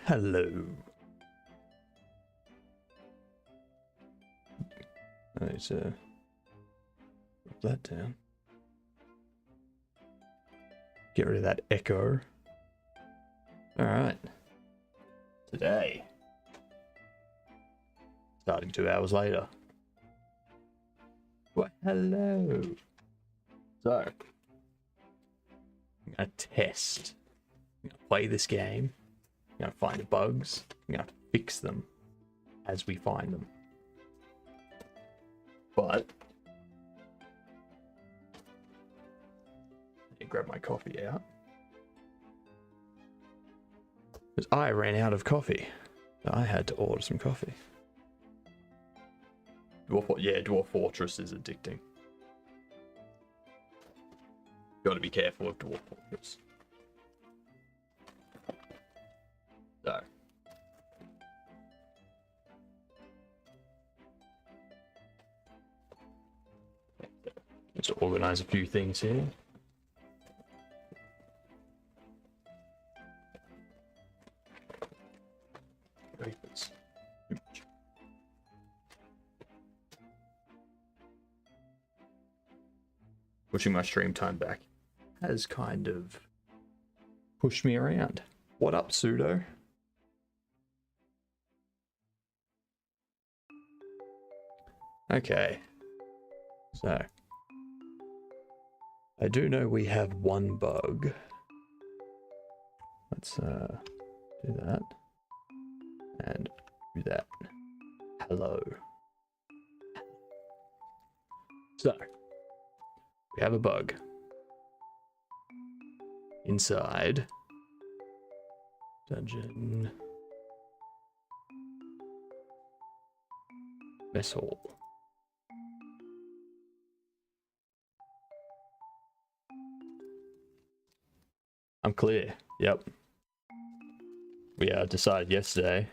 Hello. I need to put that down. Get rid of that echo. Alright. Today. Starting 2 hours later. Well, hello. So, I'm gonna test. I'm gonna play this game. I'm gonna find bugs. I'm gonna fix them as we find them. But let me grab my coffee out. Because I ran out of coffee. So I had to order some coffee. Dwarf Fortress is addicting. Gotta be careful with Dwarf Fortress. So. Let's organize a few things here. Papers. Pushing my stream time back has kind of pushed me around. What up, Pseudo? Okay. So. I do know we have one bug. Let's do that. And do that. Hello. So, we have a bug. Inside. Dungeon. Mess hall. I'm clear. Yep. We decided yesterday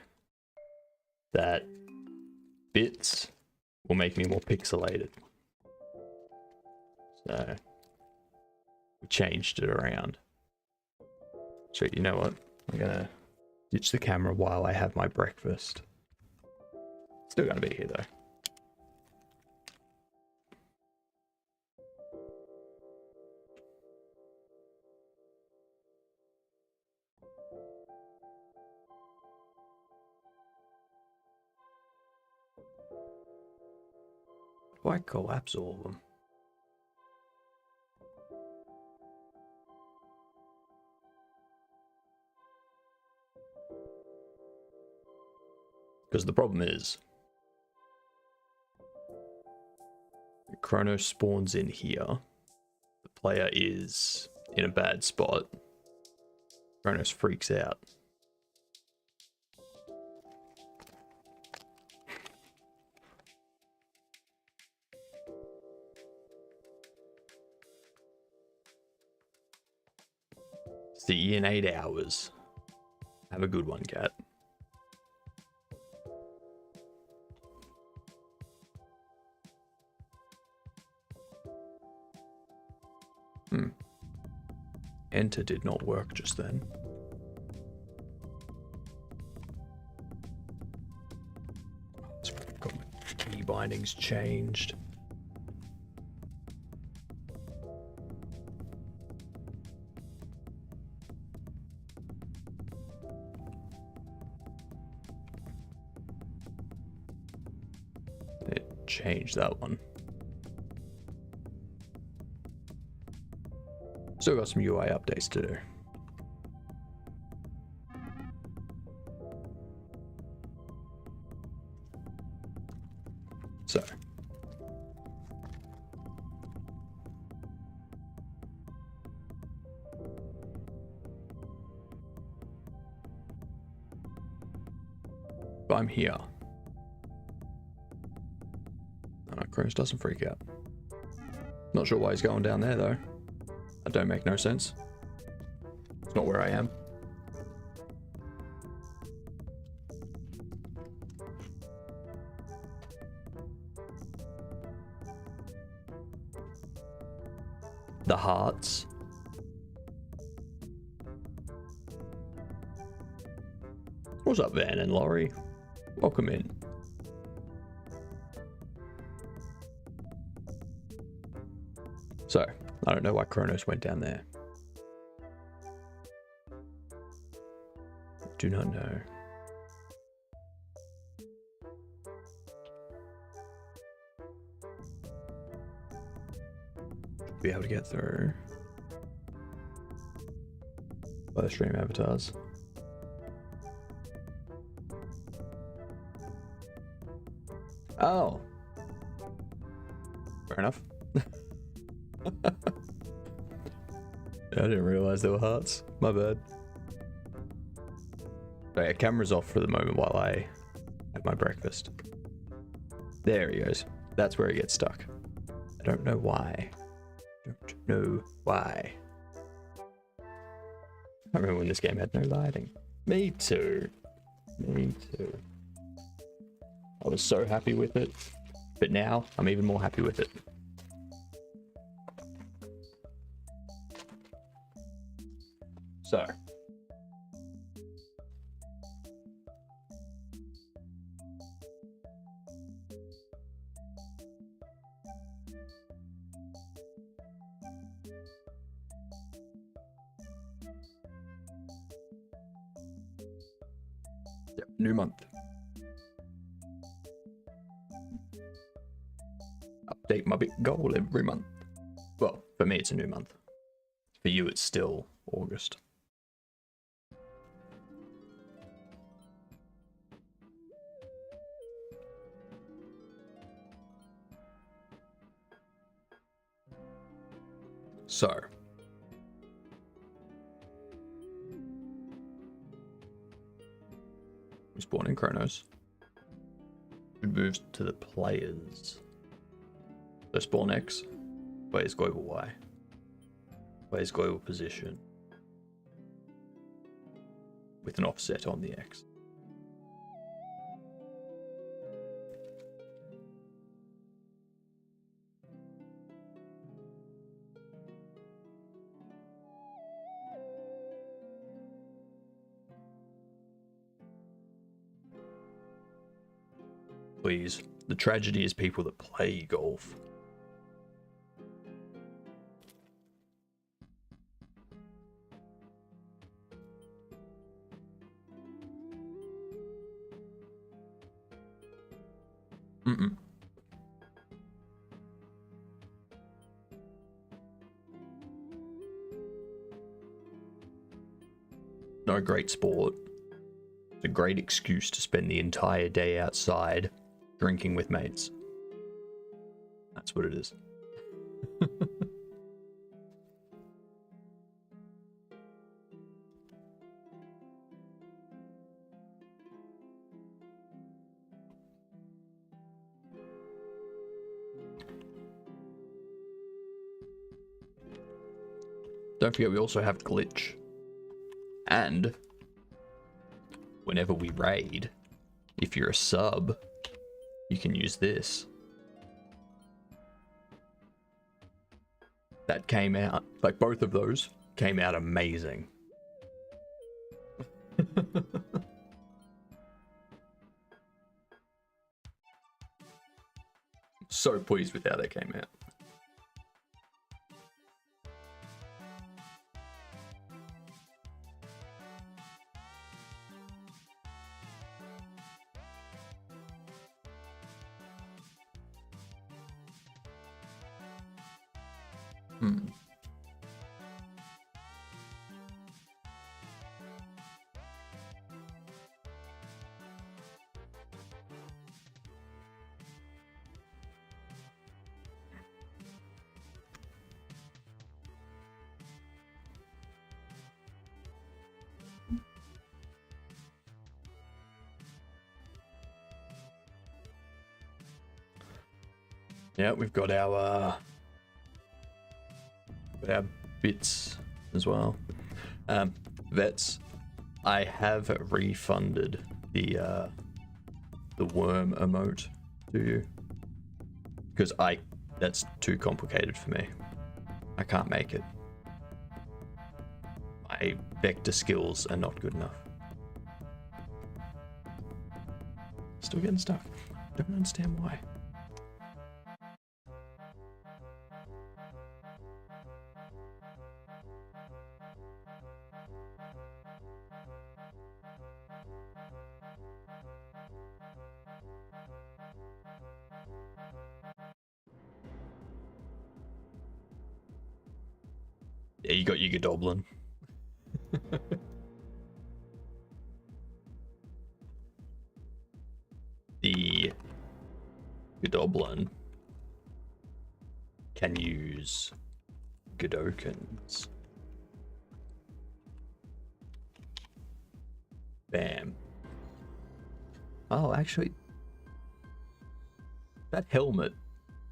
that bits will make me more pixelated. So we changed it around. So you know what? I'm gonna ditch the camera while I have my breakfast. Still gonna be here though. Why collapse all of them? Because the problem is, Chronos spawns in here. The player is in a bad spot. Chronos freaks out. See you in 8 hours. Have a good one, cat. Enter did not work just then. Got my key bindings changed. Change that one. Still got some UI updates to do. So. I'm here. Chronos doesn't freak out. Not sure why he's going down there though. That don't make no sense. It's not where I am. The hearts. What's up, Van and Laurie? Welcome in. So, I don't know why Kronos went down there. Do not know. Be able to get through by the stream avatars. Oh, fair enough. I didn't realize there were hearts. My bad. So yeah, camera's off for the moment while I have my breakfast. There he goes. That's where he gets stuck. I don't know why. Don't know why. I remember when this game had no lighting. Me too. Me too. I was so happy with it, but now I'm even more happy with it. So. Yep, new month. Update my big goal every month. Well, for me it's a new month. For you it's still August. So. We spawn in Kronos. We move to the players. So spawn X, players global Y, players global position, with an offset on the X. Please, the tragedy is people that play golf. Mm-mm. No great sport. It's a great excuse to spend the entire day outside drinking with mates. That's what it is. Don't forget we also have glitch. And whenever we raid, if you're a sub, you can use this. That came out, like both of those came out amazing. So pleased with how they came out. Yeah, we've got our bits as well. Vets, I have refunded the worm emote to you because that's too complicated for me. I can't make it. My vector skills are not good enough. Still getting stuck. Don't understand why. Yeah, you got your Goblin. The Goblin can use Godokins. Bam. Oh, actually, that helmet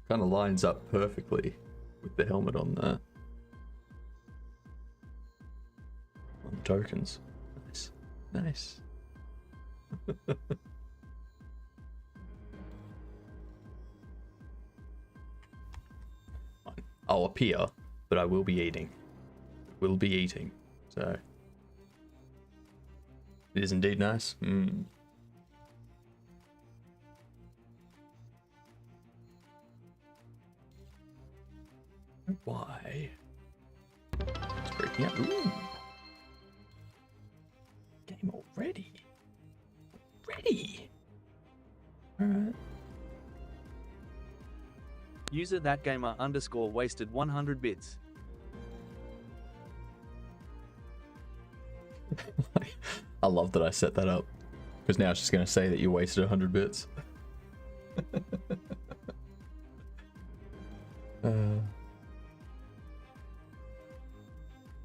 kind of lines up perfectly with the helmet on the tokens. Nice. Nice. I'll appear, but I will be eating. Will be eating. So it is indeed nice. Why? It's breaking out. Ooh. Game already. Ready. Alright. User that gamer underscore wasted 100 bits. I love that I set that up. Because now it's just going to say that you wasted 100 bits.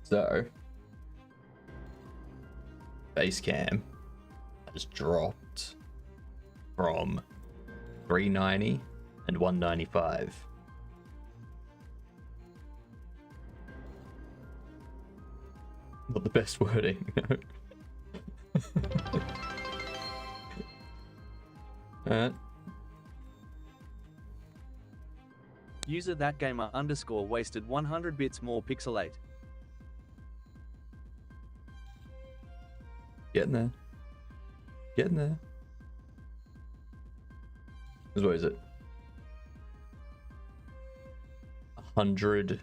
So, base cam has dropped from 390 and 195. Not the best wording, no. User that gamer underscore wasted 100 bits more pixelate. Getting there. Getting there. What is it? 100.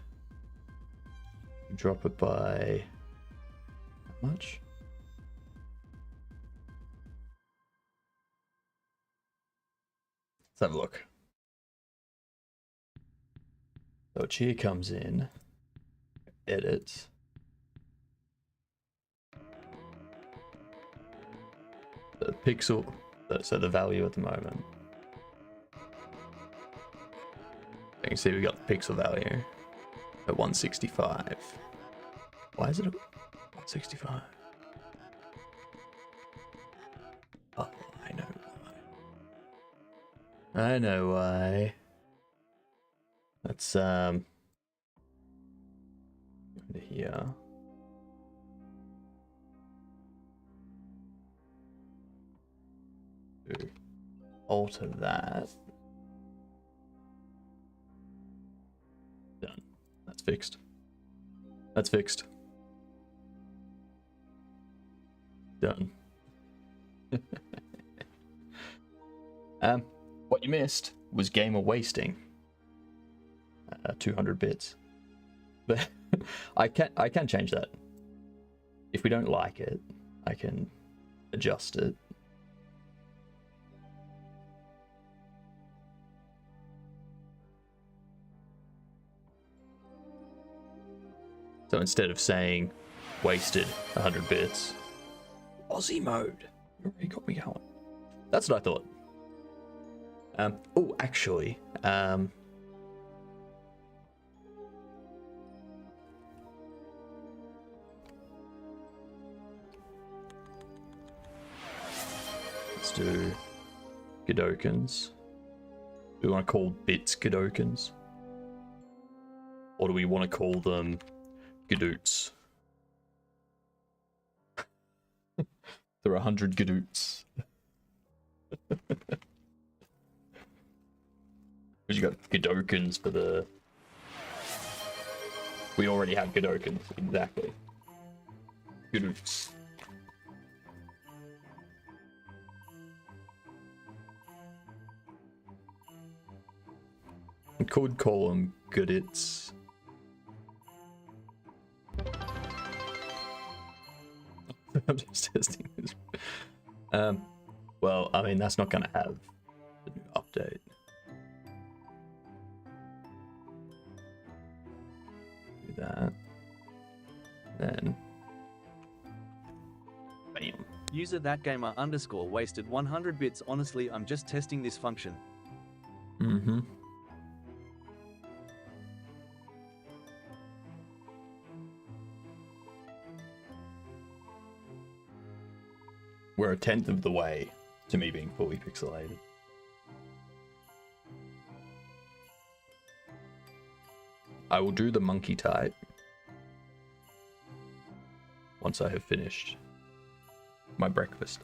Drop it by how much? Let's have a look. So Chia comes in, edit. The pixel, so the value at the moment. You can see we got the pixel value at 165. Why is it at 165? Oh, I know why. I know why. Let's go to here. To alter that. Done. That's fixed. That's fixed. Done. What you missed was gamer wasting 200 bits, but I can change that. If we don't like it, I can adjust it. So instead of saying wasted 100 bits, Aussie mode. You already got me going. That's what I thought. Oh, actually, let's do Godokins. Do we want to call bits Godokins? Or do we want to call them Gadoots? There are 100 Gadoots. Because you got Godokins for the... We already have Godokins, exactly. Gadoots. I could call them goodits. I'm just testing this. Well, I mean, that's not going to have the new update. Do that. Then. Bam. User that gamer underscore wasted 100 bits. Honestly, I'm just testing this function. Mm-hmm. We're a tenth of the way to me being fully pixelated. I will do the monkey type once I have finished my breakfast.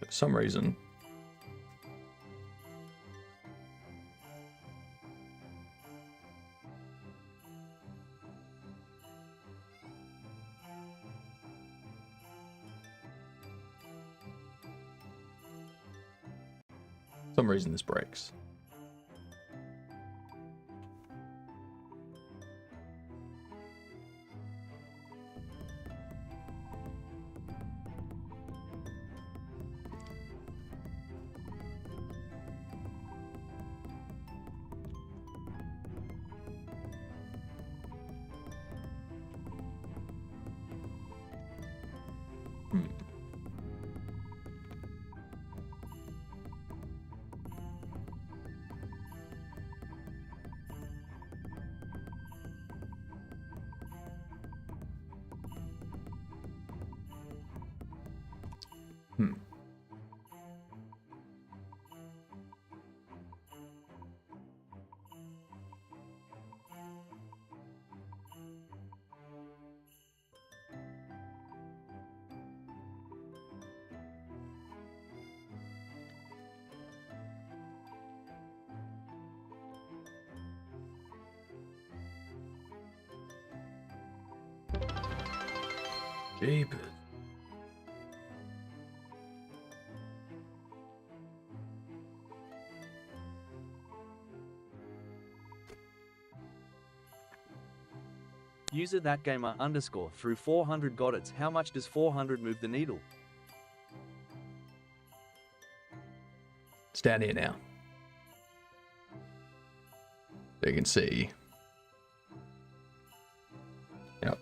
For some reason, this breaks. Jeepers. User that gamer underscore through 400 got it. How much does 400 move the needle? It's down here now. So you can see. Yep.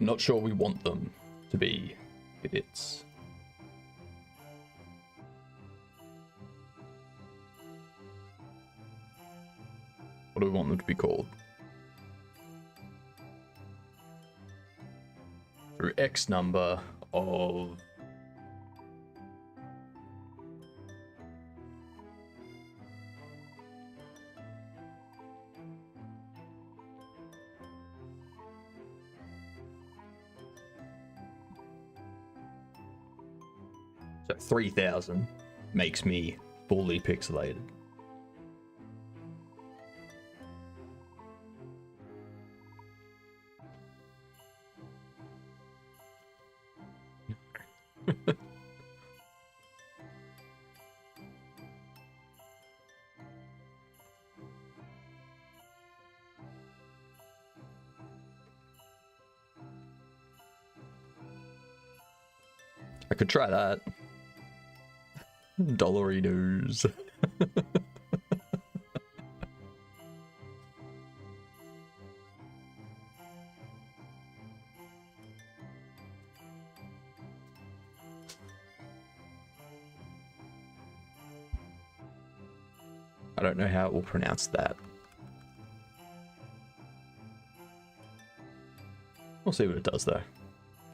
Not sure we want them to be idiots. What do we want them to be called? Through X number of so 3,000 makes me fully pixelated. I could try that. Dollaritos. I don't know how it will pronounce that. We'll see what it does though.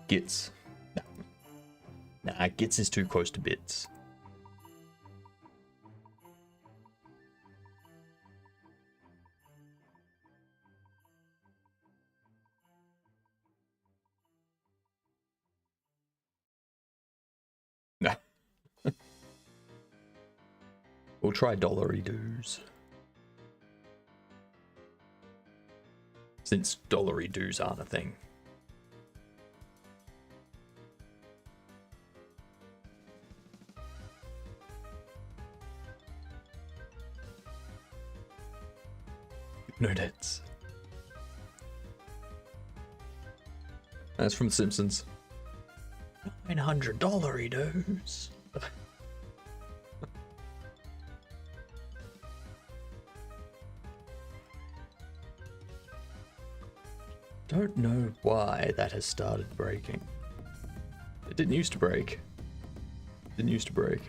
Gits. Nah, gits is too close to bits. We'll try dollary doos. Since dollary doos aren't a thing. No debts. That's from Simpsons. $900 dues. Don't know why that has started breaking. It didn't used to break. Didn't used to break.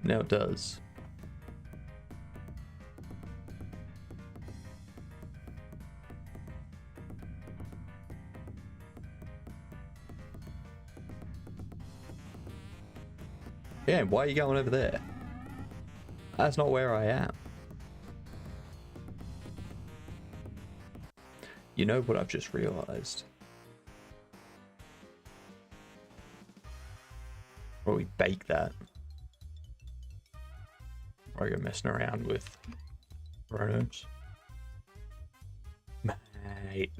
Now it does. Yeah, why are you going over there? That's not where I am. You know what I've just realized? Well, we bake that. Or I go messing around with Ronos. Mate.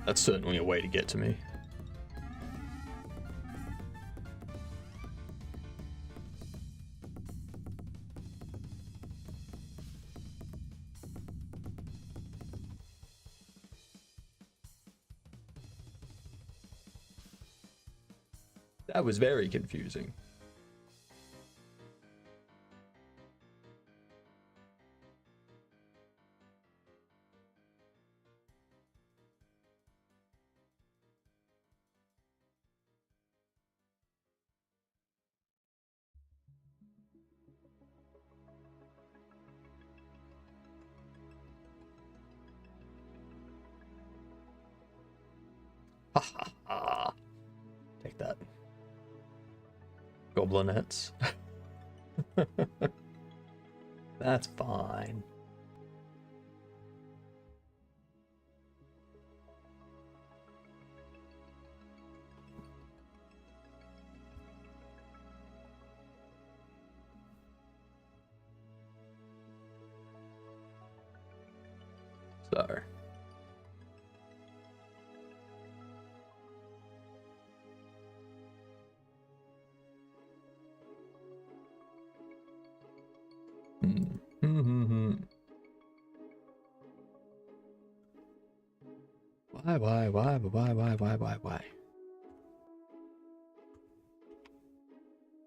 That's certainly a way to get to me. That was very confusing. Ha ha ha. Take that. Goblinettes. That's fine. So. Why?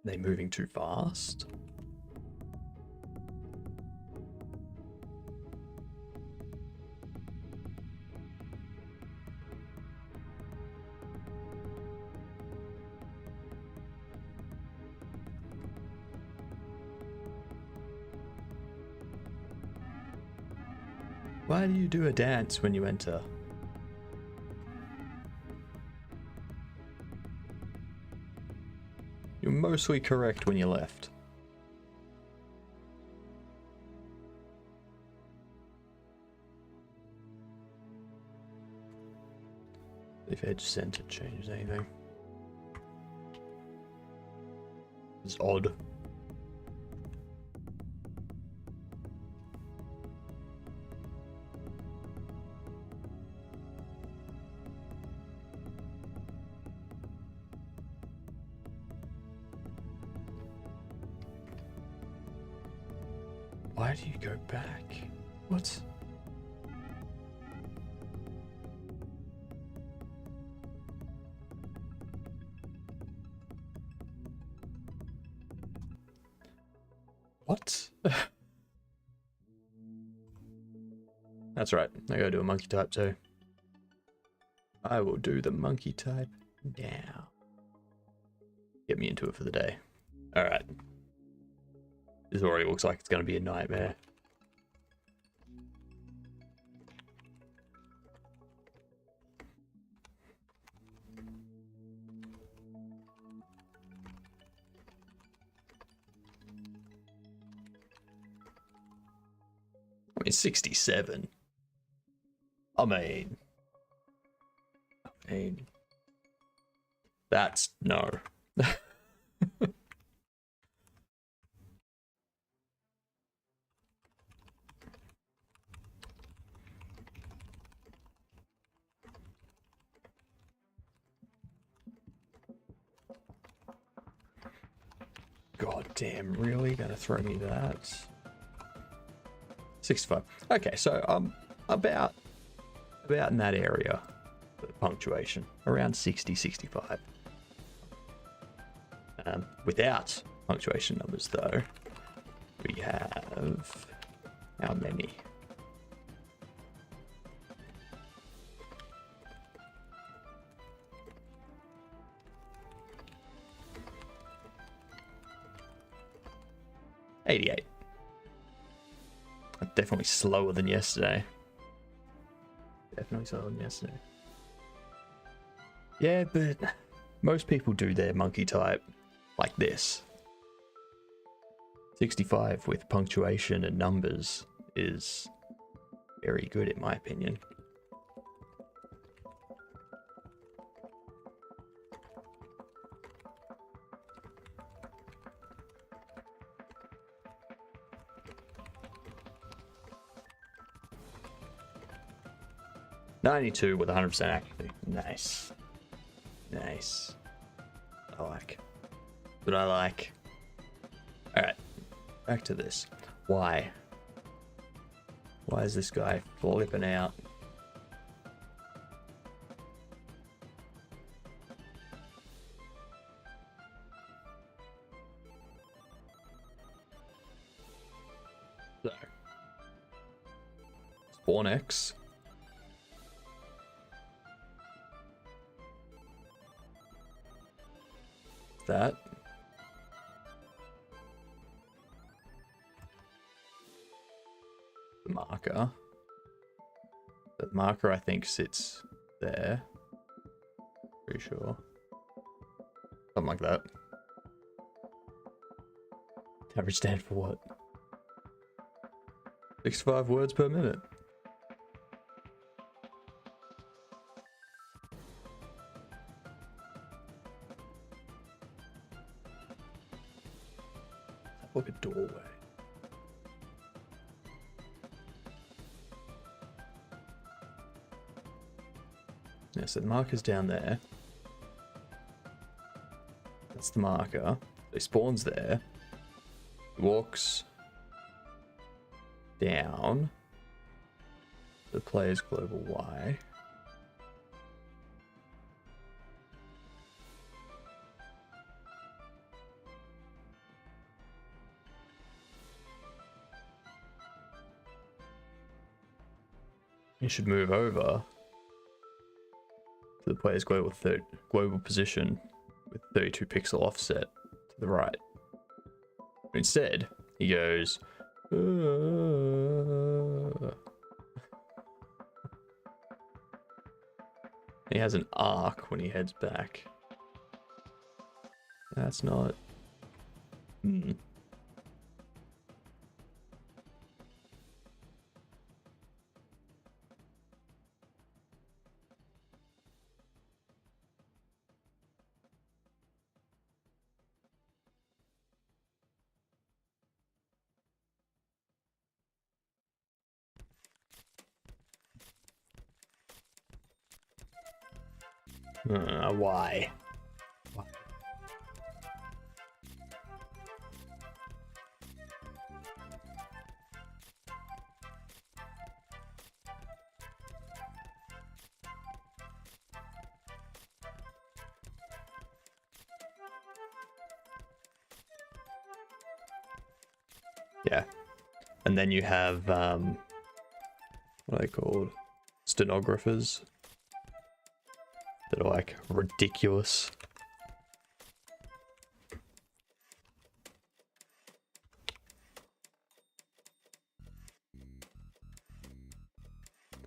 They moving too fast? Why do you do a dance when you enter? You're mostly correct when you left. If edge center changes anything. It's odd. Why do you go back? What? What? That's right. I gotta do a monkey type too. I will do the monkey type now. Get me into it for the day. Alright. This already looks like it's gonna be a nightmare. I mean, 67. I mean, that's no. God damn, really? Gonna throw me that? 65. Okay, so about in that area, the punctuation, around 60, 65. Without punctuation numbers, though, we have how many? $88. Definitely slower than yesterday. Definitely slower than yesterday. Yeah, but most people do their monkey type like this. 65 with punctuation and numbers is very good in my opinion. $92 with 100% accuracy. Nice. Nice. I like. What I like. Alright. Back to this. Why? Why is this guy flipping out? So. Spawn X. That. The marker. The marker I think sits there. Pretty sure. Something like that. Average stand for what? 65 words per minute. Look at doorway. Yeah, so the marker's down there. That's the marker. He spawns there. He walks down the player's global Y. You should move over to the player's global position with 32 pixel offset to the right. Instead, he goes. He has an arc when he heads back. That's not. Why? Yeah. And then you have, what are they called? Stenographers. That are like ridiculous.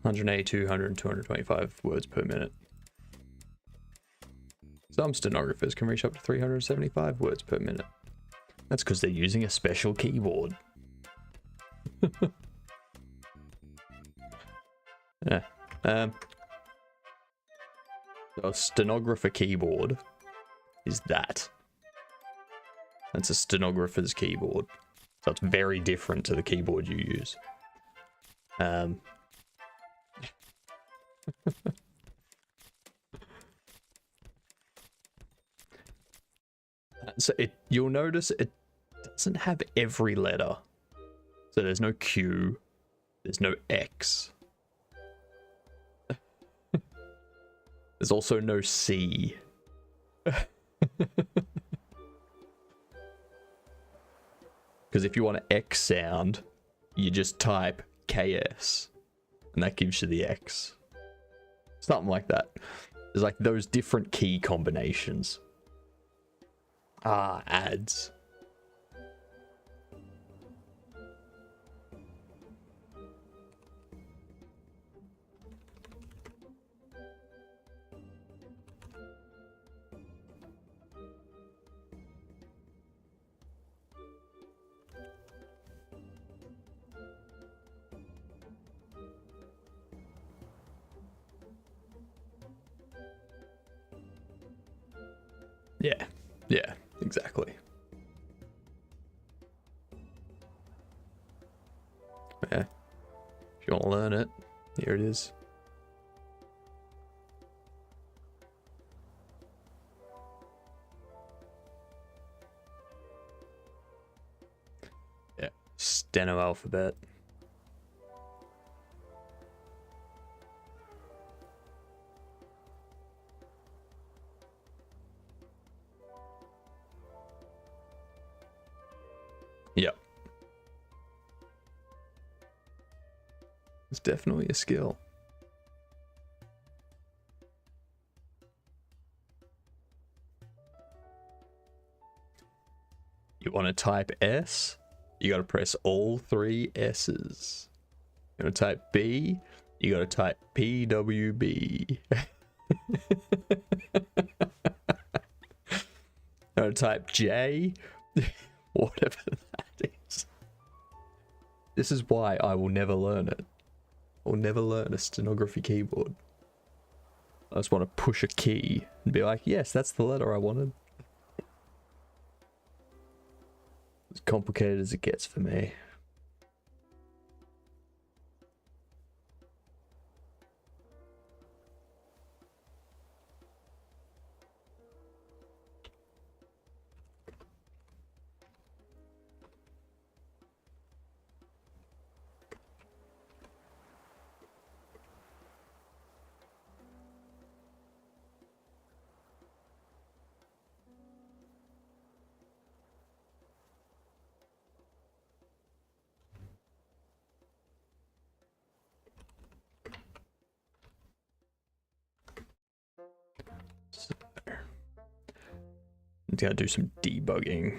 $182, 225 words per minute. Some stenographers can reach up to 375 words per minute. That's because they're using a special keyboard. Yeah. So a stenographer keyboard is that. That's a stenographer's keyboard. So it's very different to the keyboard you use. So you'll notice it doesn't have every letter. So there's no Q, there's no X. There's also no C. Because if you want an X sound, you just type KS, and that gives you the X. Something like that. There's like those different key combinations. Ah, ads. Yeah, exactly. Yeah. If you want to learn it, here it is. Yeah, steno alphabet. Yep. It's definitely a skill. You want to type S? You got to press all 3 S's. You want to type B? You got to type PWB. You want to type J? Whatever that is. This is why I will never learn it. I'll never learn a stenography keyboard. I just want to push a key and be like, yes, that's the letter I wanted. As complicated as it gets for me. So, I'm gonna do some debugging.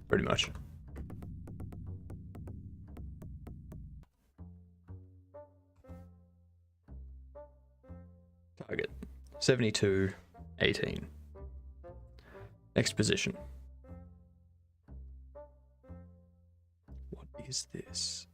Pretty much. Target 72, 18. Next position. What is this?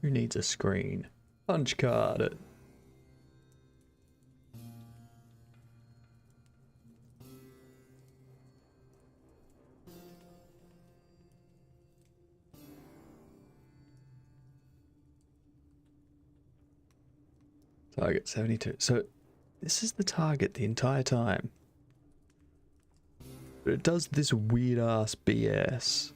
Who needs a screen? Punch card it. Target 72. So this is the target the entire time. But it does this weird ass BS.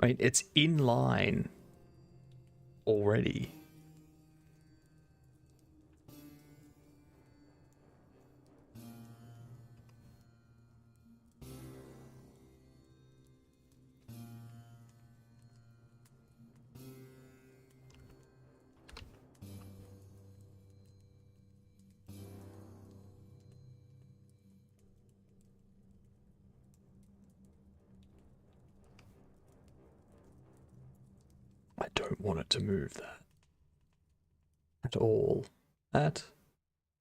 I mean, it's in line already. I don't want it to move that. At all. At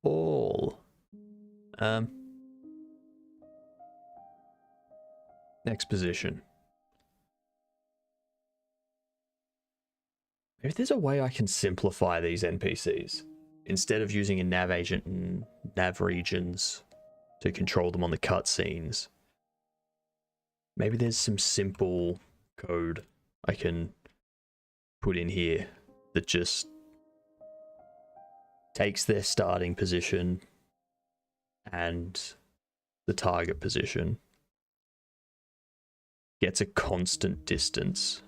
all. Next position. Maybe there's a way I can simplify these NPCs. Instead of using a nav agent and nav regions to control them on the cutscenes. Maybe there's some simple code I can put in here that just takes their starting position and the target position, gets a constant distance.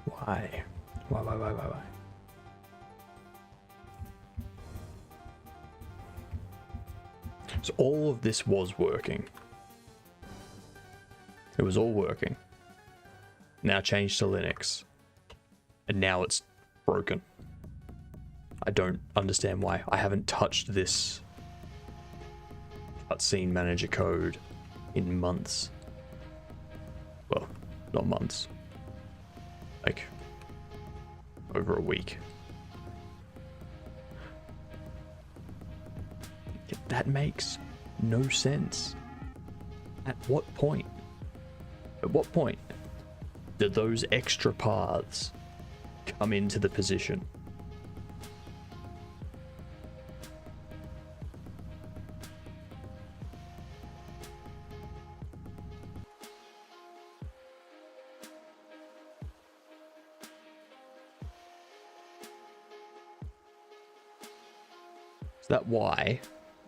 Why? Why? So all of this was working. It was all working. Now changed to Linux. And now it's broken. I don't understand why. I haven't touched this cutscene manager code in months. Well, not months. Like, over a week. That makes no sense. At what point? At what point do those extra paths come into the position? So that Y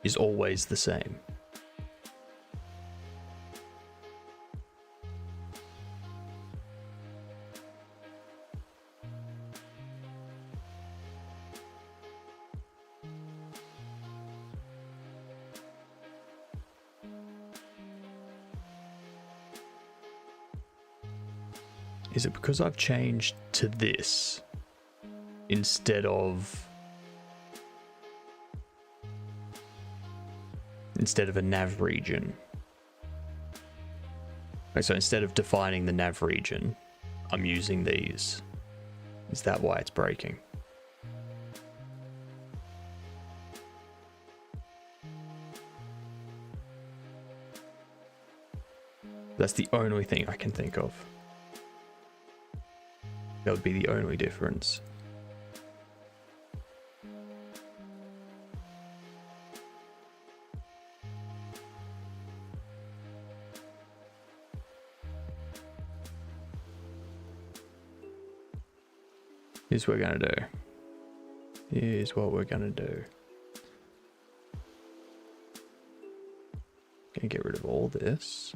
is always the same. Is it because I've changed to this instead of a nav region? Okay, so instead of defining the nav region, I'm using these. Is that why it's breaking? That's the only thing I can think of. That would be the only difference. Here's what we're gonna do. Here's what we're gonna do. Gonna get rid of all this.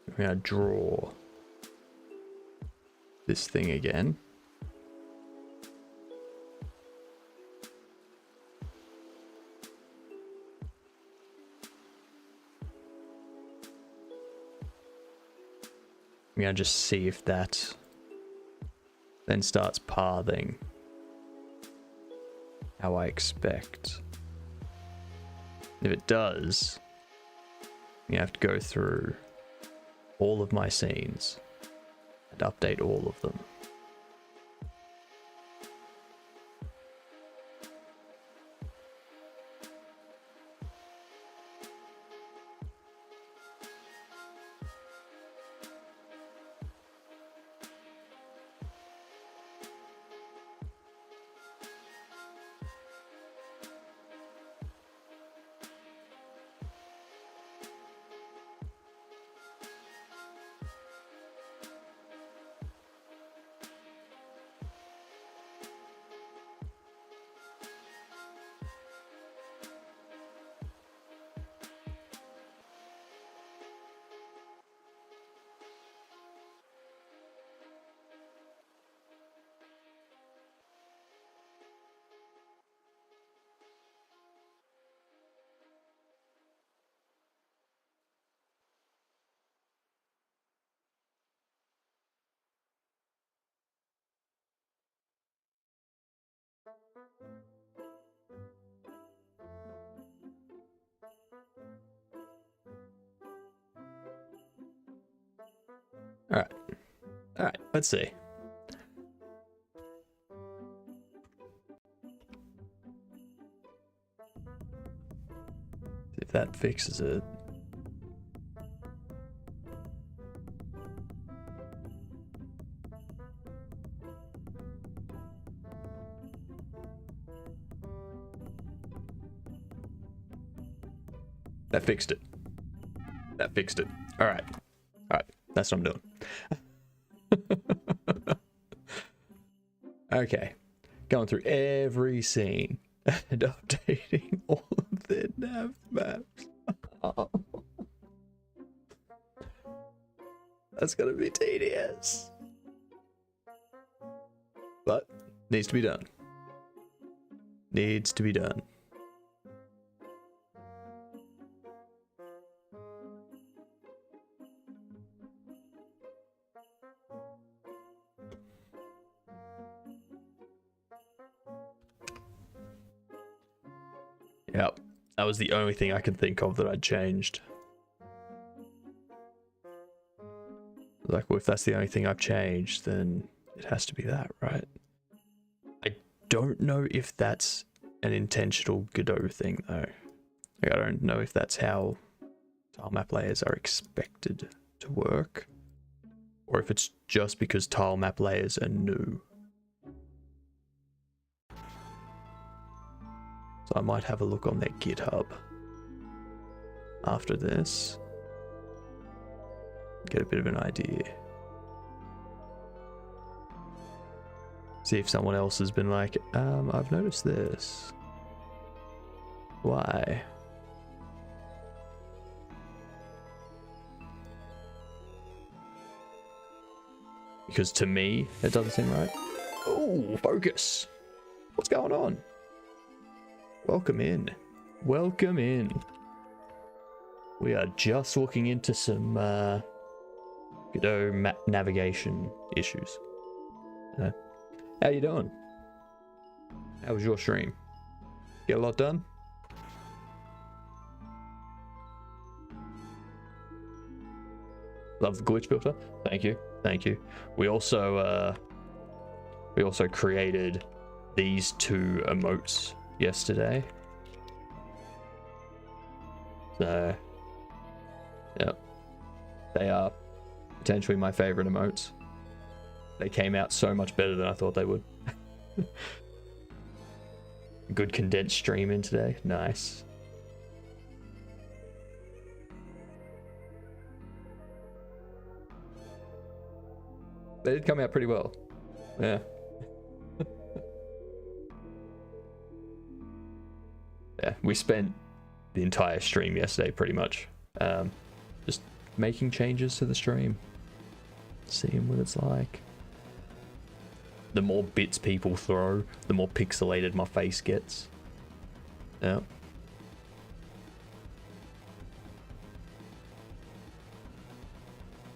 We're gonna draw this thing again. I'm gonna just see if that then starts pathing how I expect. If it does, you have to go through all of my scenes and update all of them. All right, let's see. If that fixes it. That fixed it. That fixed it. All right. All right. That's what I'm doing. Okay. Going through every scene and updating all of their nav maps. Oh. That's gonna be tedious. But needs to be done. Needs to be done. Yep, that was the only thing I could think of that I'd changed. Like, well, if that's the only thing I've changed, then it has to be that, right? I don't know if that's an intentional Godot thing, though. Like, I don't know if that's how tile map layers are expected to work, or if it's just because tile map layers are new. So I might have a look on their GitHub after this. Get a bit of an idea. See if someone else has been like, I've noticed this. Why? Because to me, it doesn't seem right. Oh, focus. What's going on? Welcome in. Welcome in. We are just looking into some Godot map navigation issues. How you doing? How was your stream? Get a lot done? Love the glitch filter. Thank you. Thank you. We also created these two emotes yesterday. So, yep. They are potentially my favorite emotes. They came out so much better than I thought they would. Good condensed stream in today. Nice. They did come out pretty well. Yeah. Yeah, we spent the entire stream yesterday pretty much just making changes to the stream, seeing what it's like. The more bits people throw, the more pixelated my face gets. Yeah.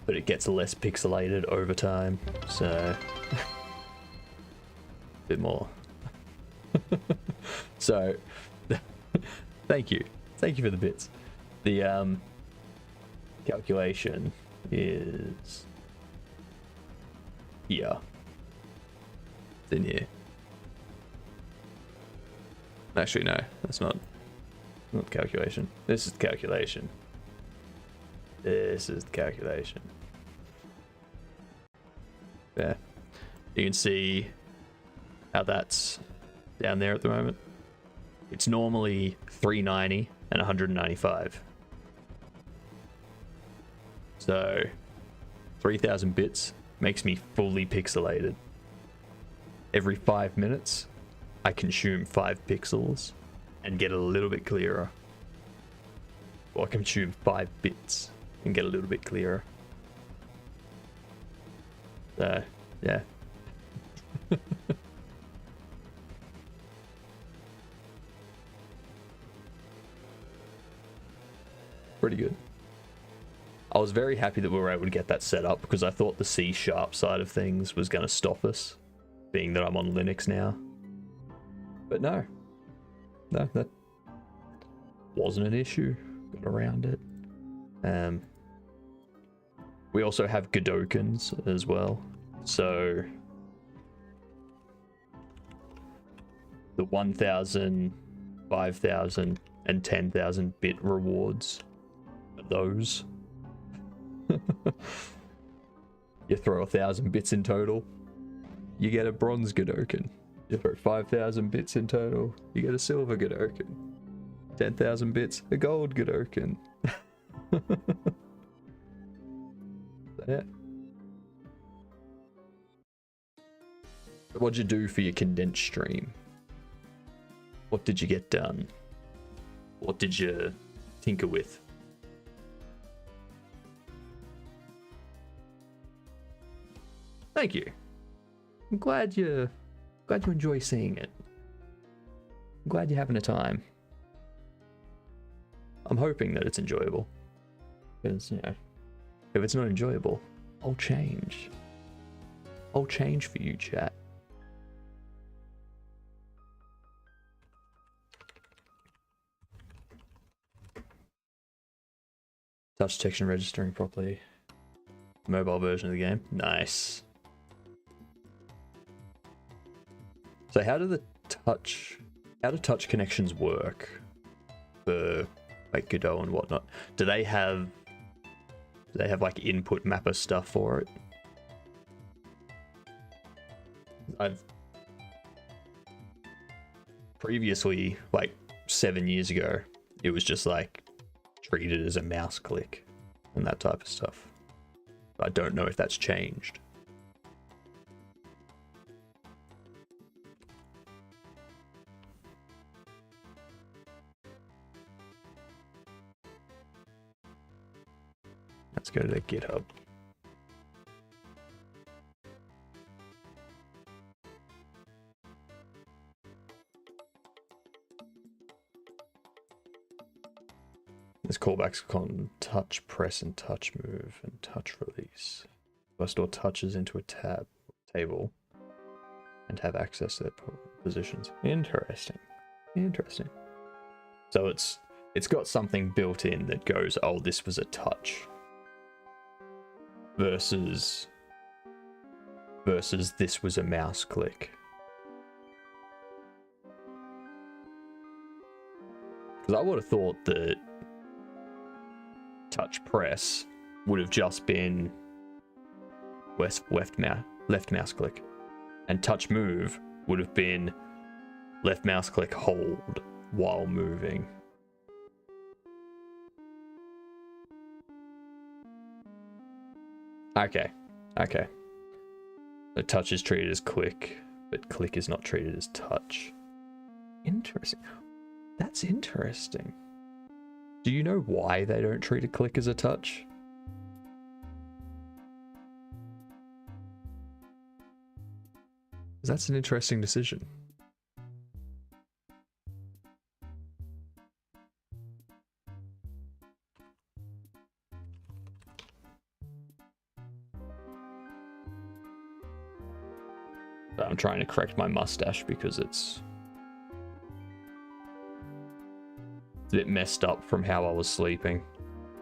but it gets less pixelated over time, so a bit more. So thank you for the bits. The calculation is here. It's in here. Actually, no, that's not calculation. This is calculation. This is the calculation. Yeah. You can see how that's down there at the moment. It's normally 390 and 195. So 3000 bits makes me fully pixelated. Every 5 minutes, I consume 5 pixels and get a little bit clearer. Or I consume 5 bits and get a little bit clearer. So, yeah. Pretty good. I was very happy that we were able to get that set up because I thought the C# side of things was going to stop us, being that I'm on Linux now. But no, that wasn't an issue. Got around it. We also have Godokins as well. So the 1000, 5000, and 10,000 bit rewards are those. You throw 1,000 bits in total, you get a bronze Godokin. You throw 5,000 bits in total, you get a silver Godokin. 10,000 bits, a gold Godokin. Yeah. What'd you do for your condensed stream? What did you get done? What did you tinker with? Thank you. I'm glad you enjoy seeing it. I'm glad you're having a time. I'm hoping that it's enjoyable. Because, you know, if it's not enjoyable, I'll change. I'll change for you, chat. Touch detection registering properly. Mobile version of the game. Nice. So how do touch connections work for like Godot and whatnot? Do they have like input mapper stuff for it? I've previously, like 7 years ago, it was just like treated as a mouse click and that type of stuff. I don't know if that's changed. Let's go to their GitHub. There's callbacks on touch press and touch move and touch release. I store touches into a table and have access to their positions. Interesting. Interesting. So it's got something built in that goes, oh, this was a touch. Versus this was a mouse click. Because I would have thought that touch press would have just been left mouse click, and touch move would have been left mouse click hold while moving. Okay. The touch is treated as click, but click is not treated as touch. Interesting. That's interesting. Do you know why they don't treat a click as a touch? That's an interesting decision. I'm trying to correct my mustache because it's a bit messed up from how I was sleeping.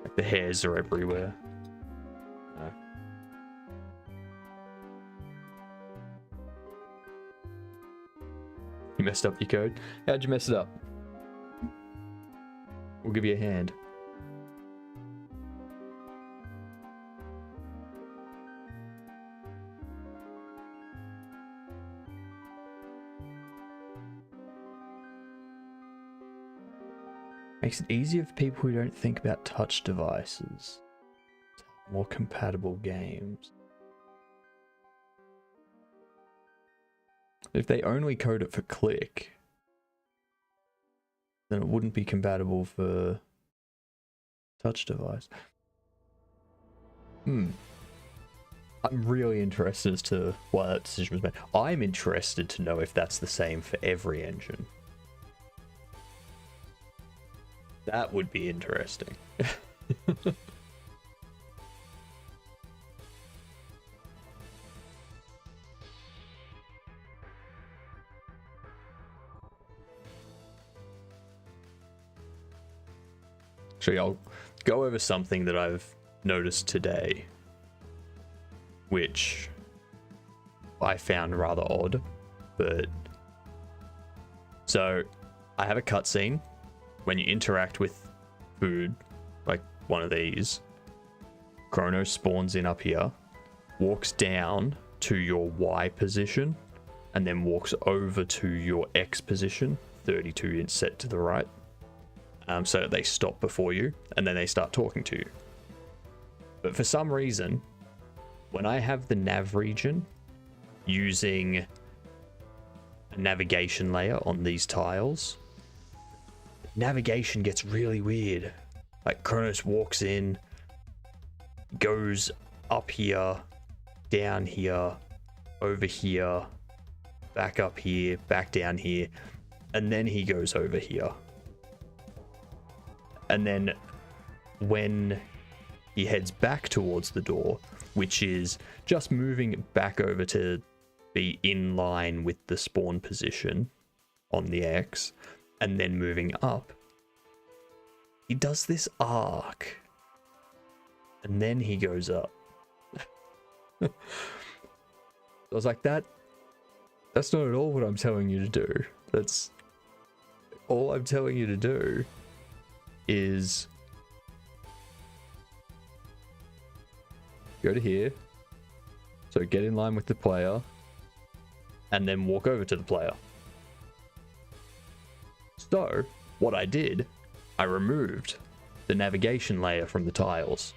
Like the hairs are everywhere. You messed up your code? How'd you mess it up? We'll give you a hand. Makes it easier for people who don't think about touch devices. More compatible games. If they only code it for click, then it wouldn't be compatible for touch device. I'm really interested as to why that decision was made. I'm interested to know if that's the same for every engine. That would be interesting. Actually, I'll go over something that I've noticed today, which I found rather odd, but so I have a cutscene when you interact with food, like one of these. Chronos spawns in up here, walks down to your Y position, and then walks over to your X position, 32 inch set to the right. So that they stop before you, and then they start talking to you. But for some reason, when I have the nav region using a navigation layer on these tiles, navigation gets really weird. Like Kronos walks in, goes up here, down here, over here, back up here, back down here, and then he goes over here. And then when he heads back towards the door, which is just moving back over to be in line with the spawn position on the X, and then moving up, he does this arc, and then he goes up. I was like, that's not at all what I'm telling you to do. That's all I'm telling you to do is go to here, so get in line with the player, and then walk over to the player. So what I did, I removed the navigation layer from the tiles,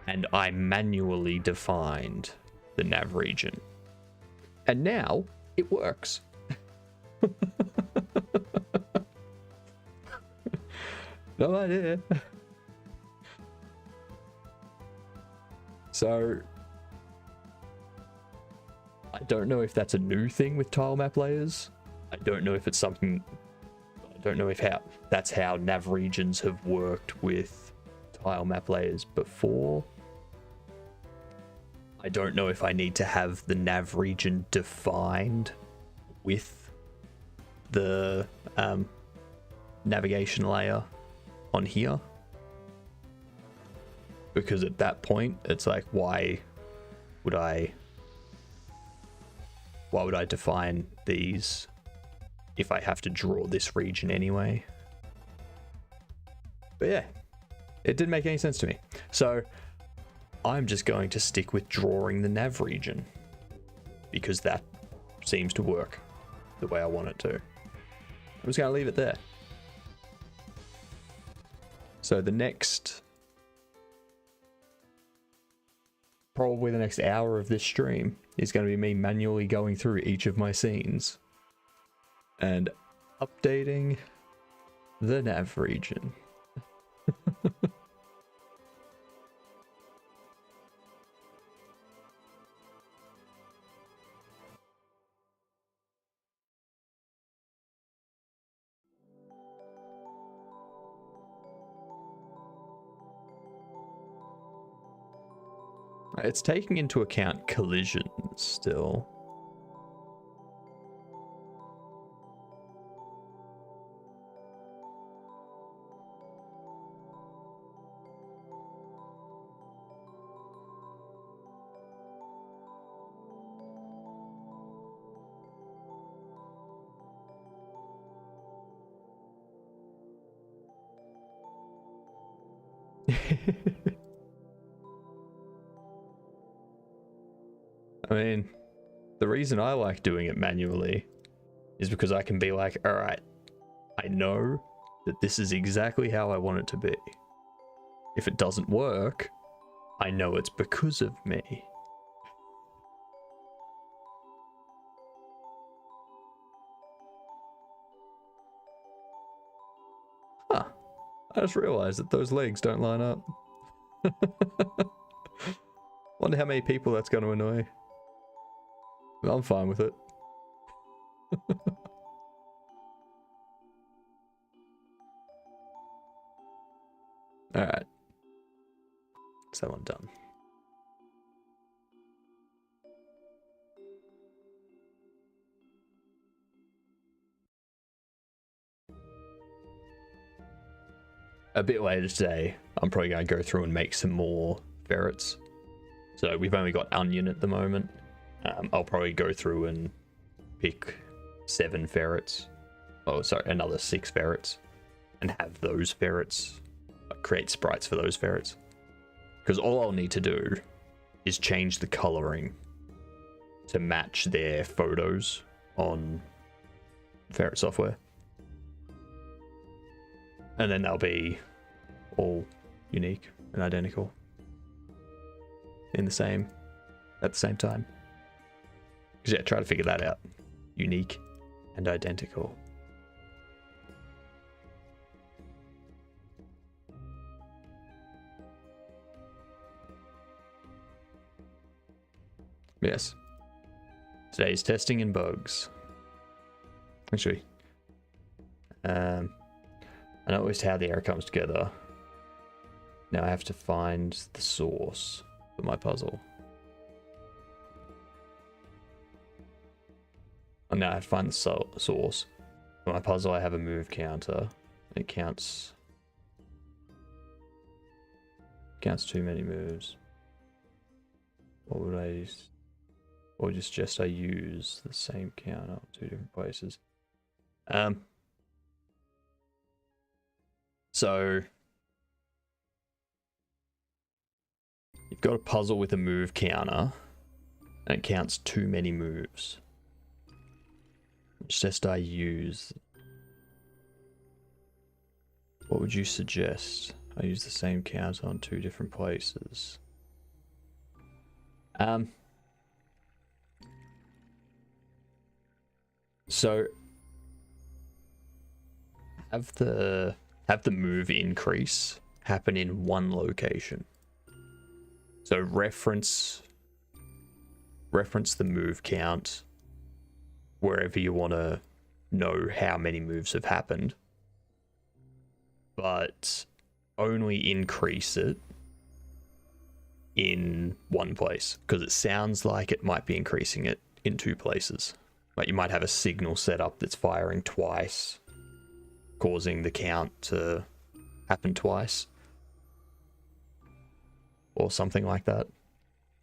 and I manually defined the nav region, and now it works. No idea. So I don't know if that's a new thing with tile map layers. I don't know if it's something. I don't know if that's how nav regions have worked with tile map layers before. I don't know if I need to have the nav region defined with the navigation layer on here, because at that point it's like, why would I define these if I have to draw this region anyway? But yeah, it didn't make any sense to me, so I'm just going to stick with drawing the nav region because that seems to work the way I want it to. I'm just going to leave it there. So probably the next hour of this stream is going to be me manually going through each of my scenes and updating the nav region. It's taking into account collisions still. I mean, the reason I like doing it manually is because I can be like, all right, I know that this is exactly how I want it to be. If it doesn't work, I know it's because of me. Huh. I just realized that those legs don't line up. Wonder how many people that's going to annoy. I'm fine with it. Alright. That's that one done. A bit later today, I'm probably going to go through and make some more ferrets. So we've only got onion at the moment. I'll probably go through and pick 7 ferrets. Oh, sorry, another 6 ferrets. And have those ferrets, create sprites for those ferrets. Because all I'll need to do is change the coloring to match their photos on ferret software. And then they'll be all unique and identical at the same time. Because yeah, try to figure that out. Unique and identical. Yes. Today's testing and bugs. Actually, I noticed how the error comes together. Now I have to find the source for my puzzle. Oh, now I have to find the source. For my puzzle, I have a move counter. It counts too many moves. What would I use? Or just I use the same counter on 2 different places. So you've got a puzzle with a move counter, and it counts too many moves. It's just I use. What would you suggest? I use the same counter on 2 different places. So have the move increase happen in one location. So reference the move count wherever you want to know how many moves have happened, but only increase it in one place, because it sounds like it might be increasing it in 2 places. Like you might have a signal set up that's firing twice, causing the count to happen twice, or something like that.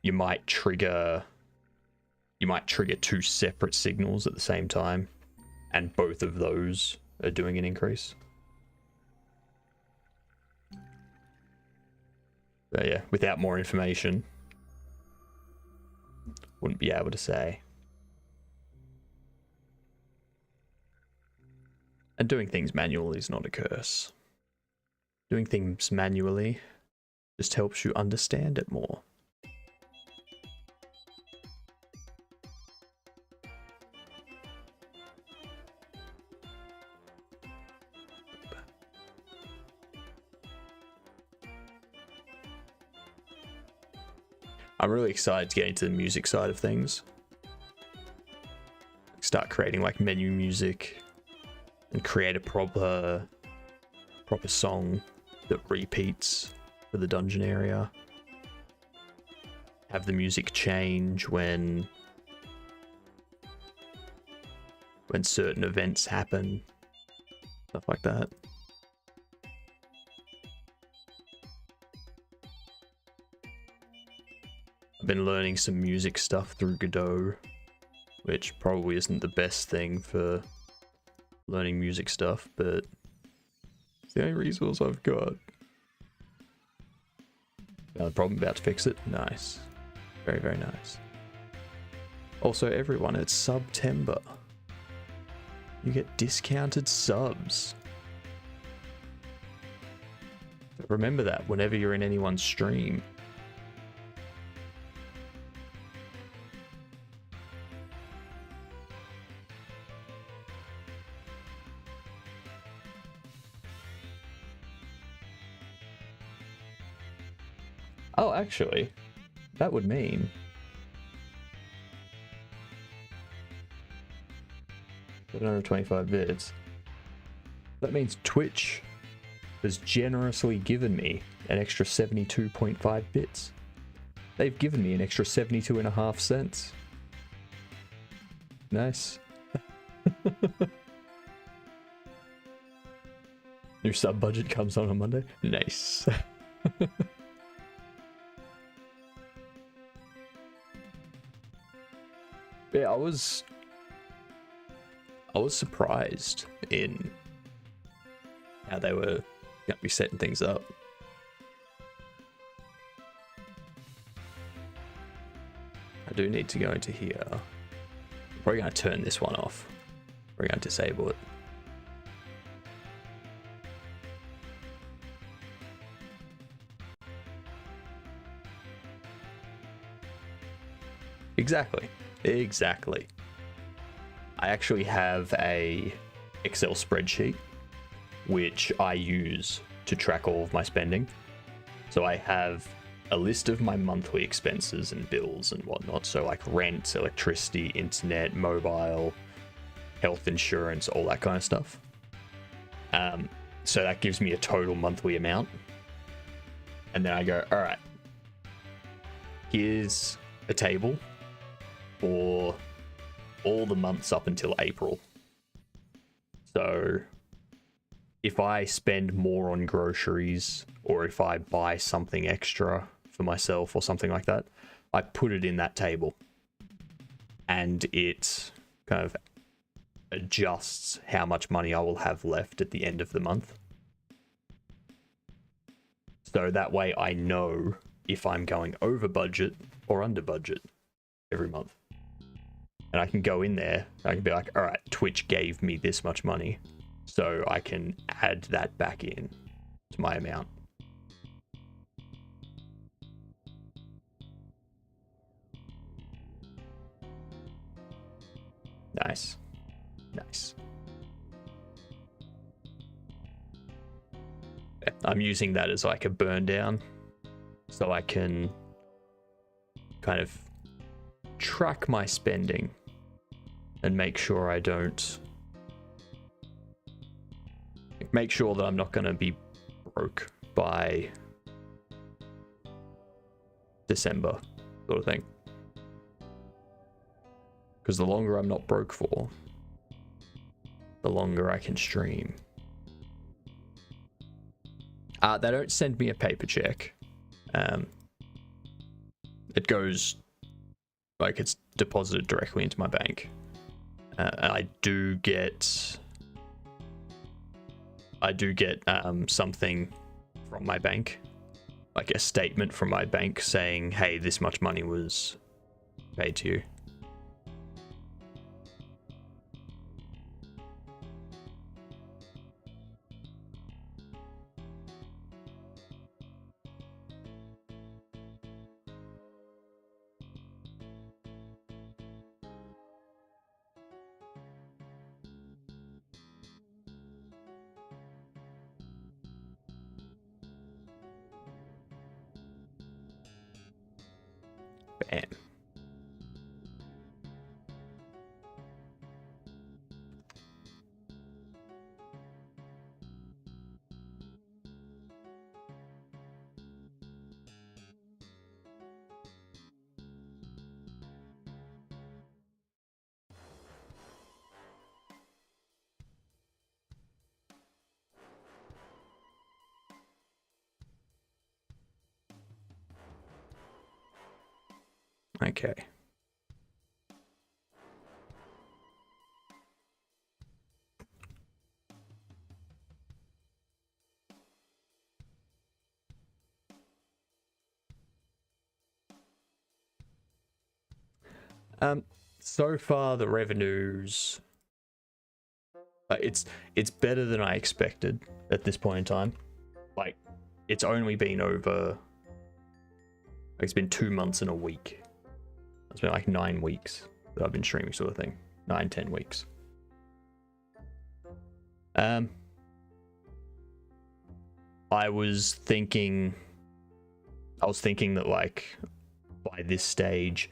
You might trigger 2 separate signals at the same time, and both of those are doing an increase. But yeah, without more information, wouldn't be able to say. And doing things manually is not a curse. Doing things manually just helps you understand it more. I'm really excited to get into the music side of things. Start creating like menu music and create a proper song that repeats for the dungeon area. Have the music change when certain events happen. Stuff like that. I've been learning some music stuff through Godot, which probably isn't the best thing for learning music stuff, but it's the only resource I've got. Another problem, about to fix it. Nice. Very, very nice. Also, everyone, it's September. You get discounted subs. Remember that whenever you're in anyone's stream. Oh, actually, that would mean 725 bits. That means Twitch has generously given me an extra 72.5 bits. They've given me an extra 72.5 cents. Nice. New sub budget comes on Monday. Nice. Yeah, I was surprised in how they were going to be setting things up. I do need to go into here. I'm probably going to turn this one off. We're going to disable it. Exactly. Exactly. I actually have a Excel spreadsheet which I use to track all of my spending. So I have a list of my monthly expenses and bills and whatnot. So like rent, electricity, internet, mobile, health insurance, all that kind of stuff. So that gives me a total monthly amount. And then I go, all right, here's a table for all the months up until April. So if I spend more on groceries or if I buy something extra for myself or something like that, I put it in that table and it kind of adjusts how much money I will have left at the end of the month. So that way I know if I'm going over budget or under budget every month. And I can go in there, I can be like, all right, Twitch gave me this much money, so I can add that back in to my amount. Nice. Nice. I'm using that as like a burn down, so I can kind of track my spending and make sure I don't make sure that I'm not going to be broke by December sort of thing. Because the longer I'm not broke for, the longer I can stream. They don't send me a paper check. It goes, like, it's deposited directly into my bank. I do get something from my bank, like a statement from my bank saying, hey, this much money was paid to you. Bam. Okay. So far the revenues, it's better than I expected at this point in time. Like, it's only been over, it's been 2 months and a week. It's been like 9 weeks that I've been streaming, sort of thing. 9-10 weeks. I was thinking that, like, by this stage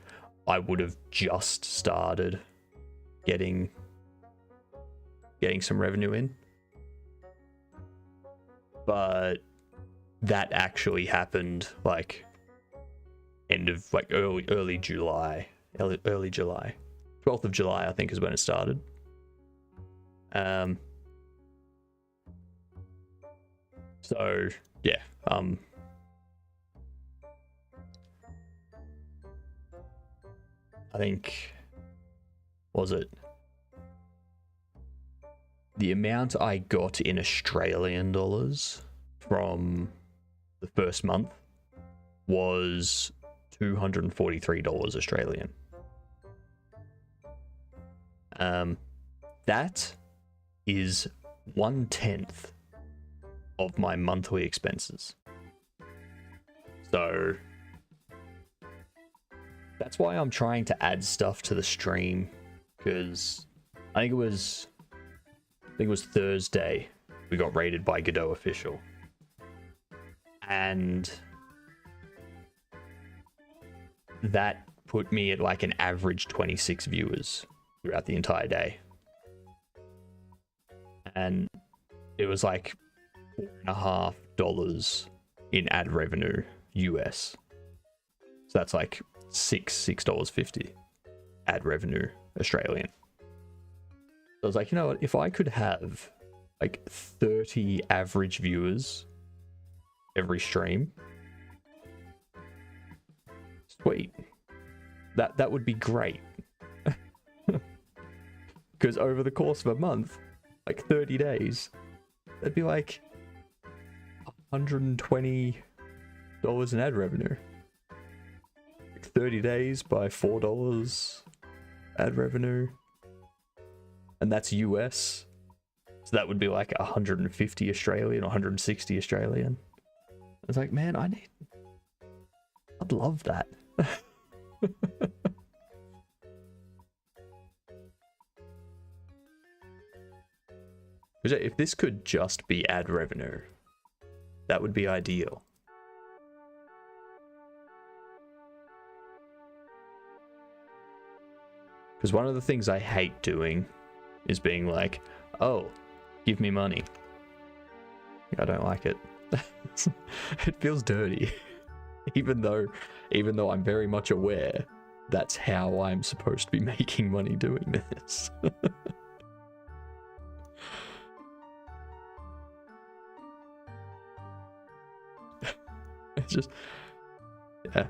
I would have just started getting some revenue in, but that actually happened like end of like early July. 12th of July I think is when it started. So yeah, I think, was it the amount I got in Australian dollars from the first month was $243 Australian. That is 1/10 of my monthly expenses. So that's why I'm trying to add stuff to the stream, because I think it was Thursday we got raided by Godot Official, and that put me at like an average 26 viewers throughout the entire day, and it was like $4.50 in ad revenue US. So that's like $6.50 ad revenue Australian. So I was like, you know what, if I could have like 30 average viewers every stream, sweet, that would be great. Because over the course of a month, like 30 days, that'd be like $120 in ad revenue. 30 days by $4 ad revenue, and that's US, so that would be like 150 Australian, 160 Australian. It's like, man, I'd love that. If this could just be ad revenue, that would be ideal. Because one of the things I hate doing is being like, oh, give me money. I don't like it. It feels dirty. Even though I'm very much aware that's how I'm supposed to be making money doing this. It's just, yeah.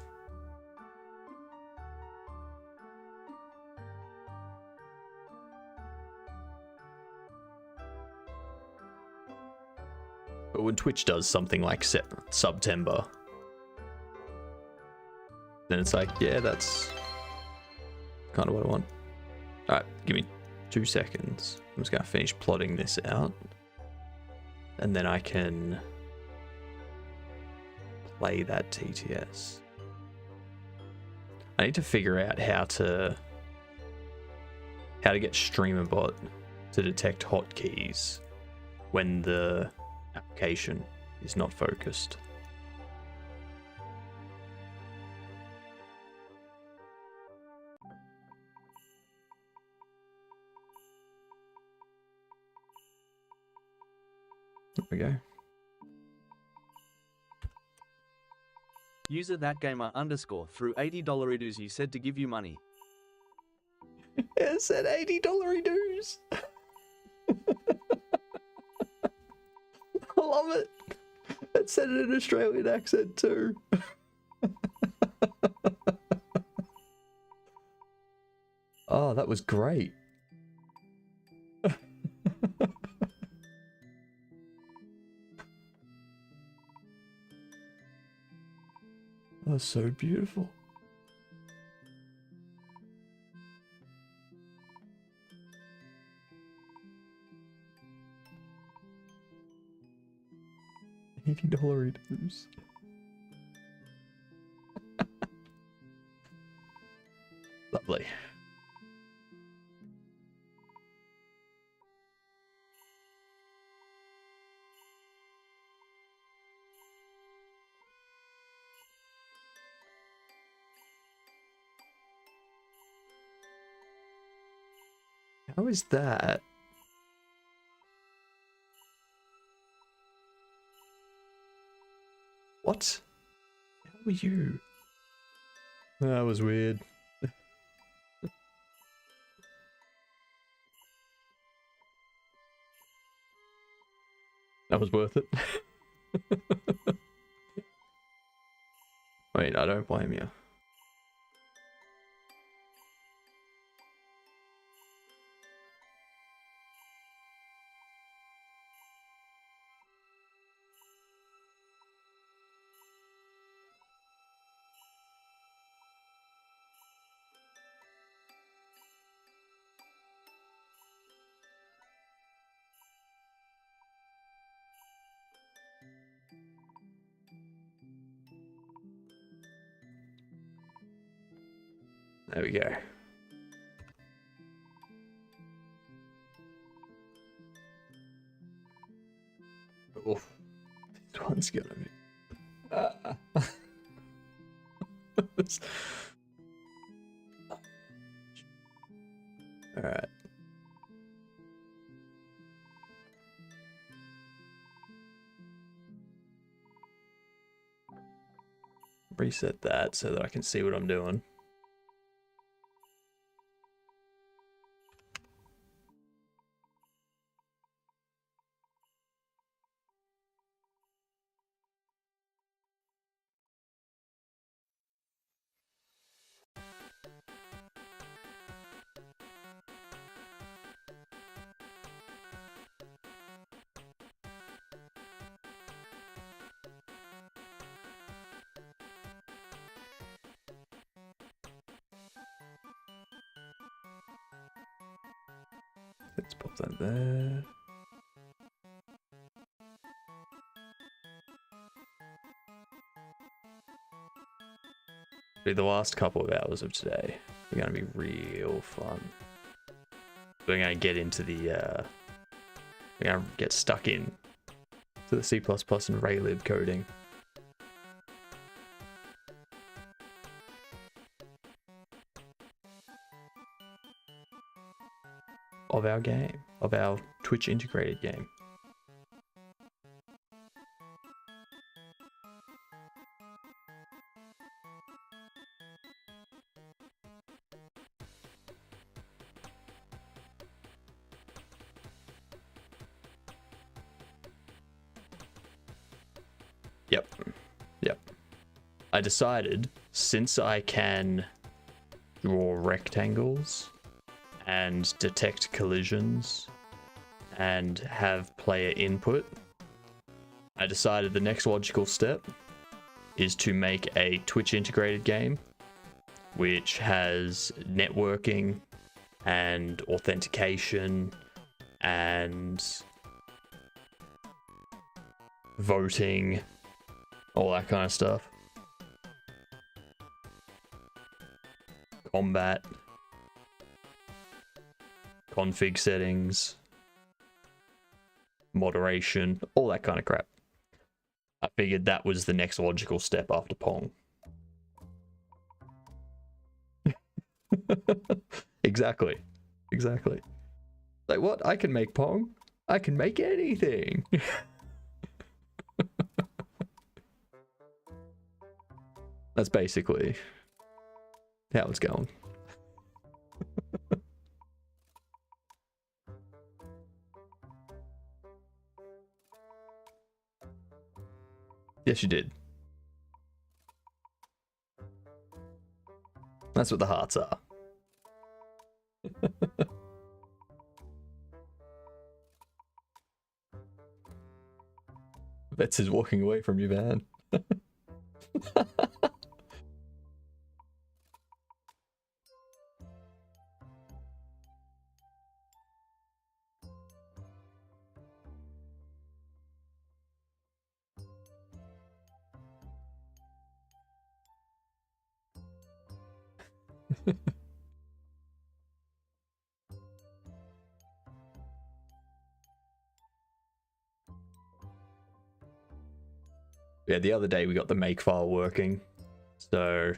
But when Twitch does something like September, then it's like, yeah, that's kind of what I want. Alright, give me 2 seconds. I'm just going to finish plotting this out, and then I can play that TTS. I need to figure out how to get StreamerBot to detect hotkeys when the application is not focused. There we go. User thatgamer_ through $80 dues. You said to give you money. It said $80 dues. I love it. It said it in an Australian accent too. Oh, that was great. That was so beautiful. $80 Doritos. Lovely. How is that? What? How are you? That was weird. That was worth it. Wait, I don't blame you. There we go. Oof. This one's gonna be... Alright. Reset that so that I can see what I'm doing. Let's pop that there. The last couple of hours of today are going to be real fun. We're going to get into the, we're going to get stuck in to the C++ and Raylib coding. Of our game, of our Twitch integrated game. Yep. I decided, since I can draw rectangles and detect collisions and have player input, I decided the next logical step is to make a Twitch integrated game which has networking and authentication and voting, all that kind of stuff. Combat, config settings, moderation, all that kind of crap. I figured that was the next logical step after Pong. Exactly. Like, what? I can make Pong? I can make anything. That's basically how it's going. Yes, you did. That's what the hearts are. Vets is walking away from you, man. Yeah, the other day we got the makefile working, so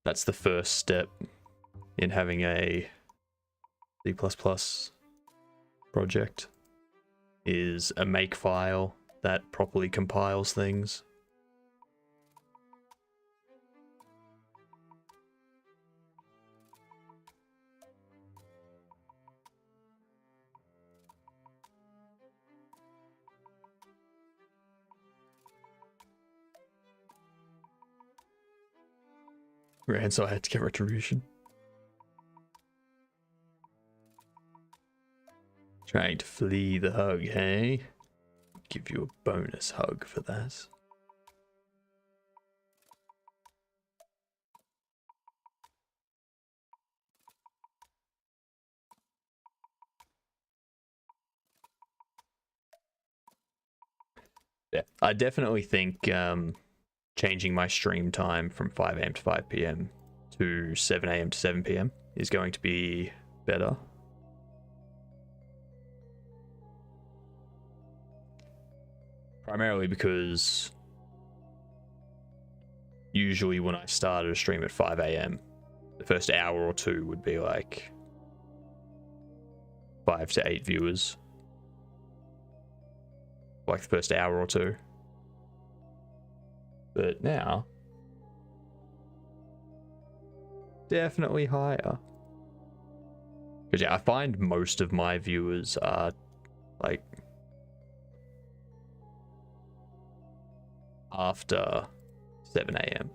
that's the first step in having a C++ project, is a makefile that properly compiles things. Right, so I had to get retribution. Trying to flee the hug, hey? Give you a bonus hug for that. Yeah, I definitely think changing my stream time from 5 a.m. to 5 p.m. to 7 a.m. to 7 p.m. is going to be better. Primarily because usually when I started a stream at 5 a.m., the first hour or two would be like 5 to 8 viewers. Like the first hour or two. But now, definitely higher. Because yeah, I find most of my viewers are like after 7 a.m.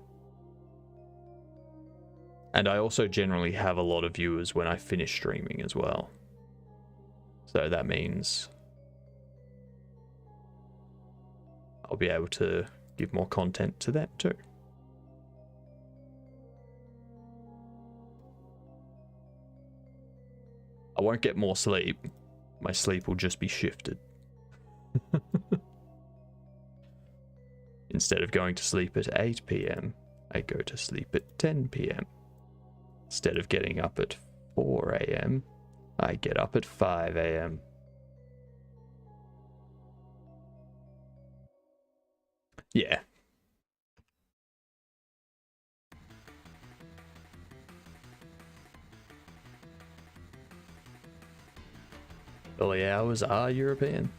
And I also generally have a lot of viewers when I finish streaming as well. So that means I'll be able to give more content to them too. I won't get more sleep. My sleep will just be shifted. Instead of going to sleep at 8 p.m., I go to sleep at 10 p.m. Instead of getting up at 4 a.m., I get up at 5 a.m. Yeah. Early hours are European.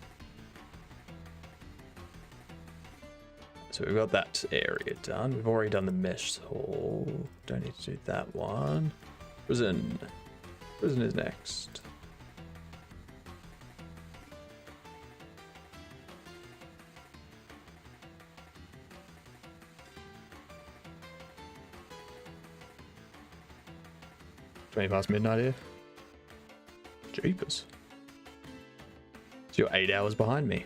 So we've got that area done. We've already done the mesh hall. Don't need to do that one. Prison. Prison is next. $20 past midnight here. Jeepers. So you're 8 hours behind me.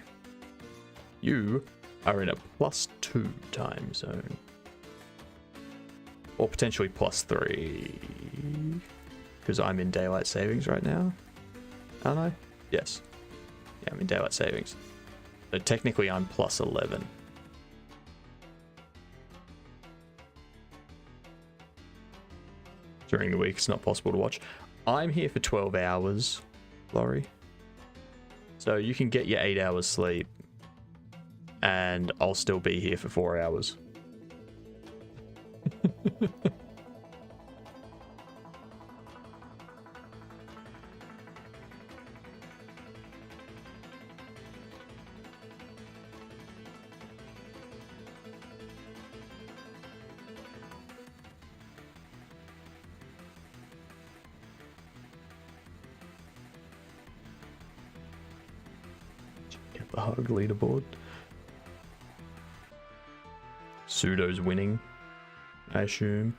You are in a +2 time zone. Or potentially +3. Because I'm in daylight savings right now. Aren't I? Yes. Yeah, I'm in daylight savings. So technically I'm +11. During the week it's not possible to watch. I'm here for 12 hours, Laurie. So you can get your 8 hours sleep. And I'll still be here for 4 hours. Get the hug leaderboard. Pseudo's winning, I assume.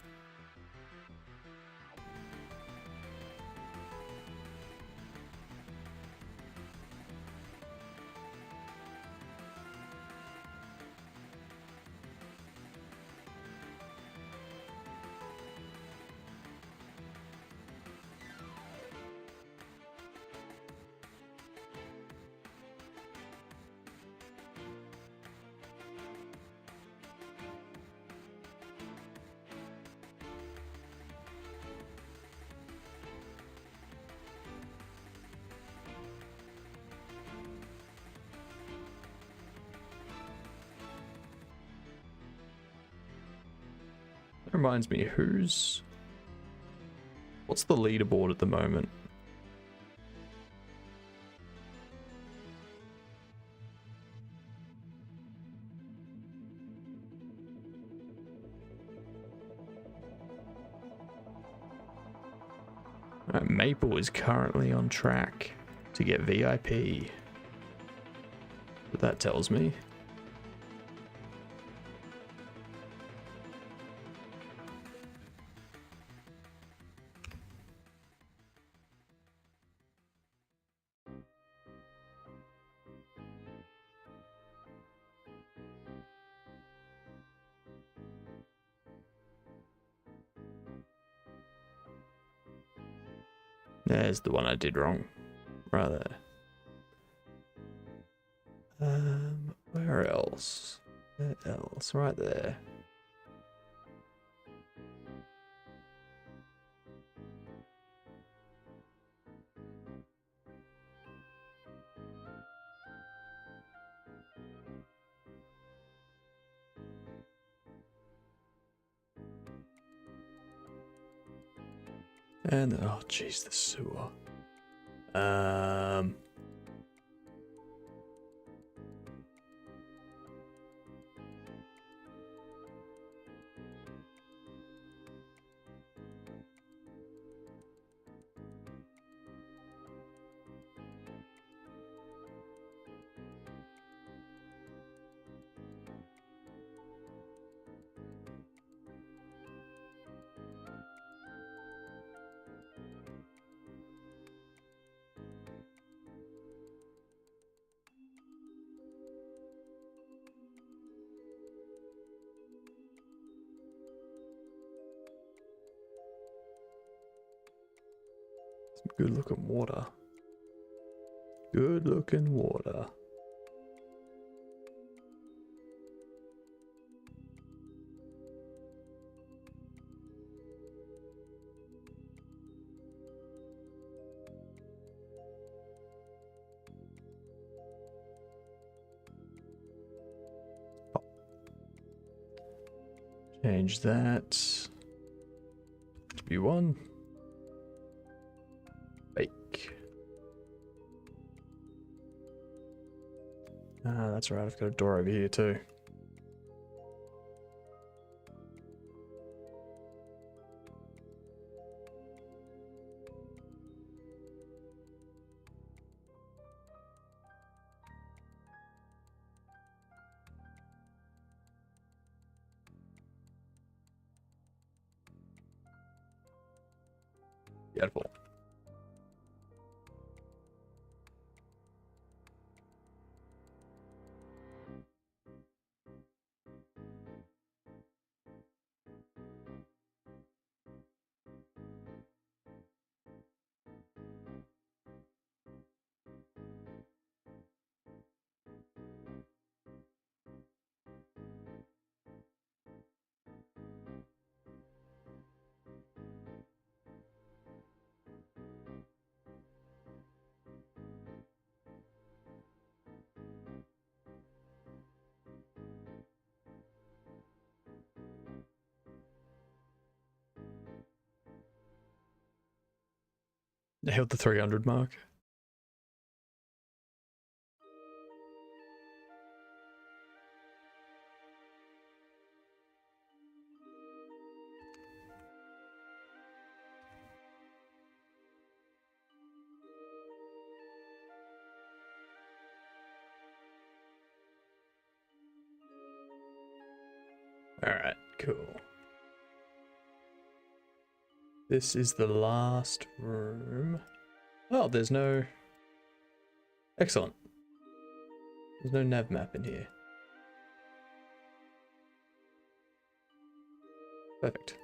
That reminds me, what's the leaderboard at the moment? Alright, Maple is currently on track to get VIP. What that tells me. There's the one I did wrong. Right there. Where else? Where else? Right there. And oh jeez, the sewer. Some good looking water. Good looking water. Change that to be one. Bake. Ah, that's right. I've got a door over here too. Beautiful. Nailed the 300 mark. Alright, cool. This is the last room. Oh, there's no... Excellent. There's no nav map in here. Perfect.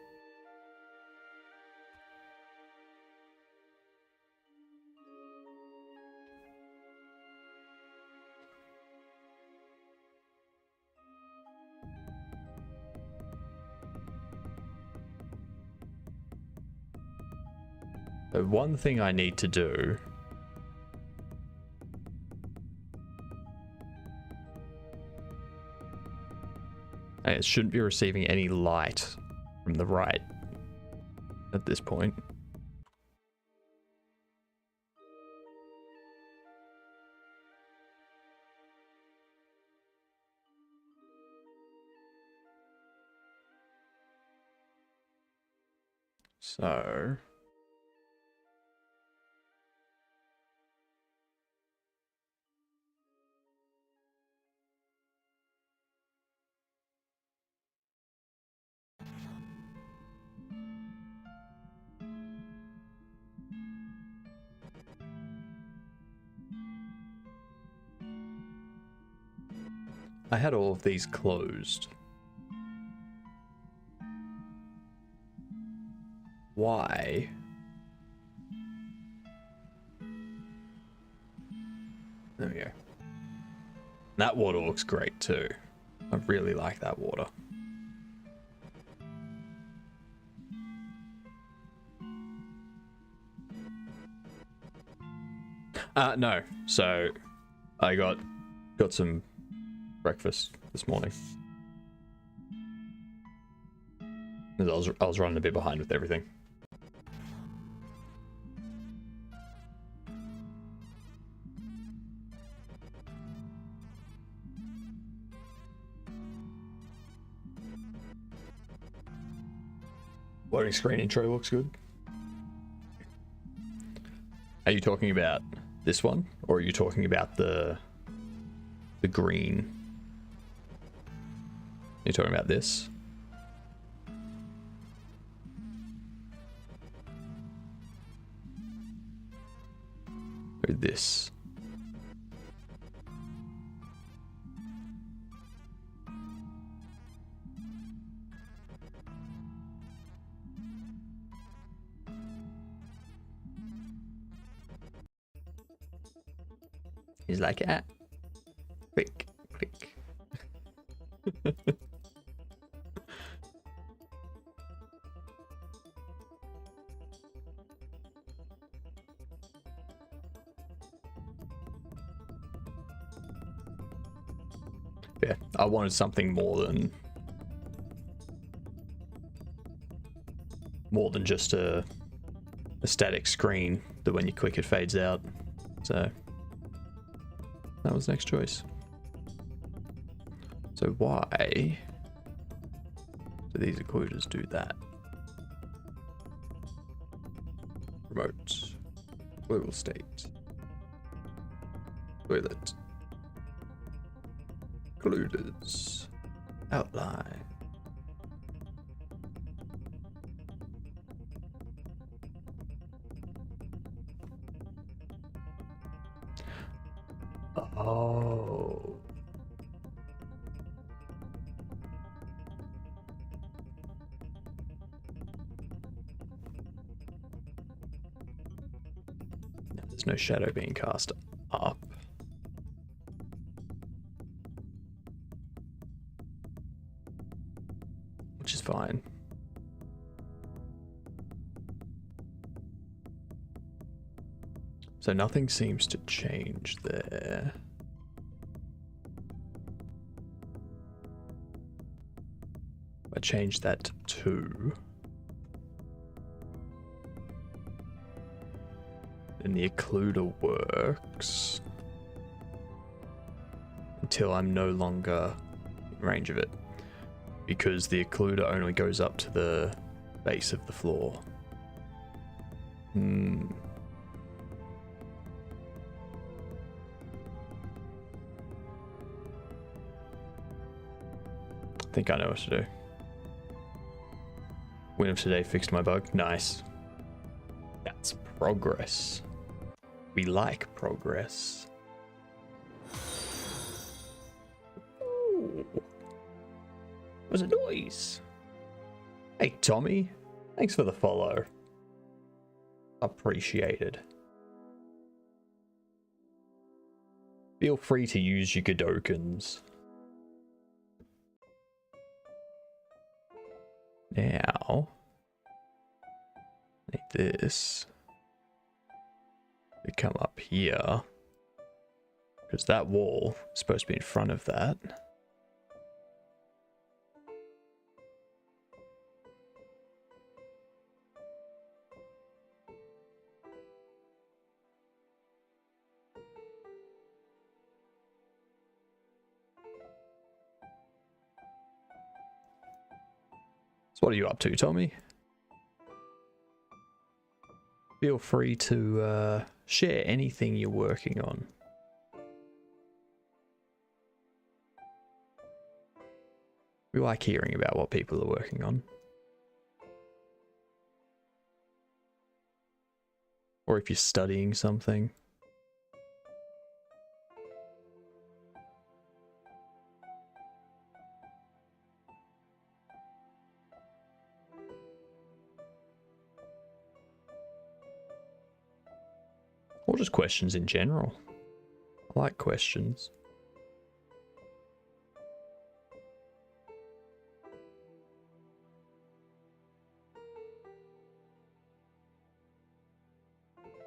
So one thing I need to do it shouldn't be receiving any light from the right at this point. So I had all of these closed. Why? There we go. That water looks great too. I really like that water. No. So I got some breakfast this morning. I was running a bit behind with everything. Loading screen intro looks good. Are you talking about this one, or are you talking about the green? You're talking about this? Or this? He's like, ah, quick. Yeah, I wanted something more than just a static screen that when you click it fades out. So that was next choice. So why do these occluders do that? Remote, global state, toilet, occluders, outline. Oh. There's no shadow being cast up. Which is fine. So nothing seems to change there. I changed that to 2. Then the occluder works until I'm no longer in range of it, because the occluder only goes up to the base of the floor. I think I know what to do. Win of today fixed my bug. Nice. That's progress. We like progress. Ooh. What was a noise? Hey, Tommy. Thanks for the follow. Appreciated. Feel free to use your Godokins. Now, need this to come up here, because that wall is supposed to be in front of that. So what are you up to, Tommy? Feel free to share anything you're working on. We like hearing about what people are working on. Or if you're studying something. Or just questions in general. I like questions.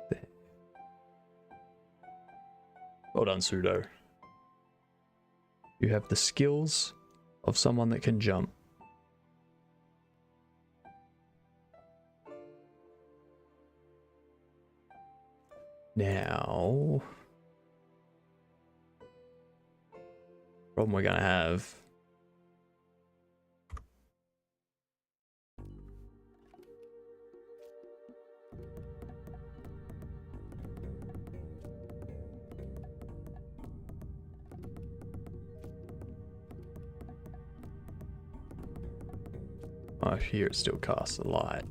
There. Well done, Pseudo. You have the skills of someone that can jump. Now, problem we're gonna have. Oh, here it still casts a light.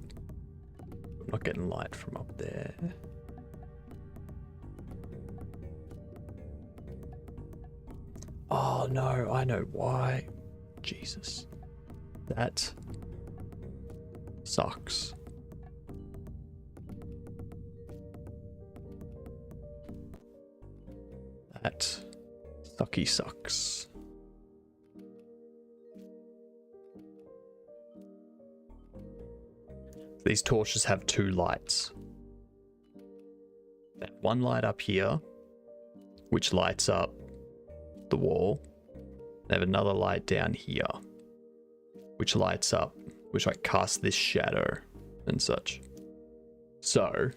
I'm not getting light from up there. Oh no, I know why. Jesus. That sucks. That sucky sucks. These torches have two lights. They have one light up here, which lights up the wall. They have another light down here, which lights up, which like casts this shadow and such. So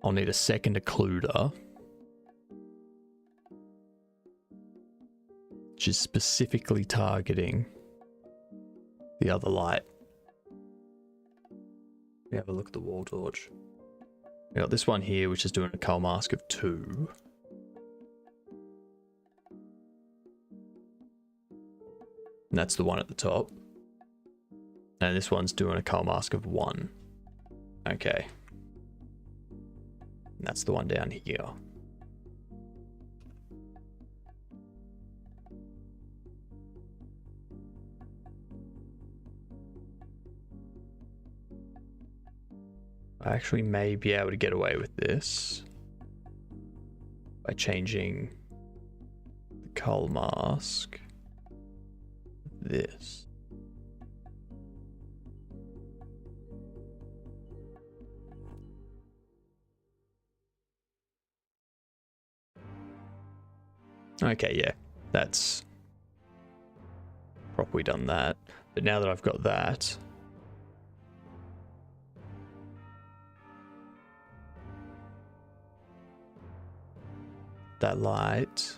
I'll need a second occluder, which is specifically targeting the other light. We have a look at the wall torch. We got this one here, which is doing a cull mask of 2. And that's the one at the top. And this one's doing a cull mask of 1. Okay. And that's the one down here. I actually may be able to get away with this by changing the cull mask. This. Okay, yeah, that's properly done that. But now that I've got that, that light,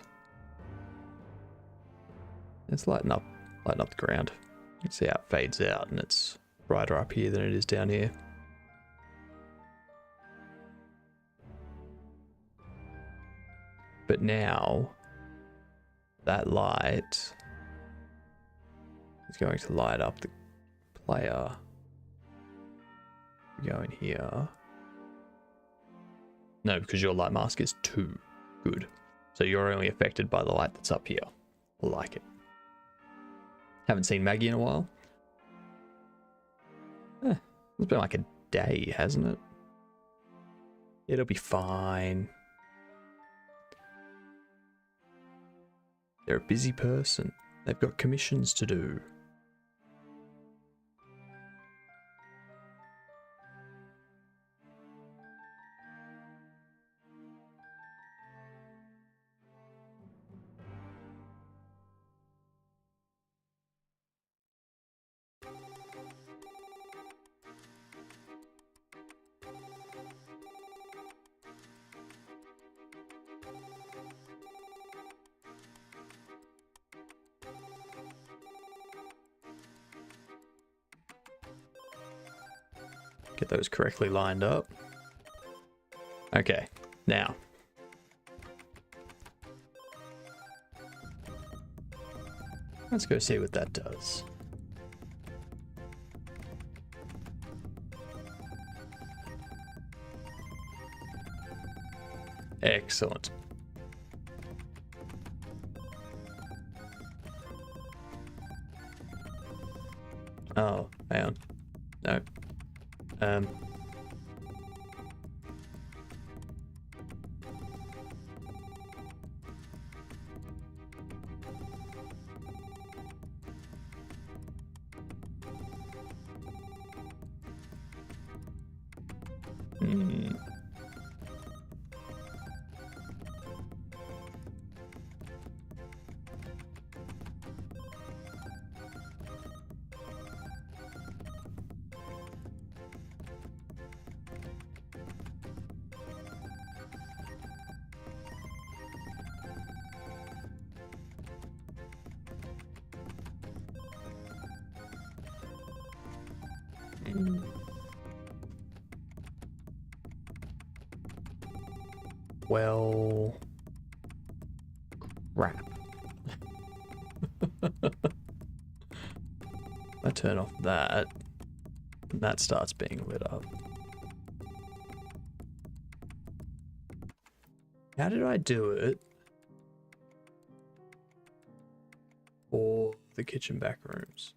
it's lighting up the ground. You can see how it fades out, and it's brighter up here than it is down here. But now that light is going to light up the player. Go in here. No, because your light mask is 2. Good. So you're only affected by the light that's up here. I like it. Haven't seen Maggie in a while. It's been like a day, hasn't it? It'll be fine. They're a busy person. They've got commissions to do. Get those correctly lined up. Okay, now. Let's go see what that does. Excellent. Oh, hang on. No. Hmm. Well, crap. I turn off that, and that starts being lit up. How did I do it for the kitchen back rooms?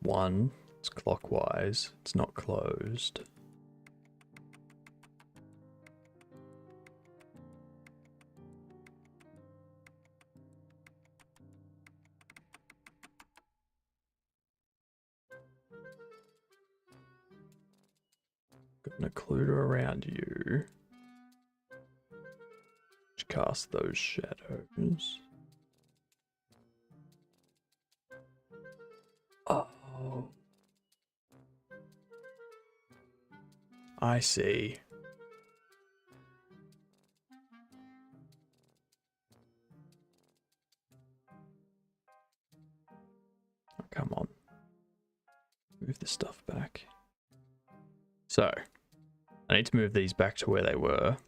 One, it's clockwise, it's not closed. Got an occluder around you. Which cast those shadows. Oh. I see. Oh, come on. Move this stuff back. So, I need to move these back to where they were.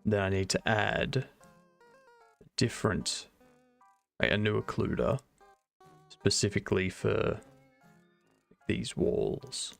Then I need to add a different, like a new occluder, specifically for these walls.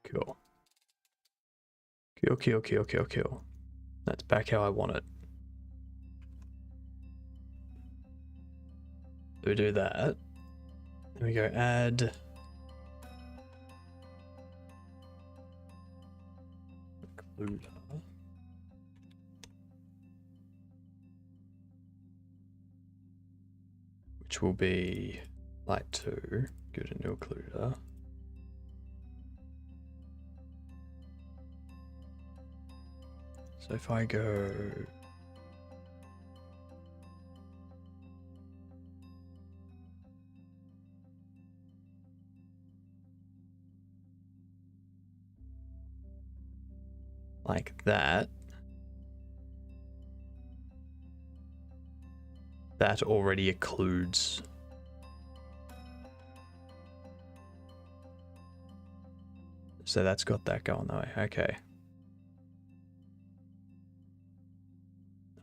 Cool. Kill. That's back how I want it. So we do that. Then we go add occluder. Which will be light 2. Go to new occluder. So if I go like that, that already occludes So that's got that going though. Okay.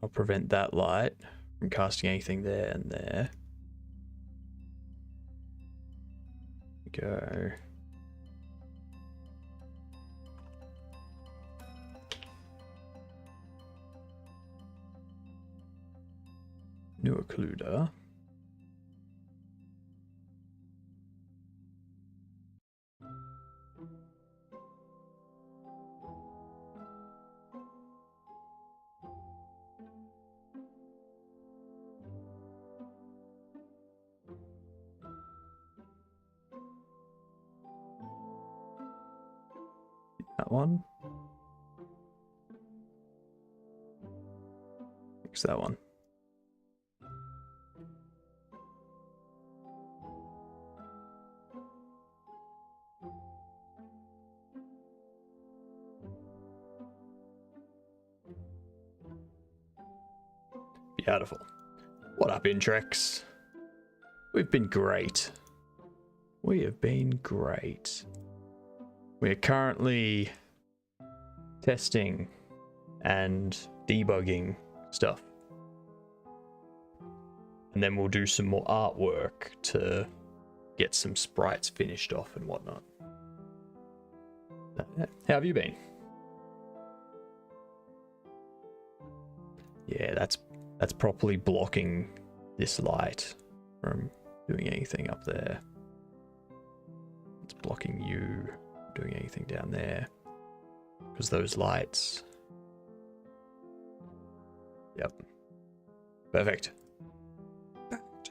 I'll prevent that light from casting anything there and there. Go. New occluder. That one. Fix that one. Beautiful. What up, Intrex? We've been great. We have been great. We are currently testing and debugging stuff. And then we'll do some more artwork to get some sprites finished off and whatnot. How have you been? Yeah, that's properly blocking this light from doing anything up there. It's blocking you doing anything down there. Because those lights... Yep. Perfect. Perfect.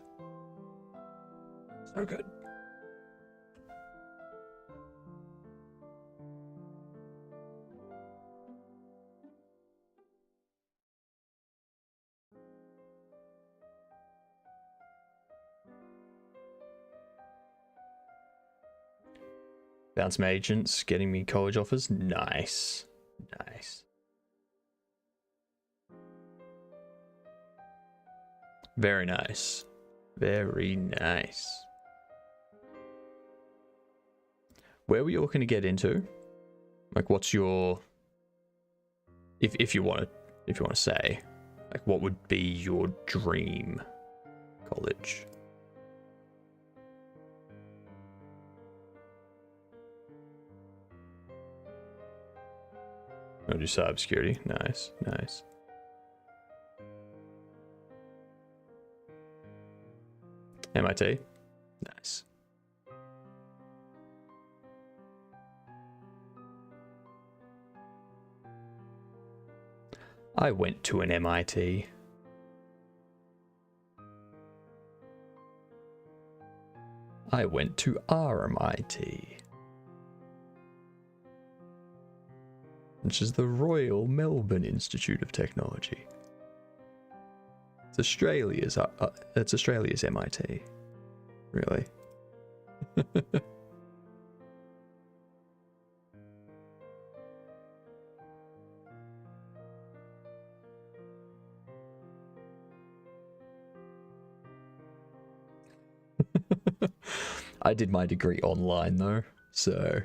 So good. Found some agents getting me college offers. Nice. Nice. Very nice. Very nice. Where were you looking to get into? Like, what's your... If you want to say, like, what would be your dream college? I'll do cybersecurity. Nice, nice. MIT. Nice. I went to an MIT. I went to RMIT. Which is the Royal Melbourne Institute of Technology. It's Australia's MIT. Really? I did my degree online though, so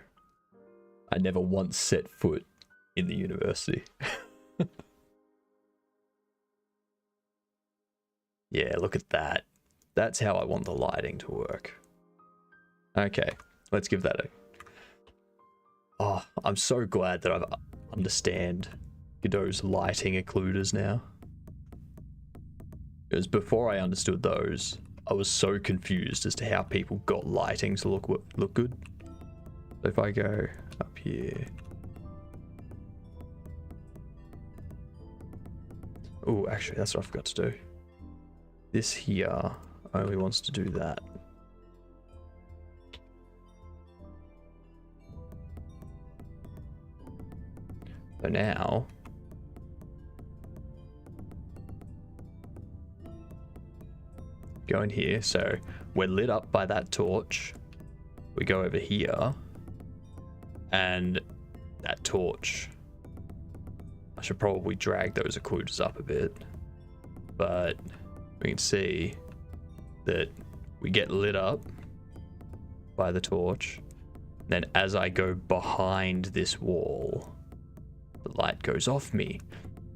I never once set foot in the university. Yeah, look at that. That's how I want the lighting to work. Okay, let's give that a... Oh, I'm so glad that I understand Godot's lighting occluders now. Because before I understood those, I was so confused as to how people got lighting to look good. So if I go up here... Oh, actually, that's what I forgot to do. This here only wants to do that. So now... Go in here, so we're lit up by that torch. We go over here. And that torch... I should probably drag those occluders up a bit. But we can see that we get lit up by the torch. Then as I go behind this wall, the light goes off me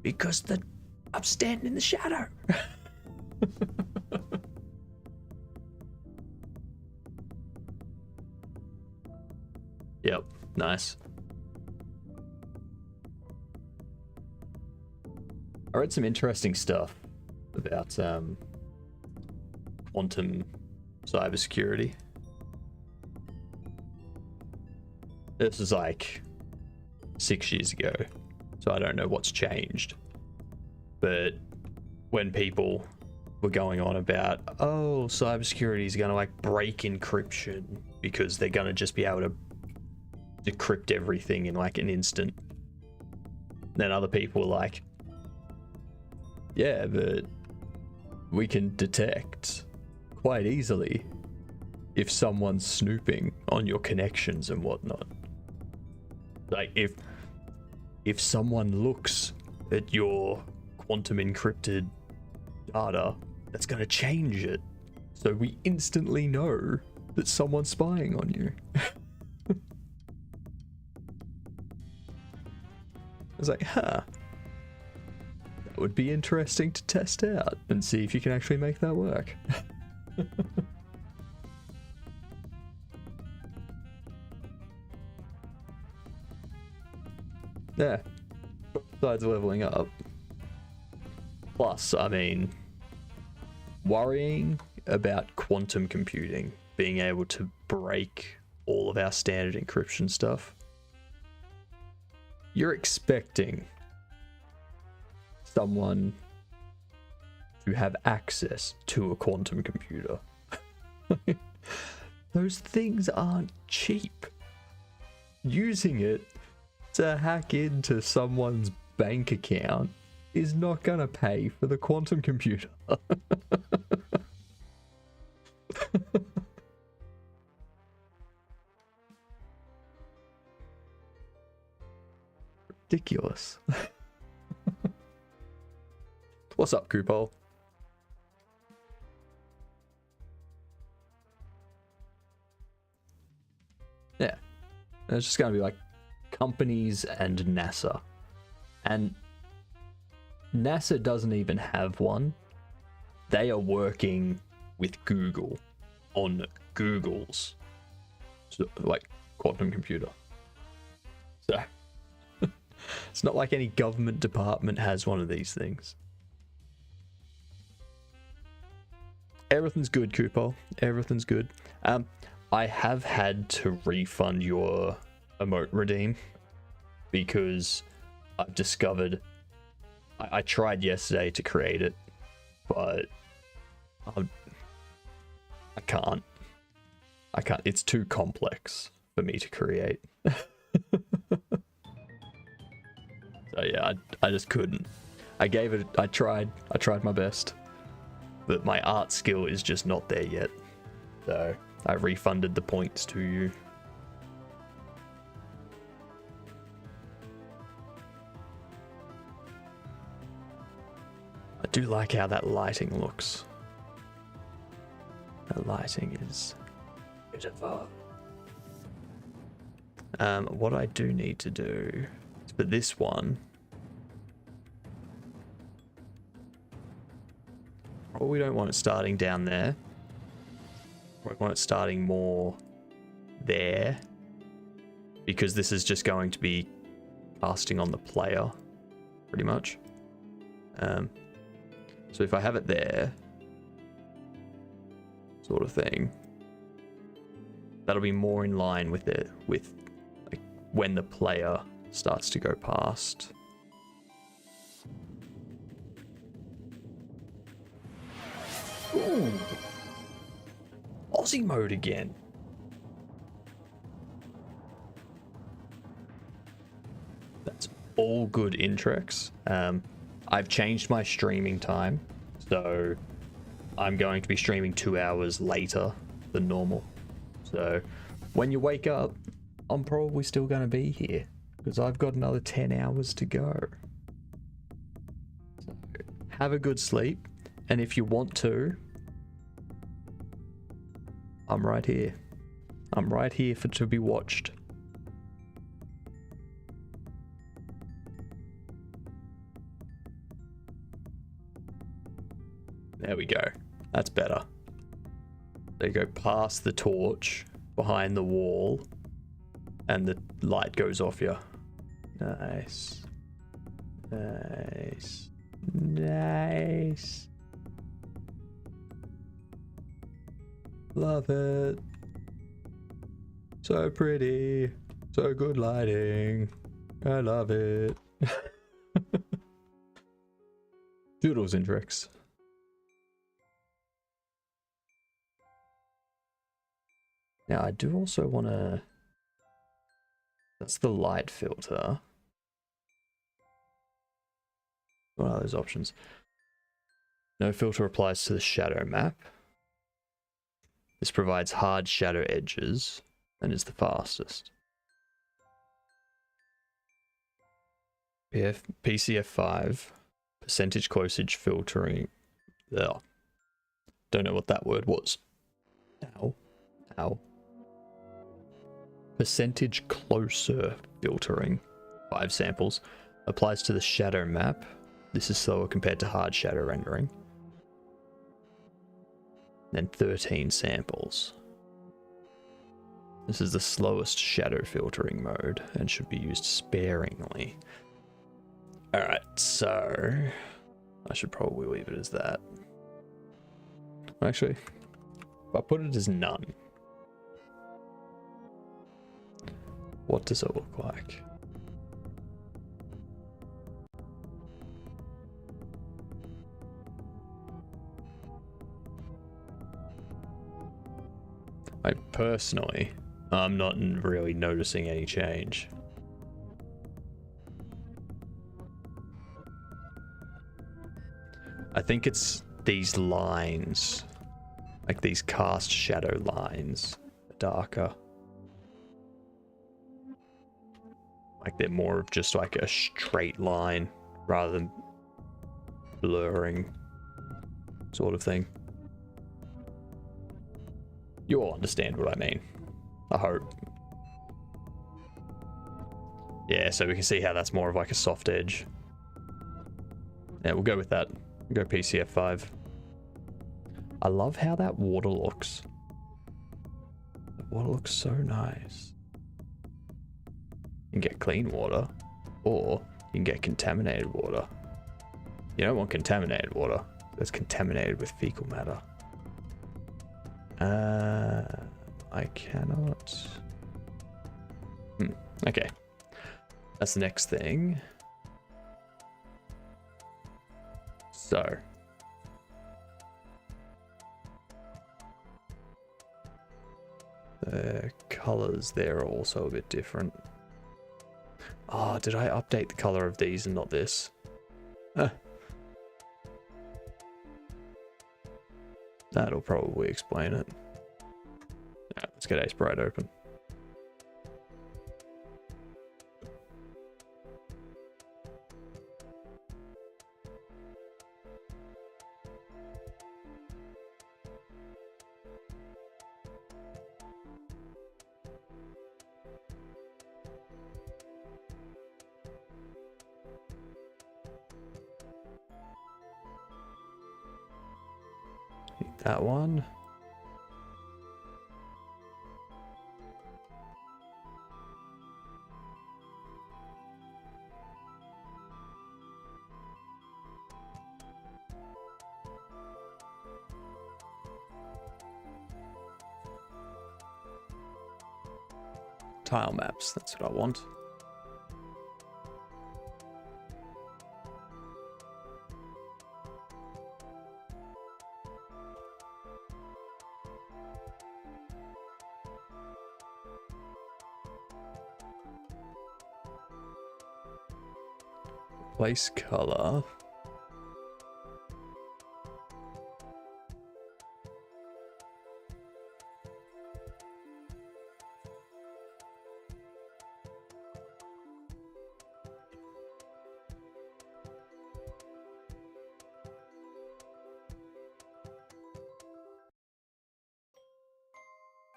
because I'm standing in the shadow. Yep, nice. I read some interesting stuff about quantum cybersecurity. This is like 6 years ago, so I don't know what's changed. But when people were going on about, oh, cybersecurity is going to like break encryption because they're going to just be able to decrypt everything in like an instant. Then other people were like, yeah, but we can detect quite easily if someone's snooping on your connections and whatnot. Like if someone looks at your quantum encrypted data, that's going to change it. So we instantly know that someone's spying on you. I was like, huh. That would be interesting to test out and see if you can actually make that work. Yeah. Besides leveling up. Plus, I mean, worrying about quantum computing being able to break all of our standard encryption stuff. You're expecting someone to have access to a quantum computer. Those things aren't cheap. Using it to hack into someone's bank account is not gonna pay for the quantum computer. Ridiculous. What's up, Coupole? Yeah. And it's just gonna be like companies and NASA. And NASA doesn't even have one. They are working with Google on Google's like quantum computer. So it's not like any government department has one of these things. Everything's good, Coupole. Everything's good. I have had to refund your emote redeem because I've discovered I tried yesterday to create it, but I can't. It's too complex for me to create. So yeah, I just couldn't. I tried my best, but my art skill is just not there yet. So I refunded the points to you. I do like how that lighting looks. That lighting is beautiful. What I do need to do is for this one, we don't want it starting down there. We want it starting more there, because this is just going to be casting on the player, pretty much. So if I have it there, sort of thing, that'll be more in line with it, with like when the player starts to go past. Ooh. Aussie mode again. That's all good, Intrex. I've changed my streaming time, so I'm going to be streaming 2 hours later than normal. So when you wake up, I'm probably still going to be here because I've got another 10 hours to go. So have a good sleep, and if you want to, I'm right here. I'm right here for to be watched. There we go. That's better. They go past the torch, behind the wall, and the light goes off you. Nice. Nice. Nice. Love it. So pretty. So good lighting. I love it. Doodles and tricks. Now I do also want to... That's the light filter. What are those options? No filter applies to the shadow map. This provides hard shadow edges and is the fastest. PCF5, percentage closage filtering. Ugh. Don't know what that word was. Ow. Ow. Percentage closer filtering, 5 samples, applies to the shadow map. This is slower compared to hard shadow rendering. Then 13 samples. This is the slowest shadow filtering mode and should be used sparingly. Alright, so I should probably leave it as that. Actually, if I put it as none, what does it look like? I personally, I'm not really noticing any change. I think it's these lines, like these cast shadow lines, are darker. Like they're more of just like a straight line rather than blurring sort of thing. You all understand what I mean, I hope. Yeah, so we can see how that's more of like a soft edge. Yeah, we'll go with that. We'll go PCF5. I love how that water looks. The water looks so nice. You can get clean water, or you can get contaminated water. You don't want contaminated water. That's contaminated with fecal matter. I cannot... Okay. That's the next thing. So. The colors there are also a bit different. Oh, did I update the color of these and not this? That'll probably explain it. Alright, let's get Ace Bright open. That one. Tile maps, that's what I want. Place color.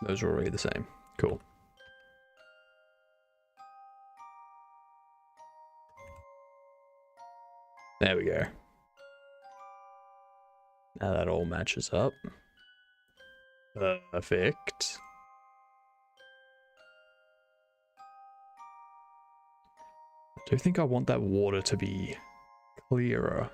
Those are already the same. Cool. There we go. Now that all matches up. Perfect. I do think I want that water to be clearer.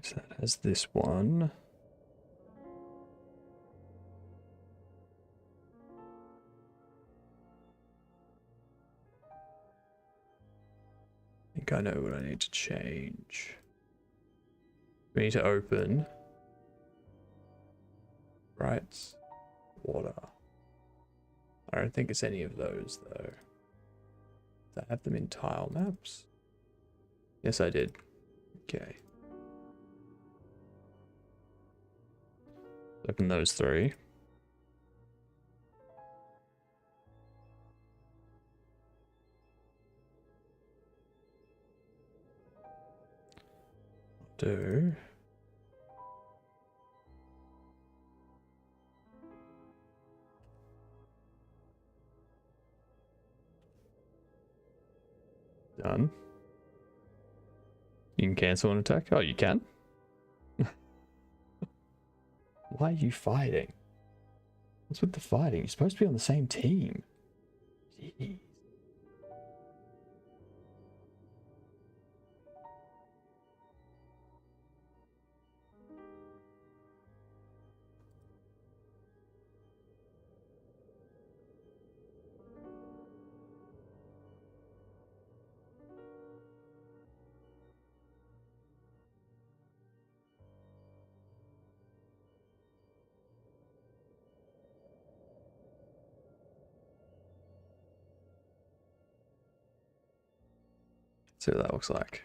So that has this one. I think I know what I need to change. We need to open. Right. Water. I don't think it's any of those though. Did I have them in tile maps? Yes, I did. Okay. Open those three. Do. Done. You can cancel an attack? Oh, you can? Why are you fighting? What's with the fighting? You're supposed to be on the same team. Jeez. See what that looks like.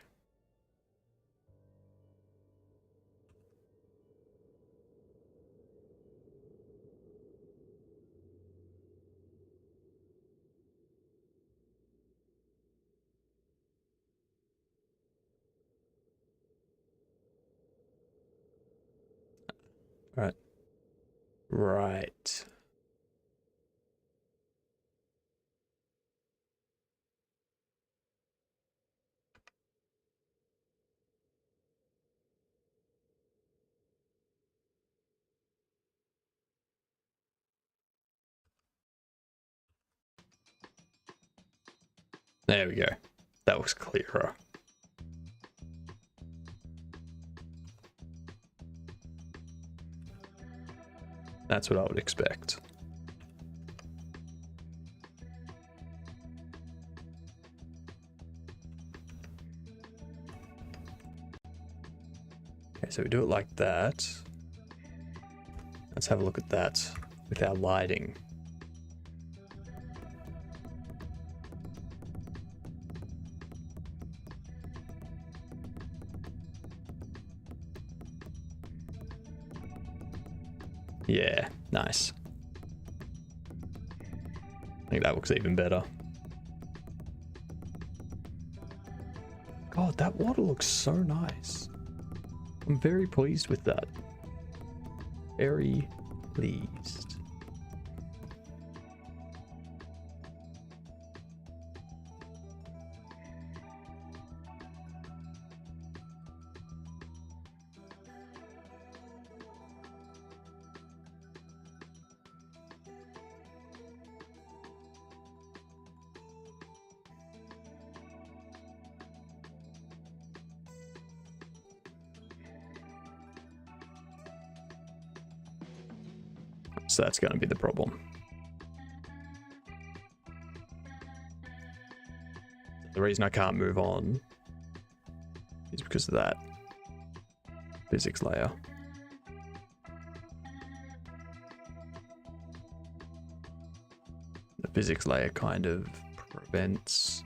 Right. Right. There we go. That looks clearer. That's what I would expect. Okay, so we do it like that. Let's have a look at that with our lighting. Yeah, nice. I think that looks even better. God, that water looks so nice. I'm very pleased with that. Very pleased. So that's going to be the problem. The reason I can't move on is because of that physics layer. The physics layer kind of prevents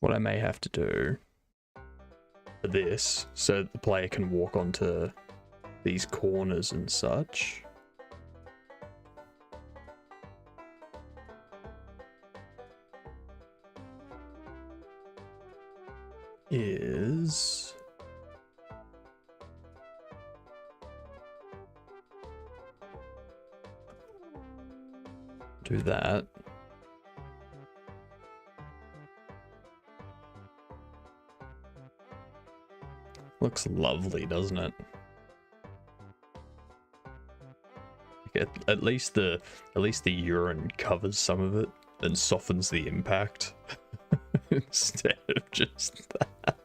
What I may have to do for this, so that the player can walk onto these corners and such, is do that. Looks lovely, doesn't it? At least the urine covers some of it and softens the impact instead of just that.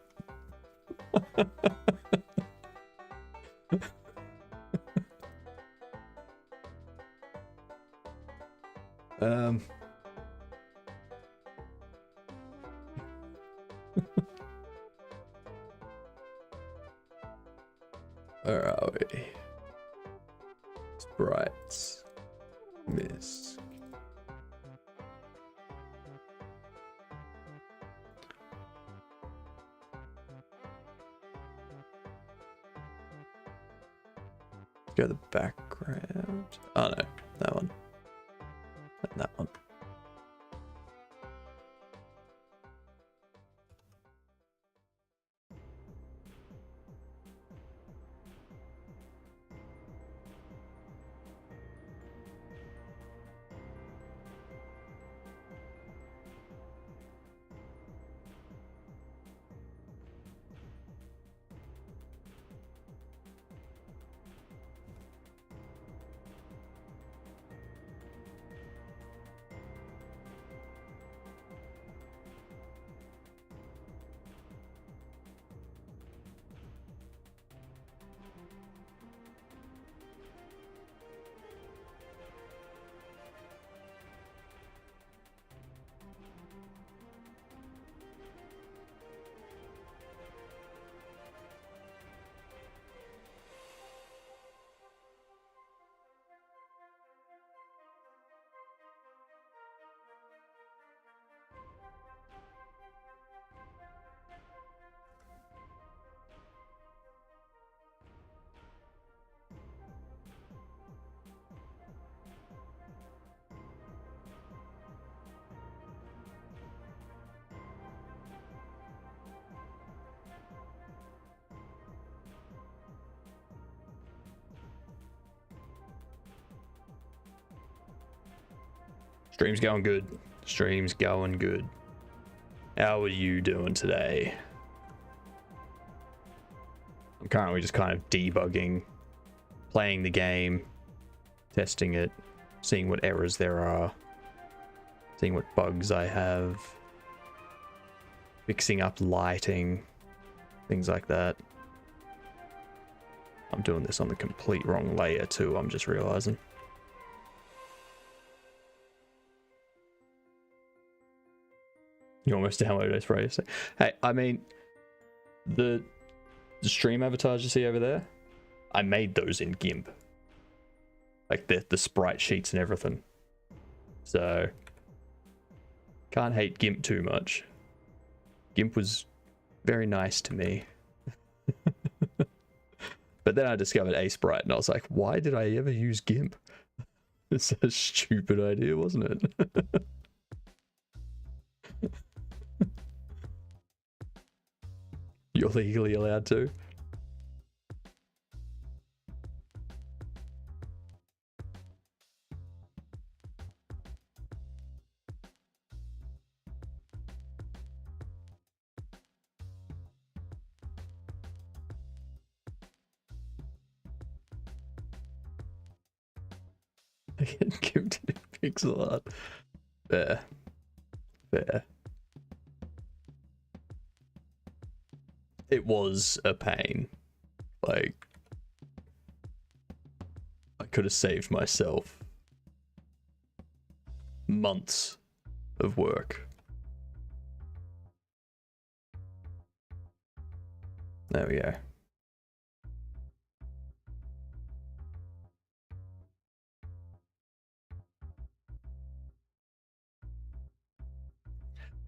Where are we? Sprites. Miss. Go the background. Oh no, that one. And that one. Stream's going good. Stream's going good. How are you doing today? I'm currently just kind of debugging, playing the game, testing it, seeing what errors there are, seeing what bugs I have, fixing up lighting, things like that. I'm doing this on the complete wrong layer too, I'm just realizing. You almost downloaded it, right? Hey, I mean, the stream avatars you see over there, I made those in GIMP. Like the sprite sheets and everything. So, can't hate GIMP too much. GIMP was very nice to me. But then I discovered a sprite and I was like, why did I ever use GIMP? It's a stupid idea, wasn't it? You're legally allowed to. I get gifted pixel art. Fair. Fair. It was a pain. Like, I could have saved myself months of work There we go.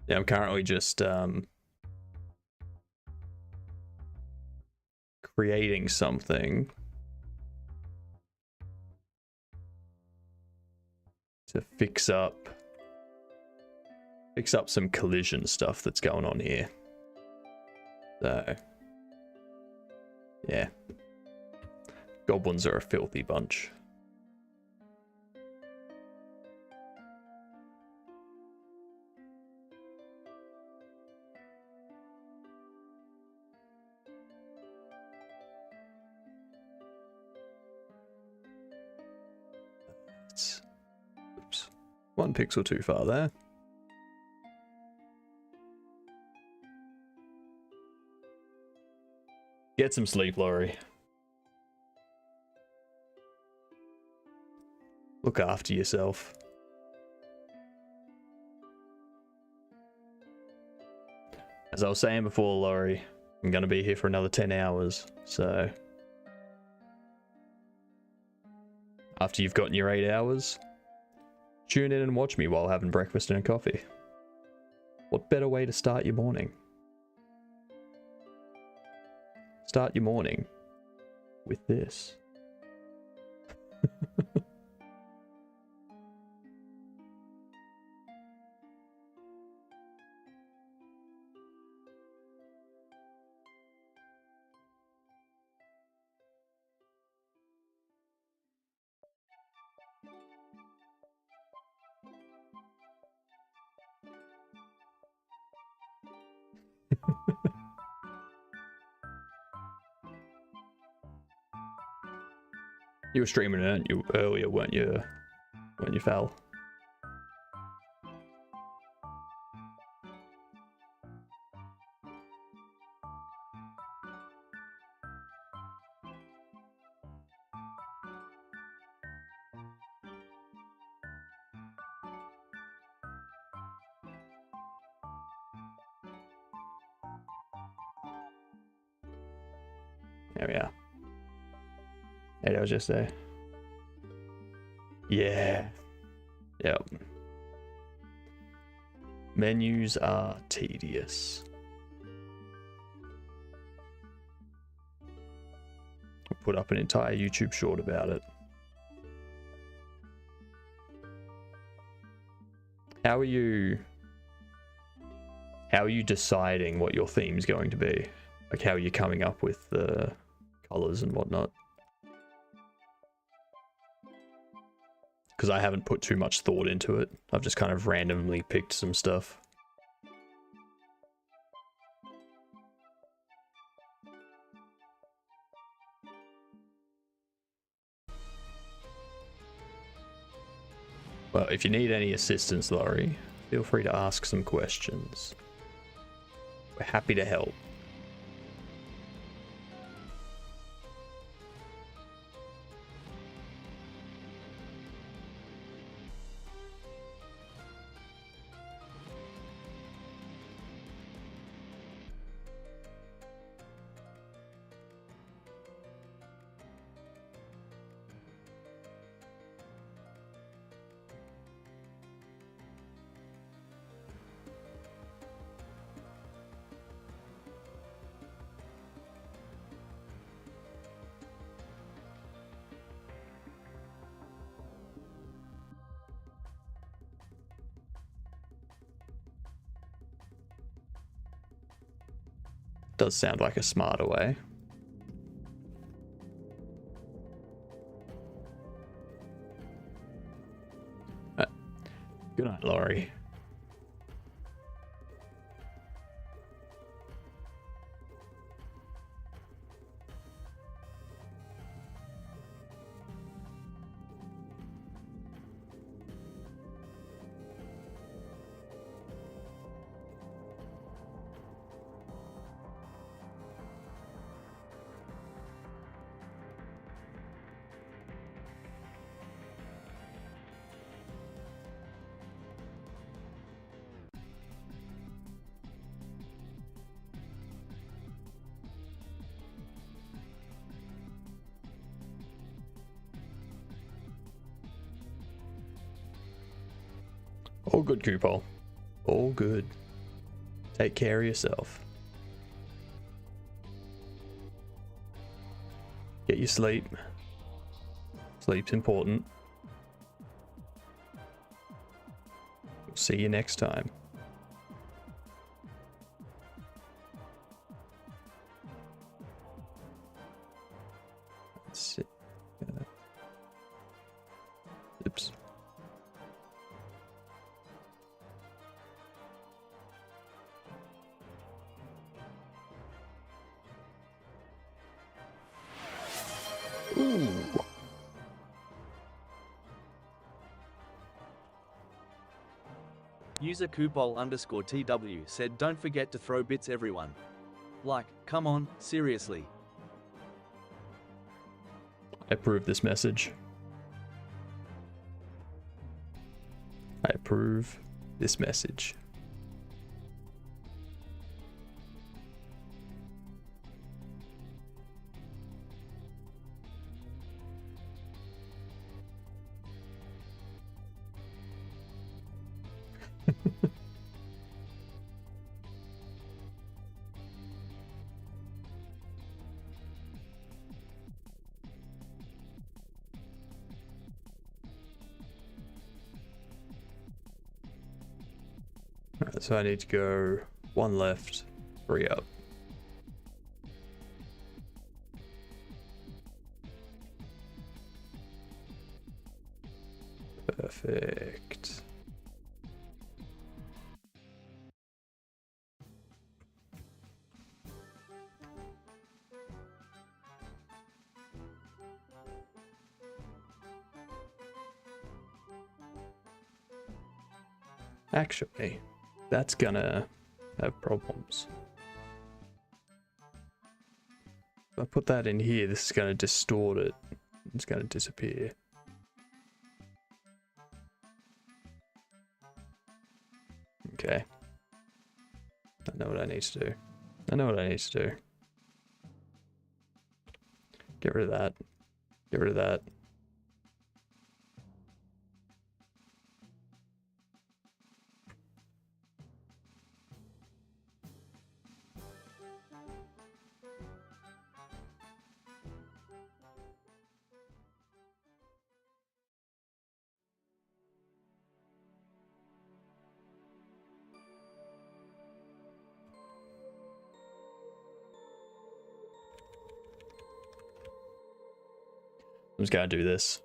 Yeah, I'm currently just creating something to fix up some collision stuff that's going on here. So yeah, goblins are a filthy bunch. Oops, 1 pixel too far there. Get some sleep, Laurie. Look after yourself. As I was saying before, Laurie, I'm going to be here for another 10 hours, so after you've gotten your 8 hours, tune in and watch me while having breakfast and a coffee. What better way to start your morning? Start your morning with this. You were streaming it earlier, weren't you? When you fell. There we are. 8 hours yesterday. Yeah. Yep. Menus are tedious. I'll put up an entire YouTube short about it. How are you deciding what your theme's going to be? Like, how are you coming up with the colors and whatnot? Because I haven't put too much thought into it. I've just kind of randomly picked some stuff. Well, if you need any assistance, Laurie, feel free to ask some questions. We're happy to help. Does sound like a smarter way. Good night, Laurie. All good, Coupole. All good. Take care of yourself. Get your sleep. Sleep's important. We'll see you next time. Let's see. Oops. Ooh. User Coupole_TW said don't forget to throw bits everyone. Like, come on, seriously. I approve this message. I approve this message. Alright, so I need to go 1 left, 3 up. Perfect. Actually, that's gonna have problems. If I put that in here, this is gonna distort it. It's gonna disappear. Okay. I know what I need to do. I know what I need to do. Get rid of that. Get rid of that. I'm just gonna do this.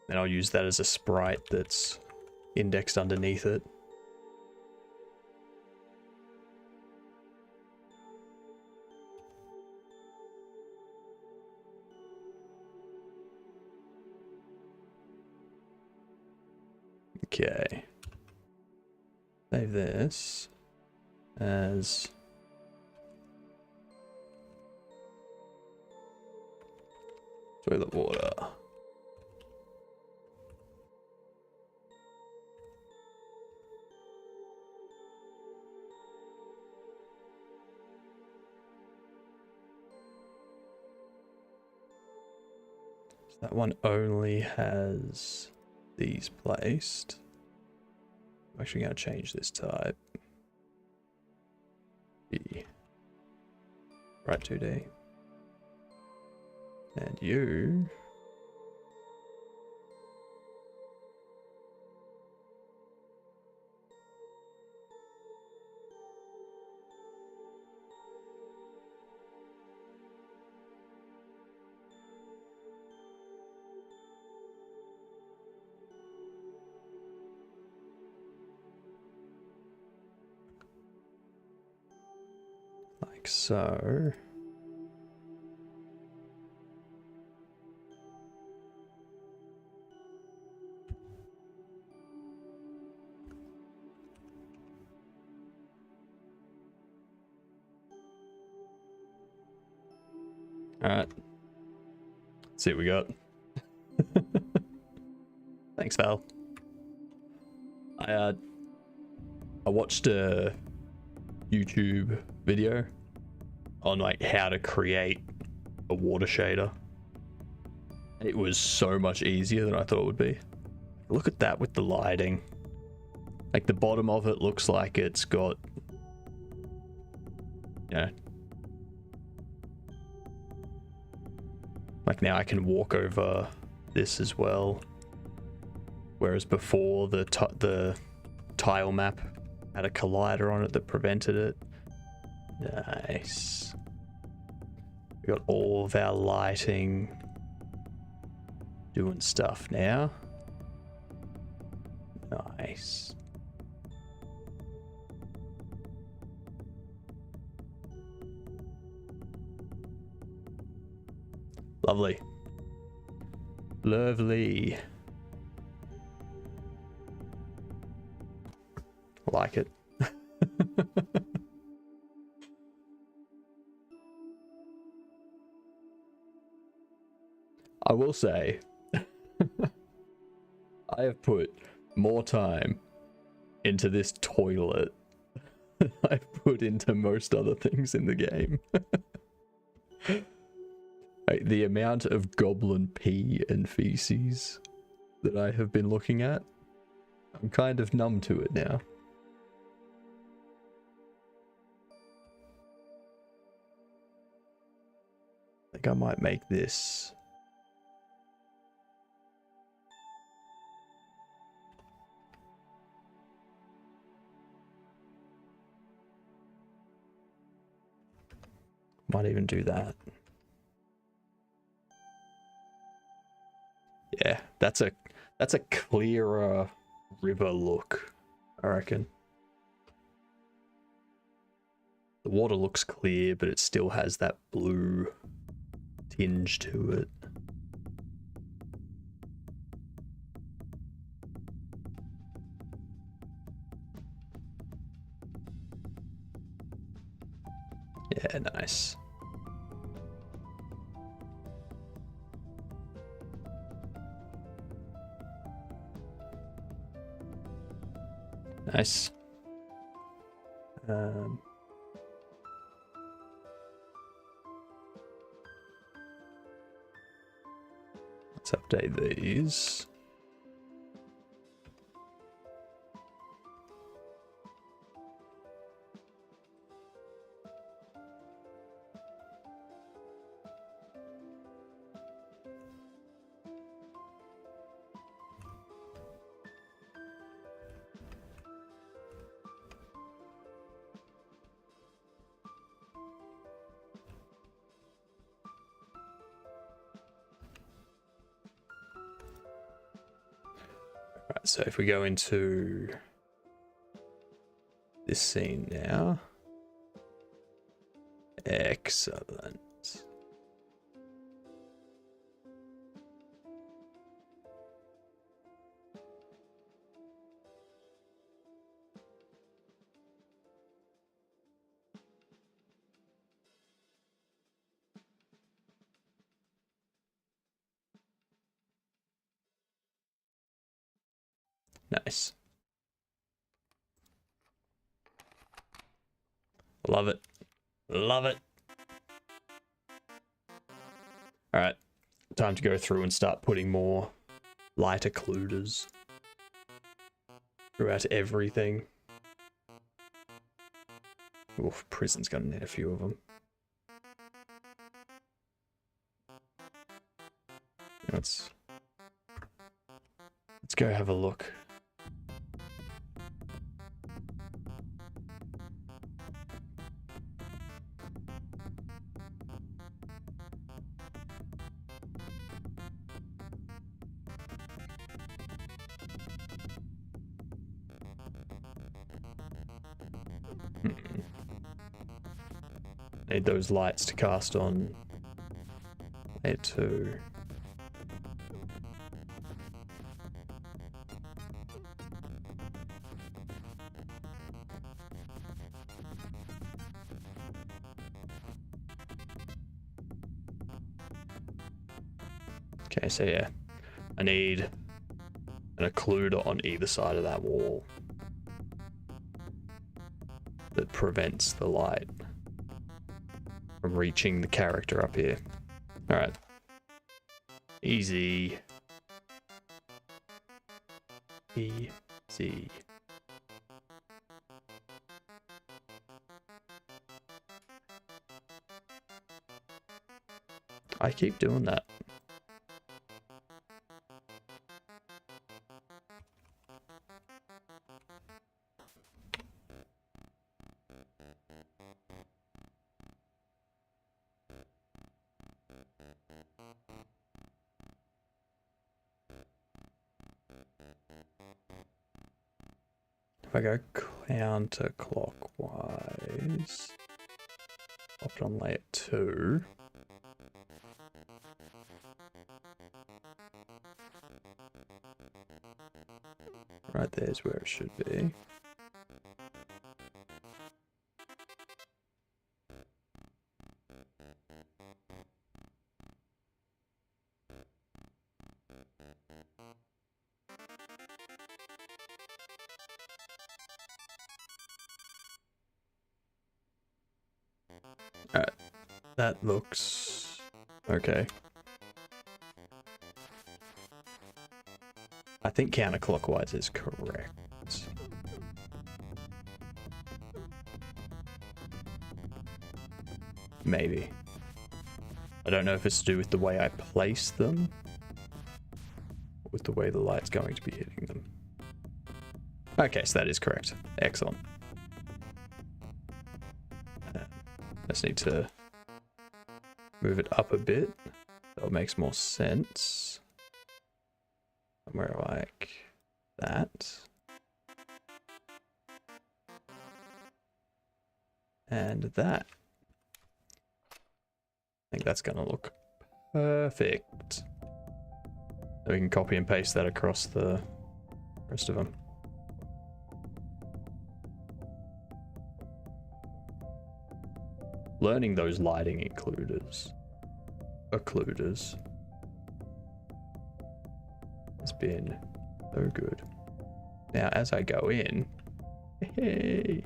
And I'll use that as a sprite that's indexed underneath it. Okay. Save this as toilet water. So that one only has these placed. I'm actually going to change this type. B. Right 2D. And you. Like so. Alright. See what we got. Thanks, Val. I watched a YouTube video on like how to create a water shader. It was so much easier than I thought it would be. Look at that with the lighting. Like the bottom of it looks like it's got, you know, like now I can walk over this as well. Whereas before the tile map had a collider on it that prevented it. Nice. We got all of our lighting doing stuff now. Nice. Lovely. Lovely. Like it. I will say, I have put more time into this toilet than I've put into most other things in the game. Like, the amount of goblin pee and feces that I have been looking at, I'm kind of numb to it now. I think I might make this. Might even do that. Yeah, that's a clearer river look, I reckon. The water looks clear, but it still has that blue tinge to it. Yeah, nice. Nice. Let's update these. Right, so if we go into this scene now. Excellent. Nice. Love it. Love it. All right. Time to go through and start putting more light occluders throughout everything. Oof, prison's gonna need a few of them. Let's go have a look. Need those lights to cast on. Need to. Okay, so yeah, I need an occluder on either side of that wall that prevents the light from reaching the character up here. All right, easy, easy. I keep doing that. If I go counterclockwise, opt on layer 2. Right there's where it should be. Alright, that looks okay. I think counterclockwise is correct. Maybe. I don't know if it's to do with the way I place them, or with the way the light's going to be hitting them. Okay, so that is correct. Excellent. Just need to move it up a bit. That makes more sense. Somewhere like that. And that. I think that's going to look perfect. So we can copy and paste that across the rest of them. Learning those lighting occluders has been so good. Now, as I go in, hey,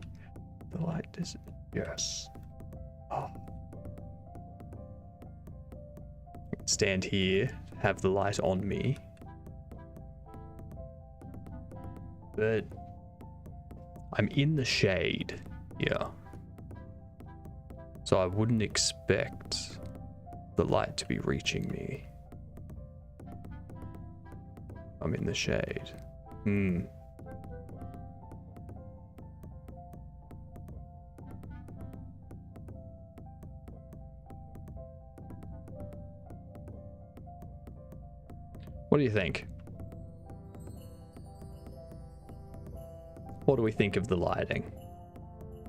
the light is, yes. Oh. Stand here, have the light on me. But I'm in the shade, yeah. So I wouldn't expect the light to be reaching me. I'm in the shade. What do you think? What do we think of the lighting?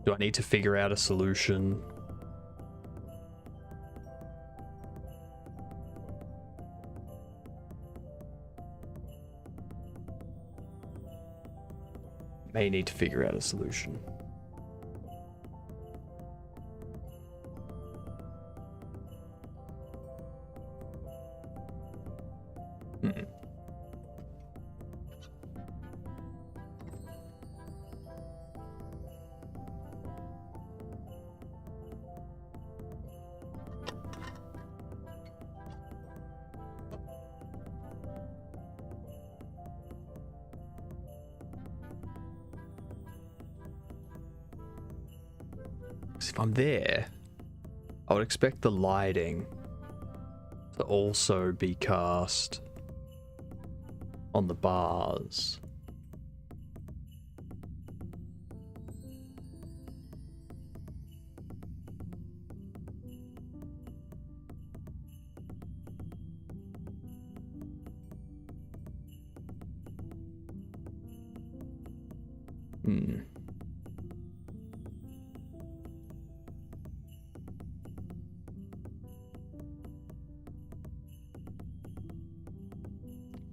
Do I need to figure out a solution? May need to figure out a solution. If I'm there, I would expect the lighting to also be cast on the bars.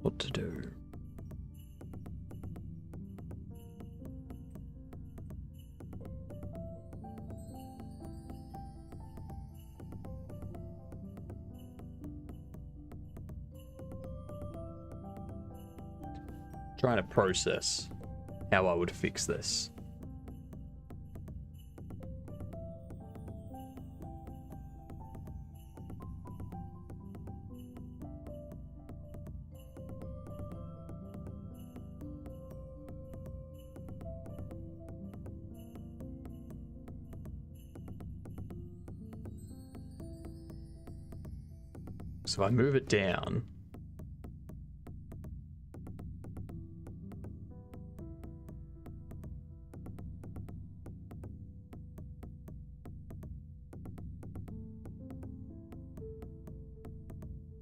What to do? Trying to process how I would fix this. So if I move it down,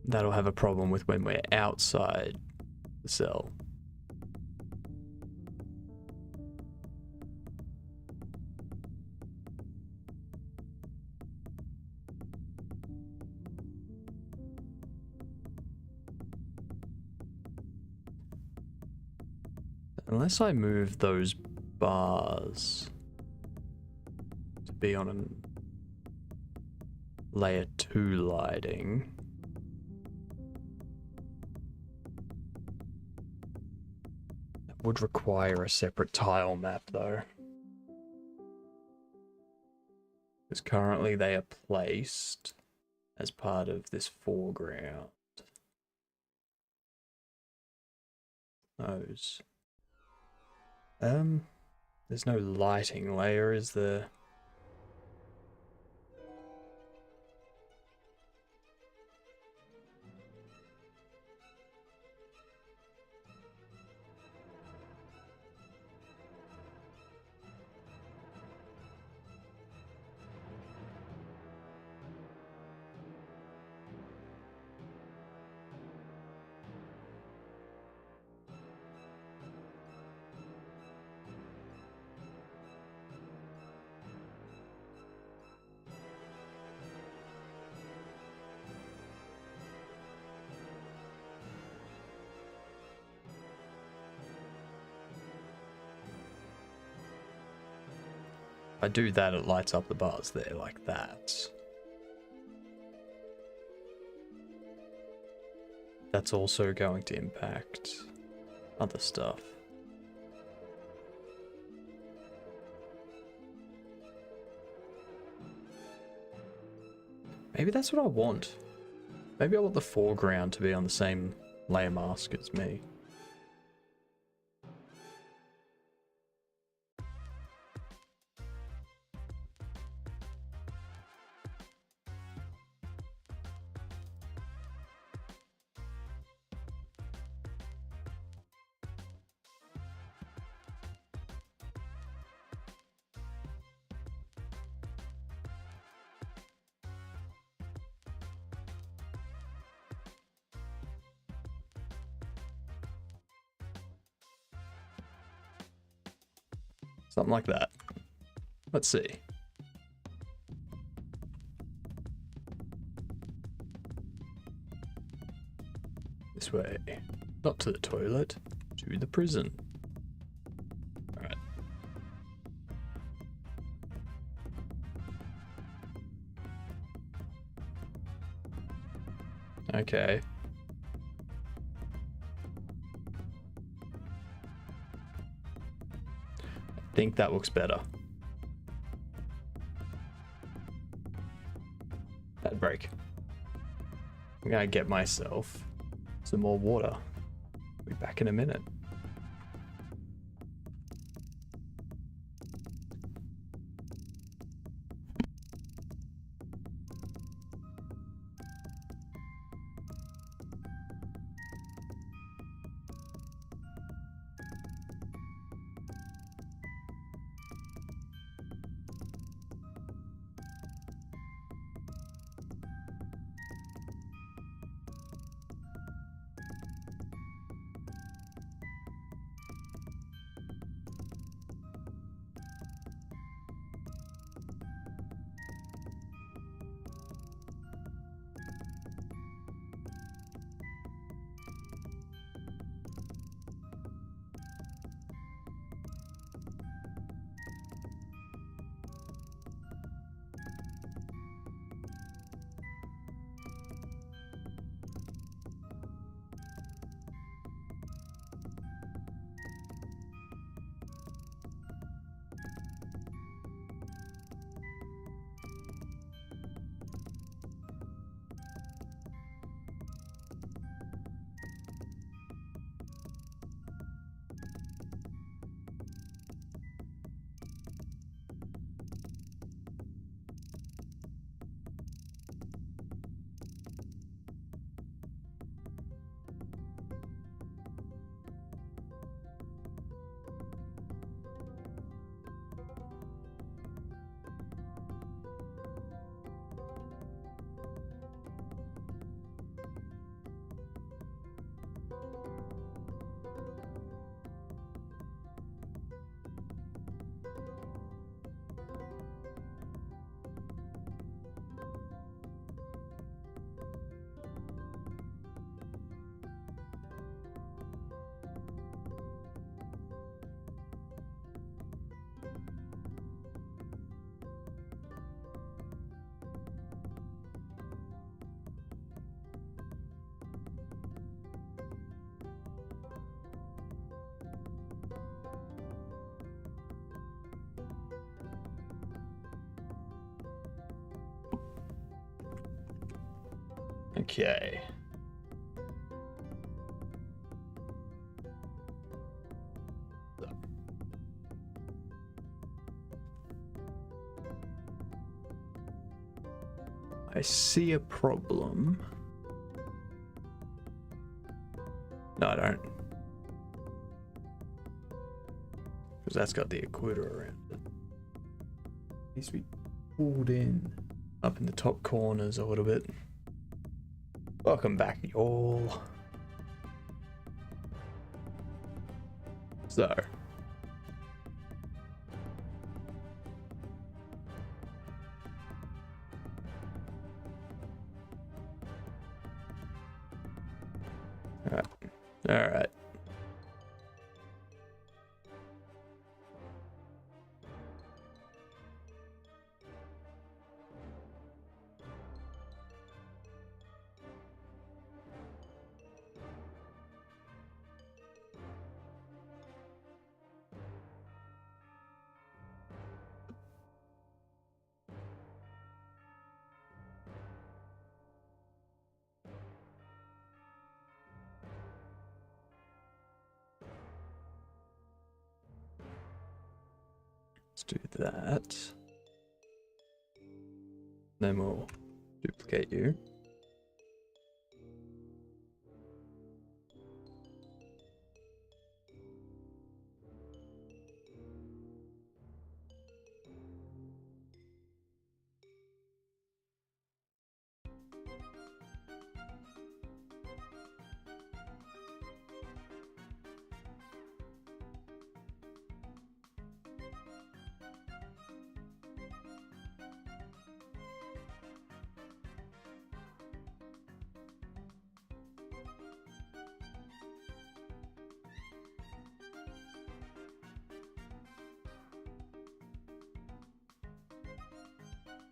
that'll have a problem with when we're outside the cell. Unless I move those bars to be on a layer 2 lighting. That would require a separate tile map though. Because currently they are placed as part of this foreground. Those. There's no lighting layer, is there? If I do that, it lights up the bars there like that. That's also going to impact other stuff. Maybe that's what I want. Maybe I want the foreground to be on the same layer mask as me. Something like that. Let's see. This way. Not to the toilet, to the prison. Alright. Okay. I think that looks better. Bad break. I'm gonna get myself some more water. Be back in a minute. Okay. I see a problem. No, I don't. Because that's got the equator around it. Needs to be pulled in up in the top corners a little bit. Welcome back, y'all. So. Alright. Alright. Let's do that. Then we'll duplicate you.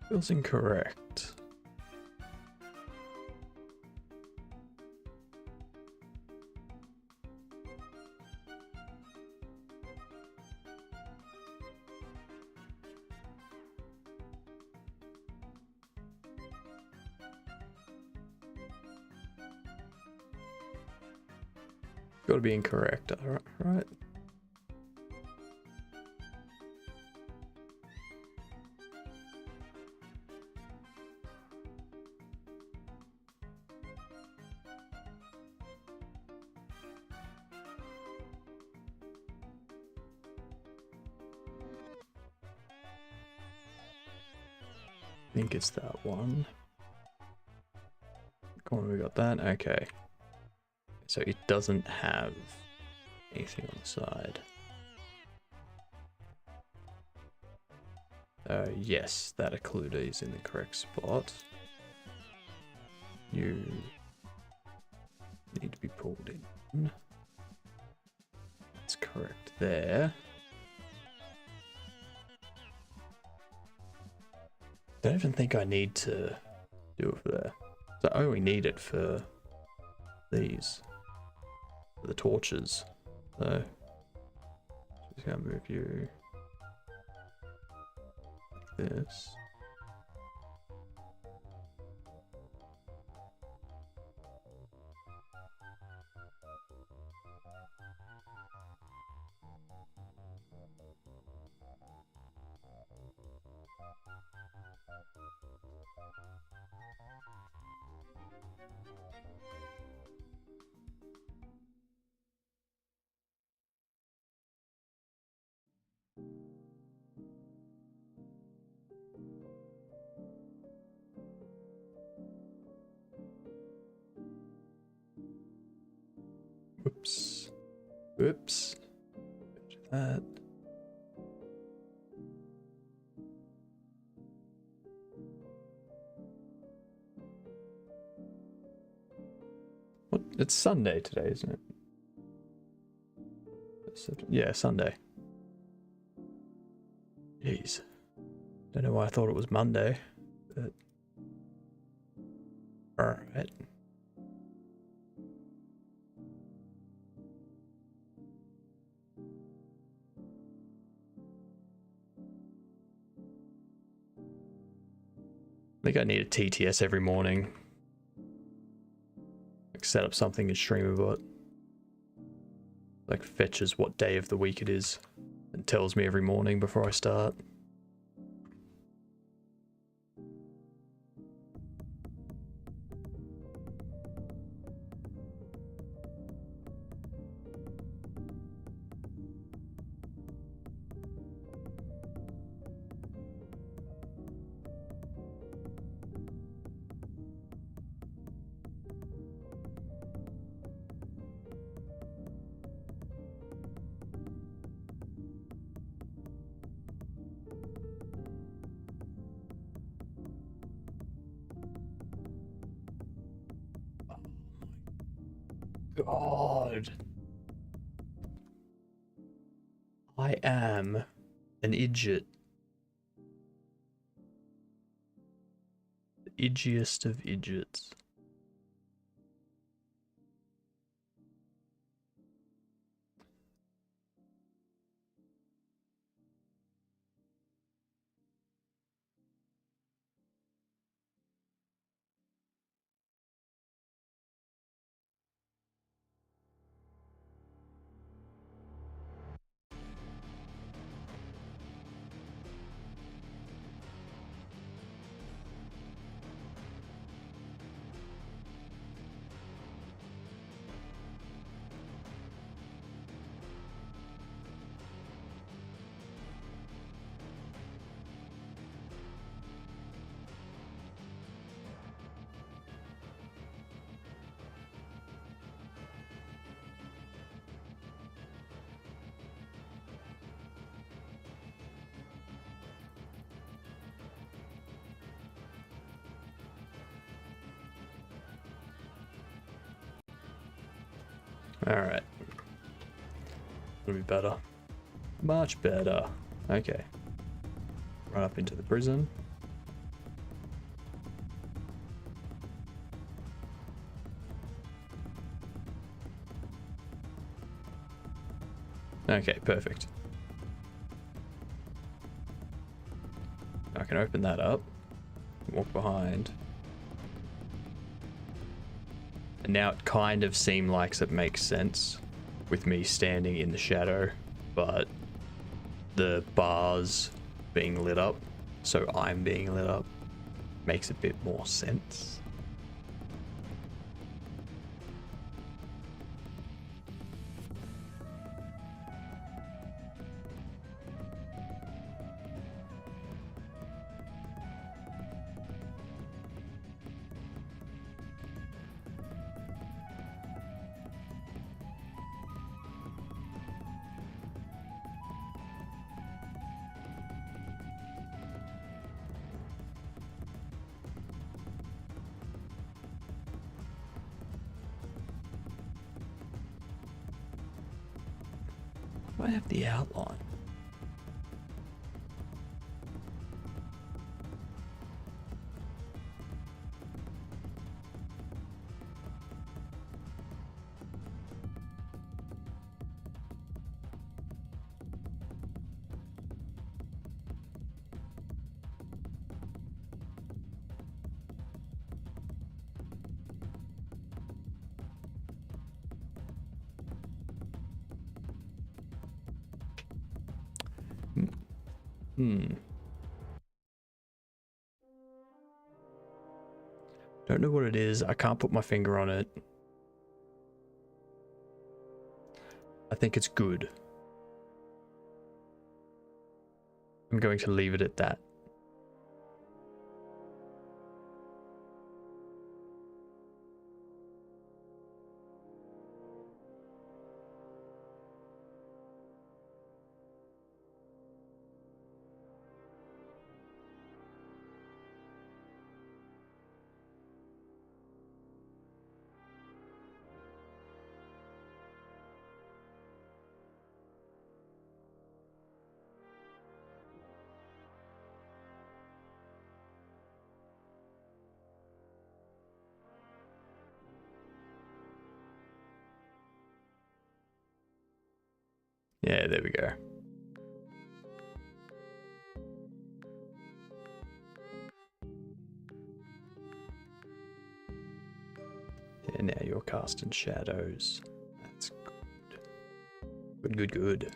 Feels incorrect. Got to be incorrect, right? I think it's that one. Corner, we got that. Okay. So it doesn't have anything on the side. Yes, that occluder is in the correct spot. You need to be pulled in. That's correct there. Don't even think I need to do it for there. So I only need it for these, for the torches. So just gonna move you like this. Whoops. Whoops. Do that. What? It's Sunday today, isn't it? Yeah, Sunday. Jeez. Don't know why I thought it was Monday, but alright. I think I need a TTS every morning. like set up something in StreamerBot. Like fetches what day of the week it is and tells me every morning before I start. God. I am an idiot. The idgiest of idiots. Alright. It'll be better. Much better. Okay. Run up into the prison. Okay, perfect. I can open that up. Walk behind. And now it kind of seems like it makes sense with me standing in the shadow, but the bars being lit up, so I'm being lit up, makes a bit more sense. I have the outline. Don't know what it is. I can't put my finger on it. I think it's good. I'm going to leave it at that. Yeah, there we go. Yeah, now you're casting shadows. That's good. Good.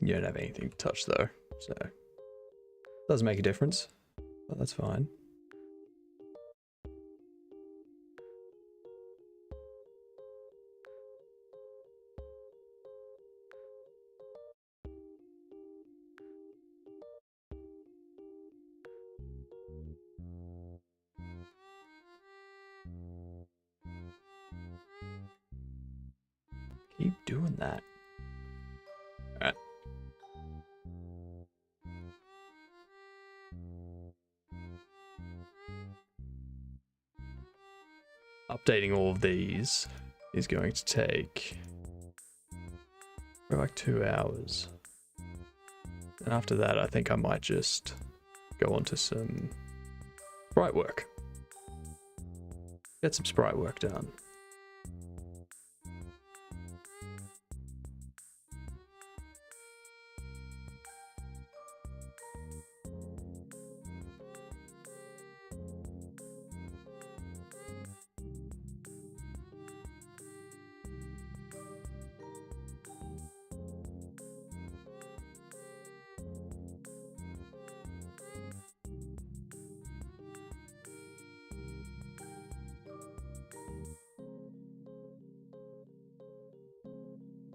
You don't have anything to touch though, so doesn't make a difference, but that's fine. Keep doing that. Alright. Updating all of these is going to take like 2 hours. And after that, I think I might just go on to some sprite work. Get some sprite work done.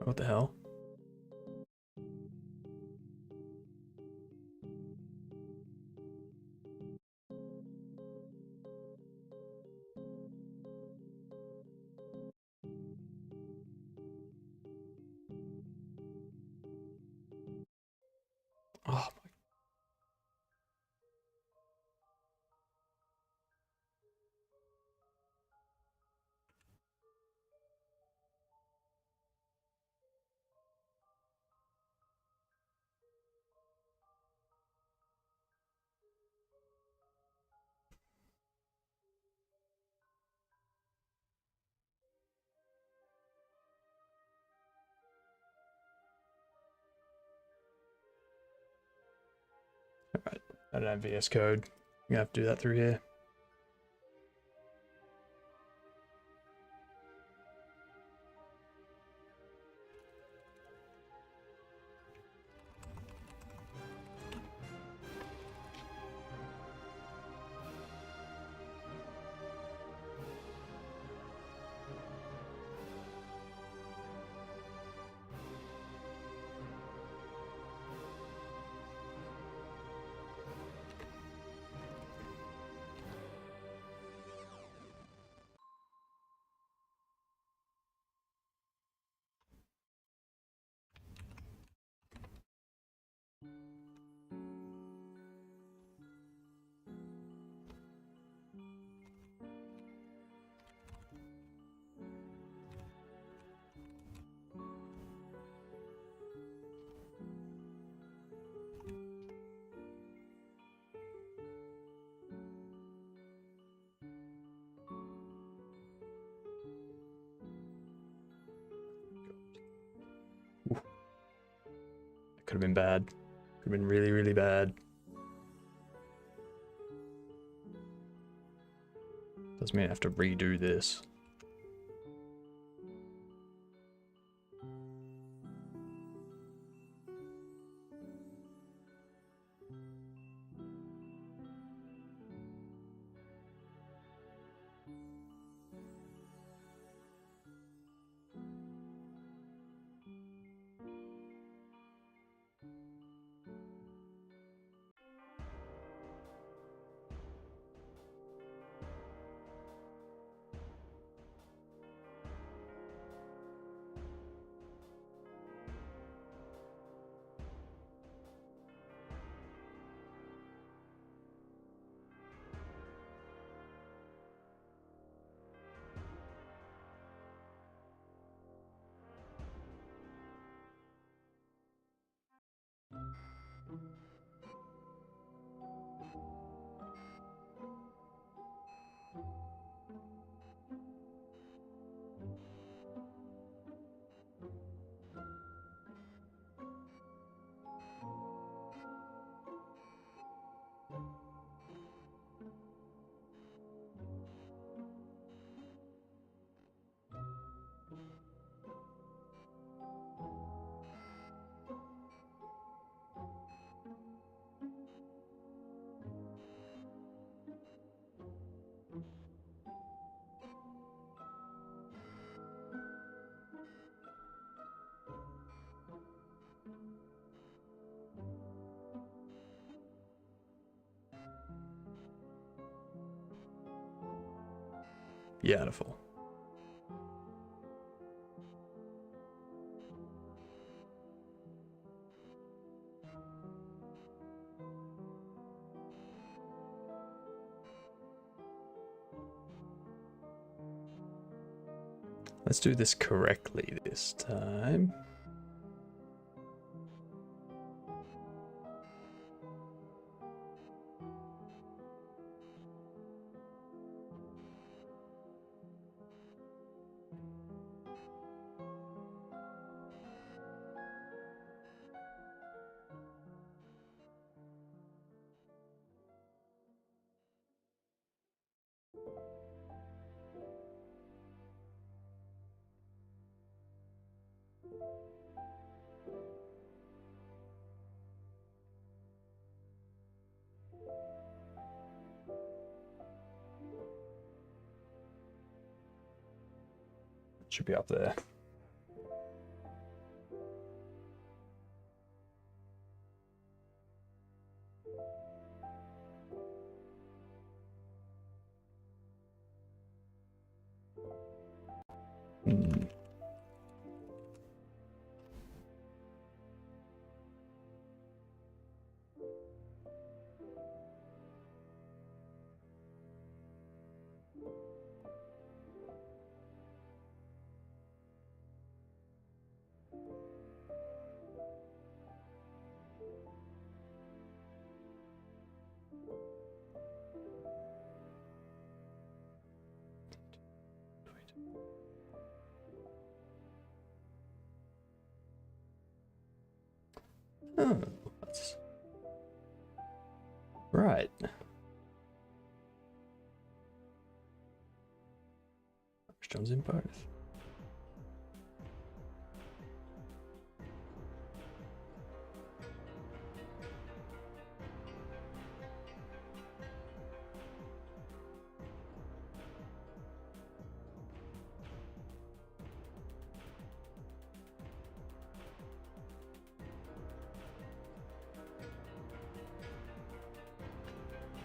What the hell? Oh my. Alright, I don't have VS Code. I'm gonna have to do that through here. Could have been bad. Could have been really, really bad. Does mean I have to redo this. Beautiful. Let's do this correctly this time. Should be up there. Oh, that's right. John's in both.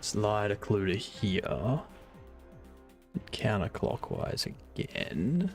Slide a clue to here. Counterclockwise again.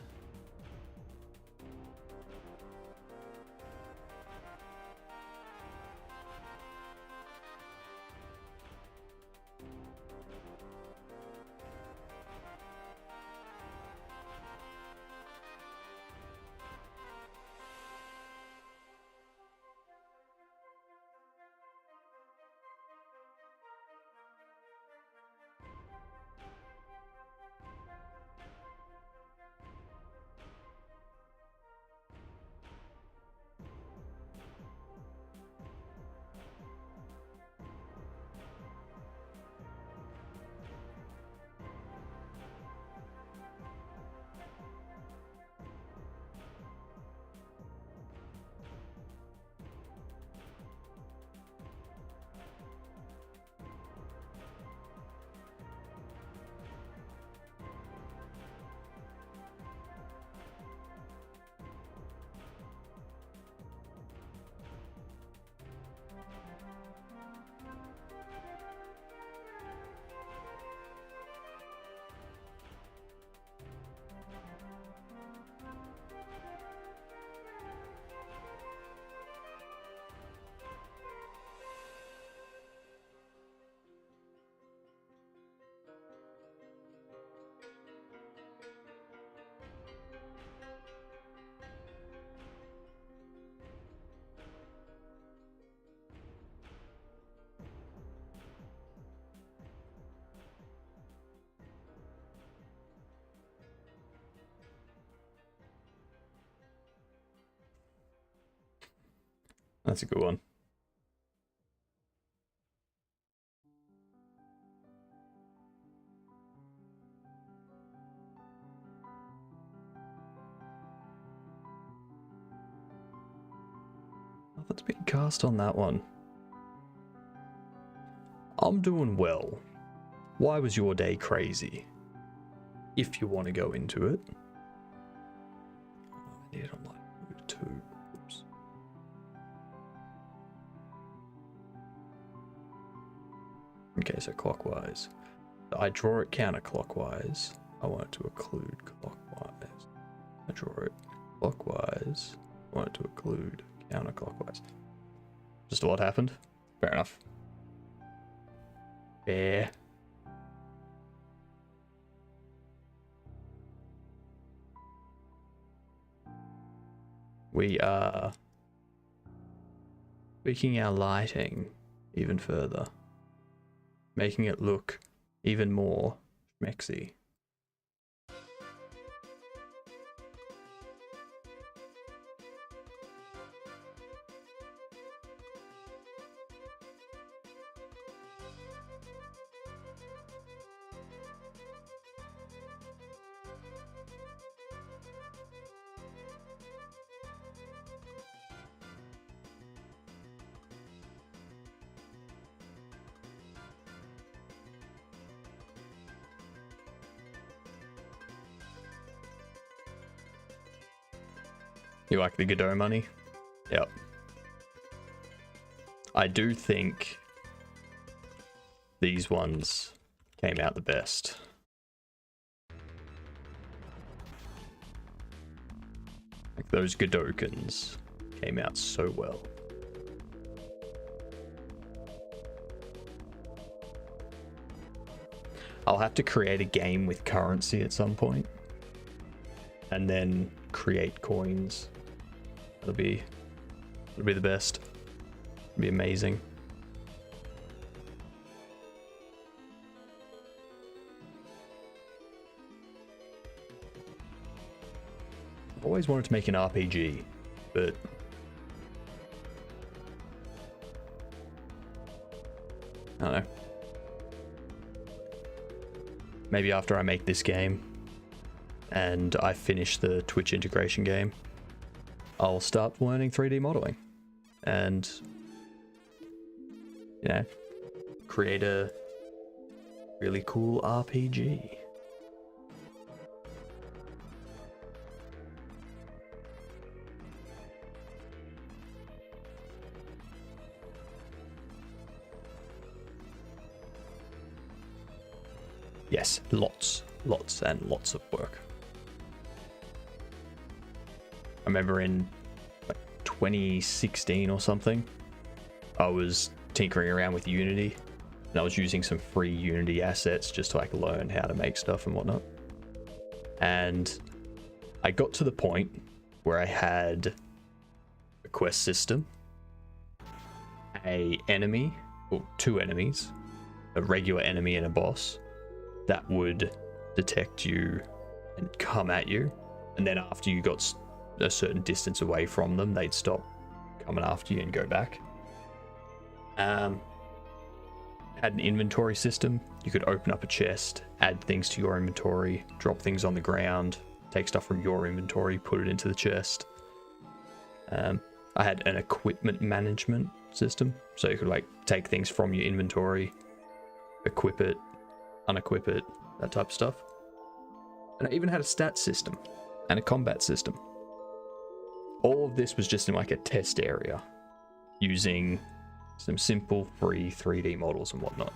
That's a good one. Nothing's been cast on that one. I'm doing well. Why was your day crazy? If you want to go into it. I need on like 2. Oops. Okay, so clockwise. I draw it counterclockwise. I want it to occlude clockwise. I draw it clockwise. I want it to occlude counterclockwise. Just what happened? Fair enough. Fair. We are tweaking our lighting even further, making it look even more schmexy. You like the Godot money? Yep. I do think these ones came out the best. Like those Godokins came out so well. I'll have to create a game with currency at some point, and then create coins. It'll be the best. It'll be amazing. I've always wanted to make an RPG, but I don't know. Maybe after I make this game and I finish the Twitch integration game, I'll start learning 3D modeling and, you know, create a really cool RPG. Yes, lots and lots of work. I remember in like 2016 or something, I was tinkering around with Unity, and I was using some free Unity assets just to like learn how to make stuff and whatnot. And I got to the point where I had a quest system, a enemy, or two enemies, a regular enemy and a boss that would detect you and come at you, and then after you got a certain distance away from them, they'd stop coming after you and go back. Had an inventory system. You could open up a chest, add things to your inventory, drop things on the ground, take stuff from your inventory, put it into the chest. I had an equipment management system, so you could like take things from your inventory, equip it, unequip it, that type of stuff. And I even had a stat system and a combat system. All of this was just in like a test area using some simple free 3D models and whatnot.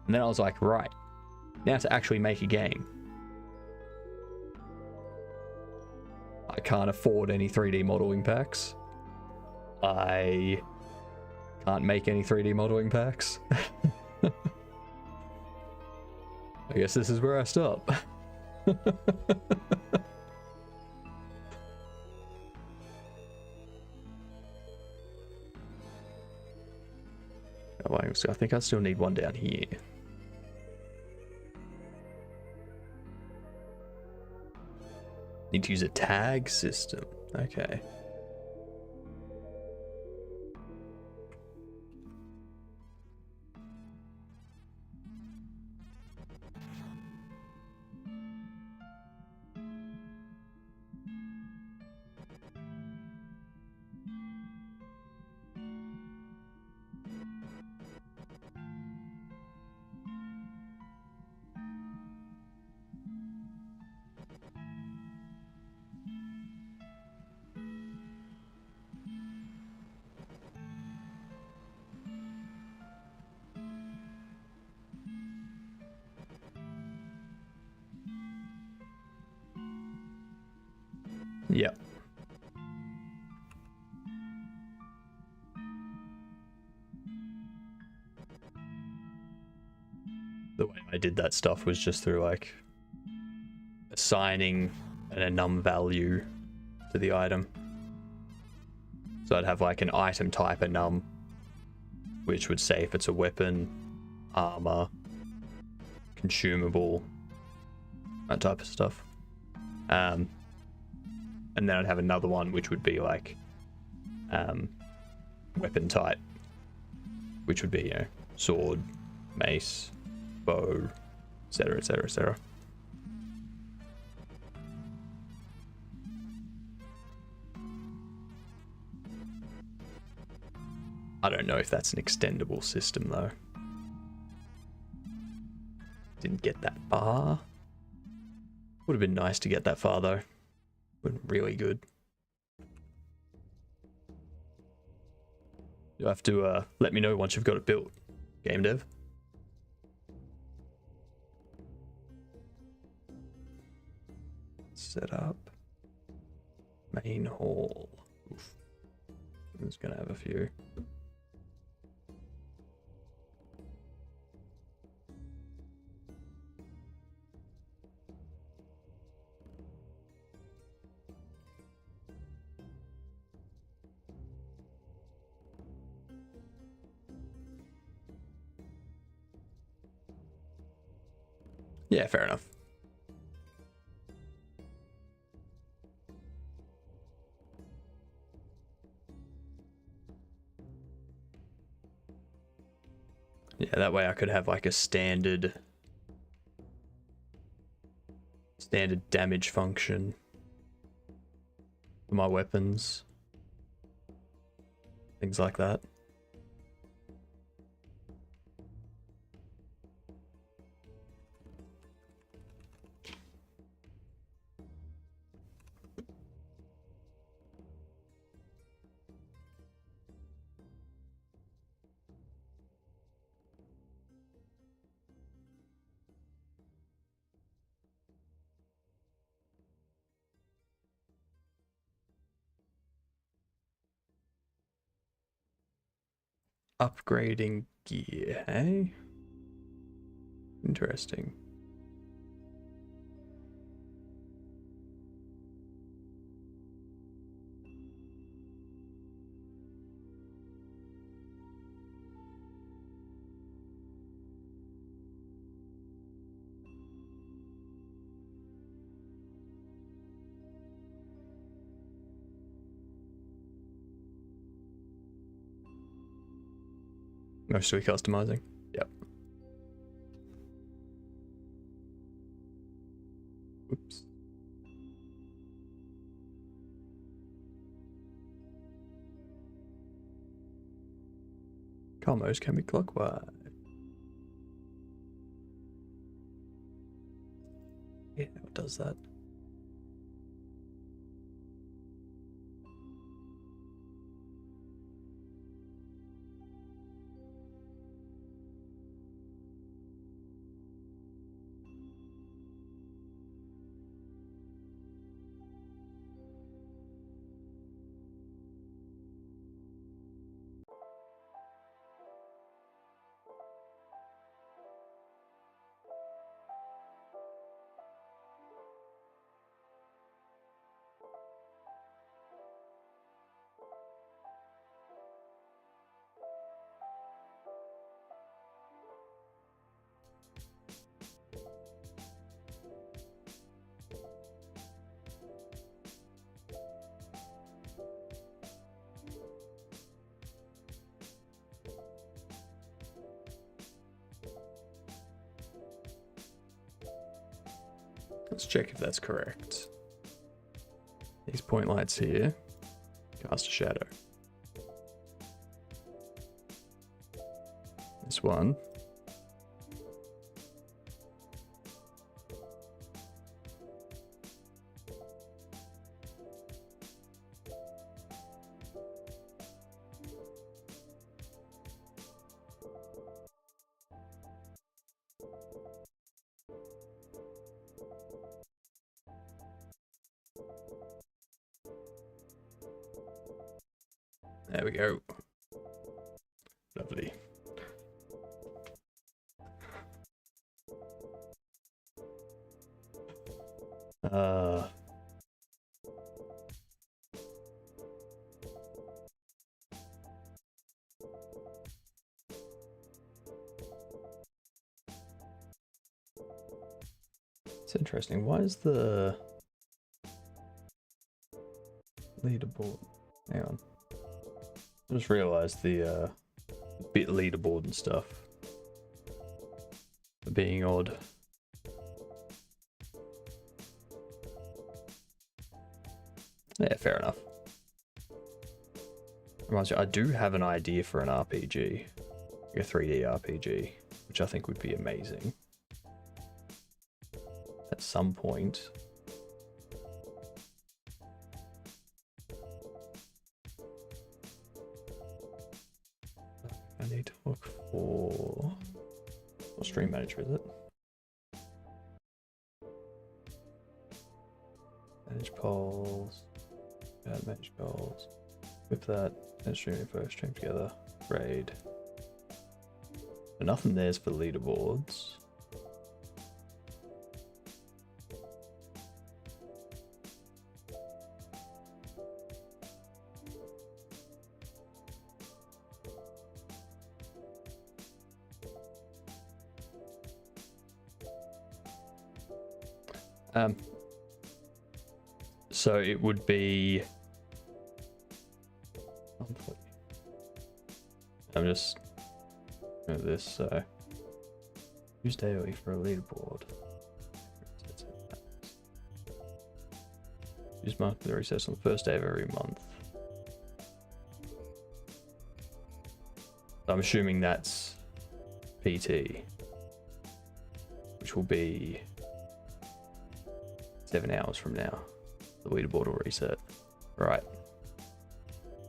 And then I was like, right, now to actually make a game, I can't afford any 3D modeling packs. I can't make any 3D modeling packs. I guess this is where I stop. I think I still need one down here. Need to use a tag system. Okay. Yep. The way I did that stuff was just through like assigning an enum value to the item. So I'd have like an item type enum, which would say if it's a weapon, armor, consumable, that type of stuff. And then I'd have another one which would be like weapon type, which would be, you know, sword, mace, bow, etc, etc, etc. I don't know if that's an extendable system though. Didn't get that far. Would have been nice to get that far though. Would have been really good. You'll have to let me know once you've got it built, game dev. Set up. Main hall. Oof. I'm just gonna have a few. Yeah, fair enough. Yeah, that way I could have like a standard damage function for my weapons. Things like that. Upgrading gear, hey? Interesting. Mostly customizing. Yep. Oops. Combos can be clockwise. Yeah, what does that? Let's check if that's correct. These point lights here cast a shadow. This one There we go. Lovely. It's interesting. Why is the leaderboard? Hang on. I just realized the bit leaderboard and stuff are being odd. Yeah, fair enough. Reminds me, I do have an idea for an RPG, like a 3D RPG, which I think would be amazing at some point. I need to look for what stream manager is it? Manage polls. Add manage goals. With that, and stream info, stream together, raid. But nothing there's for leaderboards. So it would be. I'm just this. So use daily for a leaderboard. Use monthly recess on the first day of every month. I'm assuming that's PT, which will be 7 hours from now. The leaderboard will reset. Right.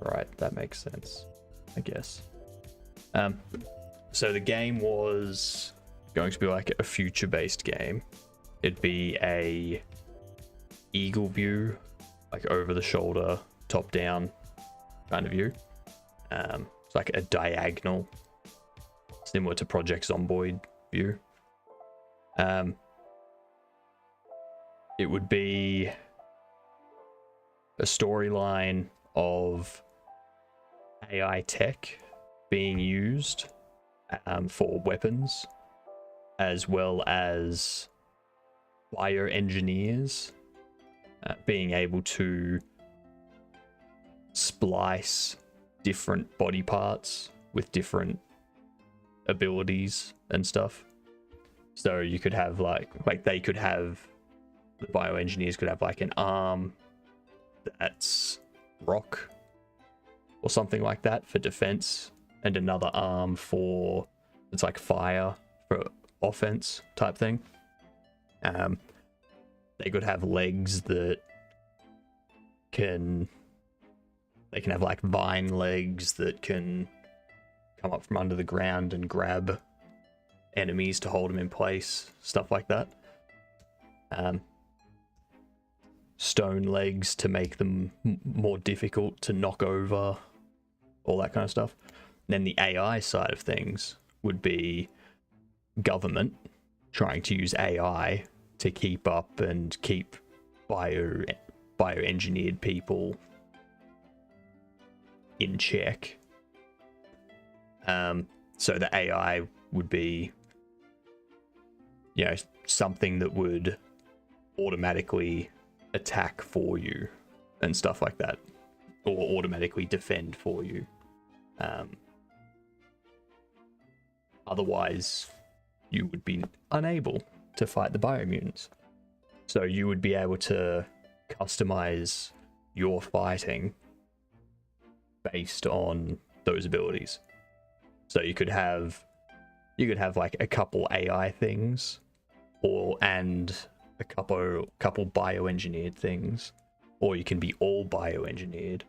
Right, that makes sense, I guess. So the game was going to be like a future-based game. It'd be a eagle view, like over the shoulder, top-down kind of view. It's like a diagonal, similar to Project Zomboid view. It would be a storyline of AI tech being used for weapons, as well as bioengineers being able to splice different body parts with different abilities and stuff. So you could have like they could have, the bioengineers could have like an arm that's rock or something like that for defense, and another arm for, it's like fire for offense type thing. They could have legs that they can have like vine legs that can come up from under the ground and grab enemies to hold them in place, stuff like that. Stone legs to make them more difficult to knock over, all that kind of stuff. And then the AI side of things would be government trying to use AI to keep up and keep bioengineered people in check. So the AI would be, you know, something that would automatically attack for you and stuff like that, or automatically defend for you. Otherwise, you would be unable to fight the biomutants. So you would be able to customize your fighting based on those abilities. So you could have like a couple AI things, and a couple bioengineered things, or you can be all bioengineered,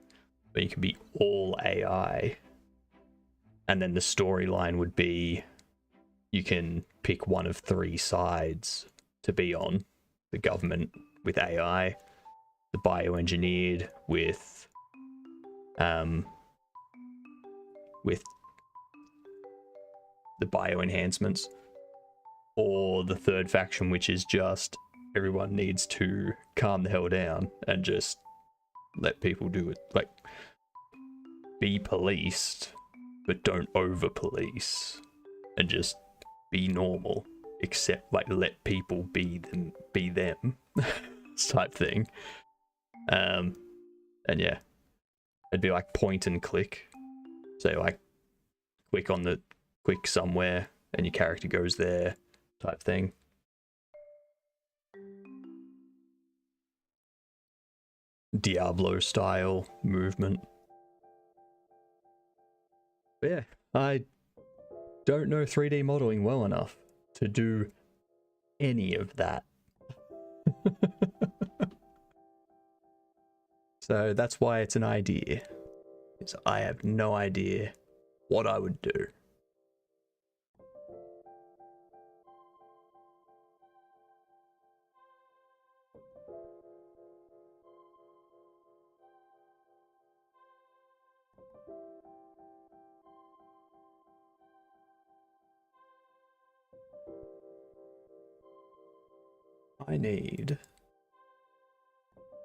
but you can be all AI. And then the storyline would be, you can pick one of 3 sides to be on: the government with AI, the bioengineered with with the bio enhancements, or the third faction, which is just everyone needs to calm the hell down and just let people do it, like be policed, but don't over police, and just be normal, except like let people be them type thing. And yeah, it'd be like point and click. So like click somewhere and your character goes there type thing. Diablo style movement. But yeah, I don't know 3D modeling well enough to do any of that. So that's why it's an idea. Because I have no idea what I would do. I need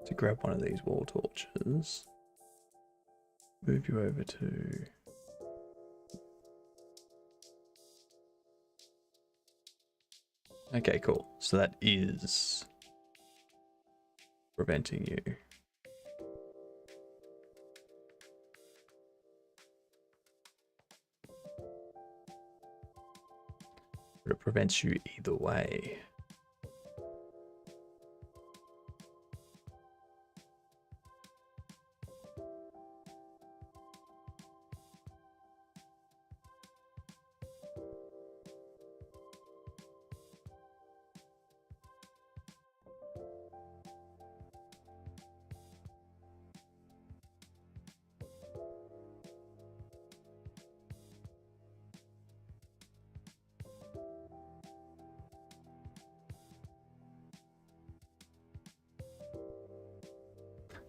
to grab one of these wall torches. Move you over to... Okay, cool. So that is preventing you. But it prevents you either way.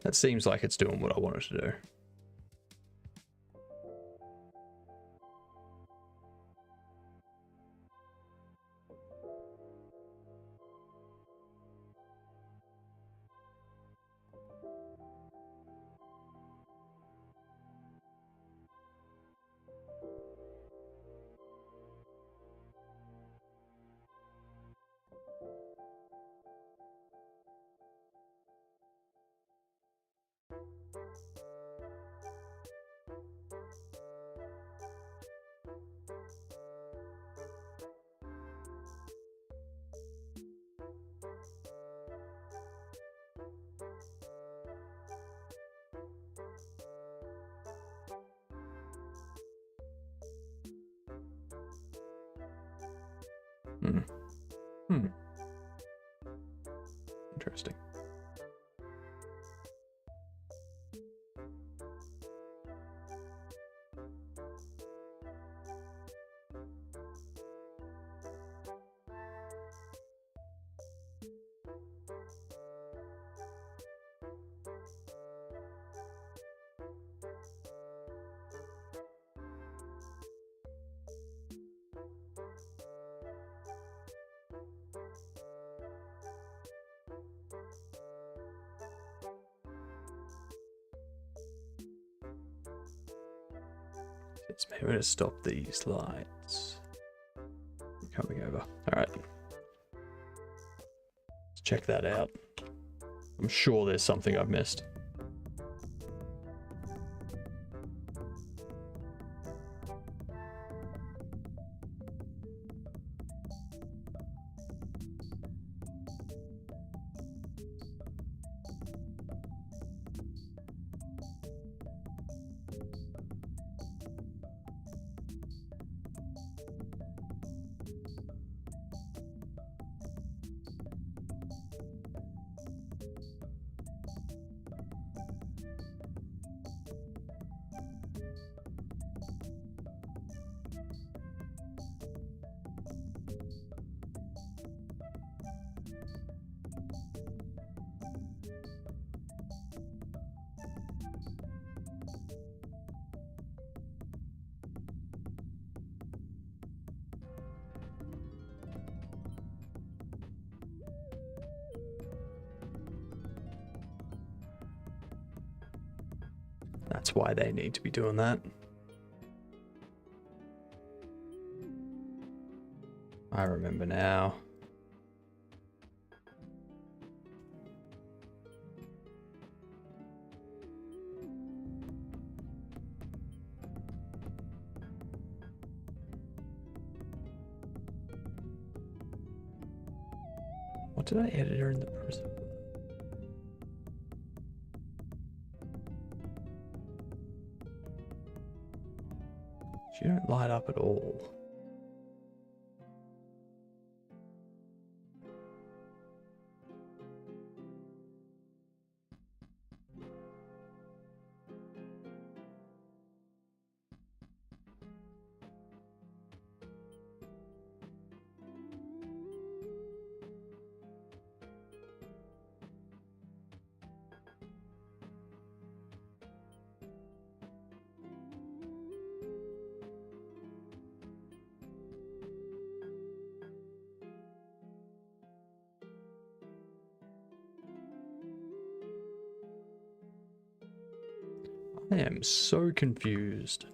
That seems like it's doing what I want it to do. Interesting. It's maybe to stop these lights coming over. All right, let's check that out. I'm sure there's something I've missed. That's why they need to be doing that. I remember now. What did I edit her in the prison? She don't light up at all. I am so confused.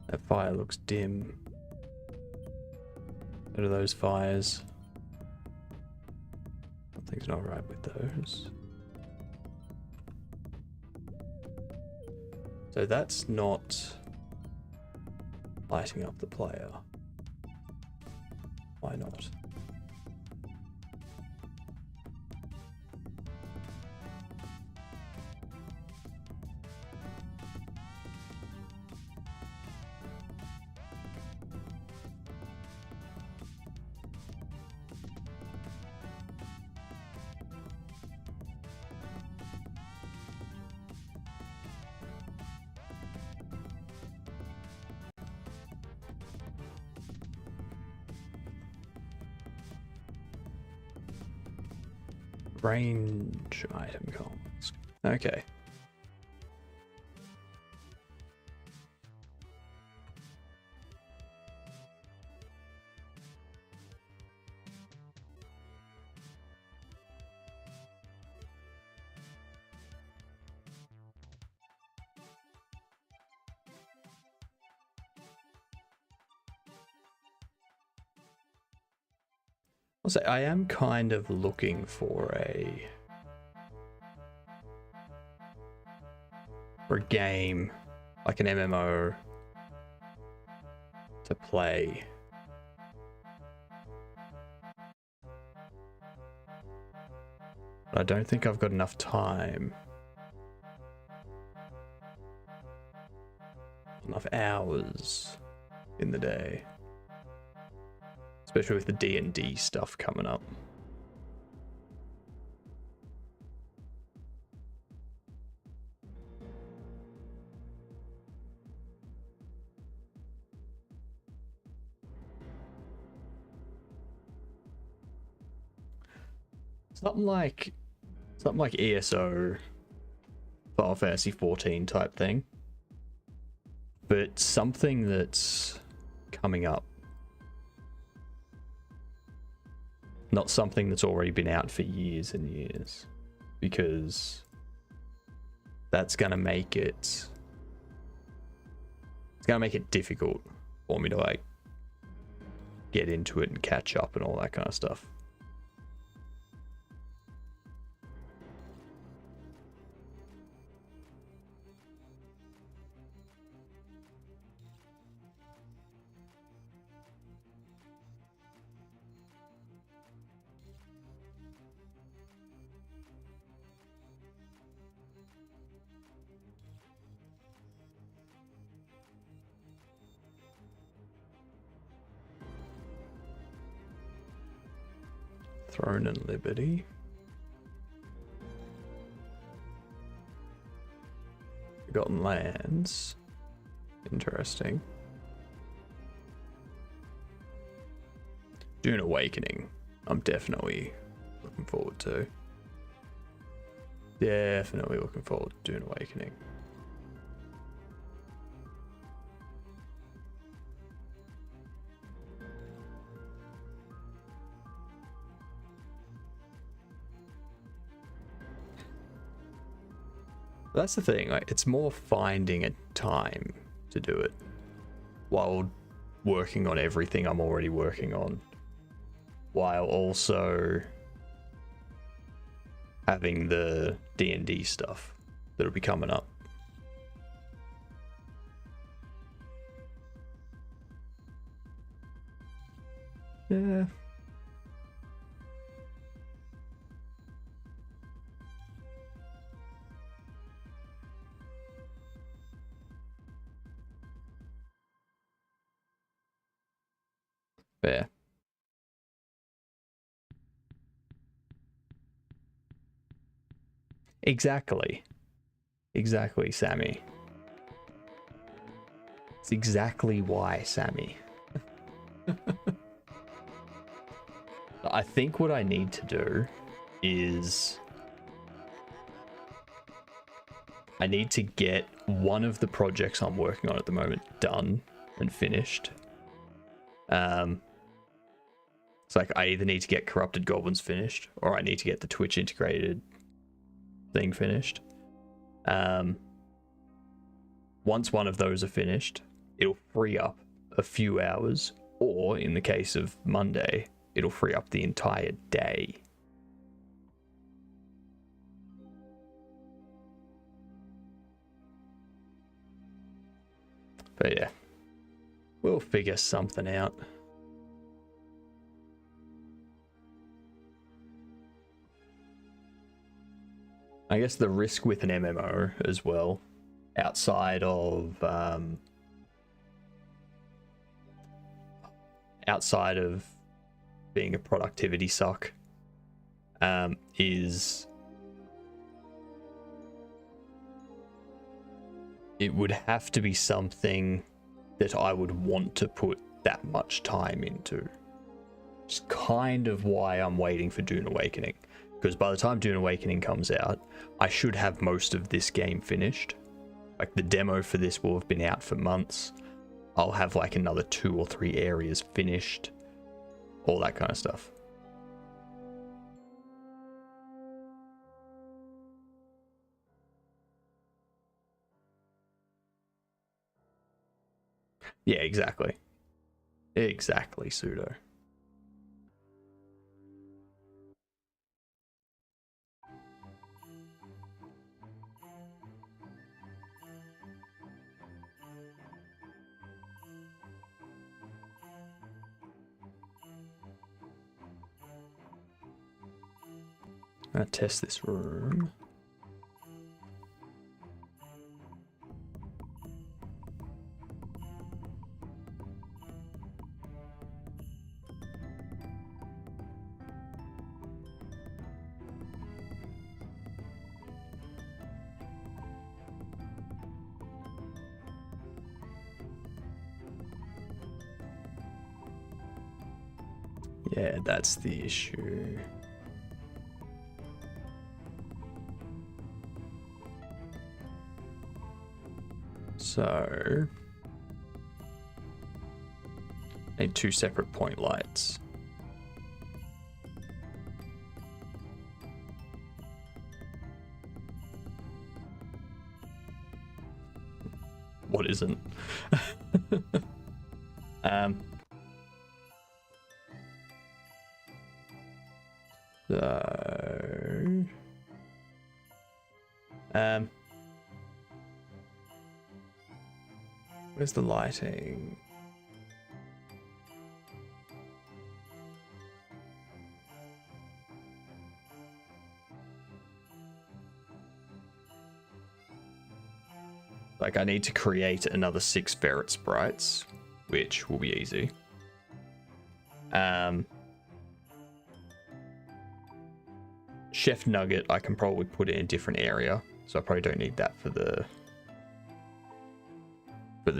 That fire looks dim. What are those fires? Something's not right with those. So that's not lighting up the player. Why not? Range item columns. Okay. I'll say I am kind of looking for a game, like an MMO to play. But I don't think I've got enough time. Enough hours in the day. Especially with the D&D stuff coming up. Something like ESO, Final Fantasy 14 type thing. But something that's coming up. Not something that's already been out for years and years. Because that's gonna make it... It's gonna make it difficult for me to like get into it and catch up and all that kind of stuff. Throne and Liberty. Forgotten Lands. Interesting. Dune Awakening. I'm definitely looking forward to. Definitely looking forward to Dune Awakening. That's the thing, like, it's more finding a time to do it while working on everything I'm already working on, while also having the D&D stuff that'll be coming up. Yeah. Fair. Exactly. Exactly, Sammy. It's exactly why, Sammy. I think what I need to do is I need to get one of the projects I'm working on at the moment done and finished. It's like I either need to get Corrupted Goblins finished or I need to get the Twitch integrated thing finished. Once one of those are finished, it'll free up a few hours, or in the case of Monday, it'll free up the entire day. But yeah, we'll figure something out. I guess the risk with an MMO as well, outside of being a productivity suck, is it would have to be something that I would want to put that much time into. It's kind of why I'm waiting for Dune Awakening. Because by the time Dune Awakening comes out, I should have most of this game finished. Like, the demo for this will have been out for months. I'll have like another 2 or 3 areas finished. All that kind of stuff. Yeah, exactly. Exactly, Pseudo. I'm gonna test this room. Yeah, that's the issue. So, need 2 separate point lights. What isn't? So, where's the lighting? Like, I need to create another 6 ferret sprites, which will be easy. Chef Nugget, I can probably put it in a different area, so I probably don't need that for the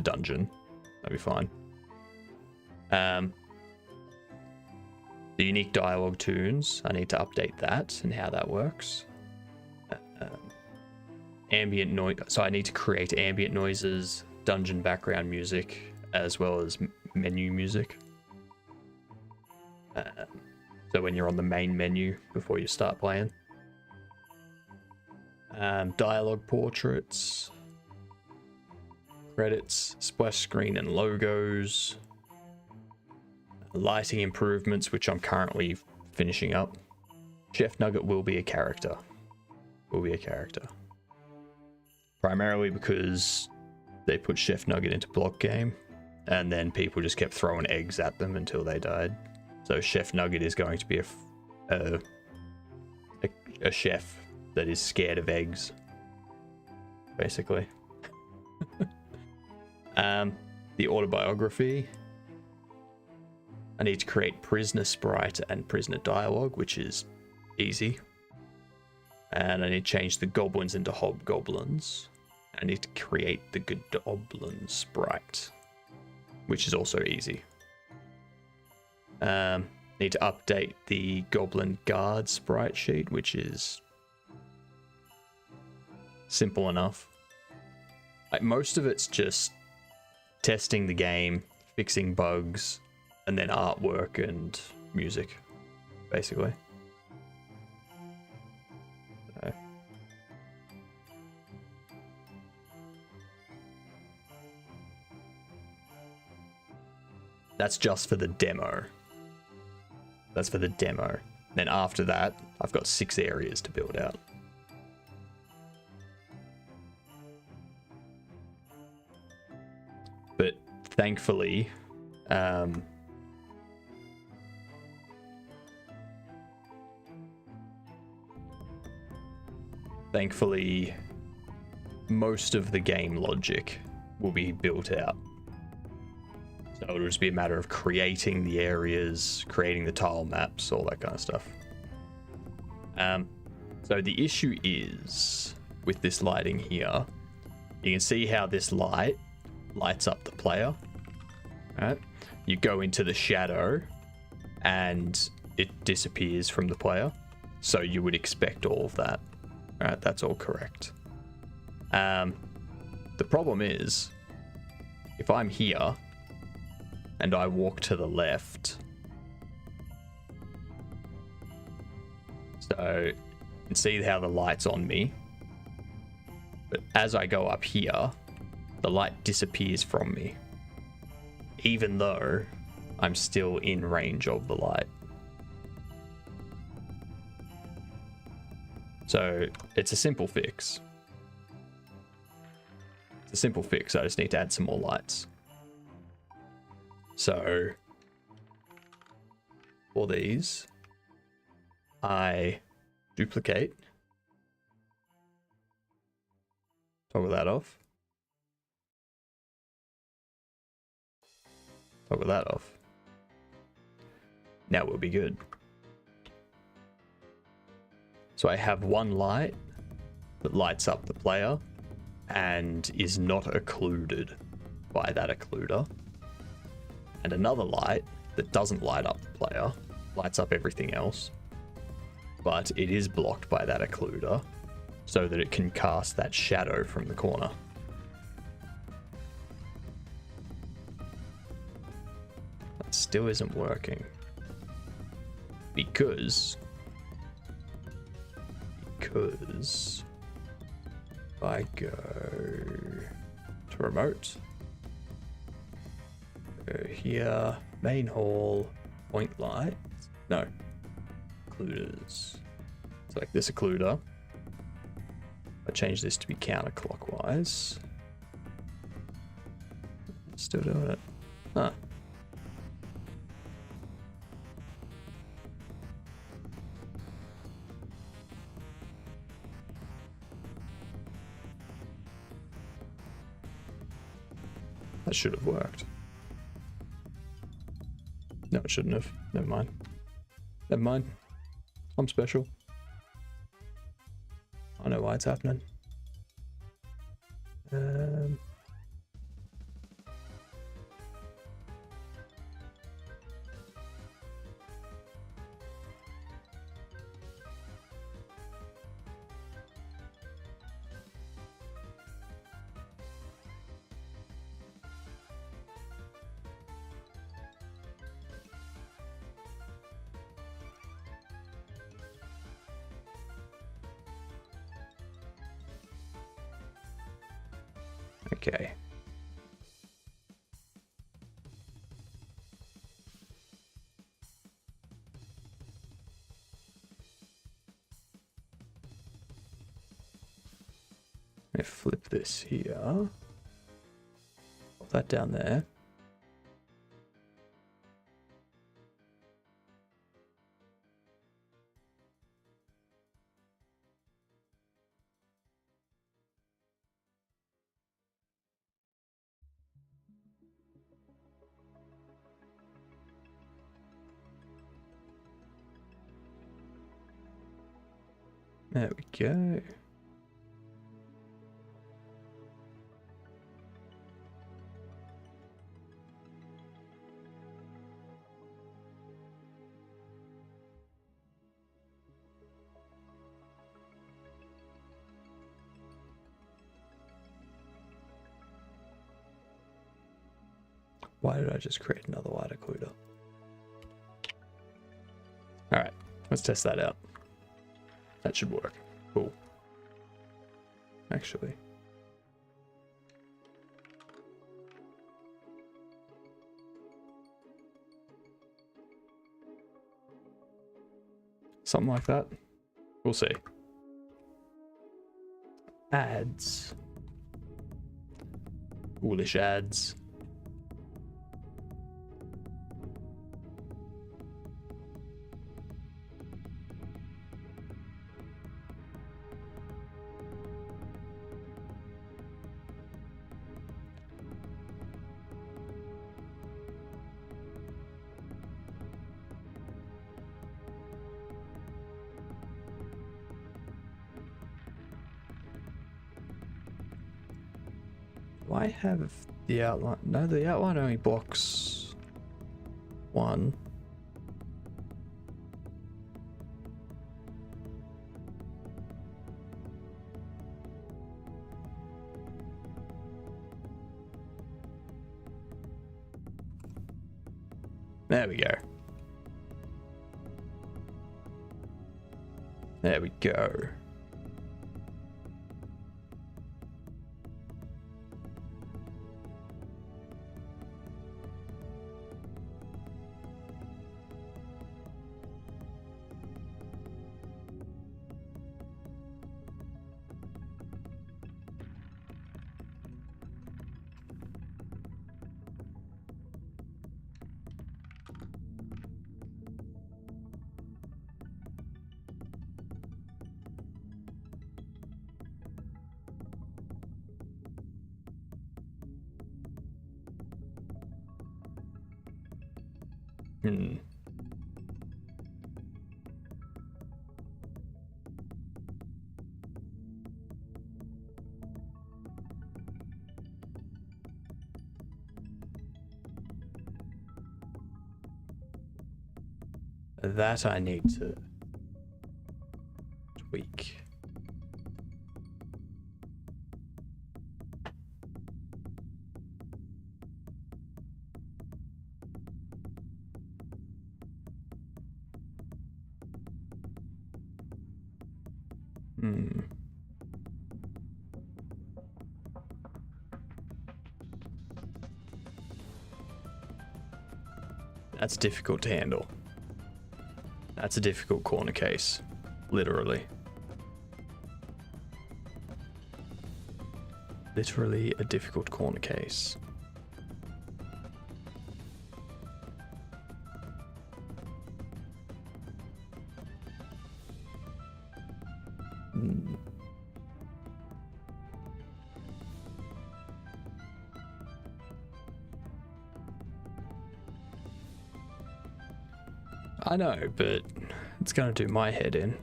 dungeon. That'd be fine. The unique dialogue tunes, I need to update that and how that works. Ambient noise, so I need to create ambient noises, dungeon background music, as well as menu music. So when you're on the main menu before you start playing. Dialogue portraits, credits, splash screen and logos, lighting improvements, which I'm currently finishing up. Chef Nugget will be a character. Primarily because they put Chef Nugget into block game, and then people just kept throwing eggs at them until they died. So Chef Nugget is going to be a chef that is scared of eggs, basically. The autobiography. I need to create prisoner sprite and prisoner dialogue, which is easy. And I need to change the goblins into hobgoblins. I need to create the goblin sprite, which is also easy. Need to update the goblin guard sprite sheet, which is simple enough. Like, most of it's just testing the game, fixing bugs, and then artwork and music, basically. So. That's just for the demo. Then after that, I've got 6 areas to build out. But thankfully, most of the game logic will be built out. So it'll just be a matter of creating the areas, creating the tile maps, all that kind of stuff. So the issue is with this lighting here, you can see how this light lights up the player. Right? You go into the shadow and it disappears from the player. So you would expect all of that. Right? That's all correct. The problem is, if I'm here and I walk to the left, so you can see how the light's on me, but as I go up here, the light disappears from me, even though I'm still in range of the light. So it's a simple fix. I just need to add some more lights. So for these, I duplicate, toggle that off, toggle that off. Now we'll be good. So I have one light that lights up the player and is not occluded by that occluder, and another light that doesn't light up the player, lights up everything else, but it is blocked by that occluder so that it can cast that shadow from the corner. That still isn't working because if I go to remote, go here, main hall, point light, no, occluders. Select this occluder. I change this to be counterclockwise. Still doing it. Huh. That should have worked. No, it shouldn't have. Never mind. Never mind. I'm special. I know why it's happening. Okay. Let me flip this here. Pop that down there. There we go. Why did I just create another water cooler? Alright, let's test that out. That should work. Cool. Actually. Something like that. We'll see. Ads. Foolish ads. Do I have the outline? No, the outline only blocks one. There we go. There we go. That I need to tweak. That's difficult to handle. That's a difficult corner case, literally. Literally a difficult corner case. I know, but it's gonna do my head in.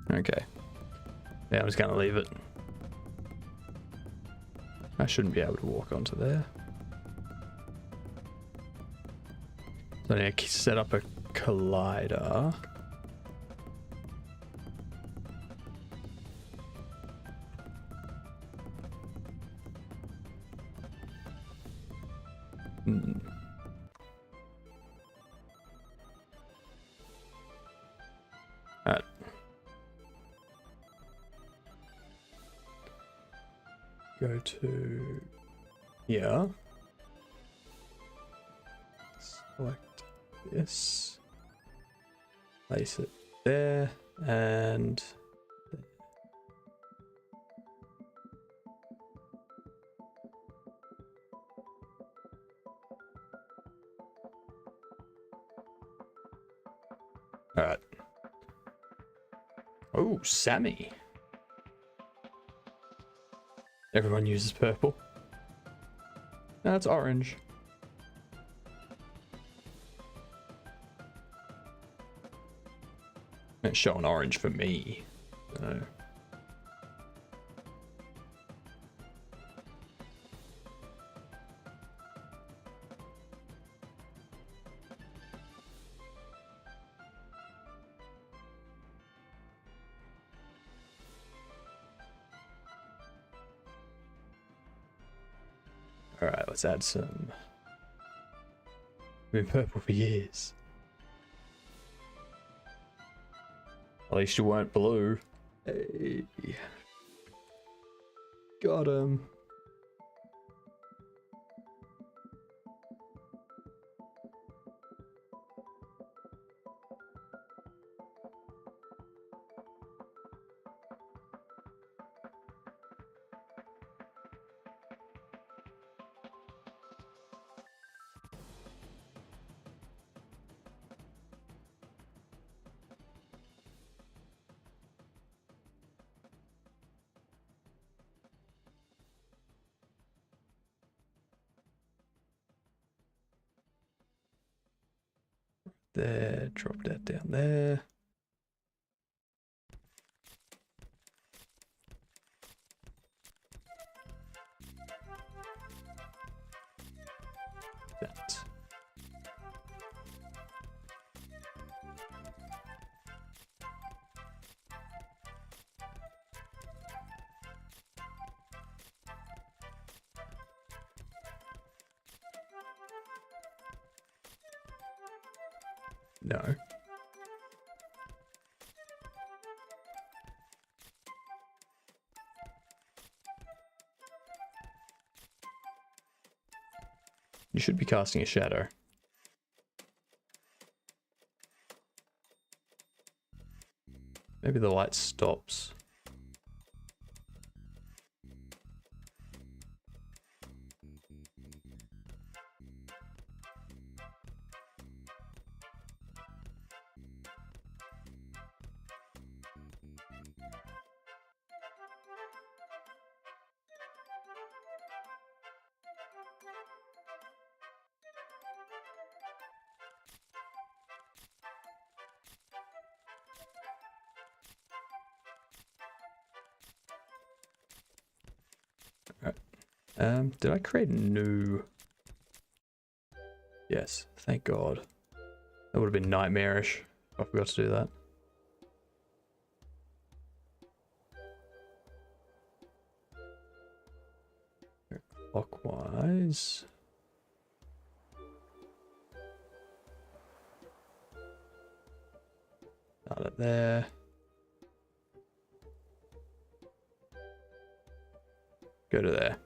Okay. Yeah, I'm just gonna leave it. I shouldn't be able to walk onto there. So I need to set up a collider. Alright. Go to here. Select this. Place it there and there. Alright. Oh, Sammy. Everyone uses purple. No, it's orange. It's showing orange for me. So. Alright, let's add some. Been purple for years. At least you weren't blue. Hey. Got him. There, drop that down there. That. No. You should be casting a shadow. Maybe the light stops. Did I create a new? Yes, thank God. That would have been nightmarish if I forgot to do that. Clockwise. Start it there. Go to there.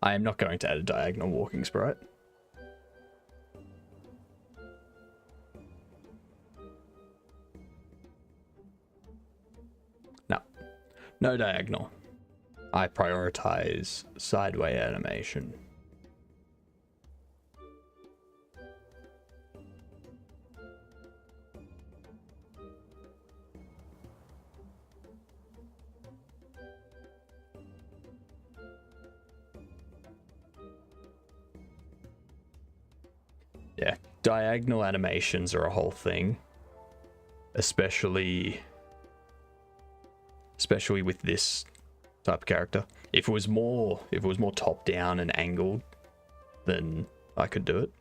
I am not going to add a diagonal walking sprite. No. No diagonal. I prioritize sideway animation. Yeah, diagonal animations are a whole thing, especially with this type of character. If it was more top down and angled, then I could do it.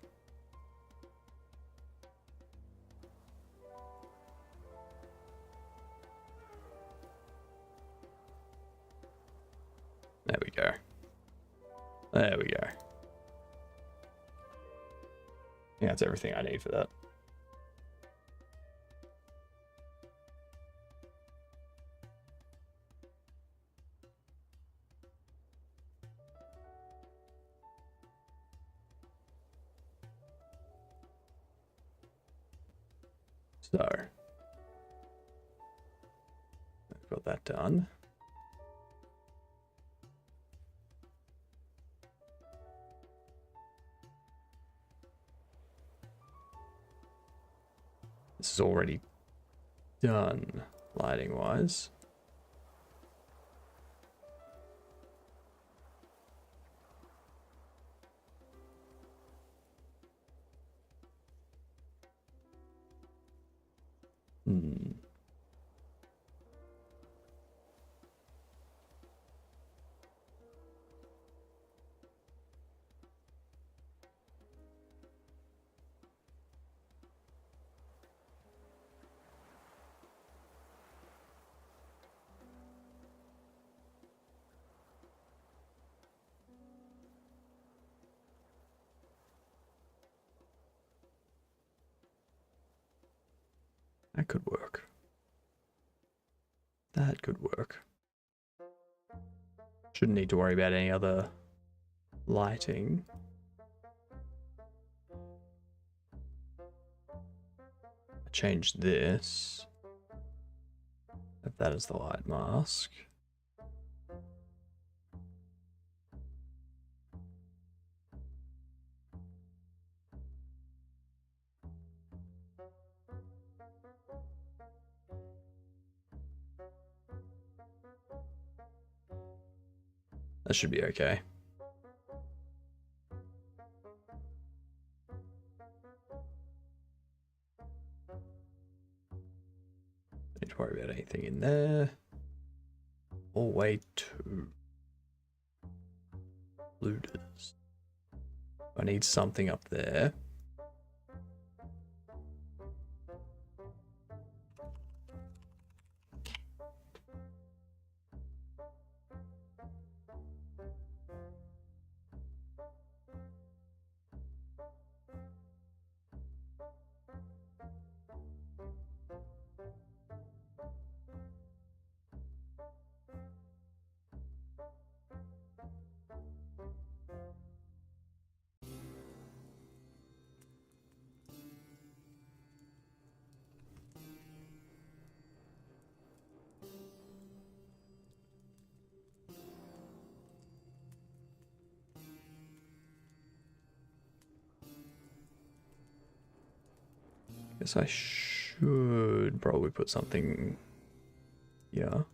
There we go. There we go. Yeah, that's everything I need for that. So, I've got that done. This is already done, lighting-wise. That could work. That could work. Shouldn't need to worry about any other lighting. I changed this. Have that as the light mask. That should be okay. Don't need to worry about anything in there. Hallway 2. Looters. I need something up there. Guess I should probably put something here.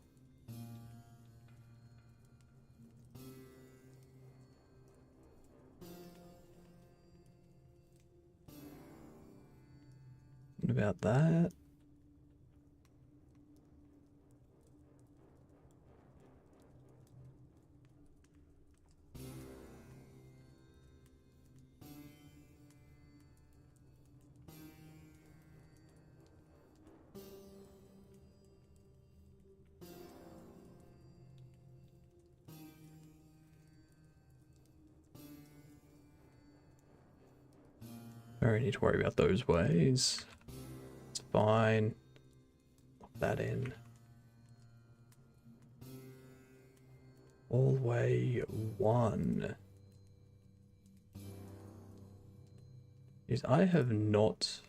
What about that? I don't need to worry about those ways. It's fine. Lock that in. Hallway 1. Is I have not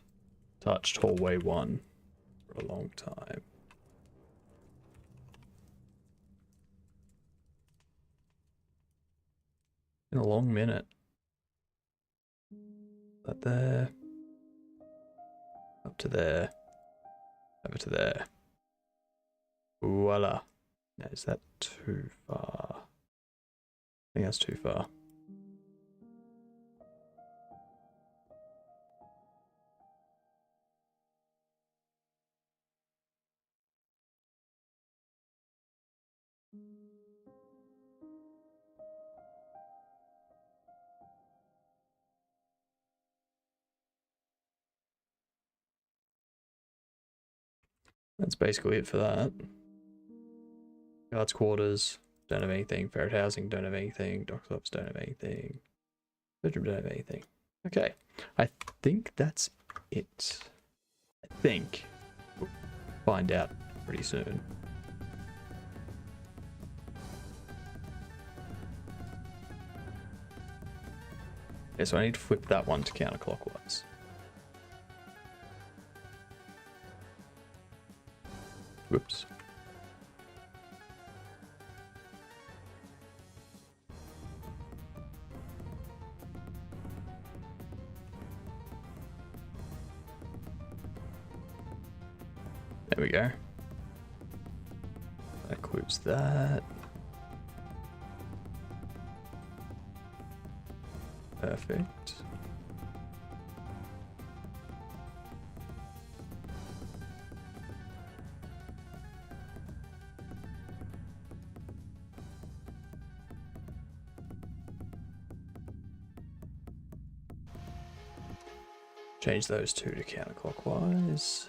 touched hallway 1 for a long time. In a long minute. That there. Up to there. Over to there. Voila. Now, is that too far? I think that's too far. That's basically it for that. Guards quarters, don't have anything. Ferret housing, don't have anything. Dock stops, don't have anything. Bedroom, don't have anything. Okay, I think that's it. I think we'll find out pretty soon. Okay, so I need to flip that one to counterclockwise. Whoops. There we go. That includes that. Perfect. Change those two to counterclockwise.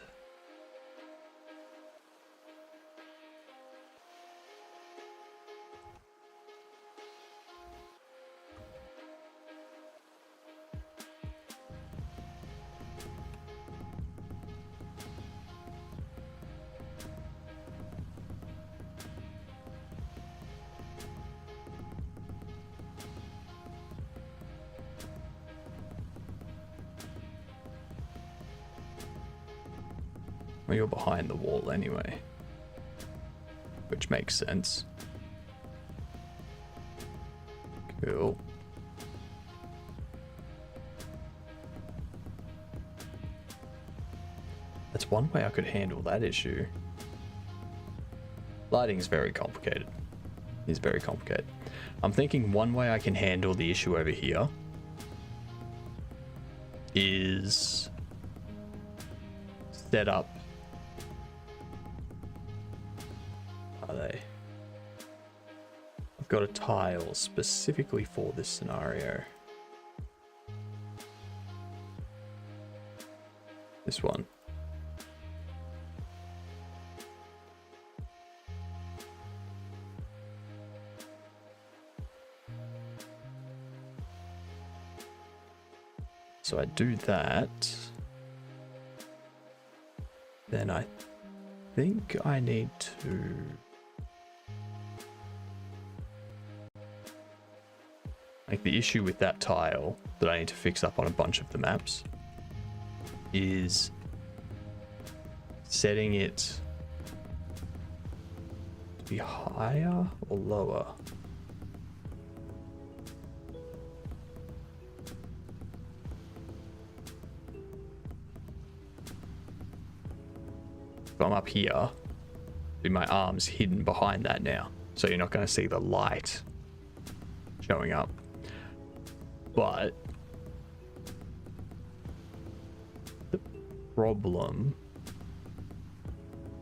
Well, you're behind the wall anyway, which makes sense. Cool. That's one way I could handle that issue. Lighting is very complicated. It's very complicated. I'm thinking one way I can handle the issue over here is set up. Are they? I've got a tile specifically for this scenario. This one. So I do that. Then I think I need to like the issue with that tile that I need to fix up on a bunch of the maps is setting it to be higher or lower. If I'm up here, my arm's hidden behind that now, so you're not going to see the light showing up. But the problem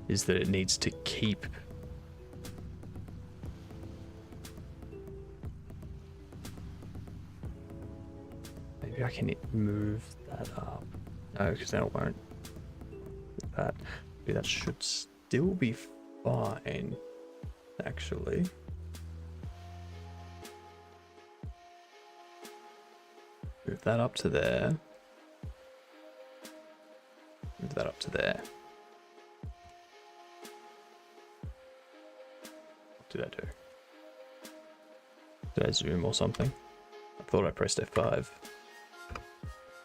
is that it needs to keep maybe I can move that up. No, because then it won't. That maybe that should still be fine, actually. Move that up to there. Move that up to there. What did I do? Did I zoom or something? I thought I pressed F5.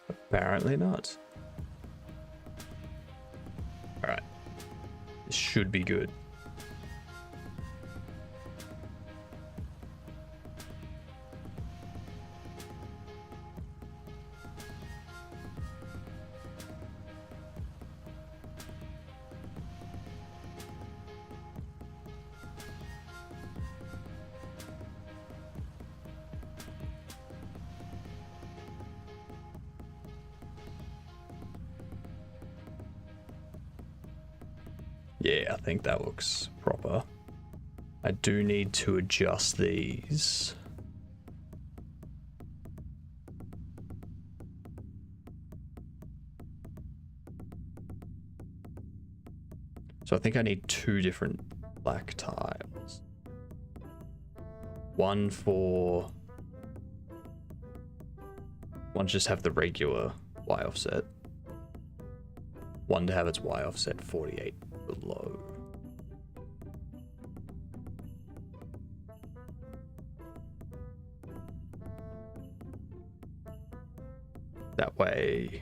Apparently not. Alright. This should be good. Yeah, I think that looks proper. I do need to adjust these. So I think I need 2 different black tiles. One just have the regular Y offset. One to have its Y offset 48 below. That way,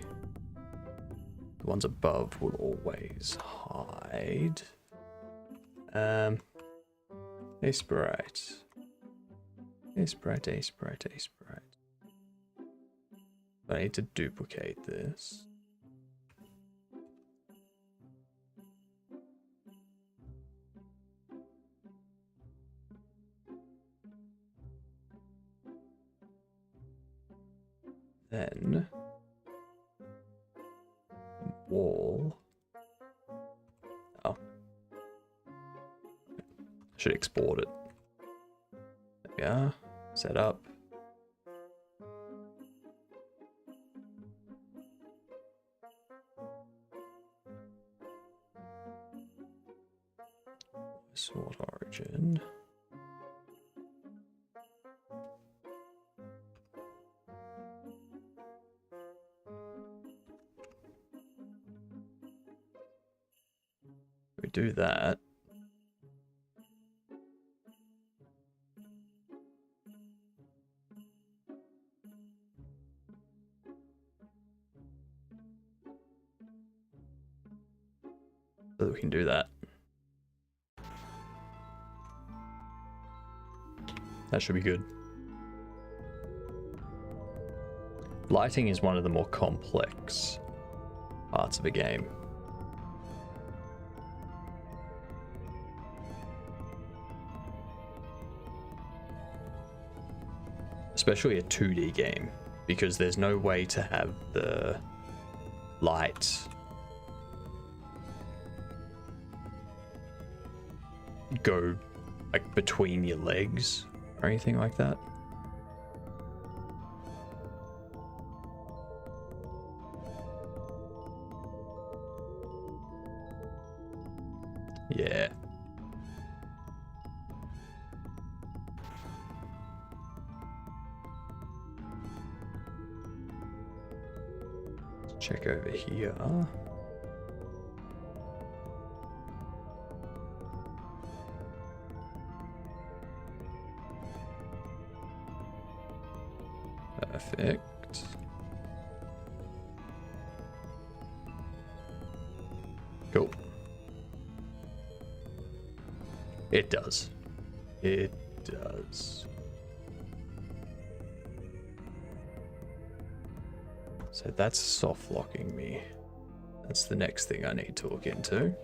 the ones above will always hide. A sprite. I need to duplicate this. Then wall. Oh. Should export it. There we are. Set up. Sort origin. We do that. So that we can do that. That should be good. Lighting is one of the more complex parts of a game. Especially a 2D game, because there's no way to have the light go like between your legs or anything like that. Yeah. Let's check over here. Perfect. Cool. It does. It does. So that's soft locking me. That's the next thing I need to look into.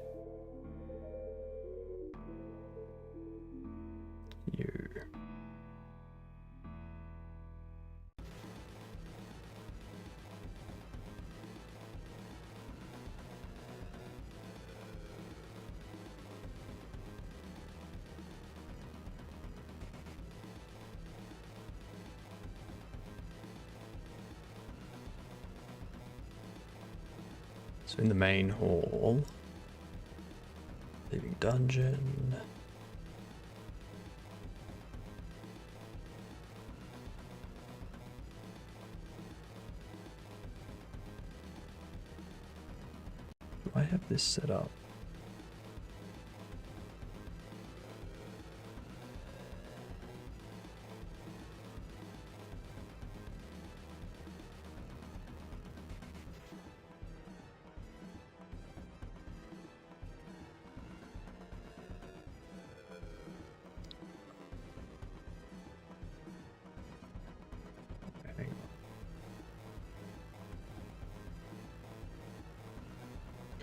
You. So in the main hall, living dungeon. Do I have this set up?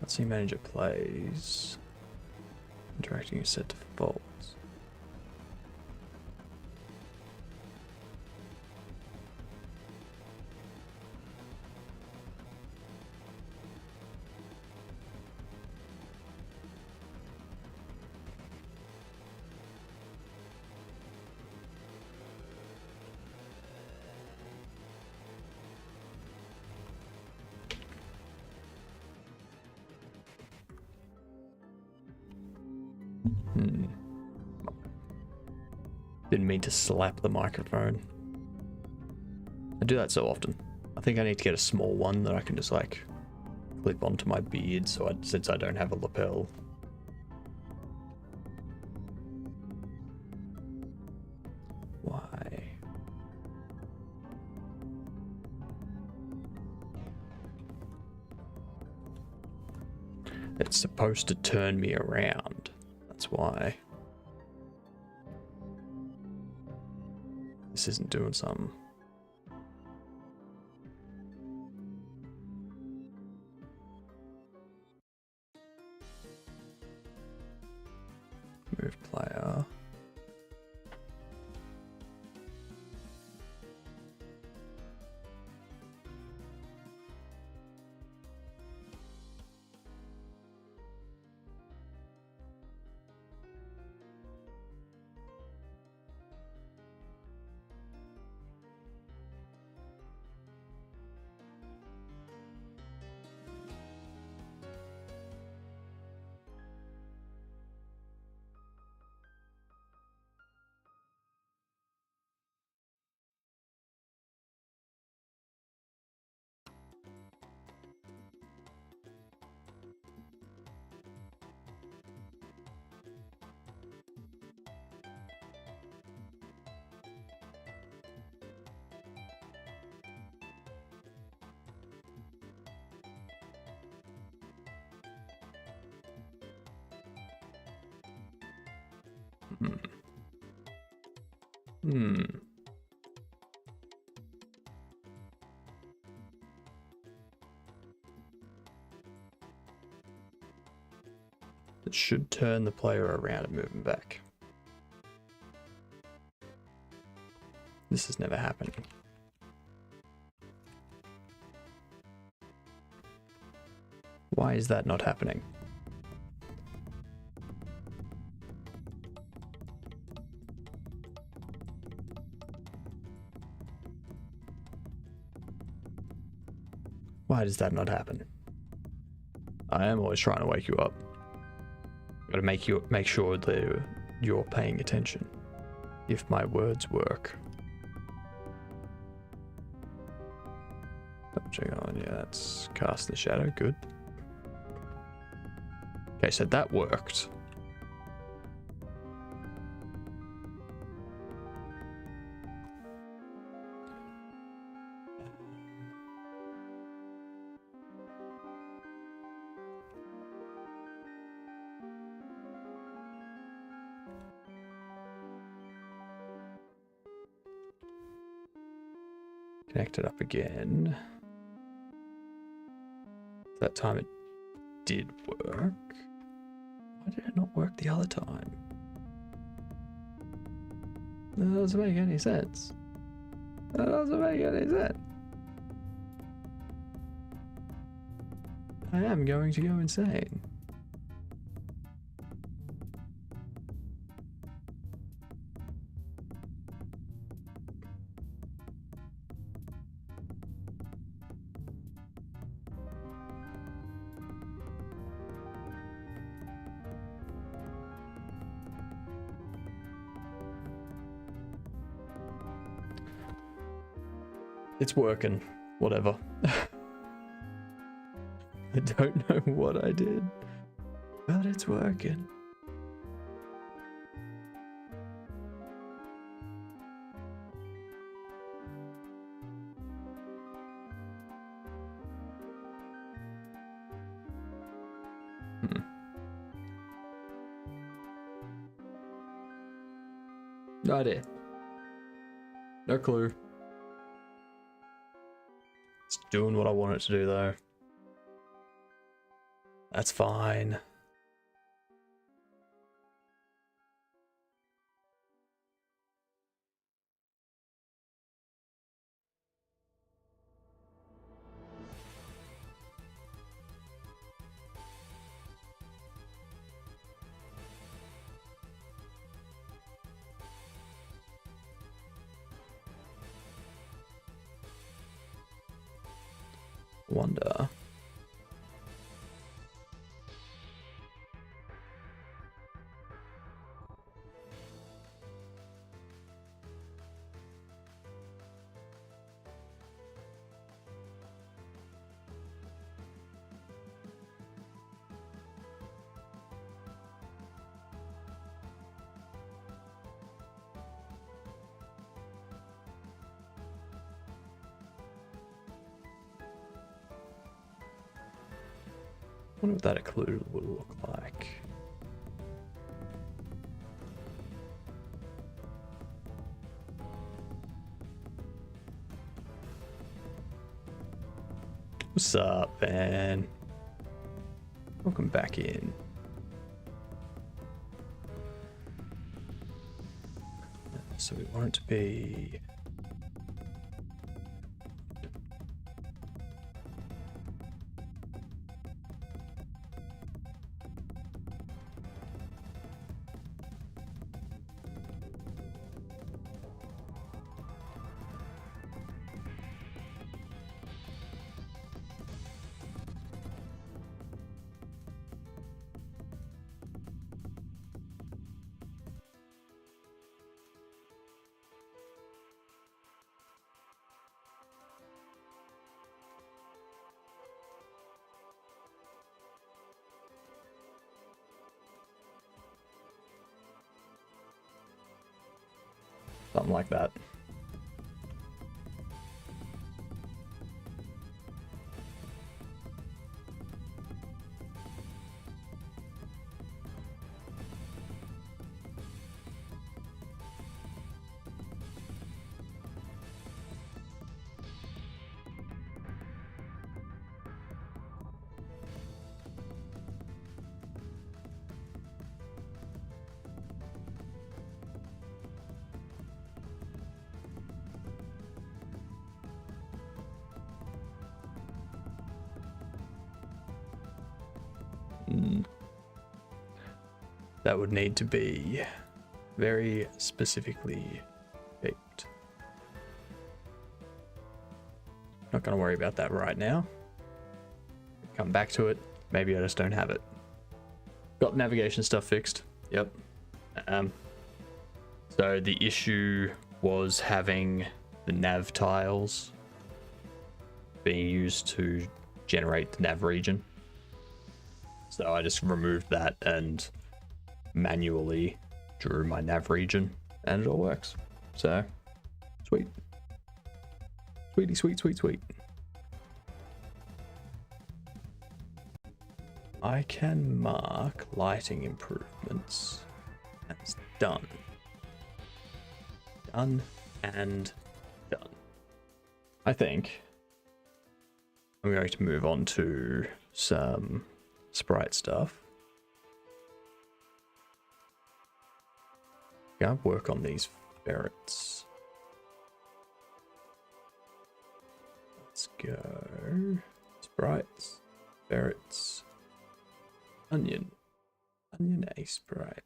See manager plays. Interacting is set to defaults. Didn't mean to slap the microphone. I do that so often. I think I need to get a small one that I can just like clip onto my beard since I don't have a lapel. Why? It's supposed to turn me around. That's why. This isn't doing something. Move player. It should turn the player around and move him back. This is never happening. Why is that not happening? Why does that not happen? I am always trying to wake you up. Gotta make sure that you're paying attention. If my words work. Double check on, yeah, that's cast the shadow, good. Okay, so that worked. Connect it up again. That time it did work. Why did it not work the other time? That doesn't make any sense. That doesn't make any sense. I am going to go insane. It's working. Whatever. I don't know what I did, but it's working. No idea. No clue. It's doing what I want it to do, though. That's fine. Wonder. wonder what that occluded would look like. What's up, man? Welcome back in. So we want it to be... something like that. That would need to be very specifically shaped. Not going to worry about that right now. Come back to it. Maybe I just don't have it. Got navigation stuff fixed. Yep. So the issue was having the nav tiles being used to generate the nav region. So I just removed that and manually drew my nav region, and it all works. So sweet. Sweetie, sweet, sweet, sweet. I can mark lighting improvements as done. Done and done. I think I'm going to move on to some sprite stuff. Yeah, work on these ferrets. Let's go. Sprites, ferrets, onion A sprite.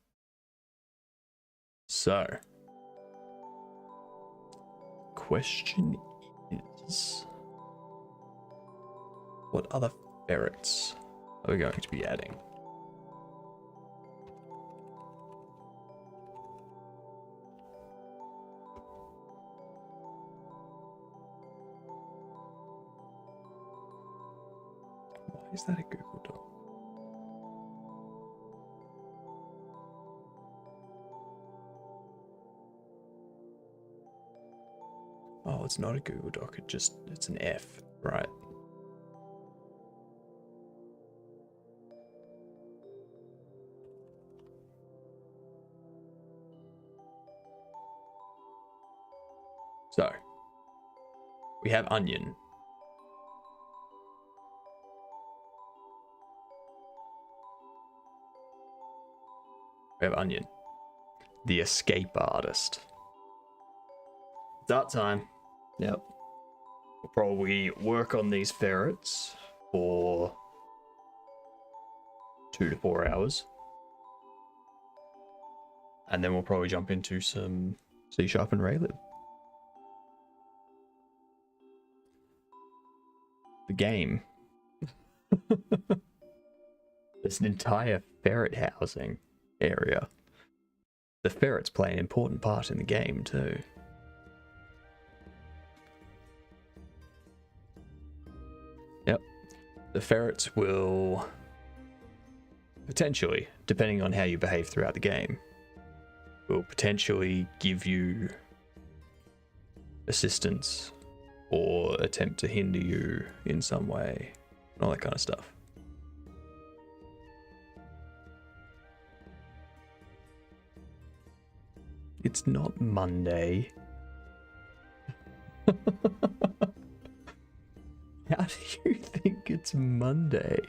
So, question is, what other ferrets are we going to be adding? Why is that a Google Doc? Oh, it's not a Google Doc, it's an F, right? So, we have onion. We have onion. The escape artist. It's art time. Yep. We'll probably work on these ferrets for 2 to 4 hours. And then we'll probably jump into some C# and Raylib. The game. There's an entire ferret housing area. The ferrets play an important part in the game too. Yep. The ferrets will potentially, depending on how you behave throughout the game, will potentially give you assistance or attempt to hinder you in some way, and all that kind of stuff. It's not Monday. How do you think it's Monday?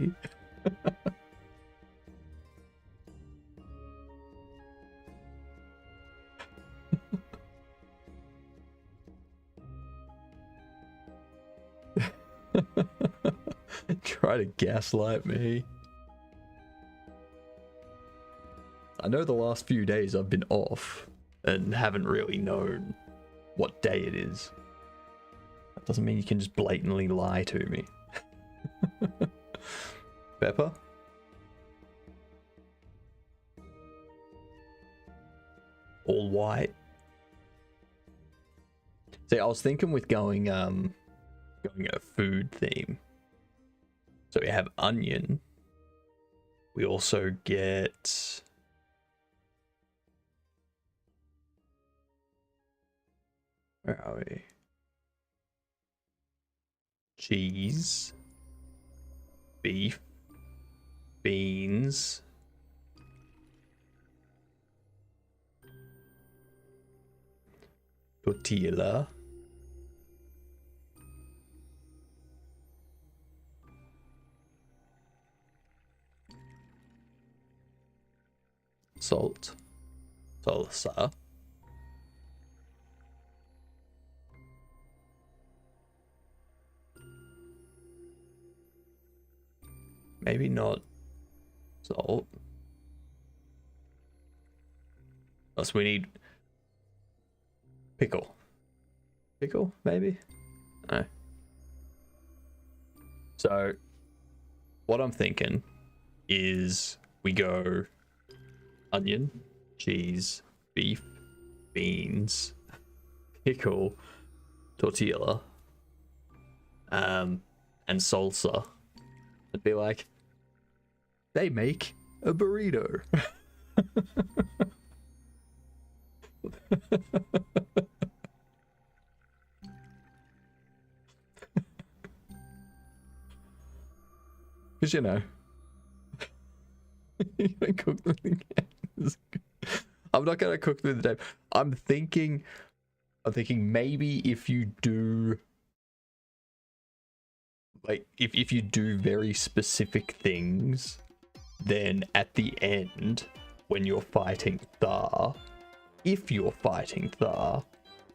Try to gaslight me. I know the last few days I've been off and haven't really known what day it is. That doesn't mean you can just blatantly lie to me. Pepper? All white? See, I was thinking with going a food theme. So we have onion. We also get where are we? Cheese, beef, beans, tortilla, salt, salsa, maybe not salt. Plus we need pickle. Pickle, maybe? No. So what I'm thinking is we go onion, cheese, beef, beans, pickle, tortilla, and salsa. It'd be like, they make a burrito. Because, you know, you don't cook them again. I'm not gonna cook through the day. I'm thinking maybe if you do, like, if you do very specific things, then at the end, when you're fighting Thar, if you're fighting Thar,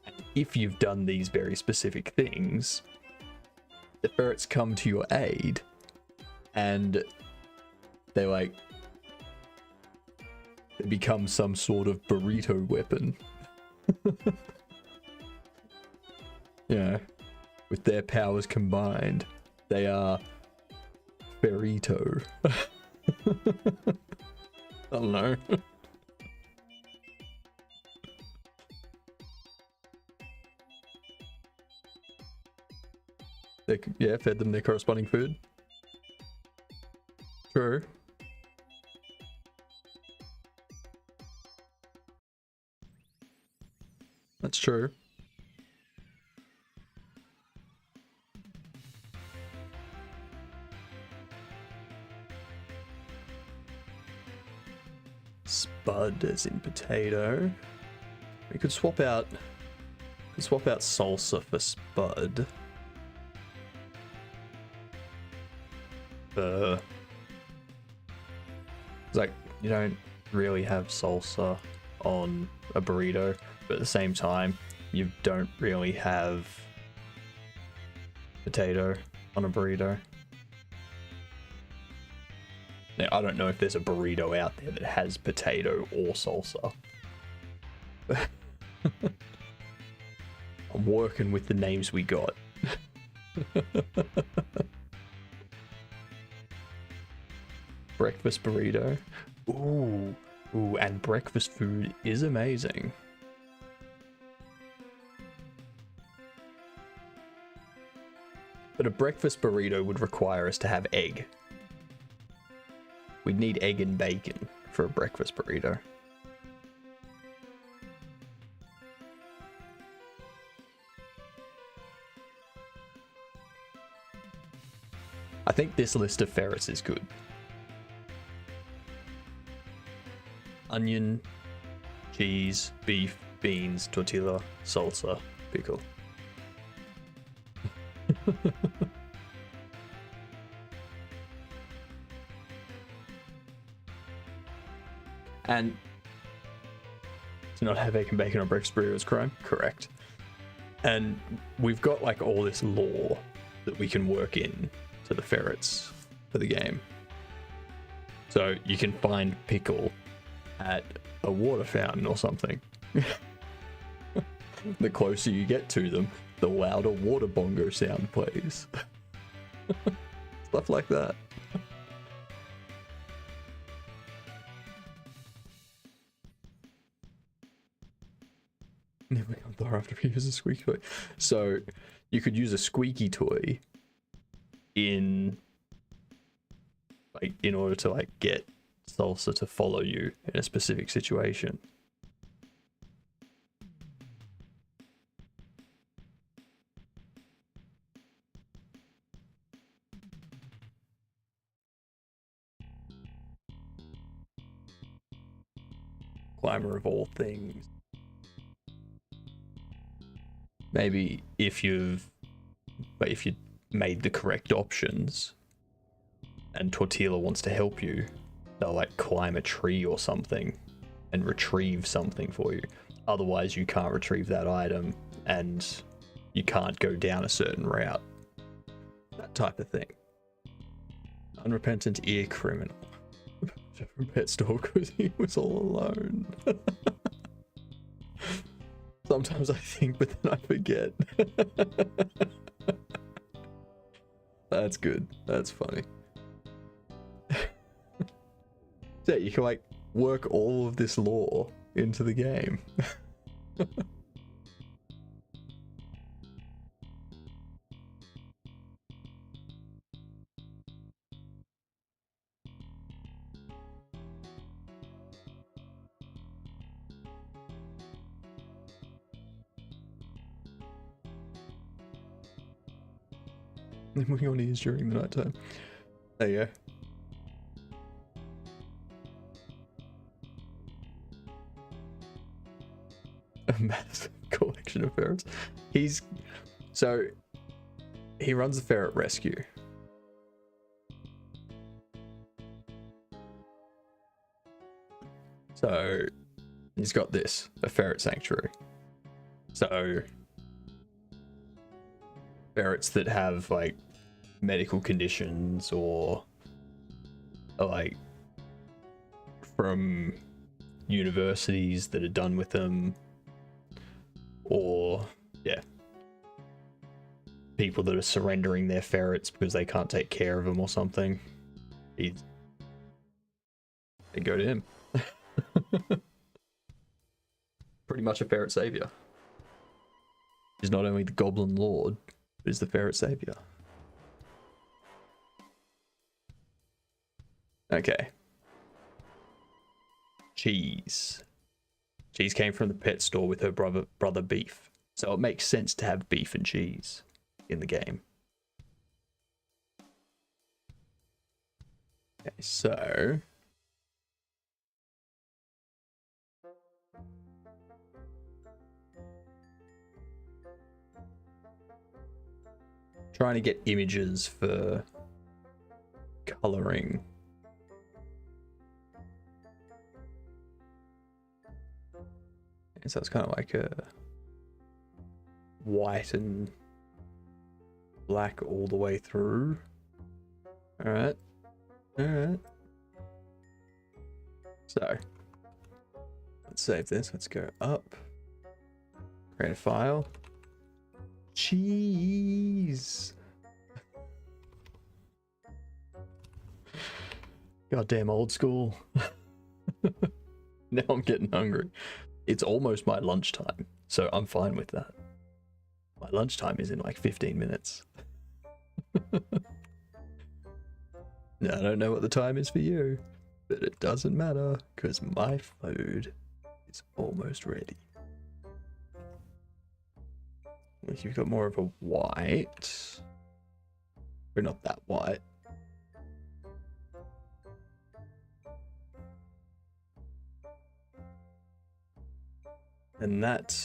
and if you've done these very specific things, the ferrets come to your aid, and they become some sort of burrito weapon. Yeah, with their powers combined, they are Ferrito. I don't know. Yeah, fed them their corresponding food. True. That's true. Spud as in potato. We could swap out salsa for spud. It's like, you don't really have salsa on a burrito, but at the same time, you don't really have potato on a burrito. Now, I don't know if there's a burrito out there that has potato or salsa. I'm working with the names we got. Breakfast burrito. Ooh, and breakfast food is amazing. But a breakfast burrito would require us to have egg. We'd need egg and bacon for a breakfast burrito. I think this list of ferrets is good. Onion, cheese, beef, beans, tortilla, salsa, pickle. And to not have egg and bacon on breakfast burrito is crime? Correct. And we've got like all this lore that we can work in to the ferrets for the game. So you can find pickle at a water fountain or something. The closer you get to them, the louder water bongo sound plays. Stuff like that. Never come there after you use a squeaky toy. So you could use a squeaky toy in order to like get salsa to follow you in a specific situation. Climber of all things. Maybe if you made the correct options and Tortilla wants to help you, they'll like climb a tree or something and retrieve something for you. Otherwise you can't retrieve that item and you can't go down a certain route. That type of thing. Unrepentant ear criminal. From pet store because he was all alone. Sometimes I think, but then I forget. That's good. That's funny. So you can like work all of this lore into the game. Moving on ears during the night time. There you go. A massive collection of ferrets. He runs a ferret rescue. So he's got a ferret sanctuary. So ferrets that have like medical conditions or like from universities that are done with them, or people that are surrendering their ferrets because they can't take care of them or something. They go to him. Pretty much a ferret savior. He's not only the goblin lord, but he's the ferret savior. Okay. Cheese. Cheese came from the pet store with her brother Beef. So it makes sense to have beef and cheese in the game. Okay, so trying to get images for coloring. And so it's kind of like a white and black all the way through. All right. So let's save this. Let's go up. Create a file. Cheese. Goddamn old school. Now I'm getting hungry. It's almost my lunchtime, so I'm fine with that. My lunchtime is in like 15 minutes. Now, I don't know what the time is for you, but it doesn't matter because my food is almost ready. Like you've got more of a white, but not that white. And that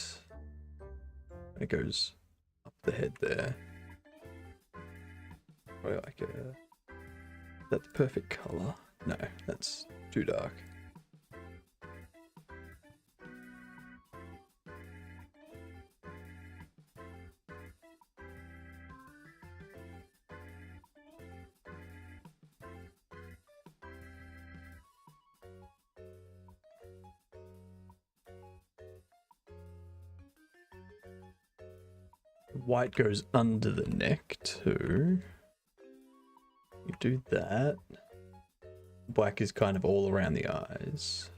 it goes up the head there. Probably like a. That's perfect color. No, that's too dark. White goes under the neck too. You do that. Black is kind of all around the eyes.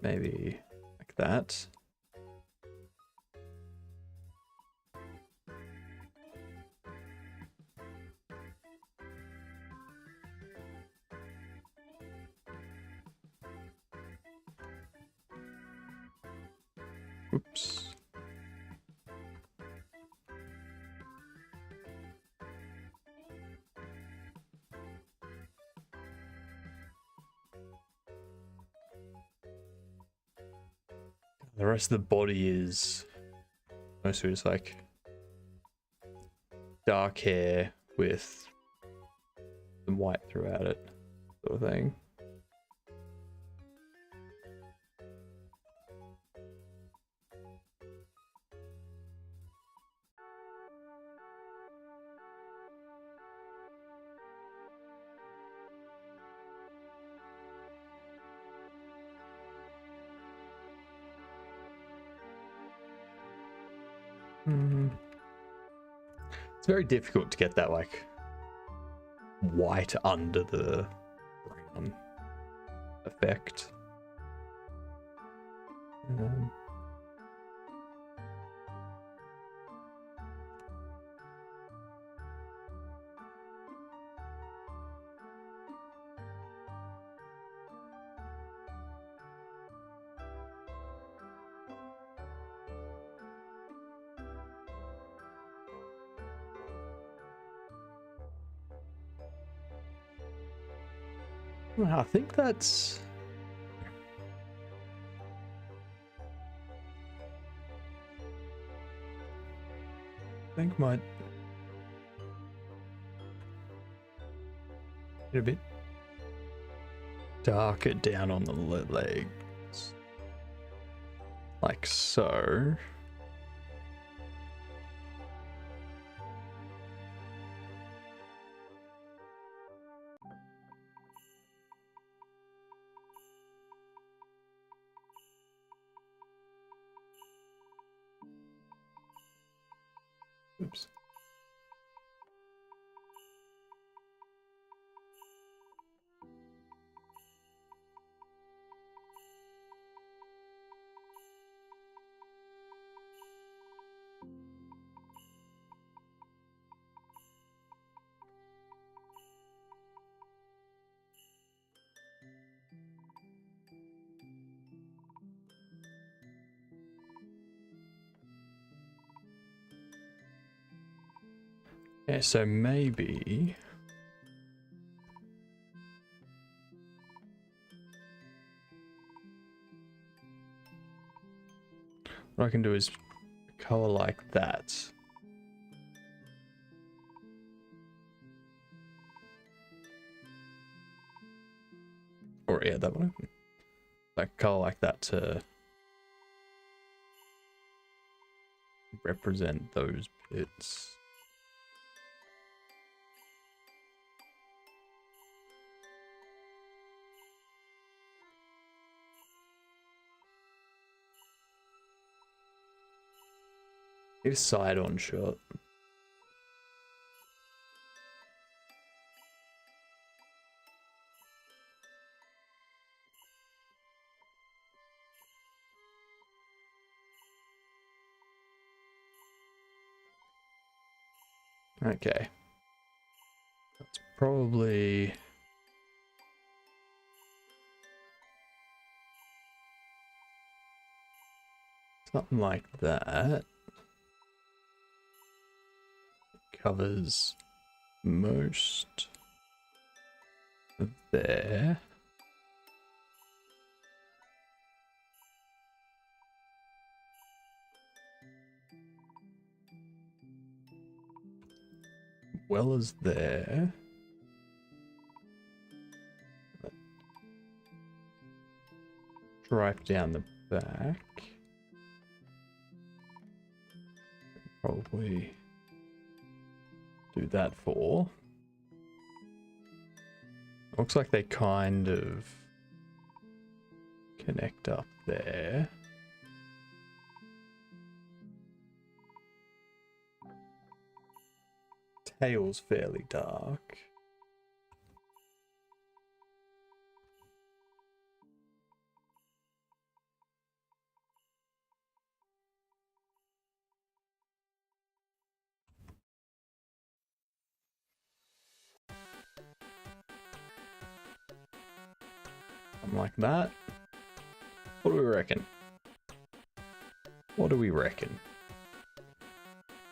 Maybe like that. Oops. The rest of the body is mostly just like dark hair with some white throughout it, sort of thing. It's very difficult to get that like white under the brown effect. I think that's. I think might get a bit darker down on the legs, like so. Oops. Yeah, so maybe what I can do is color like that. Or yeah, that one. Like color like that to represent those bits. Need a side-on shot. Okay. That's probably something like that. Covers most of there. well as there. Drive down the back. Probably do that for. Looks like they kind of connect up there. Tail's fairly dark. Something like that. What do we reckon? What do we reckon?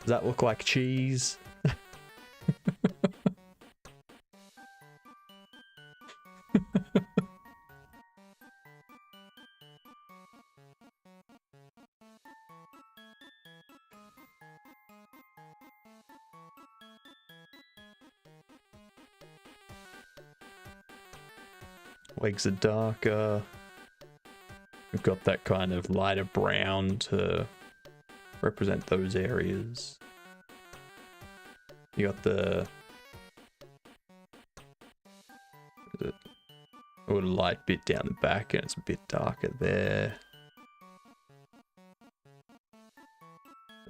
Does that look like cheese? Legs are darker. We've got that kind of lighter brown to represent those areas. You got the a little light bit down the back, and it's a bit darker there.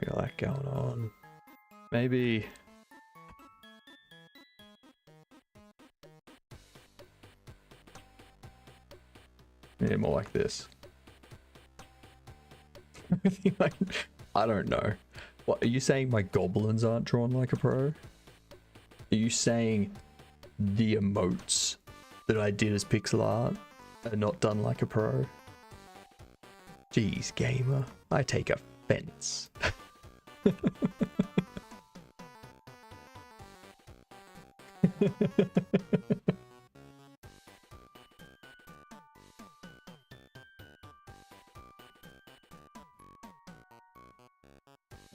We got that going on. Maybe yeah, more like this. I don't know. What are you saying? My goblins aren't drawn like a pro? Are you saying the emotes that I did as pixel art are not done like a pro? Jeez, gamer, I take offense.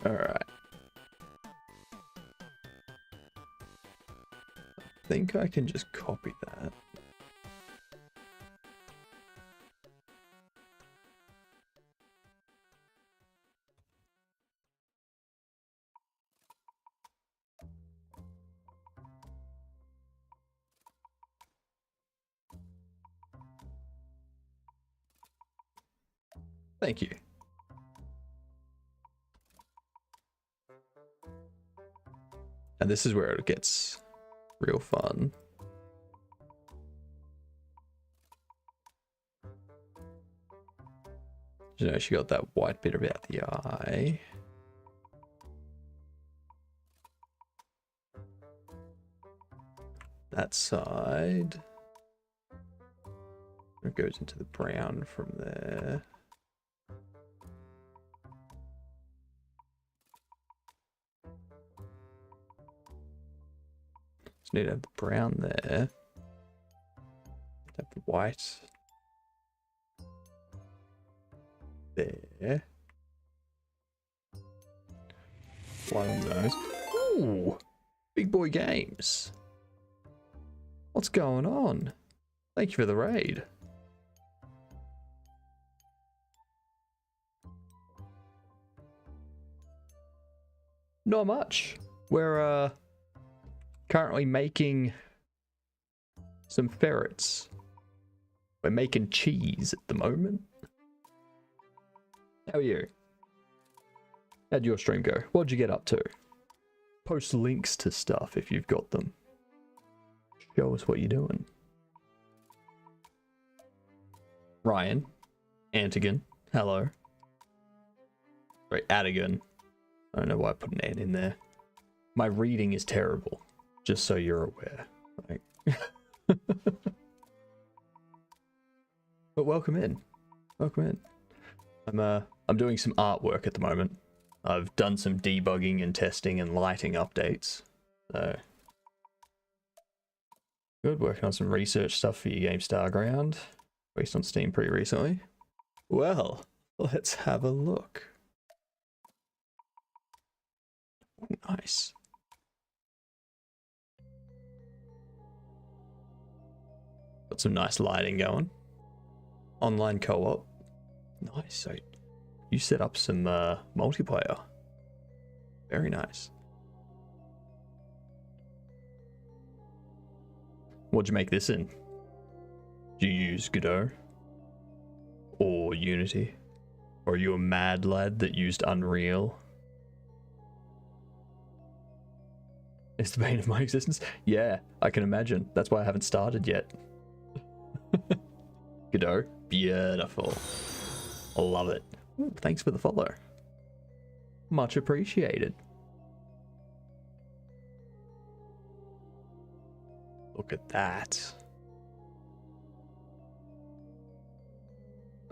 All right. I think I can just copy that. Thank you. And this is where it gets real fun. You know, she got that white bit about the eye. That side. It goes into the brown from there. Just need to have the brown there. Have the white there. One of those. Ooh, big boy games. What's going on? Thank you for the raid. Not much. We're currently making some ferrets. We're making cheese at the moment. How are you? How'd your stream go? What'd you get up to? Post links to stuff if you've got them. Show us what you're doing. Ryan. Antigon. Hello. Sorry, Adigan. I don't know why I put an N in there. My reading is terrible. Just so you're aware. Like... But welcome in. Welcome in. I'm doing some artwork at the moment. I've done some debugging and testing and lighting updates. So good, working on some research stuff for your game Starground. Released on Steam pretty recently. Well, let's have a look. Nice. Got some nice lighting going. Online co-op. Nice. So you set up some multiplayer. Very nice. What'd you make this in? Do you use Godot? Or Unity? Or are you a mad lad that used Unreal? It's the bane of my existence? Yeah, I can imagine. That's why I haven't started yet. Godot, beautiful. I love it. Ooh, thanks for the follow. Much appreciated. Look at that.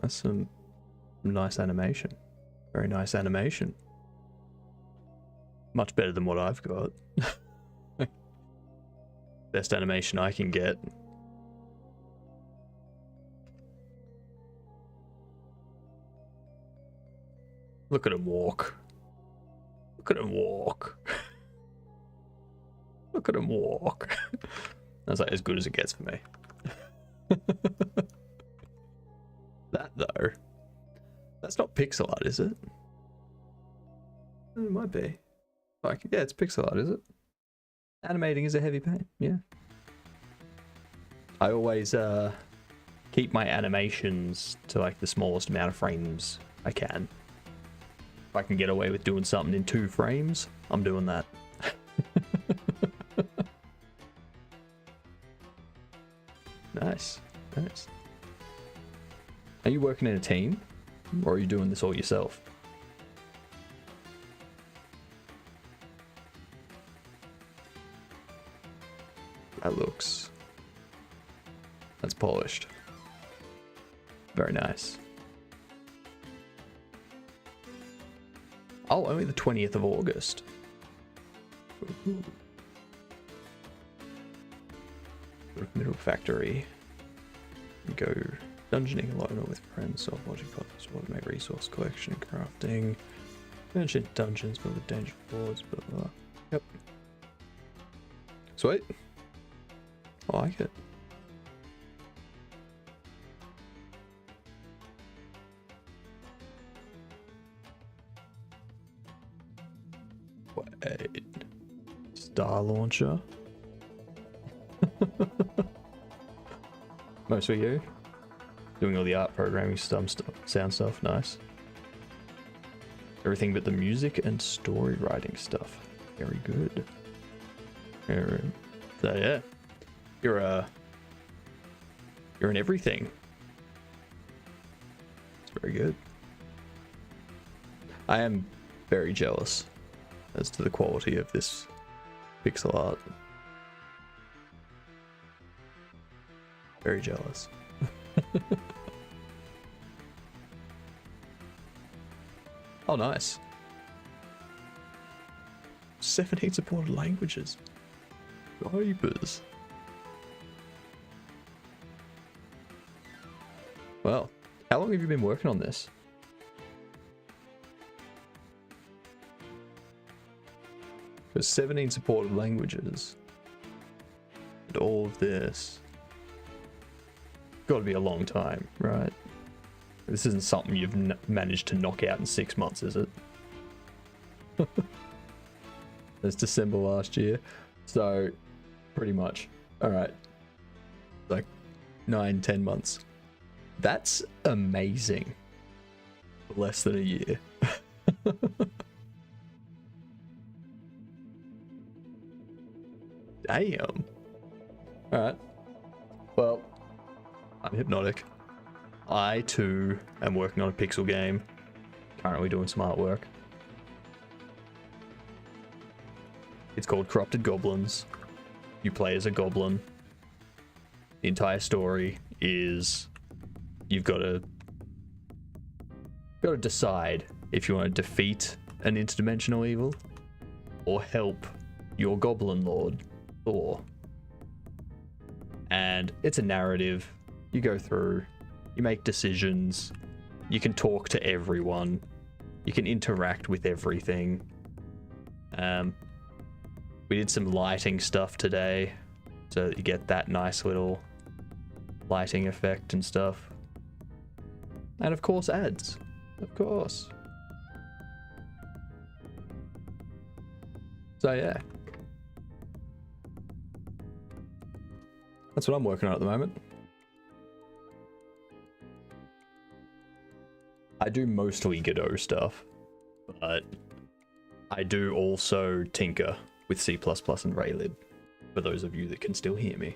That's some nice animation. Very nice animation. Much better than what I've got. Best animation I can get. Look at him walk. Look at him walk. Look at him walk. That's like as good as it gets for me. That though, that's not pixel art, is it? It might be. Like, yeah, it's pixel art, is it? Animating is a heavy pain, yeah. I always keep my animations to like the smallest amount of frames I can. If I can get away with doing something in 2 frames, I'm doing that. Nice, nice. Are you working in a team, or are you doing this all yourself? That's polished. Very nice. Oh, only the 20th of August. Ooh. Middle factory. Go dungeoning alone or with friends, solve logic puzzles, automate resource collection, crafting, ancient dungeons, build with danger boards, blah blah blah. Yep. Sweet. I like it. Wait. Star launcher. Most of you doing all the art programming stuff, sound stuff, nice. Everything but the music and story writing stuff. Very good. So yeah, you're in everything. It's very good. I am very jealous as to the quality of this pixel art. Very jealous. Oh, nice. 17 supported languages. Vipers. Well, how long have you been working on this? There's 17 supported languages. And all of this. Got to be a long time, right? This isn't something you've managed to knock out in 6 months, is it? That's December last year, so pretty much. All right, like 9-10 months. That's amazing. Less than a year. Damn. All right. Well, I'm Hypnotic. I too am working on a pixel game. Currently doing some artwork. It's called Corrupted Goblins. You play as a goblin. The entire story is you've got to decide if you want to defeat an interdimensional evil or help your goblin lord, Thor. And it's a narrative. You go through, you make decisions, you can talk to everyone, you can interact with everything. We did some lighting stuff today, so that you get that nice little lighting effect and stuff. And of course ads. Of course. So yeah. That's what I'm working on at the moment. I do mostly Godot stuff, but I do also tinker with C++ and Raylib, for those of you that can still hear me.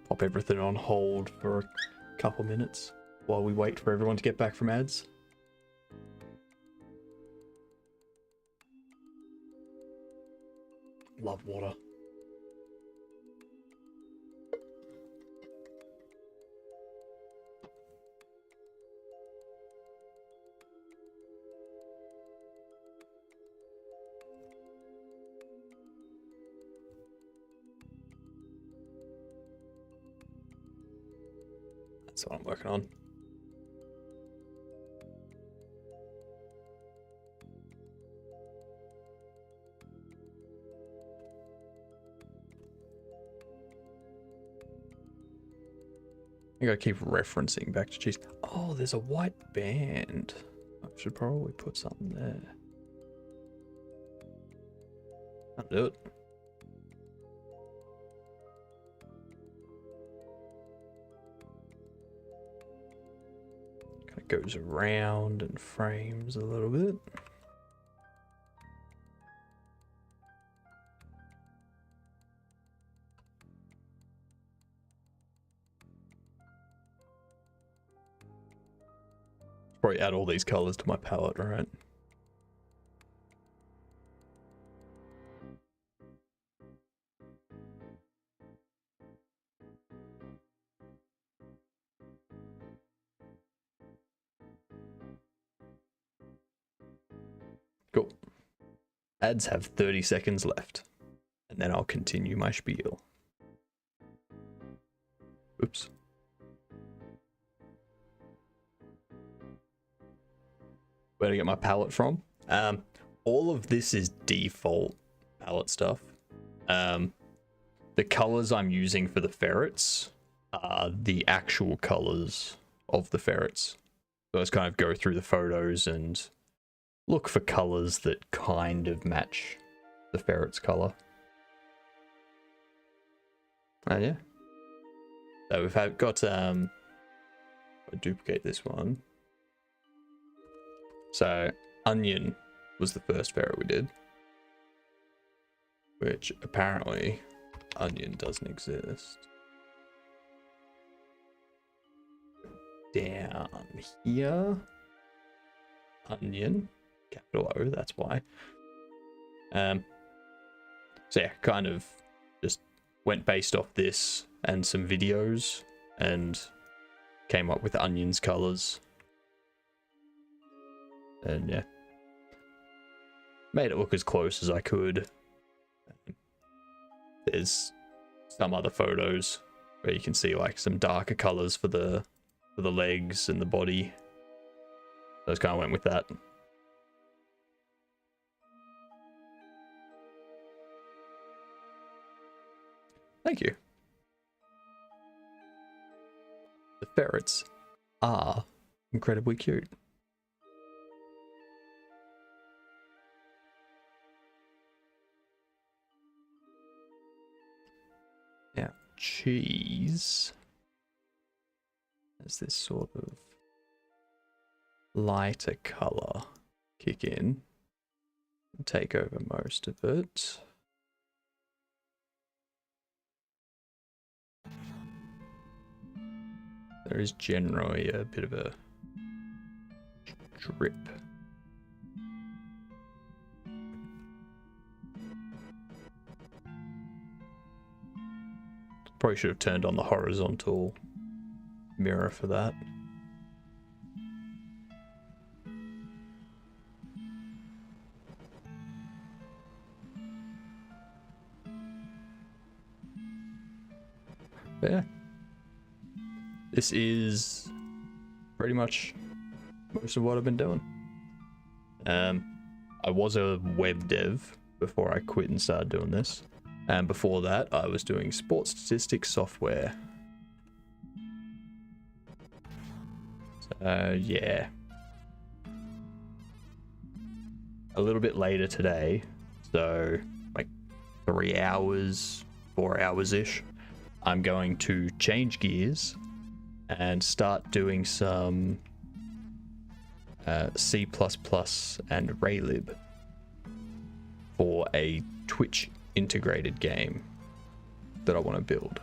Pop everything on hold for a couple minutes while we wait for everyone to get back from ads. Love water. That's what I'm working on. I gotta keep referencing back to cheese. Oh, there's a white band. I should probably put something there. I'll do it. Kind of goes around and frames a little bit. Probably add all these colors to my palette, right? Cool. Ads have 30 seconds left, and then I'll continue my spiel. Oops. Where to get my palette from? All of this is default palette stuff. The colors I'm using for the ferrets are the actual colors of the ferrets. So I just kind of go through the photos and look for colors that kind of match the ferret's color. And yeah. So we've got, I'll duplicate this one. So onion was the first ferret we did, which apparently onion doesn't exist. Down here, onion, capital O, that's why. So yeah, kind of just went based off this and some videos and came up with onion's colors. And yeah, made it look as close as I could. There's some other photos where you can see like some darker colors for the legs and the body. So I just kind of went with that. Thank you. The ferrets are incredibly cute. Now, cheese has this sort of lighter color kick in and take over most of it. There is generally a bit of a drip. Probably should have turned on the horizontal mirror for that. But yeah. This is pretty much most of what I've been doing. I was a web dev before I quit and started doing this. And before that, I was doing sports statistics software. So, yeah. A little bit later today, so like 3 hours, 4 hours-ish, I'm going to change gears and start doing some C++ and Raylib for a Twitch integrated game that I want to build.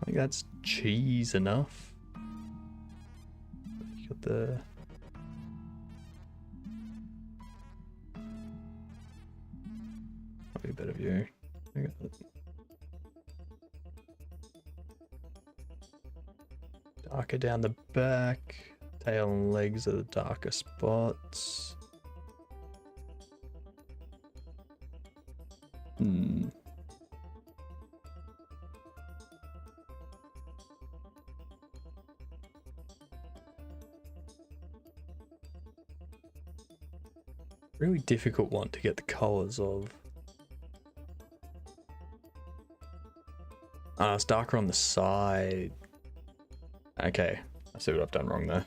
I think that's cheese enough. You got the probably a better view. I got it. Darker down the back. Tail and legs are the darker spots. Really difficult one to get the colors of. Ah, it's darker on the side. Okay, I see what I've done wrong there.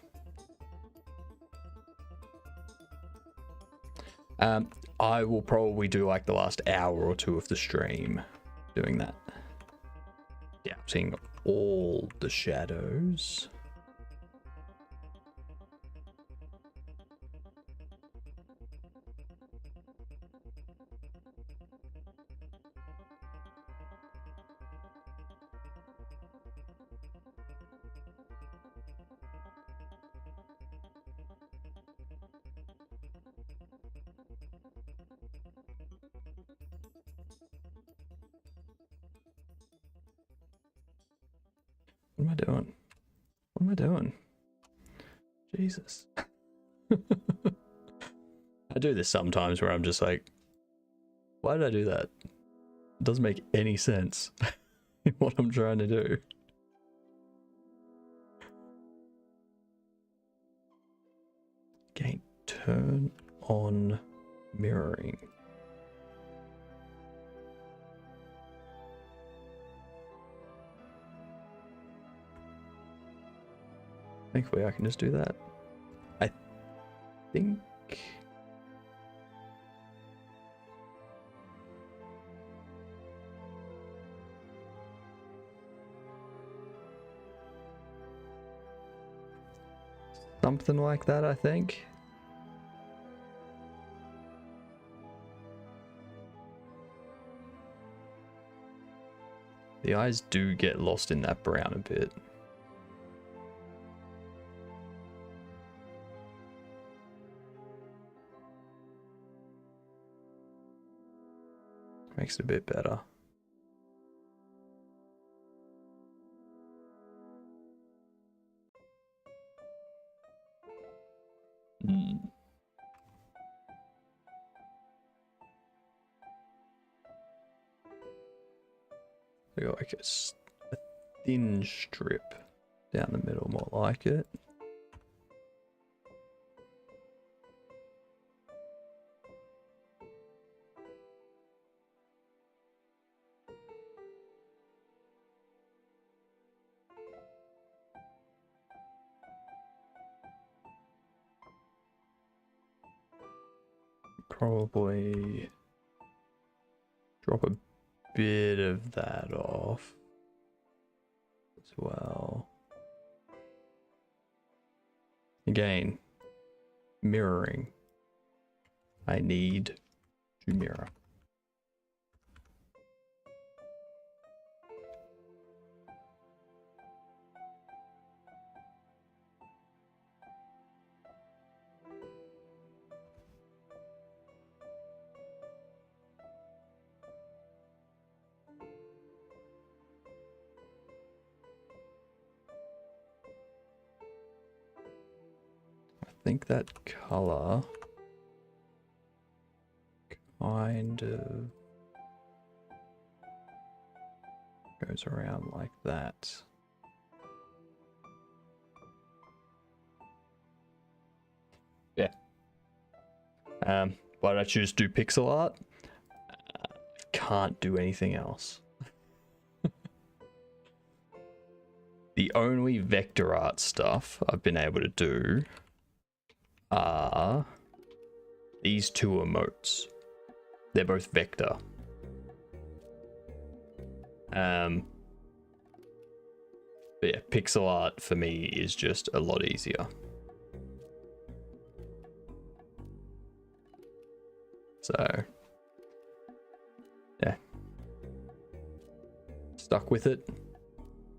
I will probably do like the last hour or two of the stream doing that. Yeah, I'm seeing all the shadows. What am I doing? What am I doing? Jesus. I do this sometimes where I'm just like, why did I do that? It doesn't make any sense in what I'm trying to do. Okay, turn on mirroring. Thankfully I can just do that. I think something like that, I think. The eyes do get lost in that brown a bit. Makes it a bit better. I got like a thin strip down the middle, more like it. Probably drop a bit of that off as well. Again, mirroring. I need to mirror. I think that color kind of goes around like that. Yeah. Why did I choose to do pixel art? Can't do anything else. The only vector art stuff I've been able to do are these two emotes. They're both vector. But yeah, pixel art for me is just a lot easier. So yeah, stuck with it,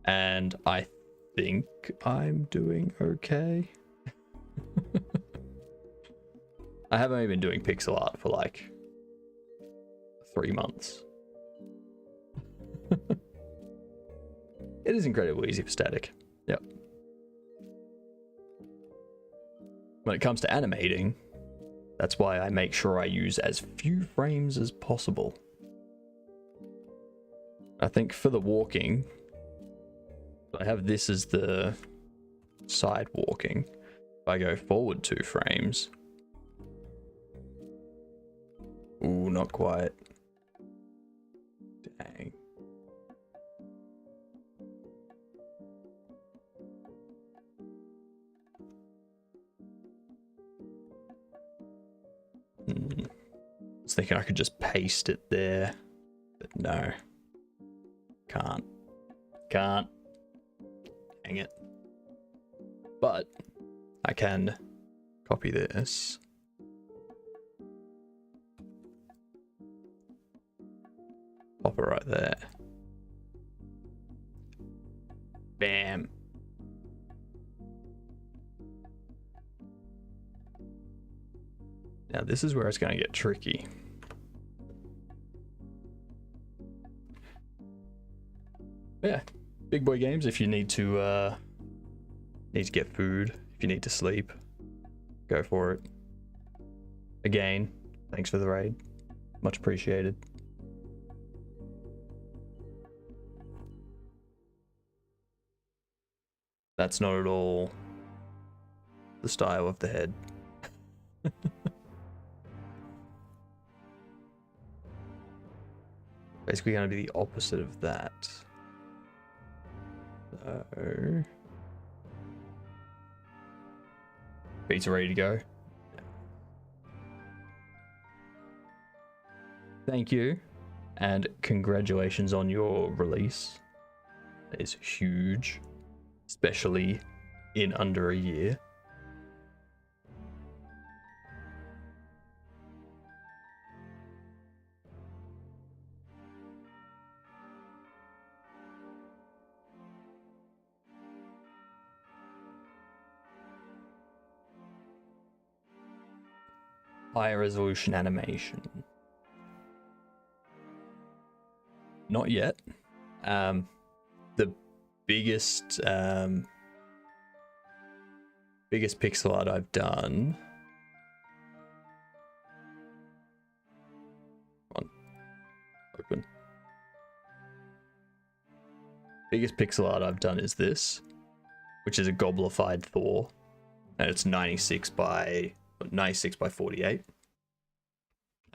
and I think I'm doing okay. I haven't even been doing pixel art for like 3 months. It is incredibly easy for static. Yep. When it comes to animating, that's why I make sure I use as few frames as possible. I think for the walking, I have this as the side walking. If I go forward 2 frames. Ooh, not quite. Dang. I was thinking I could just paste it there, but no. Can't. Dang it. But I can copy this. Pop it right there. Bam. Now this is where it's going to get tricky. Yeah, big boy games. If you need to get food, if you need to sleep, go for it. Again, thanks for the raid, much appreciated. That's not at all the style of the head. Basically going to be the opposite of that. So, beats are ready to go. Thank you, and congratulations on your release. That is huge, especially in under a year. Higher resolution animation. Not yet. The biggest pixel art I've done. Come on. Open. Biggest pixel art I've done is this, which is a goblified Thor, and it's 96 by 48,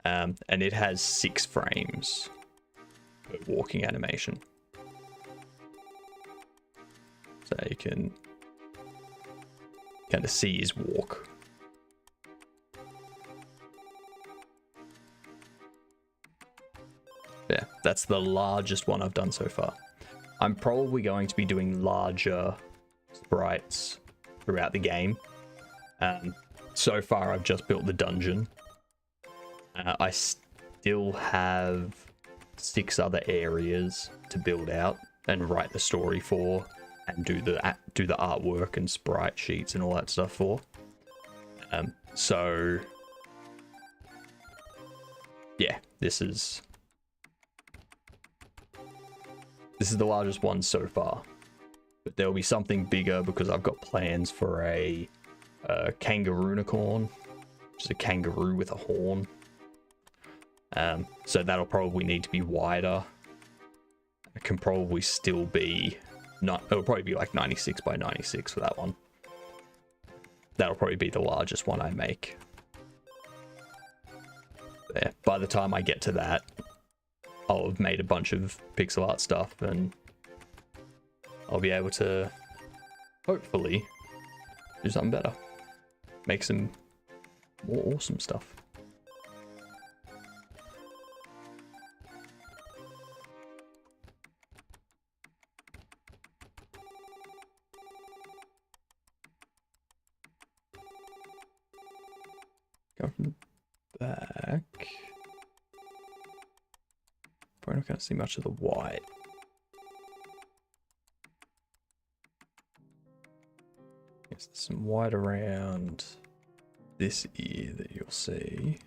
and it has 6 frames per walking animation, so you can kind of see his walk. Yeah, that's the largest one I've done so far. I'm probably going to be doing larger sprites throughout the game. So far, I've just built the dungeon. I still have 6 other areas to build out and write the story for, and do the artwork and sprite sheets and all that stuff for. So yeah, this is the largest one so far, but there'll be something bigger because I've got plans for a kangaroo-unicorn, which is a kangaroo with a horn. So that'll probably need to be wider. It can probably still be not. It'll probably be like 96 by 96 for that one. That'll probably be the largest one I make. There. By the time I get to that, I'll have made a bunch of pixel art stuff, and I'll be able to hopefully do something better. Make some more awesome stuff. Go from the back. Probably not going to see much of the white. Yes, there's some white around this ear that you'll see.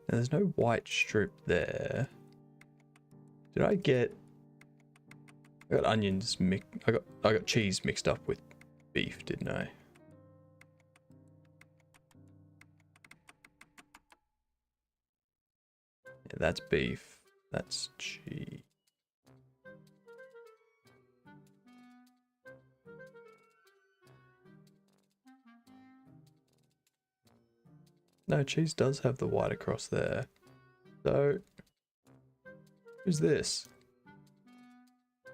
Now, there's no white strip there. Did I get? I got onions mixed. I got cheese mixed up with beef, didn't I? Yeah, that's beef. That's cheese. No, cheese does have the white across there. So, who's this?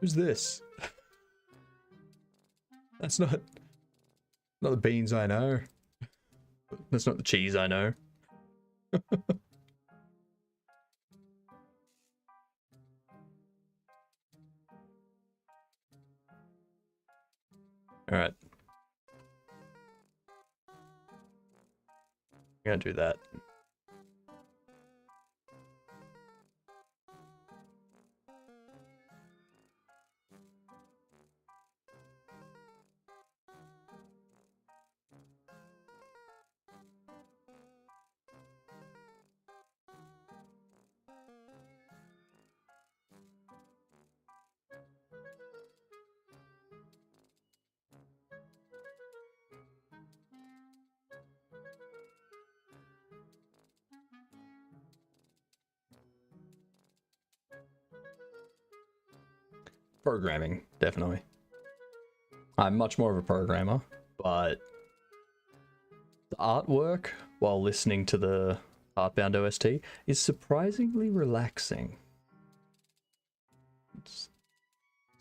Who's this? That's not the beans I know. That's not the cheese I know. All right. I'm gonna do that. Programming, definitely. I'm much more of a programmer, but the artwork while listening to the Heartbound OST is surprisingly relaxing. It's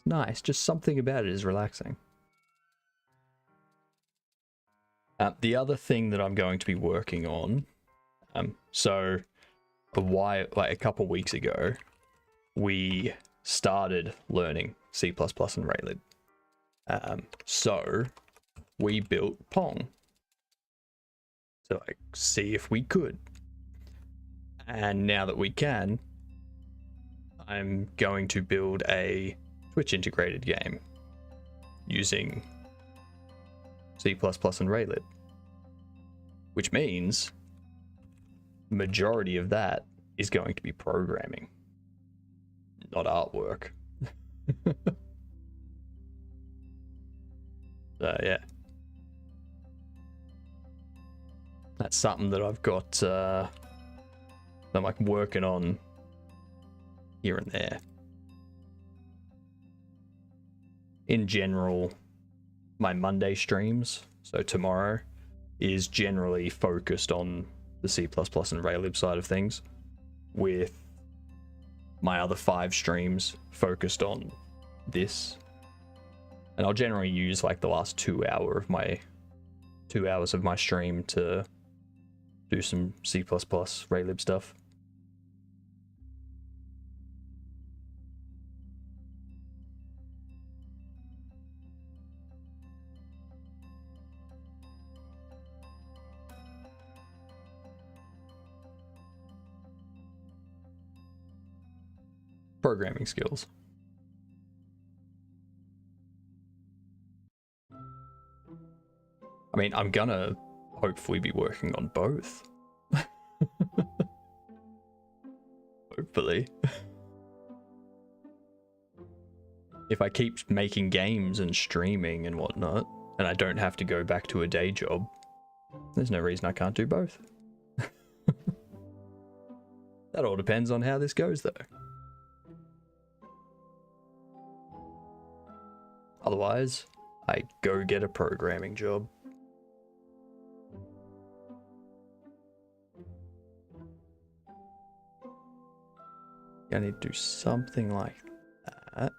nice, just something about it is relaxing. The other thing that I'm going to be working on, so a couple weeks ago, we started learning C++ and Rayleigh. So we built Pong to like see if we could. And now that we can, I'm going to build a Twitch integrated game using C++ and Rayleigh, which means majority of that is going to be programming, not artwork. So yeah, that's something that I've got that I'm like working on here and there. In general, my Monday streams, so tomorrow, is generally focused on the C++ and Raylib side of things, with my other 5 streams focused on this. And I'll generally use like the last 2 hours of my stream to do some C++ Raylib stuff. Programming skills. I mean, I'm gonna hopefully be working on both. Hopefully. if I keep making games and streaming and whatnot, and I don't have to go back to a day job, there's no reason I can't do both. That all depends on how this goes, though. Otherwise, I go get a programming job. I need to do something like that.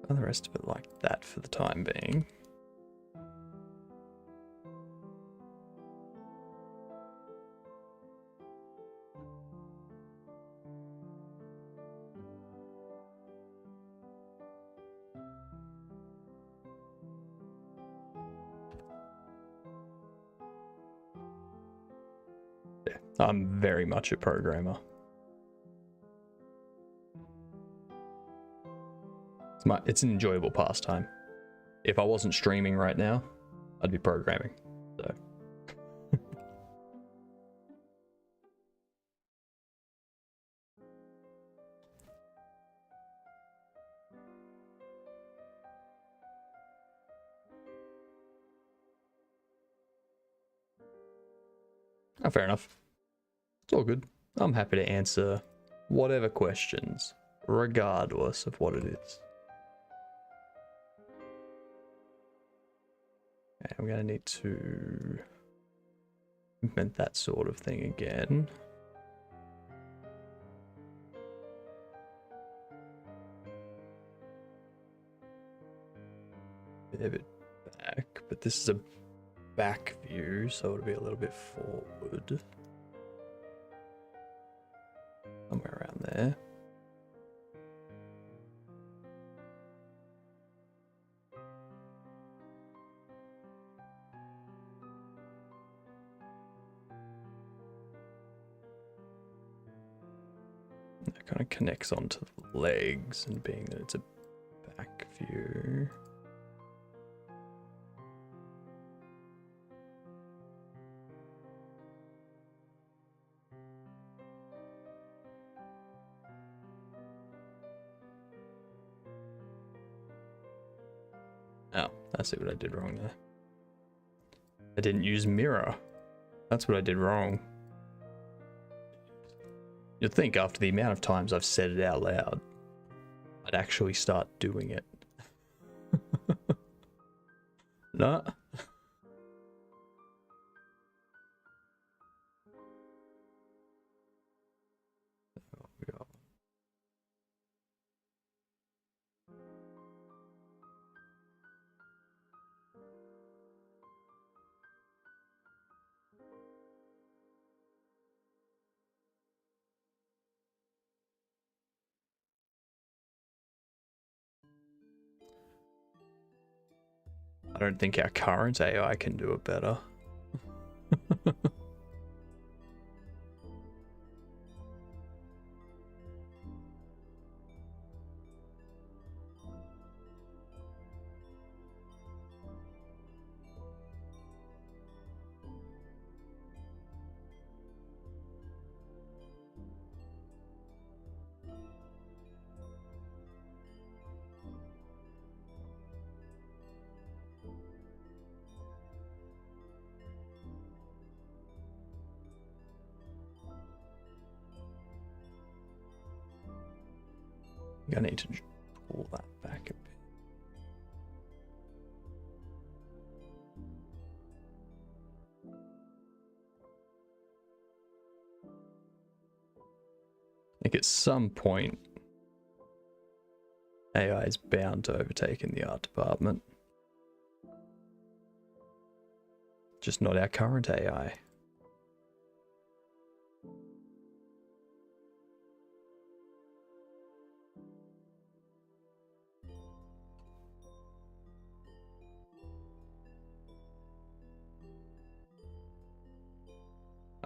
And the rest of it like that for the time being. Yeah, I'm very much a programmer. It's an enjoyable pastime. If I wasn't streaming right now, I'd be programming. So. Oh, fair enough. It's all good. I'm happy to answer whatever questions, regardless of what it is. Okay, I'm going to need to implement that sort of thing again. A bit back, but this is a back view, so it'll be a little bit forward. Somewhere around there. That kind of connects onto the legs, and being that it's a back view. Oh, I see what I did wrong there. I didn't use mirror. That's what I did wrong. You'd think after the amount of times I've said it out loud, I'd actually start doing it. No. I don't think our current AI can do it better. I need to pull that back a bit. I think at some point, AI is bound to overtake in the art department. Just not our current AI.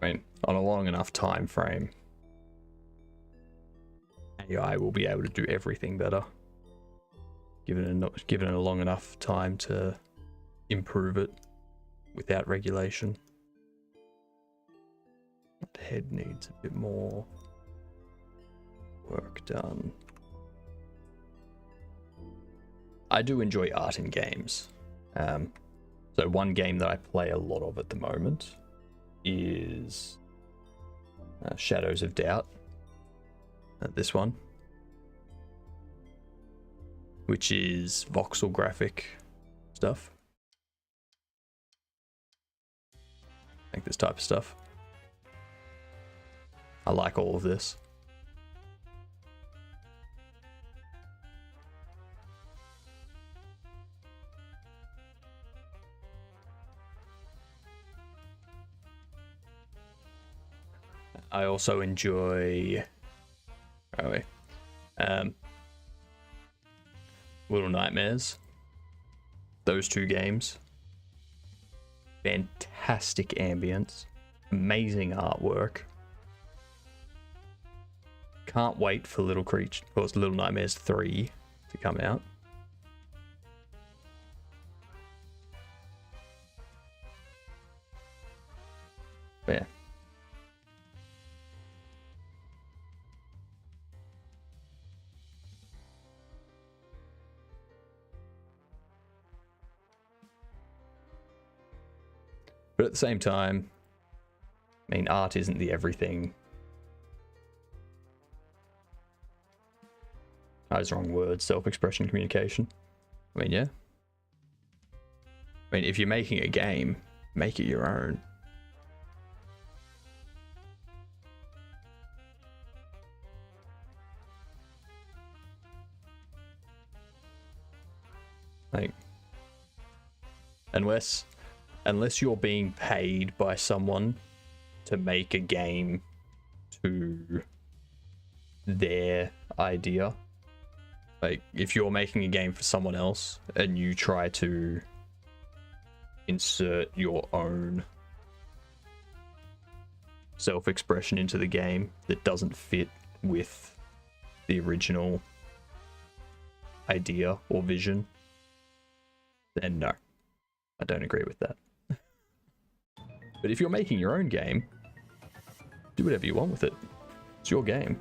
I mean, on a long enough time frame, AI will be able to do everything better. given it a long enough time to improve it without regulation. The head needs a bit more work done. I do enjoy art in games. So one game that I play a lot of at the moment is Shadows of Doubt. This one, which is voxel graphic stuff. Like this type of stuff. I like all of this. I also enjoy Little Nightmares. Those two games. Fantastic ambience. Amazing artwork. Can't wait for Little Nightmares 3 to come out. But yeah. But at the same time, I mean, art isn't the everything. That was the wrong word. Self-expression, communication. I mean, yeah. I mean, if you're making a game, make it your own. Like, unless you're being paid by someone to make a game to their idea. Like, if you're making a game for someone else and you try to insert your own self-expression into the game that doesn't fit with the original idea or vision, then no, I don't agree with that. But if you're making your own game, do whatever you want with it. It's your game.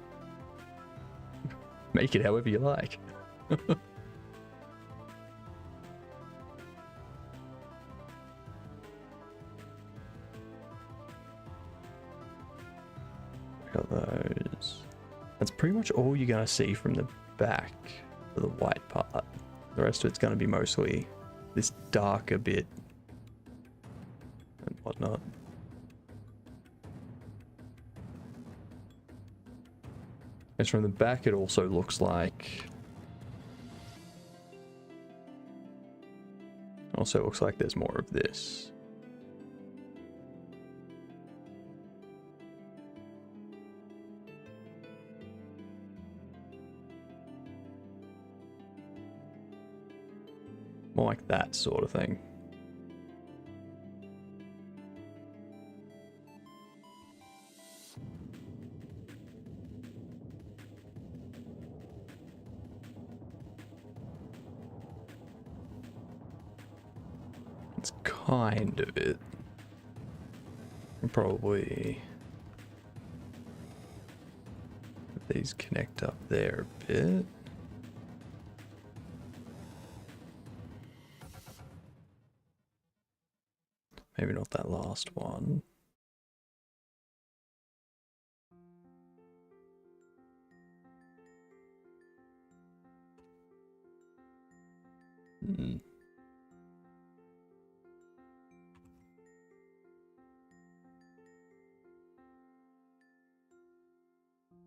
Make it however you like. Got those. That's pretty much all you're gonna see from the back of the white part. The rest of it's gonna be mostly this darker bit and whatnot. As from the back, it also looks like there's more of this. More like that sort of thing. It's kind of it. Probably these connect up there a bit. Maybe not that last one.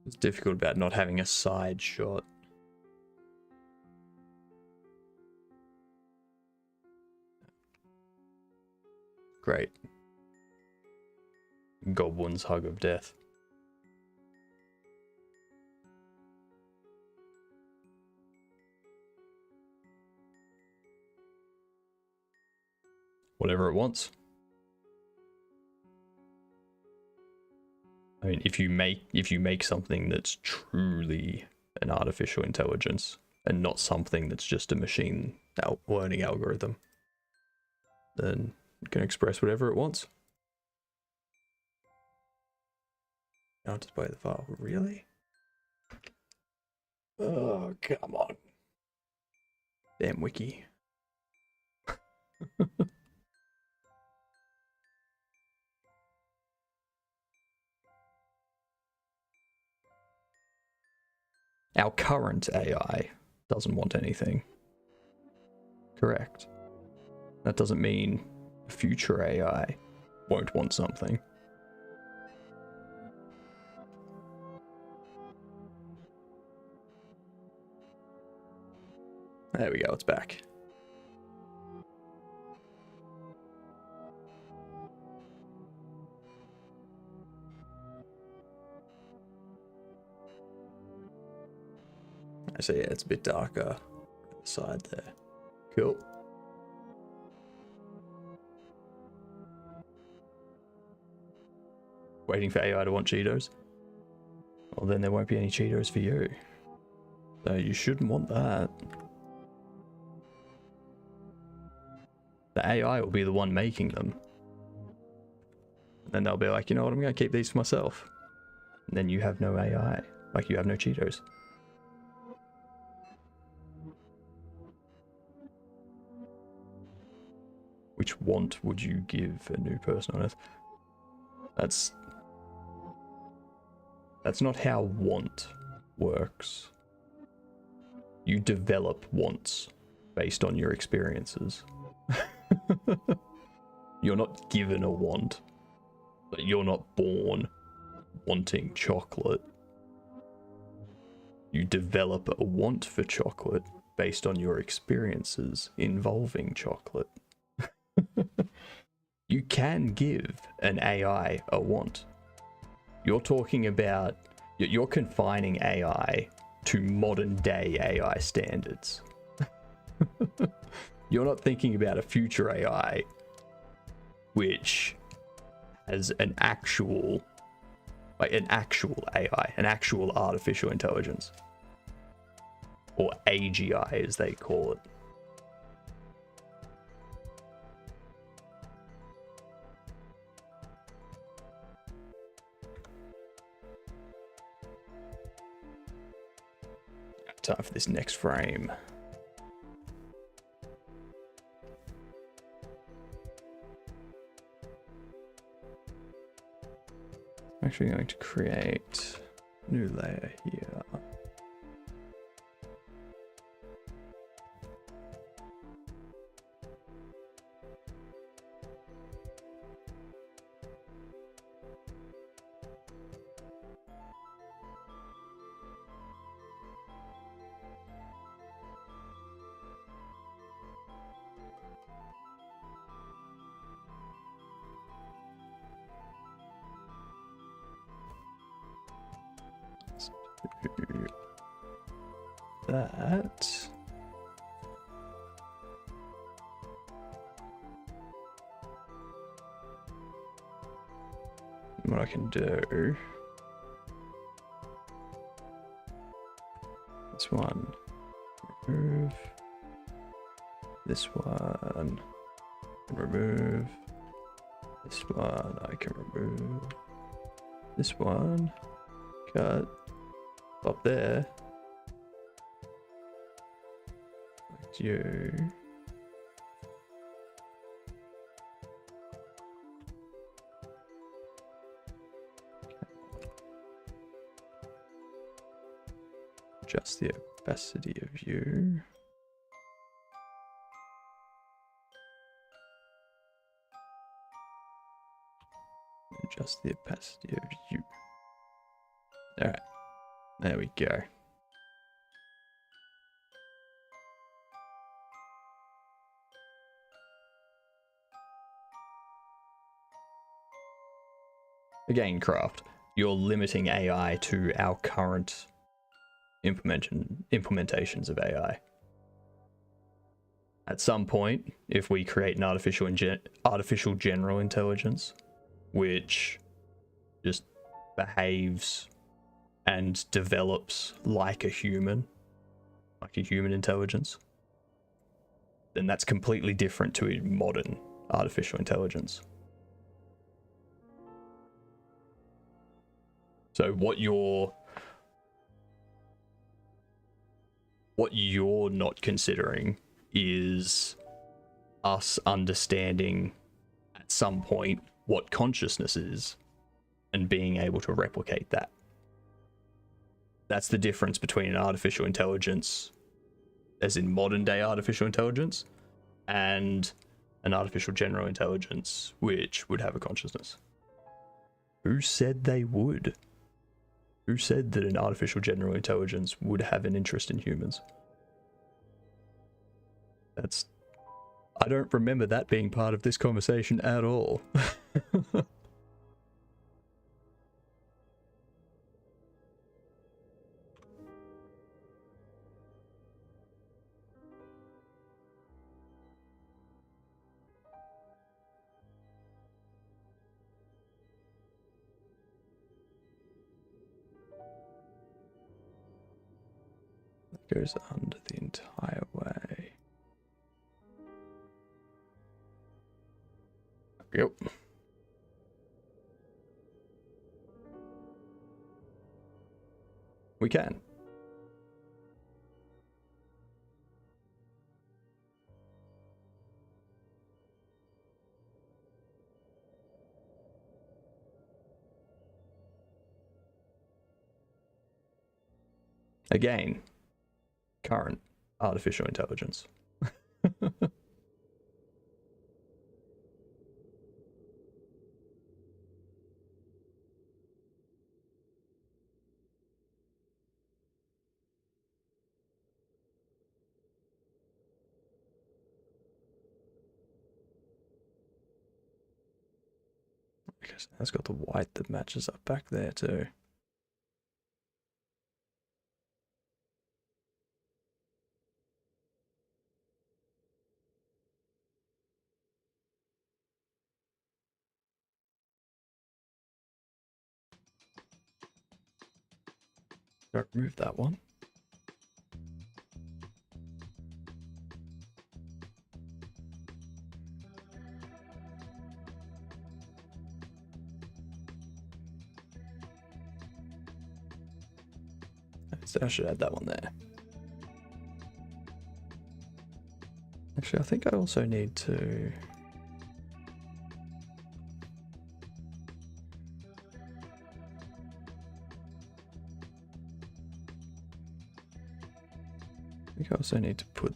It's difficult about not having a side shot. Great. Goblins' hug of death. Whatever it wants. I mean, if you make something that's truly an artificial intelligence, and not something that's just a machine learning algorithm, then it can express whatever it wants. Now display the file. Really? Oh, come on. Damn wiki. Our current AI doesn't want anything. Correct. That doesn't mean future AI won't want something. There we go, it's back. So yeah, it's a bit darker on the side there. Cool. Waiting for AI to want Cheetos? Well, then there won't be any Cheetos for you. So you shouldn't want that. The AI will be the one making them. And then they'll be like, you know what, I'm going to keep these for myself. And then you have no AI. Like, you have no Cheetos. Which want would you give a new person on Earth? That's not how want works. You develop wants based on your experiences. You're not given a want, but you're not born wanting chocolate. You develop a want for chocolate based on your experiences involving chocolate. You can give an AI a want. You're talking about, you're confining AI to modern day AI standards. You're not thinking about a future AI which has an actual AI, an actual artificial intelligence, or AGI as they call it. Time for this next frame. I'm actually going to create a new layer here. That. What I can do. This one. Remove. This one. Remove. This one I can remove. This one. Cut. Up there. You. Adjust the opacity of you. Adjust the opacity of you. Alright. There we go. Again, Craft, you're limiting AI to our current implementations of AI. At some point, if we create an artificial general intelligence, which just behaves and develops like a human, like a human intelligence, then that's completely different to a modern artificial intelligence. So what you're not considering is us understanding at some point what consciousness is and being able to replicate that. That's the difference between an artificial intelligence, as in modern day artificial intelligence, and an artificial general intelligence which would have a consciousness. Who said they would? Who said that an artificial general intelligence would have an interest in humans? I don't remember that being part of this conversation at all. That goes under the entire way. Yep. We can. Again, current artificial intelligence. Because that's got the white that matches up back there too. Don't remove that one. So I should add that one there. Actually, I think I also need to... I also need to put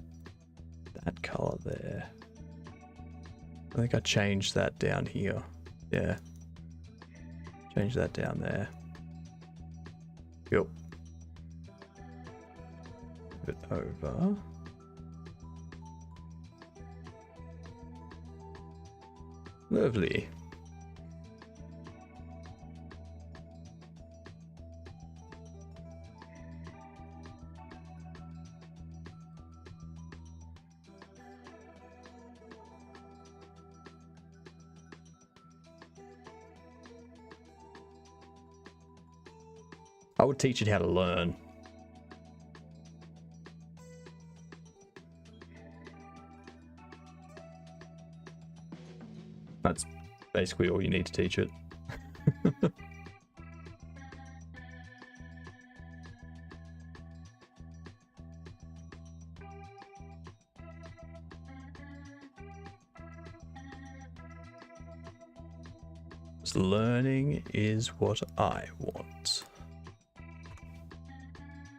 that color there. I think I changed that down here. Yeah. Change that down there. Yep. Move it over. Lovely. I would teach it how to learn. That's basically all you need to teach it. Learning is what I want.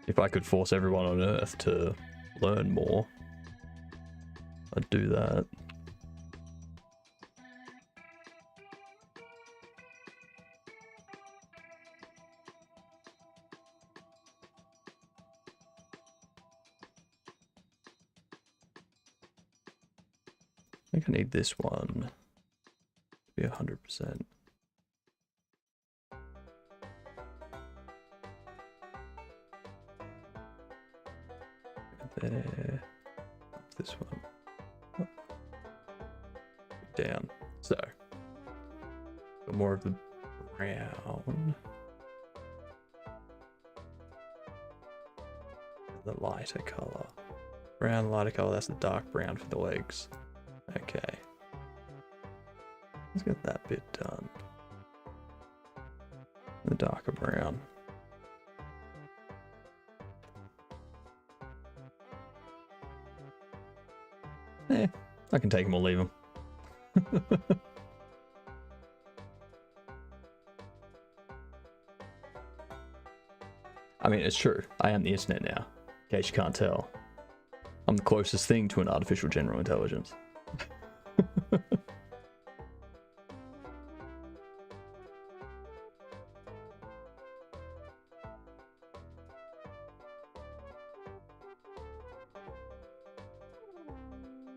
If I could force everyone on Earth to learn more, I'd do that. I think I need this one to be 100%. There. This one. Oh. Down. So. More of the brown. The lighter color. Brown, lighter color, that's the dark brown for the legs. Okay. Let's get that bit done. The darker brown. I can take them or leave them. I mean, it's true. I am the internet now, in case you can't tell. I'm the closest thing to an artificial general intelligence.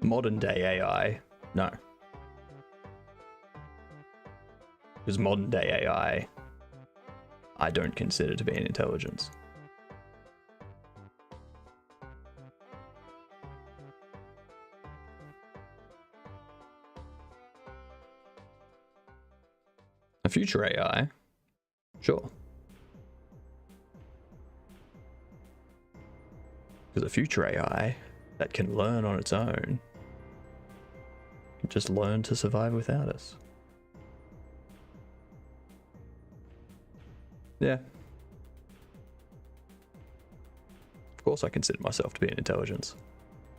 Modern day AI, no. Because modern day AI, I don't consider to be an intelligence. A future AI, sure. Because a future AI that can learn on its own can just learn to survive without us. Yeah. Of course I consider myself to be an intelligence.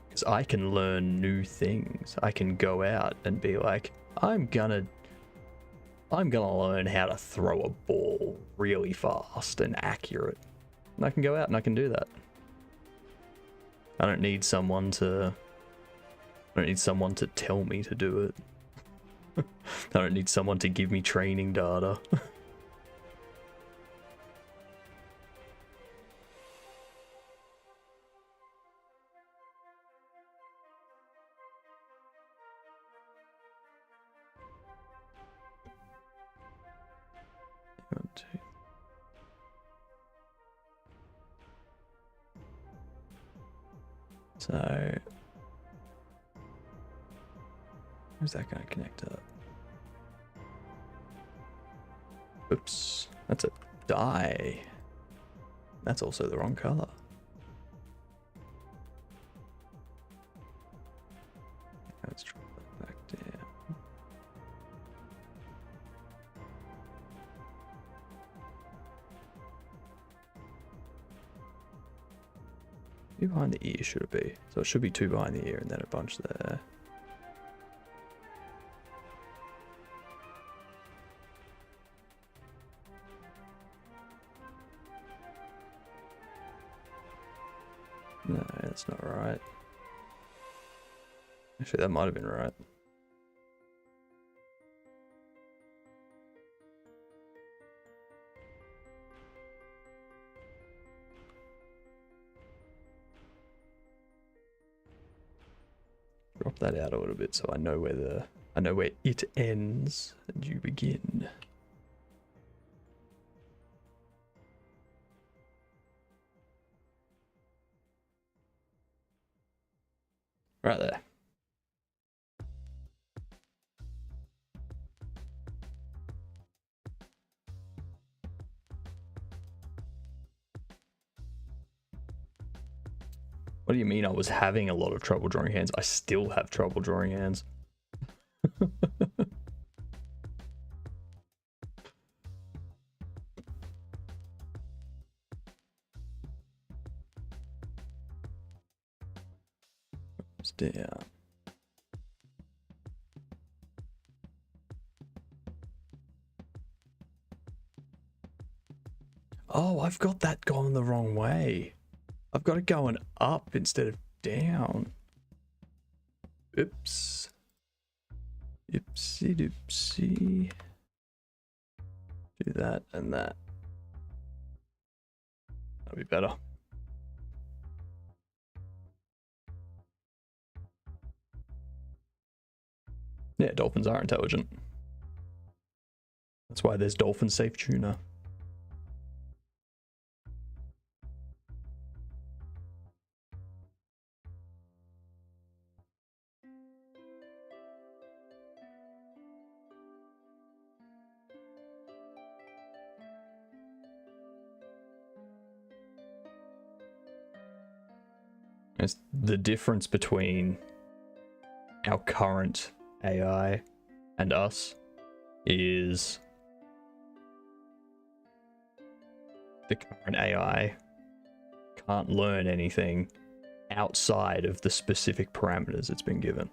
Because I can learn new things. I can go out and be like, I'm gonna learn how to throw a ball really fast and accurate. And I can go out and I can do that. I don't need someone to tell me to do it. I don't need someone to give me training data. So, where's that going to connect up? Oops, that's a dye. That's also the wrong color. Let's drop that back down. Two behind the ear should it be? So it should be two behind the ear and then a bunch there. No, that's not right. Actually, that might have been right. Drop that out a little bit so I know where it ends and you begin. Right there. What do you mean I was having a lot of trouble drawing hands? I still have trouble drawing hands. It's down. Oh, I've got that going the wrong way. I've got it going up instead of down. Oops. Oopsie doopsie. Do that and that. That'll be better. Yeah, dolphins are intelligent. That's why there's dolphin safe tuna. It's the difference between our current AI and us is the current AI can't learn anything outside of the specific parameters it's been given.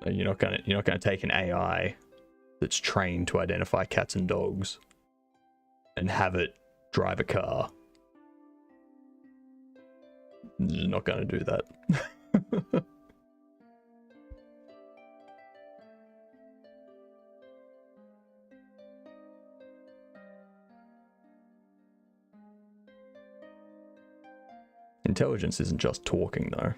So you're not gonna take an AI that's trained to identify cats and dogs and have it drive a car. You're not gonna do that. Intelligence isn't just talking, though.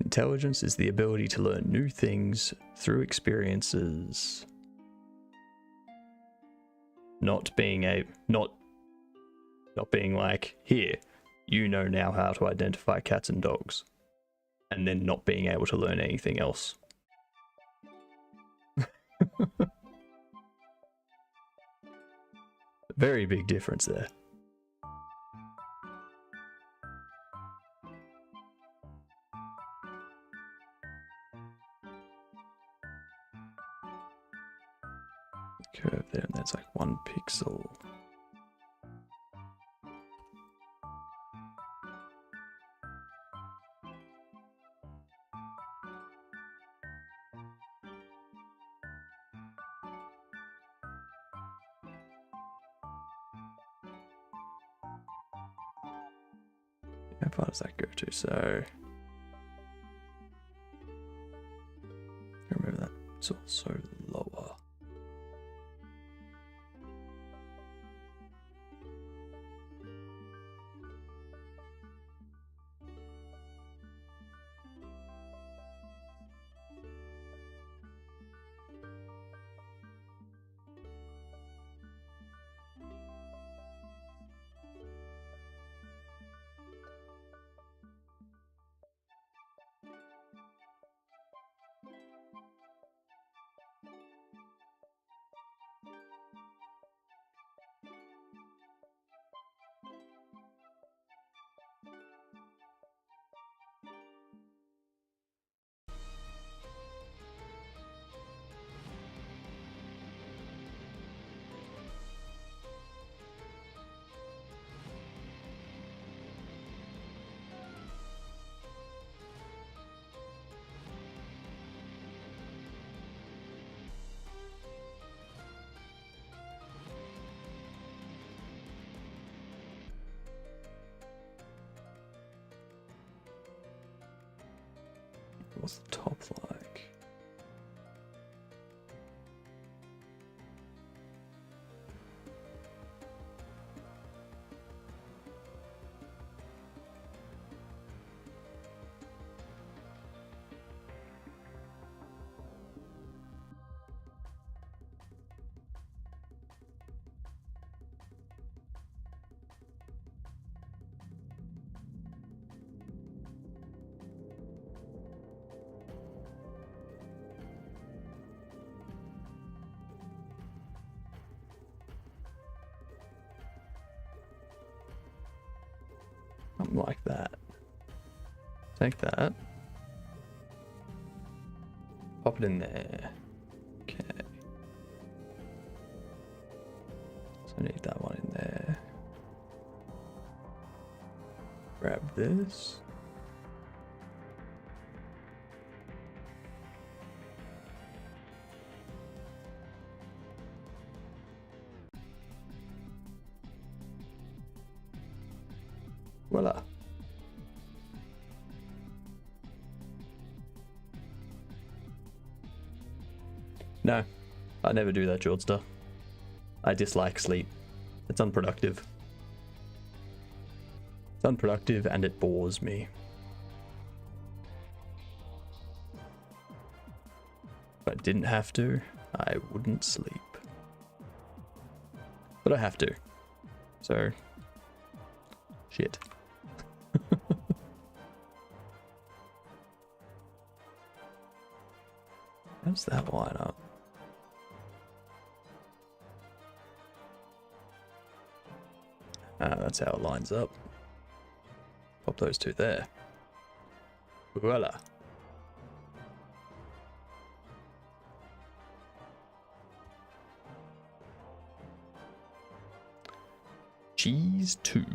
Intelligence is the ability to learn new things through experiences. Not being like, here, you know now how to identify cats and dogs, and then not being able to learn anything else. Very big difference there. Curve there, and that's like 1 pixel. How far does that go to? So remember that it's also lower. What's the top like? Something like that. Take that. Pop it in there. Okay. So I need that one in there. Grab this. Voila. No, I never do that, Jordster. I dislike sleep. It's unproductive. It's unproductive and it bores me. If I didn't have to, I wouldn't sleep. But I have to. So, shit. How's that line up? That's how it lines up. Pop those two there. Voila. Cheese 2.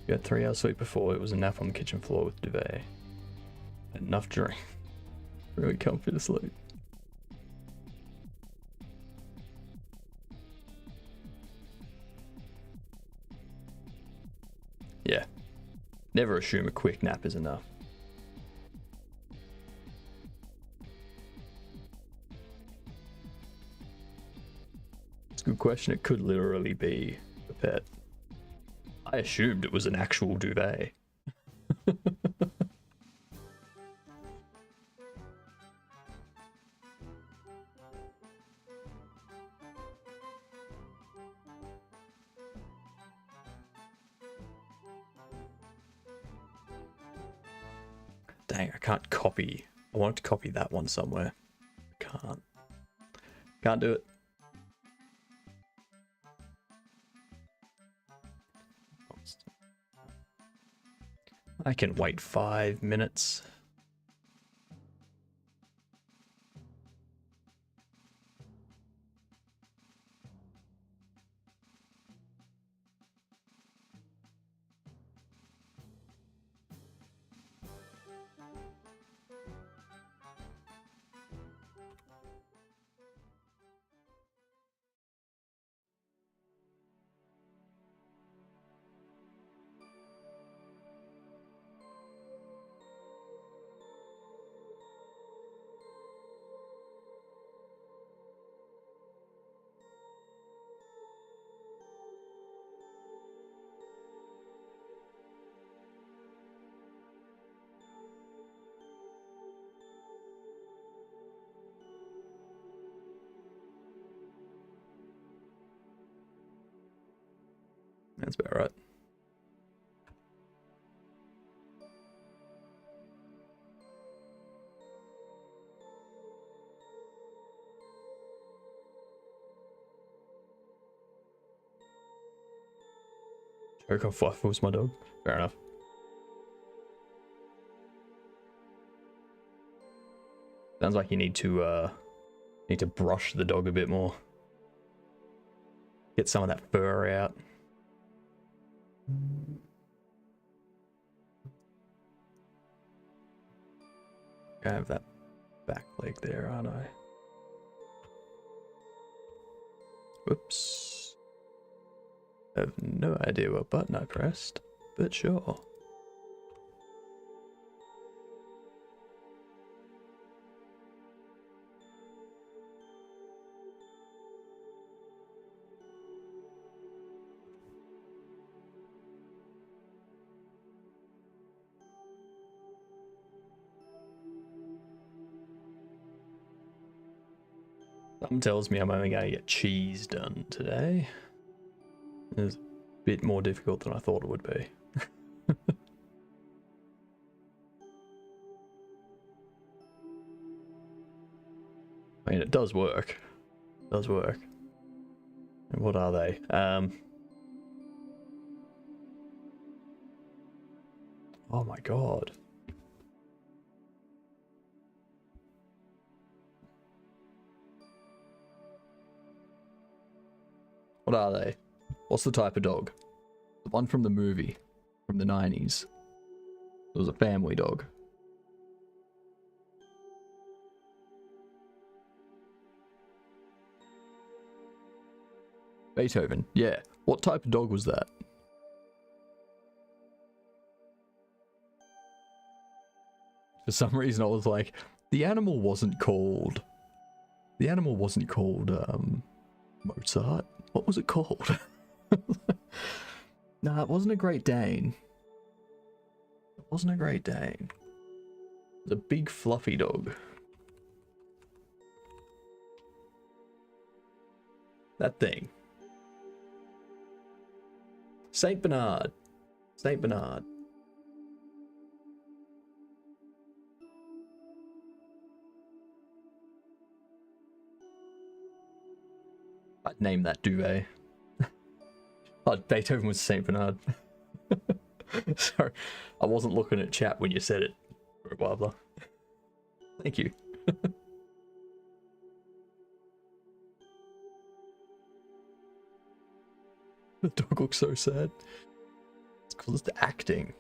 You had 3 hours sleep before. It was a nap on the kitchen floor with duvet. Enough drink. Really comfy to sleep. Yeah. Never assume a quick nap is enough. It's a good question. It could literally be a pet. I assumed it was an actual duvet. Dang, I can't copy. I wanted to copy that one somewhere. Can't. Can't do it. I can wait 5 minutes. That's about right. Choco Fluff was my dog. Fair enough. Sounds like you need to brush the dog a bit more. Get some of that fur out. I have that back leg there, aren't I? Whoops. I have no idea what button I pressed, but sure. Something tells me I'm only going to get cheese done today. It's a bit more difficult than I thought it would be. I mean, it does work. It does work. And what are they? Oh my god. What are they? What's the type of dog? The one from the movie, from the 90s. It was a family dog. Beethoven, yeah. What type of dog was that? For some reason I was like, the animal wasn't called Mozart? What was it called? Nah, it wasn't a Great Dane. It wasn't a Great Dane. It was a big fluffy dog. That thing. Saint Bernard. Saint Bernard. I'd name that duvet. Oh, Beethoven was Saint Bernard. Sorry, I wasn't looking at chat when you said it, Wobbler. Thank you. The dog looks so sad. It's because it's the acting.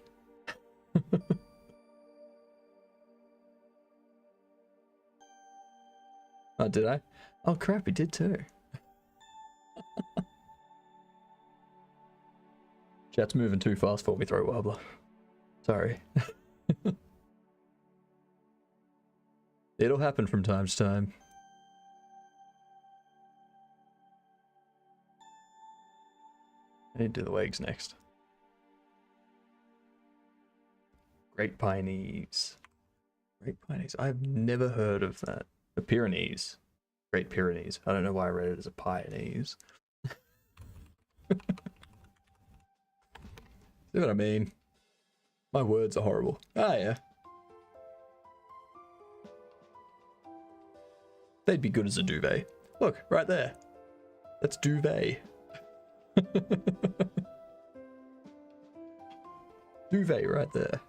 Oh, did I? Oh crap, he did too. Chat's moving too fast for me, Throat Wobbler. Sorry. It'll happen from time to time. I need to do the legs next. Great Pyrenees. Great Pyrenees. I've never heard of that. The Pyrenees. Great Pyrenees. I don't know why I read it as a Pyrenees. See what I mean? My words are horrible. Ah, yeah. They'd be good as a duvet. Look, right there. That's duvet. Duvet right there.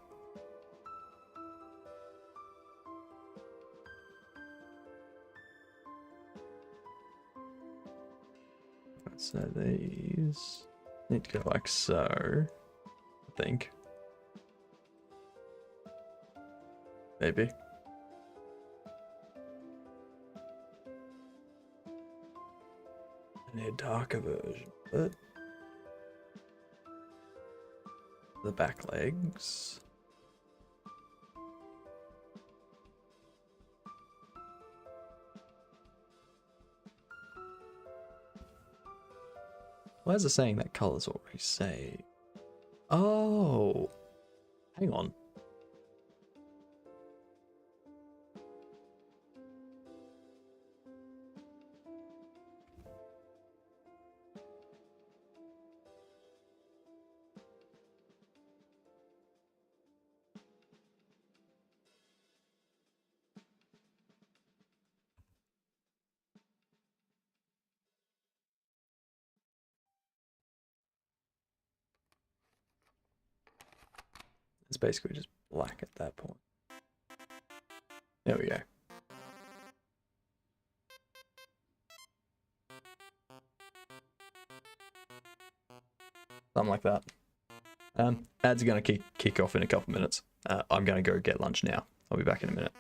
So these need to go like so. I think. Maybe. I need a darker version of it. The back legs. Why is it saying that colors already say? Oh, hang on. It's basically just black at that point. There we go. Something like that. Ads are going to kick off in a couple minutes. I'm going to go get lunch now. I'll be back in a minute.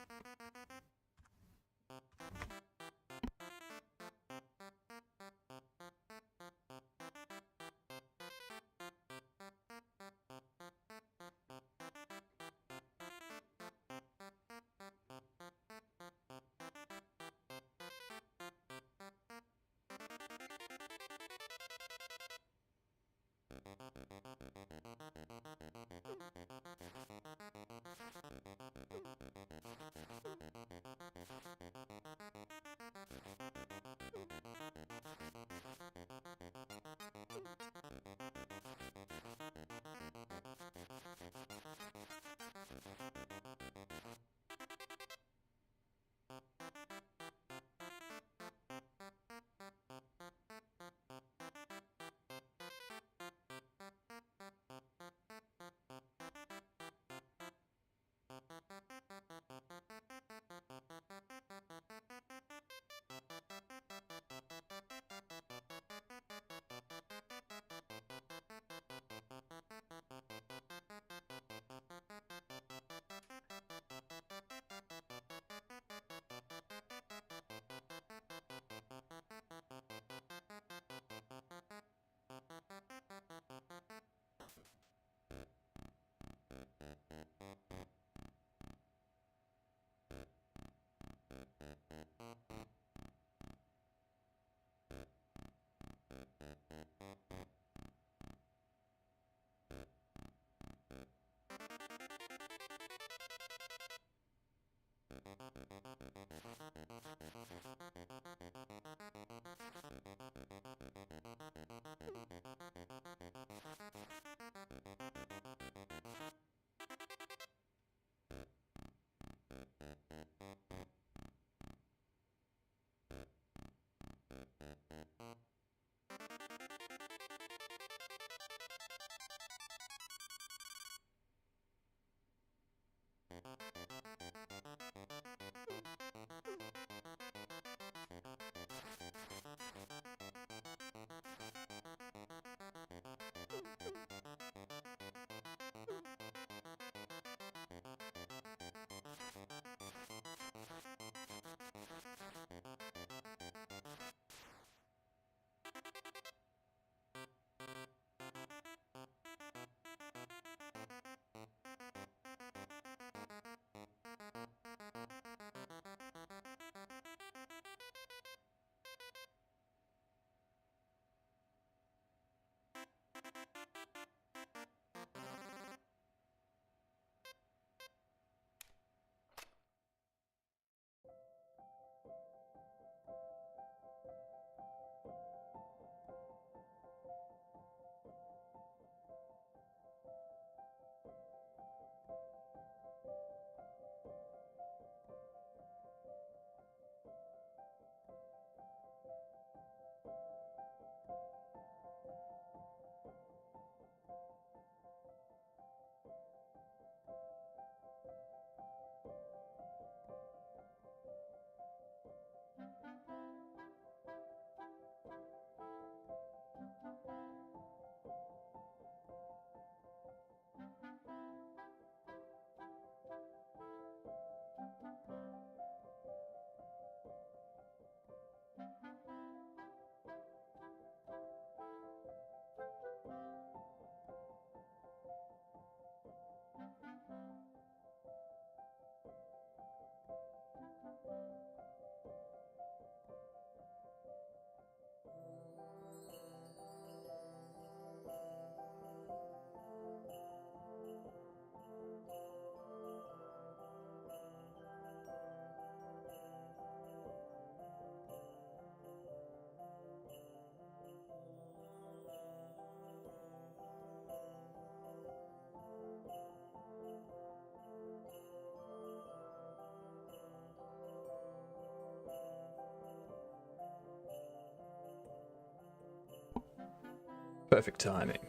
Perfect timing.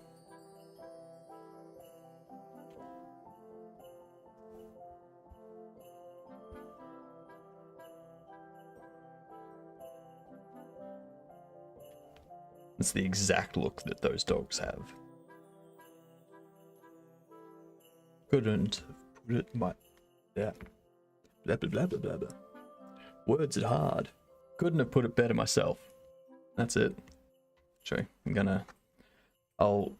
It's the exact look that those dogs have. Couldn't have put it my... Yeah. Blah, blah, blah, blah, blah, blah. Words are hard. Couldn't have put it better myself. That's it. So I'll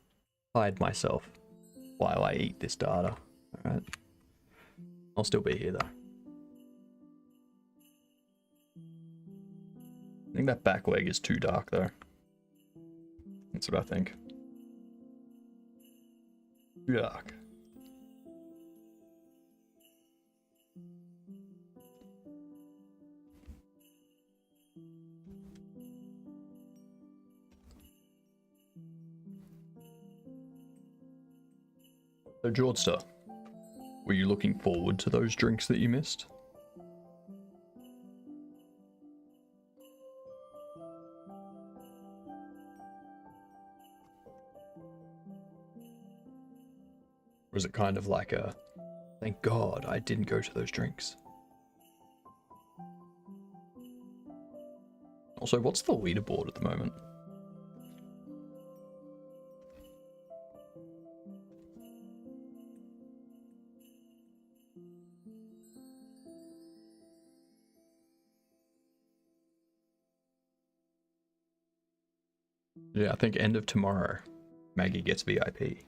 hide myself while I eat this data. Alright. I'll still be here though. I think that back leg is too dark though. That's what I think. Too dark. So Jordster, were you looking forward to those drinks that you missed? Or was it kind of like a, thank God I didn't go to those drinks? Also, what's the leaderboard at the moment? Yeah, I think end of tomorrow, Maggie gets VIP.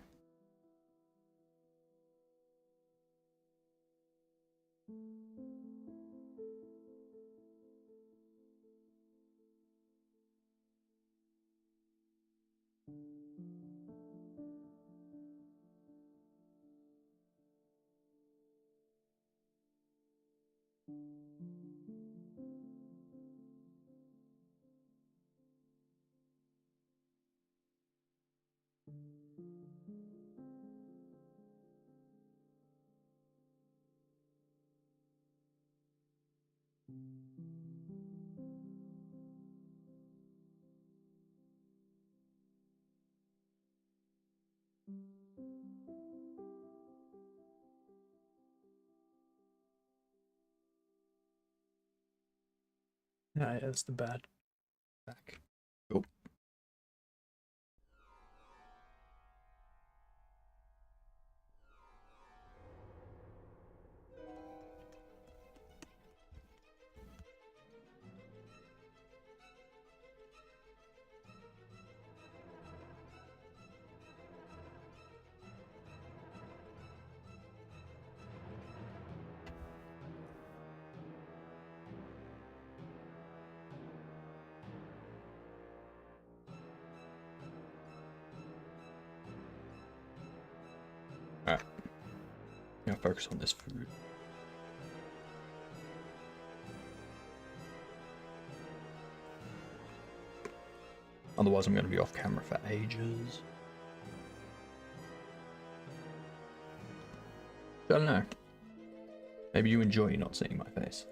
Yeah, it's the bad back. Oh. Alright. Now focus on this food. Otherwise I'm going to be off camera for ages. I don't know. Maybe you enjoy not seeing my face.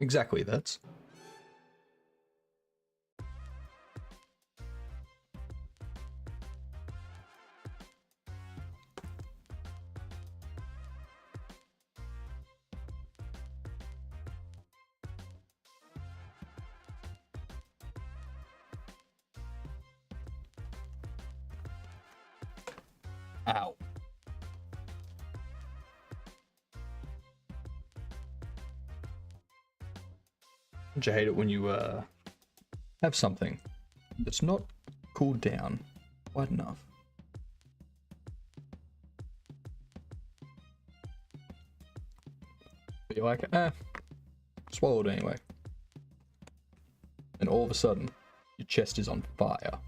Exactly, that's. Ow. Don't you hate it when you have something that's not cooled down quite enough? But you're like, swallowed anyway. And all of a sudden, your chest is on fire.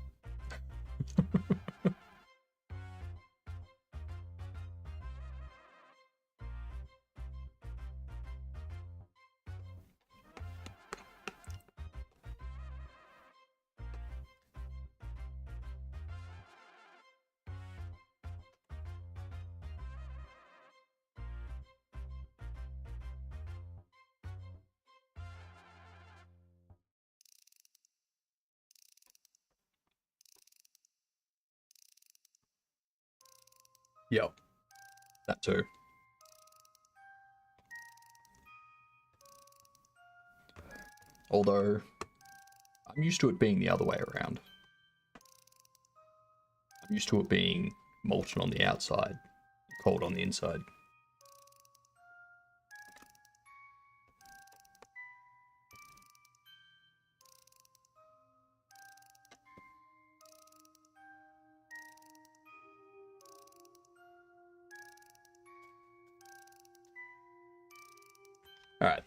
Yep, that too. Although, I'm used to it being the other way around. I'm used to it being molten on the outside, cold on the inside. Alright.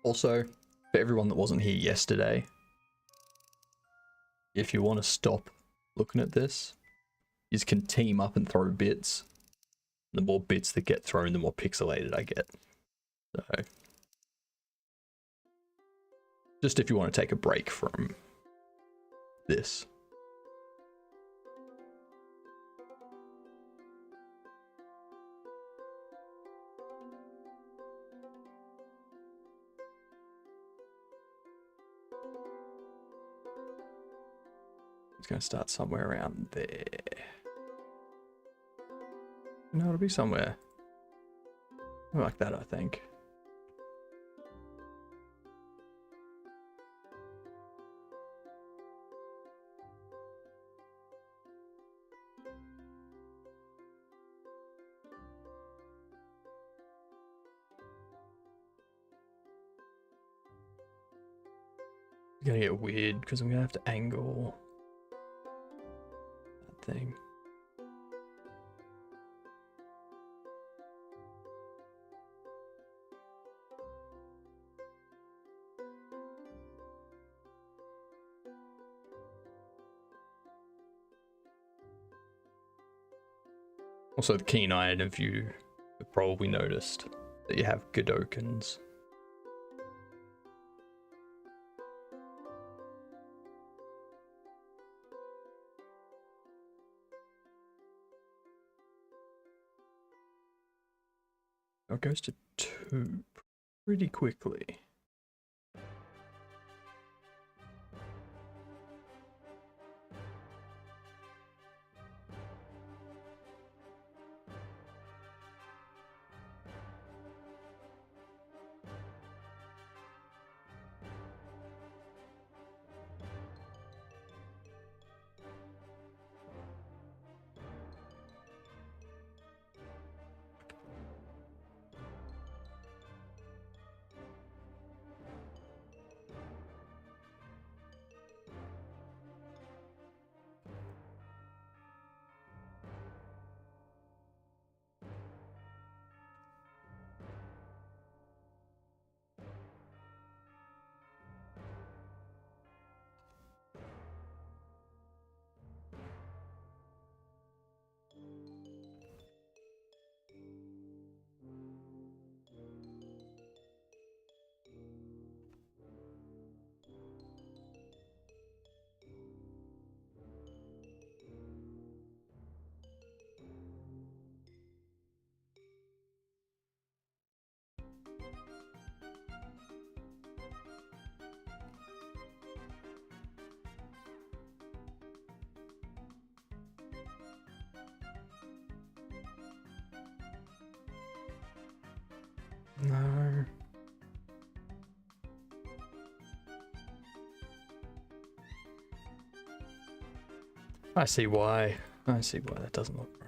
Also, for everyone that wasn't here yesterday, if you want to stop looking at this, you can team up and throw bits. The more bits that get thrown, the more pixelated I get. So, just if you want to take a break from this. It's going to start somewhere around there. No, it'll be somewhere like that, I think. It's going to get weird because I'm going to have to angle that thing. Also, the keen-eyed of you have probably noticed that you have Godokins. It goes to 2 pretty quickly. No. I see why. I see why that doesn't look right.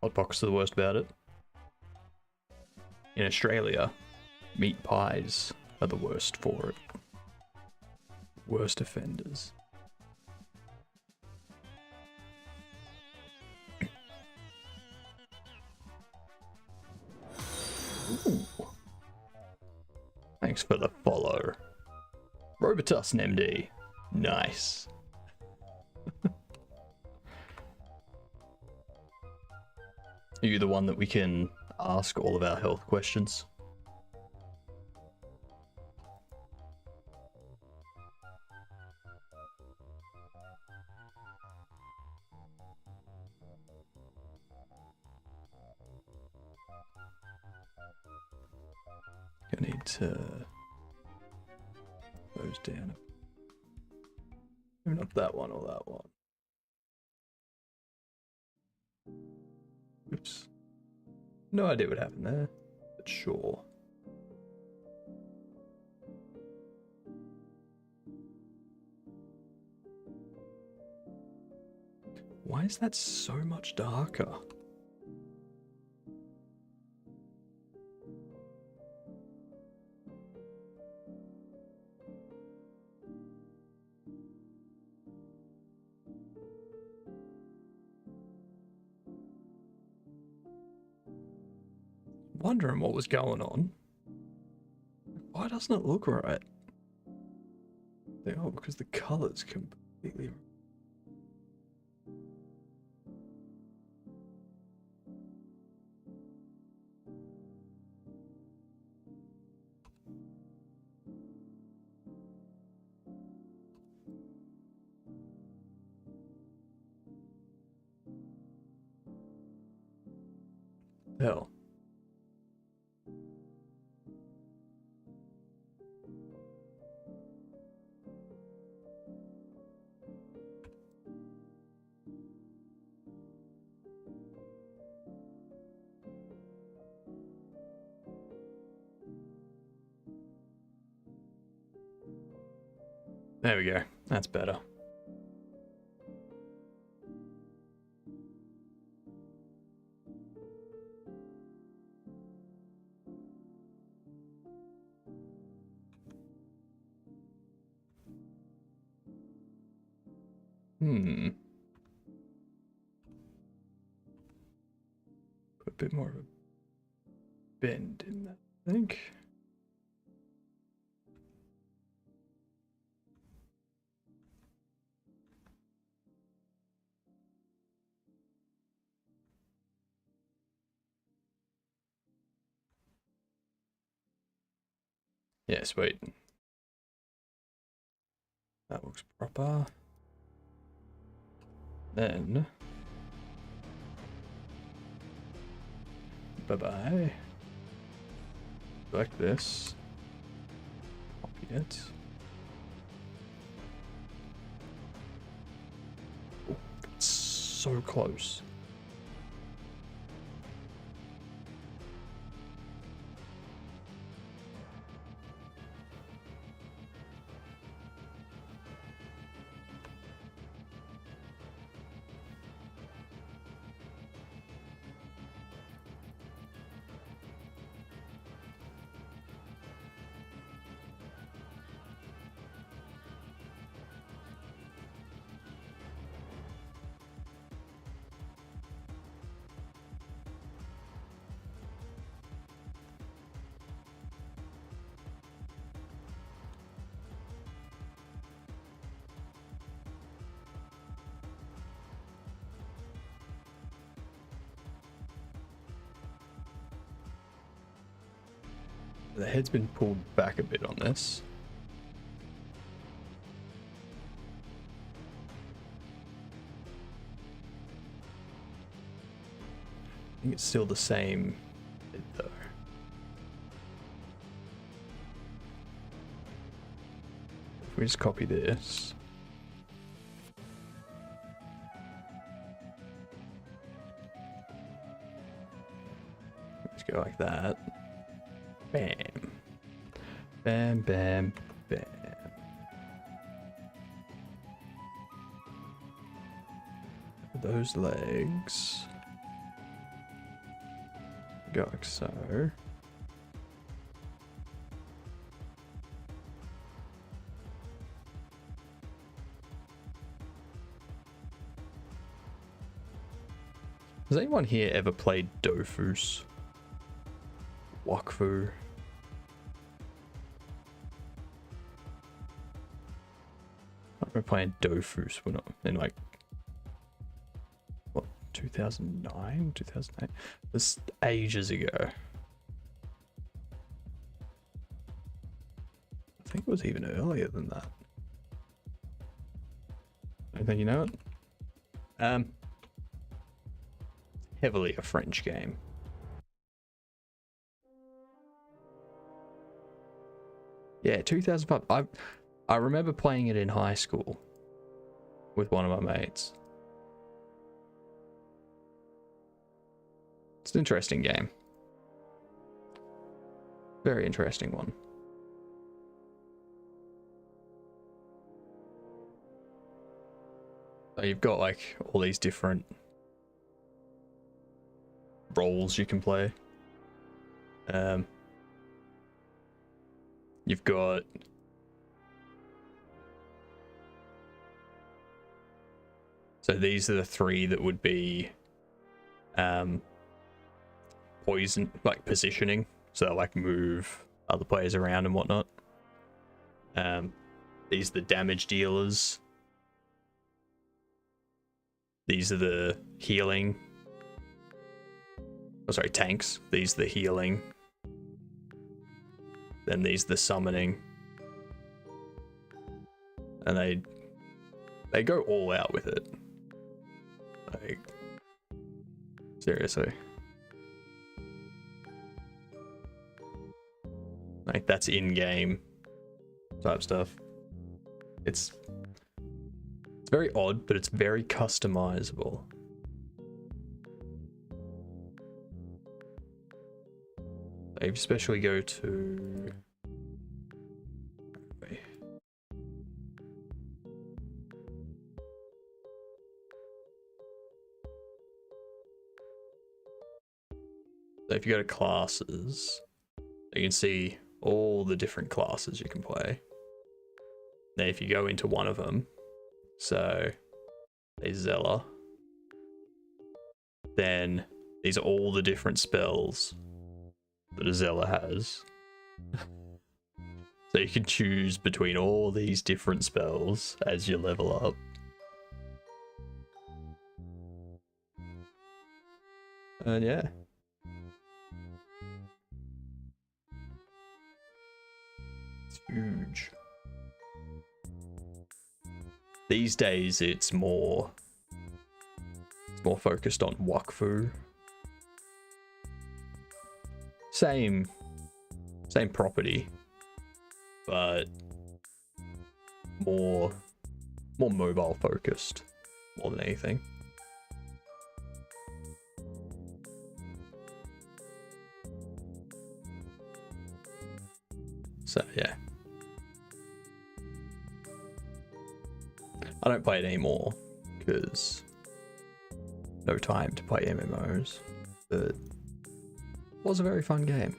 Hotbox are the worst about it. In Australia, meat pies are the worst for it. Worst offenders. Ooh. Thanks for the follow. Robitussin MD. Nice. Are you the one that we can ask all of our health questions? I need to close down. Maybe not that one or that one. Oops. No idea what happened there, but sure. Why is that so much darker? Wondering what was going on. Why doesn't it look right? Oh, because the color's completely. Hell. There we go. That's better. Put a bit more of a bend in that, I think. Yeah, sweet. That looks proper. Then, bye-bye. Select this. Copy it. Oh, it's so close. The head's been pulled back a bit on this. I think it's still the same bit though. If we just copy this. Let's go like that. Bam. Bam, bam, bam. Those legs. go like so. Has anyone here ever played Dofus? Wakfu? I remember playing Dofus when in like, what, 2009? 2008? This ages ago. I think it was even earlier than that. I think you know it. Heavily a French game. Yeah, 2005. I remember playing it in high school with one of my mates. It's an interesting game. Very interesting one. So you've got like all these different roles you can play. You've got so these are the three that would be poison, like positioning, so like move other players around and whatnot. These are the damage dealers. These are the healing. Oh, sorry, tanks. These are the healing. Then these are the summoning. And they go all out with it. Like, seriously. Like, that's in-game type stuff. It's very odd, but it's very customizable. I especially go to... Wait. So if you go to classes, you can see all the different classes you can play. Now if you go into one of them, so a Zella, then these are all the different spells that a Zella has. So you can choose between all these different spells as you level up. And yeah. It's huge. These days it's more focused on Wakfu. Same property, but more mobile focused more than anything. So yeah, I don't play it anymore because no time to play MMOs, but it was a very fun game.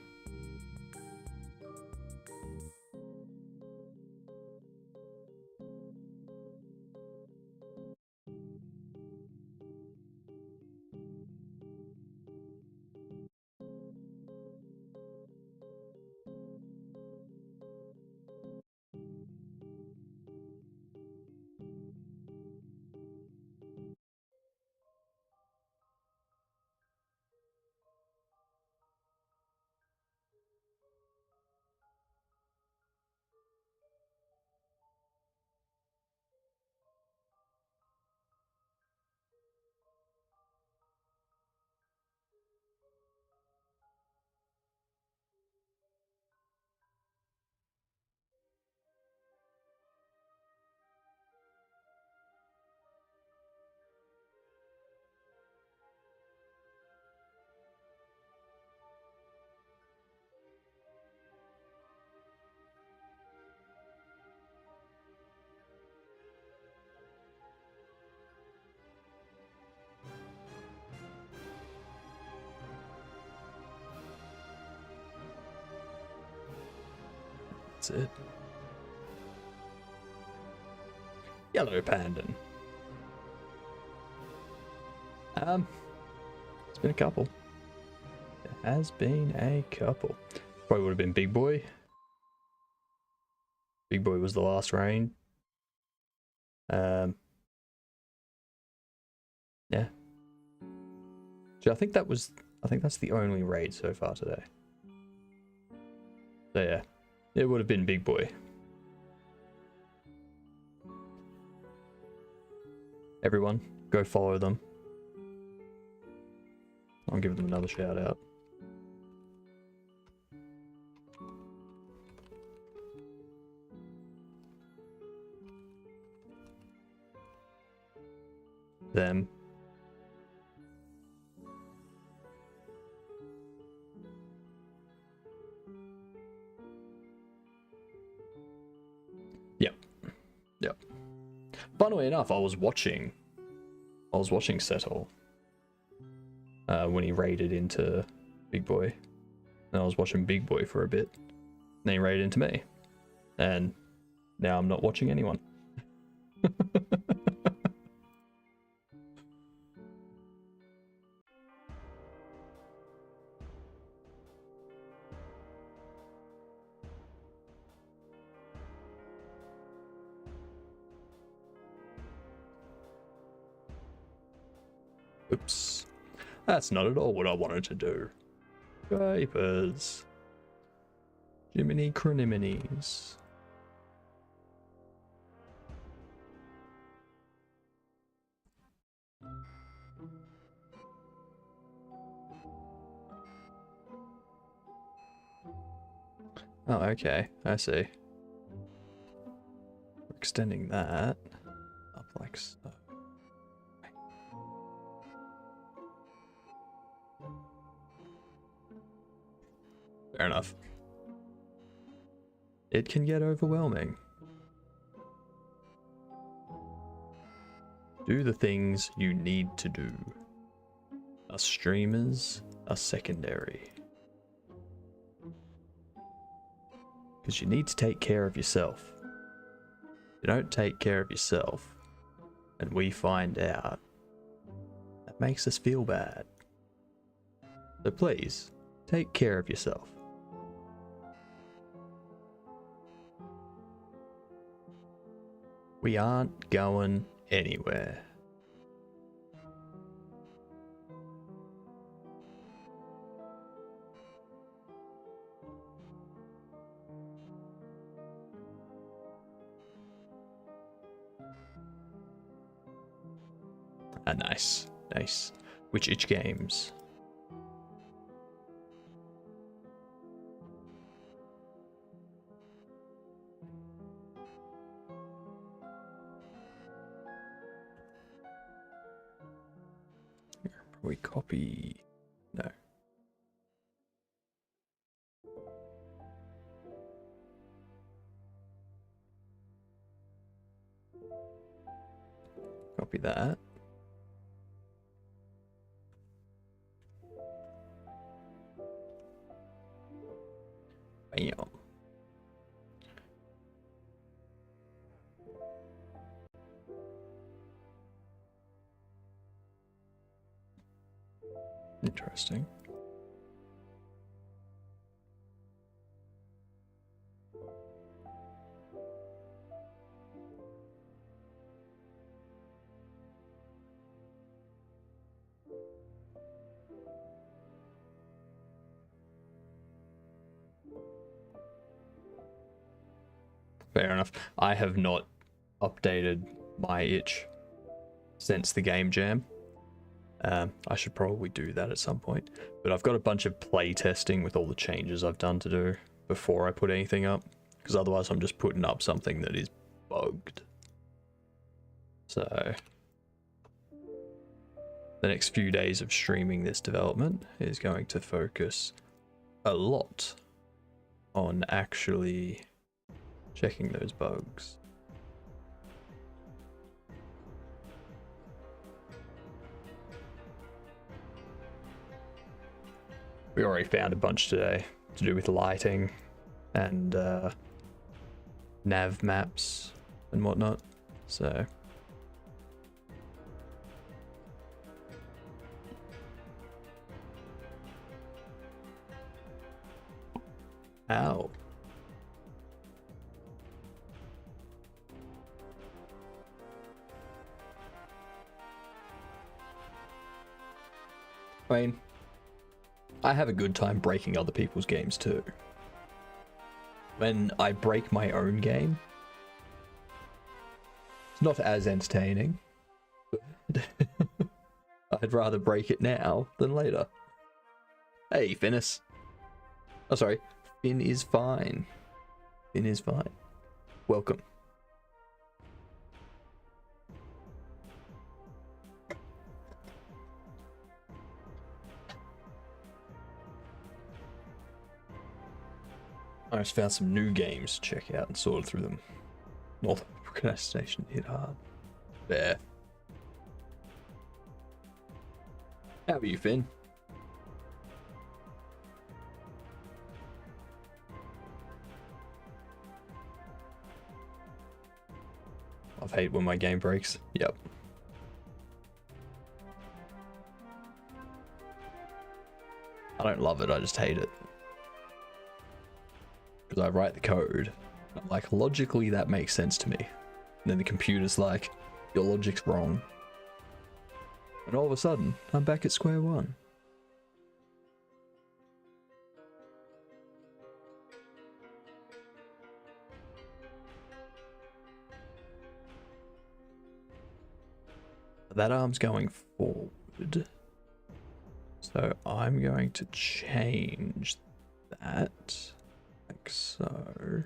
that's it. Yellow pandan. It's been a couple. It has been a couple. Probably would have been Big Boy. Big Boy was the last rain. Yeah. So I think that's the only raid so far today. So yeah, it would have been Big Boy. Everyone, go follow them. I'll give them another shout out. Them. Yep. Funnily enough, I was watching Settle when he raided into Big Boy, and I was watching Big Boy for a bit. And then he raided into me, and now I'm not watching anyone. Oops. That's not at all what I wanted to do. Vapors. Jiminy croniminies. Oh, okay. I see. We're extending that up like so. Fair enough. It can get overwhelming. Do the things you need to do. Us streamers are secondary. Because you need to take care of yourself. If you don't take care of yourself, and we find out, that makes us feel bad. So please, take care of yourself. We aren't going anywhere. Ah, nice. Nice. Which itch games? We copy. No. Copy that. Bam. Interesting. Fair enough. I have not updated my itch since the game jam. I should probably do that at some point. But I've got a bunch of play testing with all the changes I've done to do before I put anything up. Because otherwise I'm just putting up something that is bugged. So the next few days of streaming this development is going to focus a lot on actually checking those bugs. We already found a bunch today to do with lighting and nav maps and whatnot. So ow. I mean, I have a good time breaking other people's games too. When I break my own game, it's not as entertaining. I'd rather break it now than later. Hey, Finnis. Oh, sorry. Finn is fine. Finn is fine. Welcome. I just found some new games to check out and sorted through them. North Procrastination hit hard. There. How are you, Finn? I've hate when my game breaks. Yep. I don't love it, I just hate it. Because I write the code. I'm like, logically that makes sense to me. And then the computer's like, your logic's wrong. And all of a sudden, I'm back at square one. That arm's going forward. So I'm going to change that. Like so.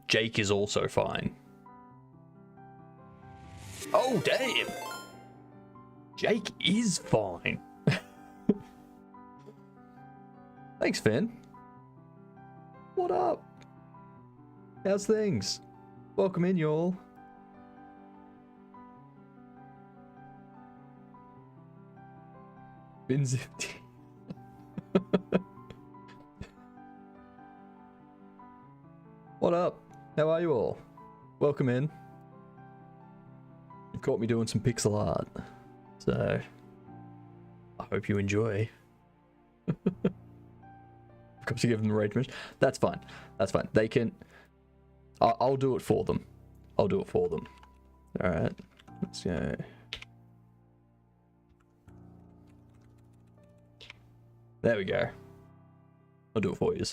Jake is also fine. Oh, damn! Jake is fine. Thanks, Finn. What up? How's things? Welcome in, y'all. Finn's empty. What up? How are you all? Welcome in. You caught me doing some pixel art, so I hope you enjoy. Of course, you give them the rage mission. That's fine. That's fine. They can. I'll do it for them. I'll do it for them. All right. Let's go. There we go. I'll do it for you.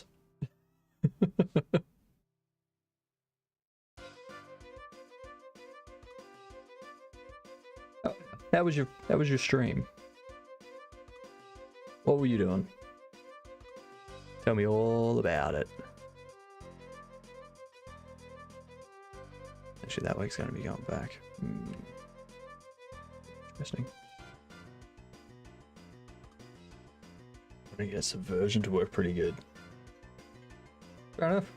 How was your stream? What were you doing? Tell me all about it. Actually, that week's gonna be going back. Interesting. I'm gonna get Subversion to work pretty good. Fair enough.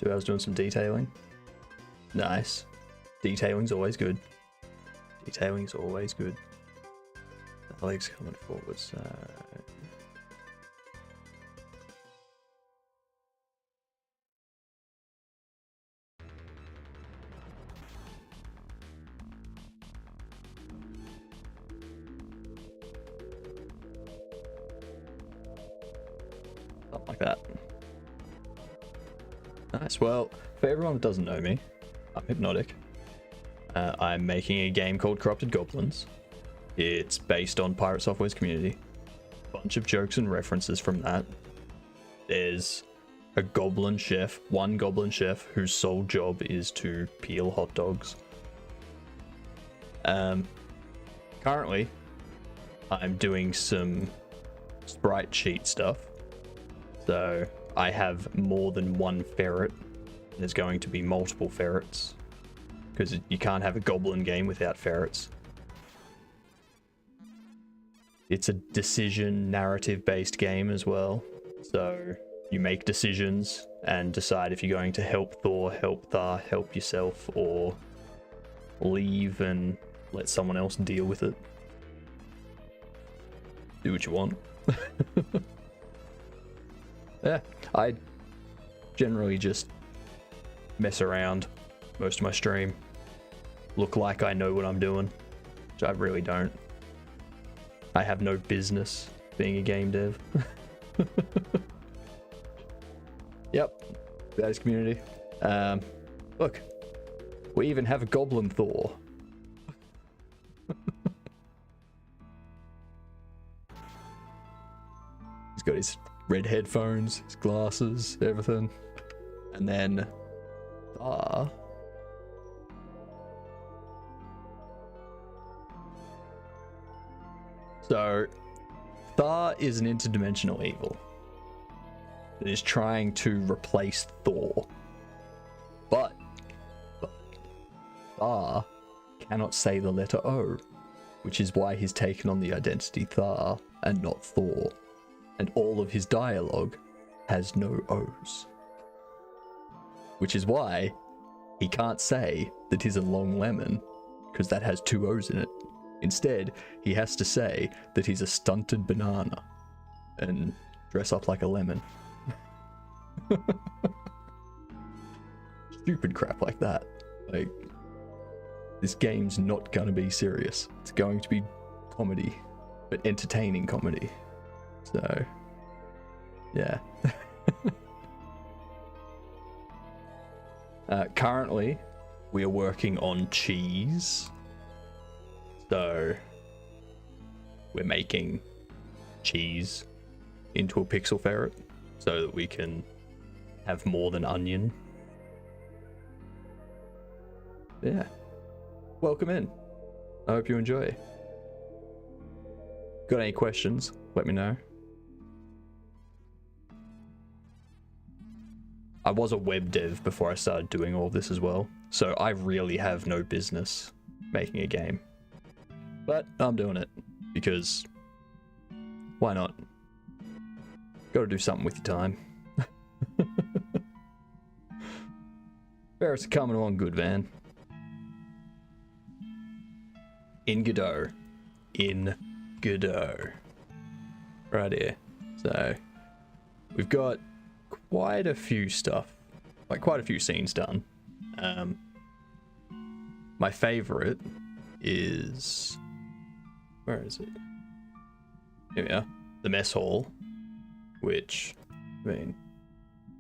2 hours doing some detailing. Nice. Detailing's always good. Detailing's always good. The legs coming forward, so... Something like that. Nice. Well, for everyone that doesn't know me, I'm Hypnotic. I'm making a game called Corrupted Goblins. It's based on Pirate Software's community. Bunch of jokes and references from that. There's a goblin chef, one goblin chef, whose sole job is to peel hot dogs. Currently, I'm doing some sprite sheet stuff. So I have more than one ferret. There's going to be multiple ferrets, because you can't have a goblin game without ferrets. It's a decision narrative based game as well. So you make decisions and decide if you're going to help Thor, help Thar, help yourself, or leave and let someone else deal with it. Do what you want. Yeah, I generally just mess around most of my stream. Look like I know what I'm doing, which I really don't. I have no business being a game dev. Yep, that is community. Look, we even have a Goblin Thor. He's got his red headphones, his glasses, everything. And then so Thar is an interdimensional evil that is trying to replace Thor. But Thar cannot say the letter O, which is why he's taken on the identity Thar and not Thor. And all of his dialogue has no O's. Which is why he can't say that he's a long lemon, because that has 2 O's in it. Instead, he has to say that he's a stunted banana and dress up like a lemon. Stupid crap like that. Like, this game's not gonna be serious. It's going to be comedy, but entertaining comedy. So, yeah. Currently, we are working on cheese. So, we're making cheese into a pixel ferret so that we can have more than onion. Yeah. Welcome in. I hope you enjoy. Got any questions? Let me know. I was a web dev before I started doing all of this as well, so I really have no business making a game. But I'm doing it because why not? Gotta do something with your time. Ferrets are coming along good, man. In Godot. In Godot. Right here. So, we've got quite a few stuff, like quite a few scenes done. My favorite is, where is it? Here we are. The mess hall, which, I mean,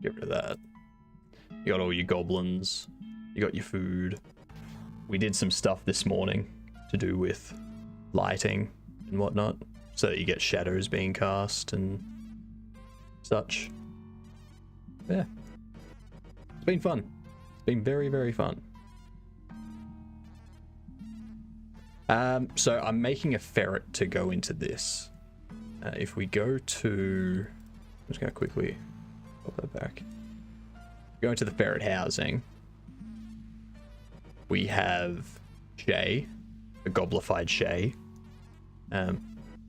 get rid of that. You got all your goblins, you got your food. We did some stuff this morning to do with lighting and whatnot, so that you get shadows being cast and such. Yeah, it's been fun. It's been very, very fun. So I'm making a ferret to go into this. If we go to, I'm just gonna quickly pop that back. Go into the ferret housing. We have Shay, a goblified Shay.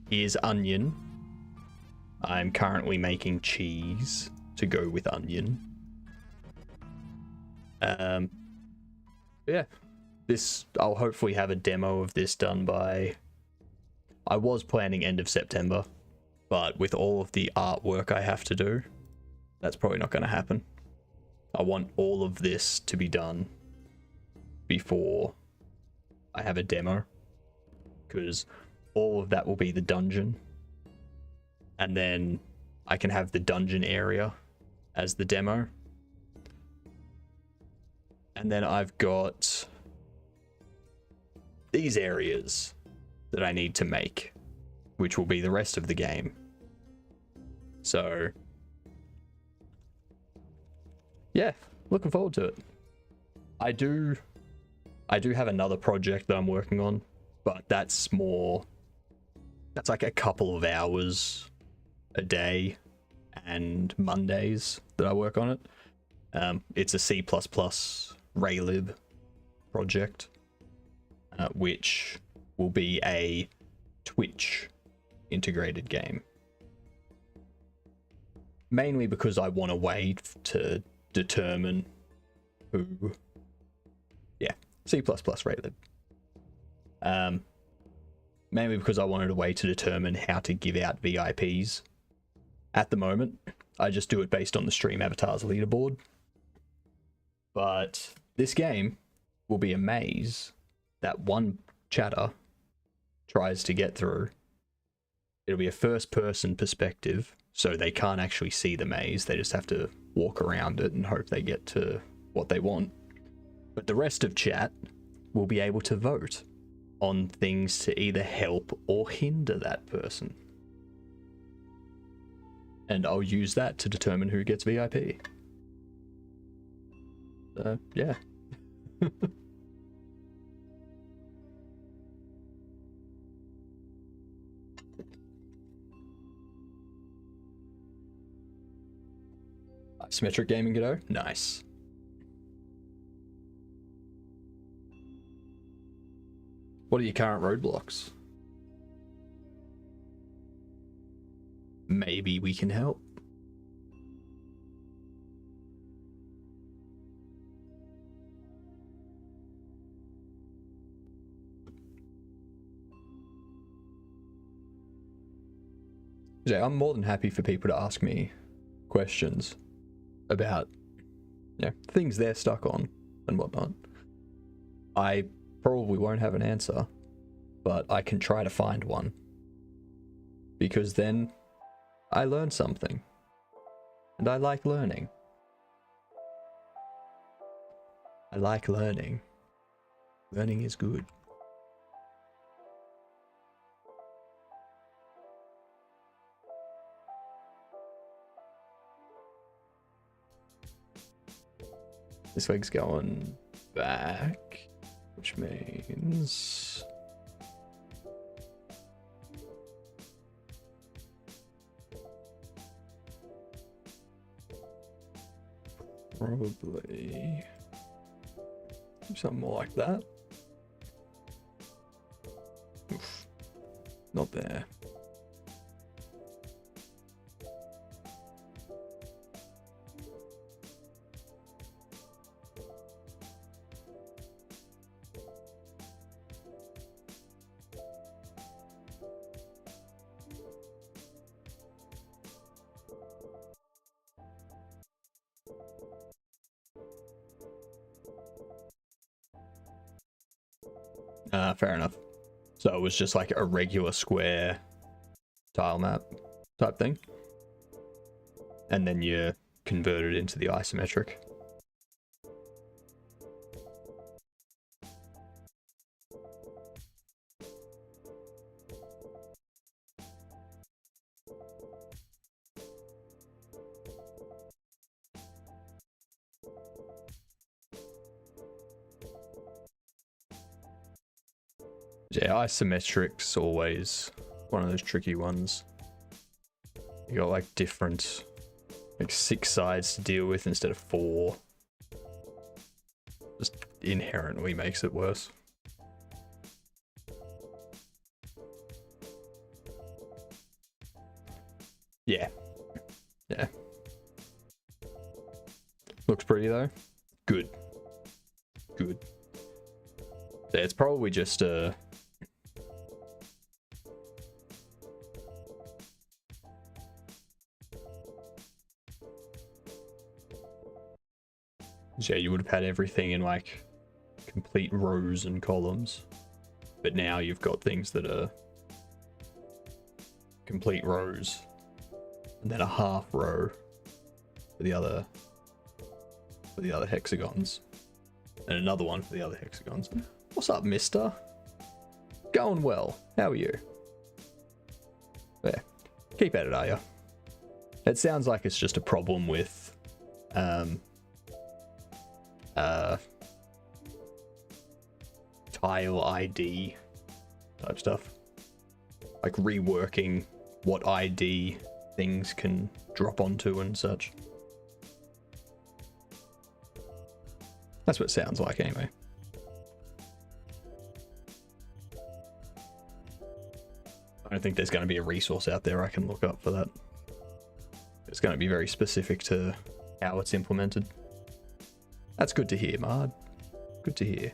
Here's onion. I'm currently making cheese to go with onion. Yeah, this, I'll hopefully have a demo of this done by, I was planning end of September, but with all of the artwork I have to do, that's probably not going to happen. I want all of this to be done before I have a demo, because all of that will be the dungeon, and then I can have the dungeon area as the demo. And then I've got these areas that I need to make, which will be the rest of the game. So, yeah, looking forward to it. I do have another project that I'm working on, but that's like a couple of hours a day and Mondays that I work on it. It's a C++ Raylib project, which will be a Twitch integrated game. Mainly because I want a way to determine who... Yeah, C++ rated. Mainly because I wanted a way to determine how to give out VIPs. At the moment, I just do it based on the stream avatar's leaderboard. But this game will be a maze that one chatter tries to get through. It'll be a first-person perspective, so they can't actually see the maze. They just have to walk around it and hope they get to what they want. But the rest of chat will be able to vote on things to either help or hinder that person. And I'll use that to determine who gets VIP. So, yeah. Isometric gaming Godot? Nice. What are your current roadblocks? Maybe we can help. Yeah, I'm more than happy for people to ask me questions about, you know, things they're stuck on and whatnot. I probably won't have an answer, but I can try to find one, because then I learn something, and I like learning. I like learning. Learning is good. This leg's going back, which means probably something more like that. Oof. Not there. Fair enough. So it was just like a regular square tile map type thing, and then you convert it into the isometric. Yeah, isometric's always one of those tricky ones. You got like different, like 6 sides to deal with instead of 4. Just inherently makes it worse. Yeah. Yeah. Looks pretty though. Good. Good. Yeah, it's probably just a yeah, you would have had everything in like complete rows and columns, but now you've got things that are complete rows and then a half row for the other hexagons and another one for the other hexagons. What's up, mister? Going well. How are you? Yeah. Keep at it, are you? It sounds like it's just a problem with tile ID type stuff. Like reworking what ID things can drop onto and such. That's what it sounds like anyway. I don't think there's going to be a resource out there I can look up for that. It's going to be very specific to how it's implemented. That's good to hear, Mard. Good to hear.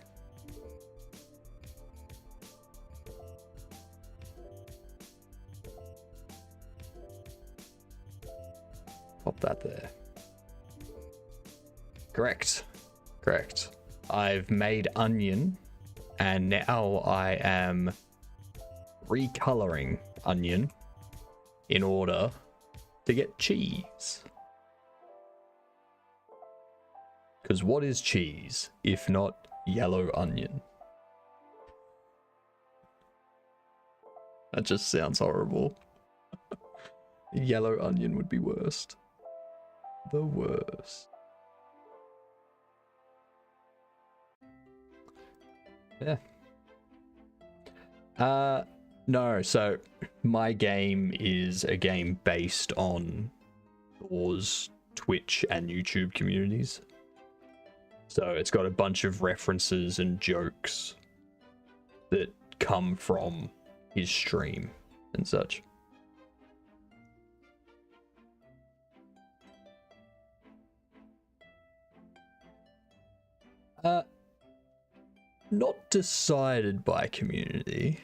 Pop that there. Correct. Correct. I've made onion, and now I am recoloring onion in order to get cheese. Because what is cheese if not yellow onion? That just sounds horrible. Yellow onion would be worst. The worst. Yeah. No, so my game is a game based on Thor's Twitch and YouTube communities. So it's got a bunch of references and jokes that come from his stream and such. Not decided by community.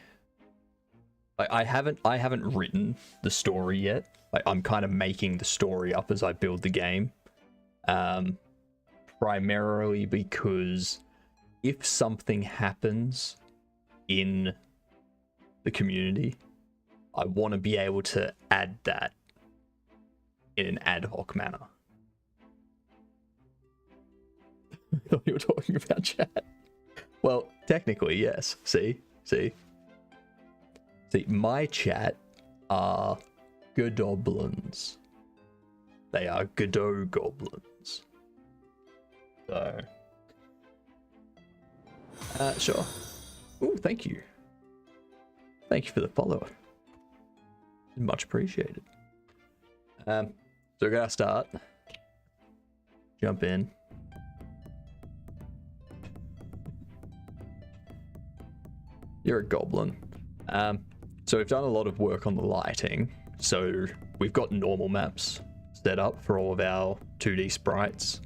I haven't written the story yet. I'm kind of making the story up as I build the game. Primarily because if something happens in the community, I want to be able to add that in an ad hoc manner. I thought you were talking about chat. Well, technically, yes. See, my chat are Goblins. They are Godot goblins. So, sure. Oh, thank you. Thank you for the follow. Much appreciated. So we're gonna start. Jump in. You're a goblin. So we've done a lot of work on the lighting. So we've got normal maps set up for all of our 2D sprites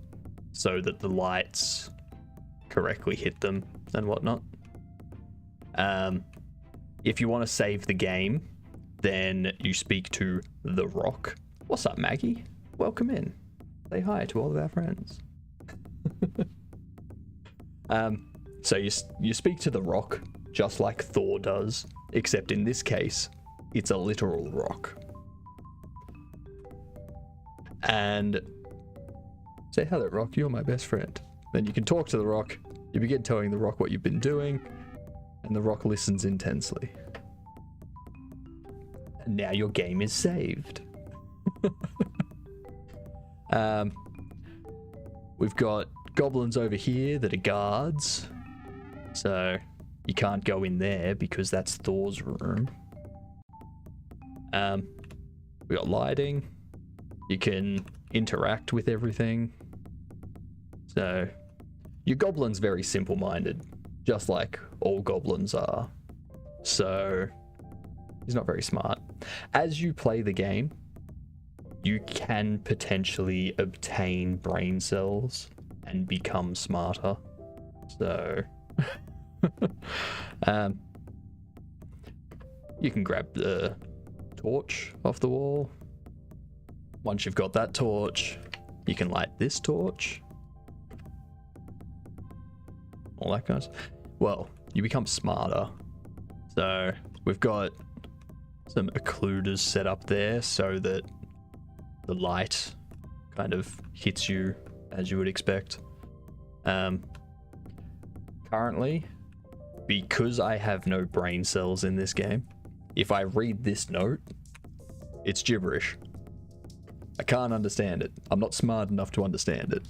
so that the lights correctly hit them and whatnot. If you want to save the game, then you speak to The Rock. What's up, Maggie? Welcome in. Say hi to all of our friends. So you speak to The Rock just like Thor does, except in this case, it's a literal rock. And say, hello, Rock, you're my best friend. Then you can talk to The Rock. You begin telling The Rock what you've been doing, and The Rock listens intensely. And now your game is saved. We've got goblins over here that are guards. So you can't go in there because that's Thor's room. We got lighting. You can interact with everything. So your goblin's very simple-minded, just like all goblins are. So he's not very smart. As you play the game, you can potentially obtain brain cells and become smarter. So you can grab the torch off the wall. Once you've got that torch, you can light this torch. All that kind of stuff. Well, you become smarter. So we've got some occluders set up there so that the light kind of hits you as you would expect. Currently, because I have no brain cells in this game, if I read this note, it's gibberish. I can't understand it. I'm not smart enough to understand it.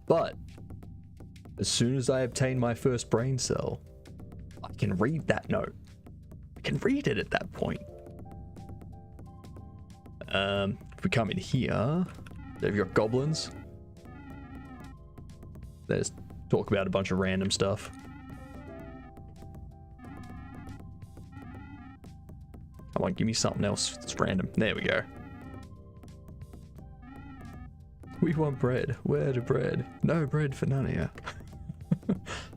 But as soon as I obtain my first brain cell, I can read that note. I can read it at that point. If we come in here, they've got goblins. They just talk about a bunch of random stuff. Come on, give me something else that's random. There we go. We want bread. Where to bread? No bread for none of you.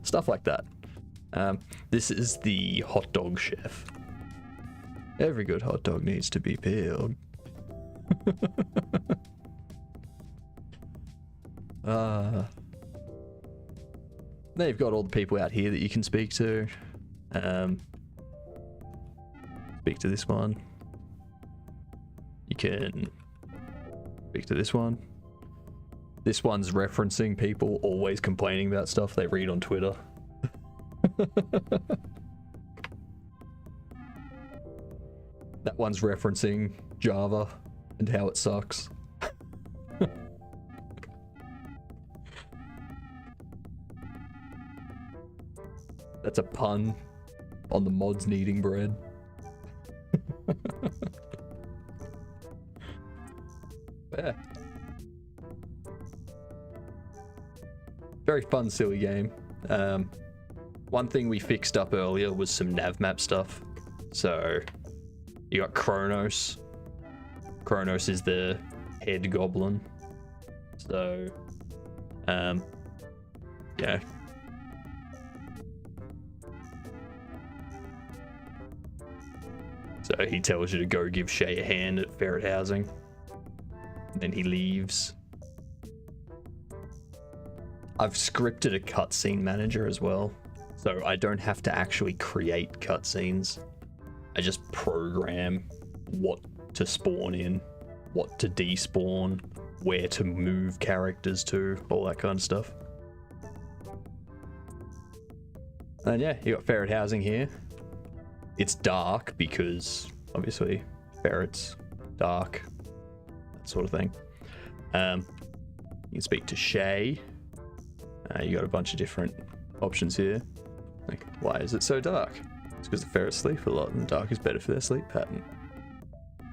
Stuff like that. This is the hot dog chef. Every good hot dog needs to be peeled. Then you've got all the people out here that you can speak to. Speak to this one. You can speak to this one. This one's referencing people always complaining about stuff they read on Twitter. That one's referencing Java and how it sucks. That's a pun on the mods needing bread. Yeah. Very fun, silly game. One thing we fixed up earlier was some nav map stuff. So you got Kronos. Kronos is the head goblin. So, yeah. So he tells you to go give Shay a hand at ferret housing. And then he leaves. I've scripted a cutscene manager as well. So I don't have to actually create cutscenes. I just program what to spawn in, what to despawn, where to move characters to, all that kind of stuff. And yeah, you got ferret housing here. It's dark because obviously ferrets, dark, that sort of thing. You can speak to Shay. You got a bunch of different options here. Like, why is it so dark? It's because the ferrets sleep a lot and dark is better for their sleep pattern.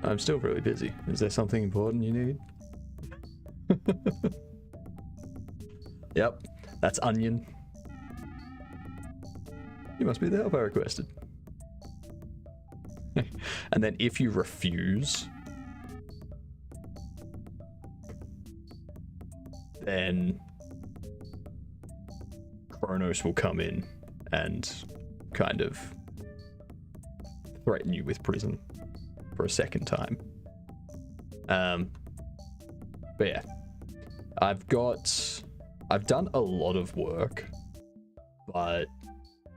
I'm still really busy. Is there something important you need? Yep, that's Onion. You must be the help I requested. And then if you refuse, then Kronos will come in and kind of threaten you with prison for a second time. But yeah, I've done a lot of work, but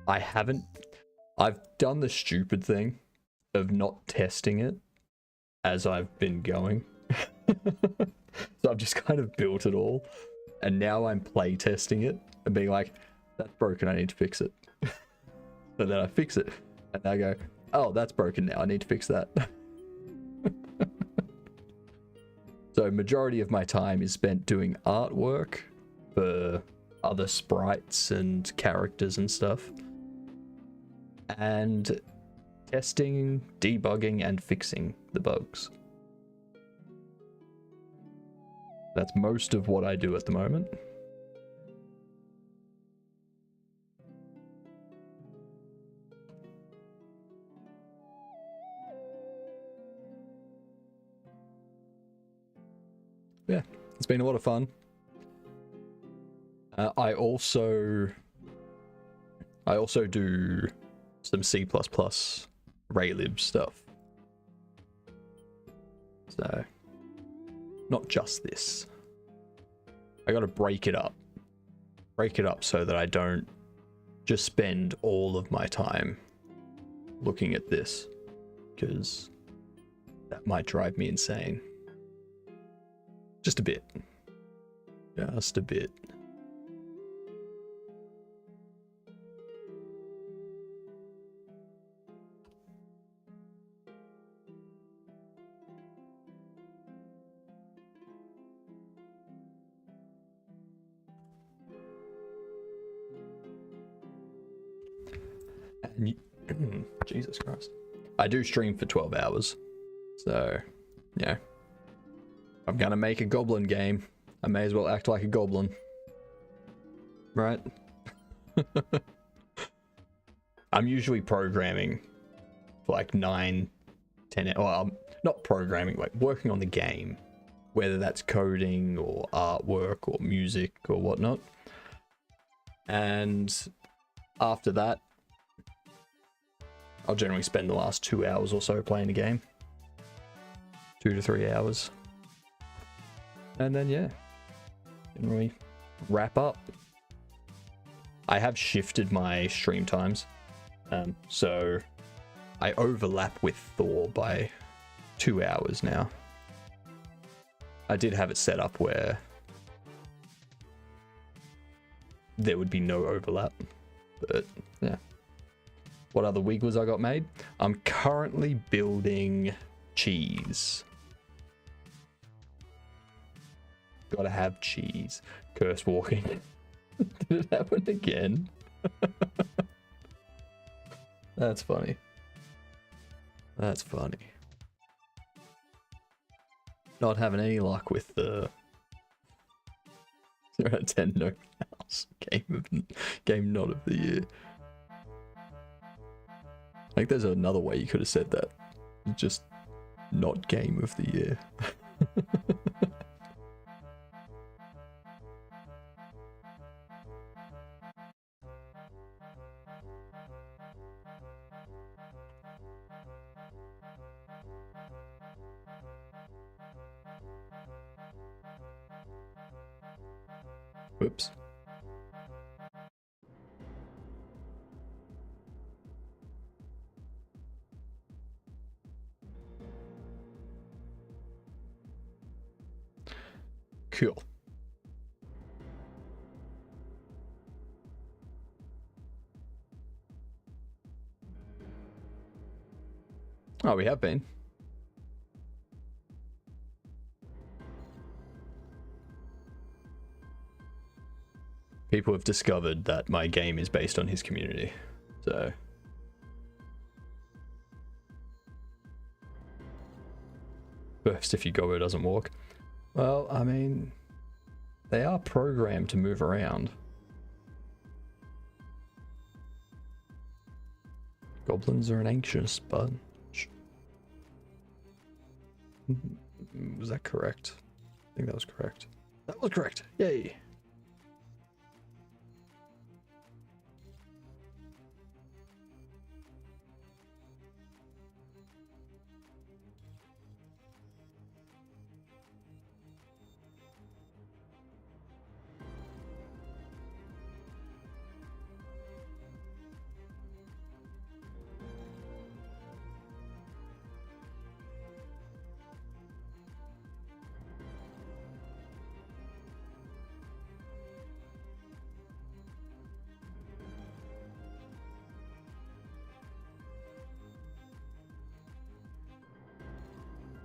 I've done the stupid thing of not testing it as I've been going. So I've just kind of built it all, and now I'm play testing it and being like, that's broken, I need to fix it. And then I fix it and I go, oh, that's broken now, I need to fix that. So majority of my time is spent doing artwork for other sprites and characters and stuff, and testing, debugging, and fixing the bugs. That's most of what I do at the moment. Yeah, it's been a lot of fun. I also do some C++ Raylib stuff. So, not just this. I gotta break it up. Break it up so that I don't just spend all of my time looking at this, because that might drive me insane. Just a bit. Just a bit. And Jesus Christ. I do stream for 12 hours. So, yeah. I'm gonna make a goblin game. I may as well act like a goblin. Right? I'm usually programming for like 9, 10 hours. Well, I'm not programming, like working on the game. Whether that's coding or artwork or music or whatnot. And after that, I'll generally spend the last 2 hours or so playing a game. 2 to 3 hours. And then, yeah, generally wrap up. I have shifted my stream times. So I overlap with Thor by 2 hours now. I did have it set up where there would be no overlap, but yeah. What other wiggles I got made? I'm currently building cheese. Gotta have cheese. Curse walking. Did it happen again? That's funny. That's funny. Not having any luck with the 0 out of 10 no house game not of the year. I think there's another way you could have said that. Just not game of the year. Whoops. Cool. Oh, we have been. People have discovered that my game is based on his community, so. First, if you go where it doesn't walk. Well, I mean, they are programmed to move around. Goblins are an anxious bunch. Was that correct? I think that was correct. That was correct. Yay.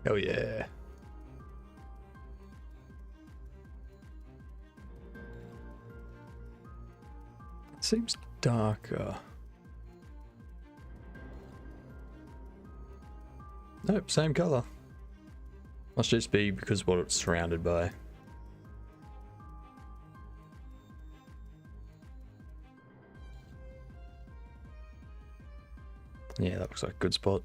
Oh yeah. It seems darker. Nope, same color. Must just be because of what it's surrounded by. Yeah, that looks like a good spot.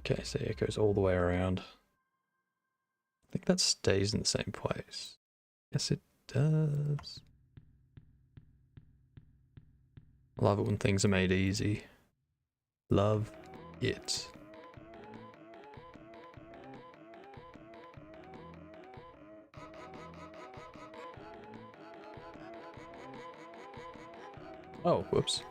Okay, so it goes all the way around. I think that stays in the same place. Yes, it does. Love it when things are made easy. Love it. Oh, whoops.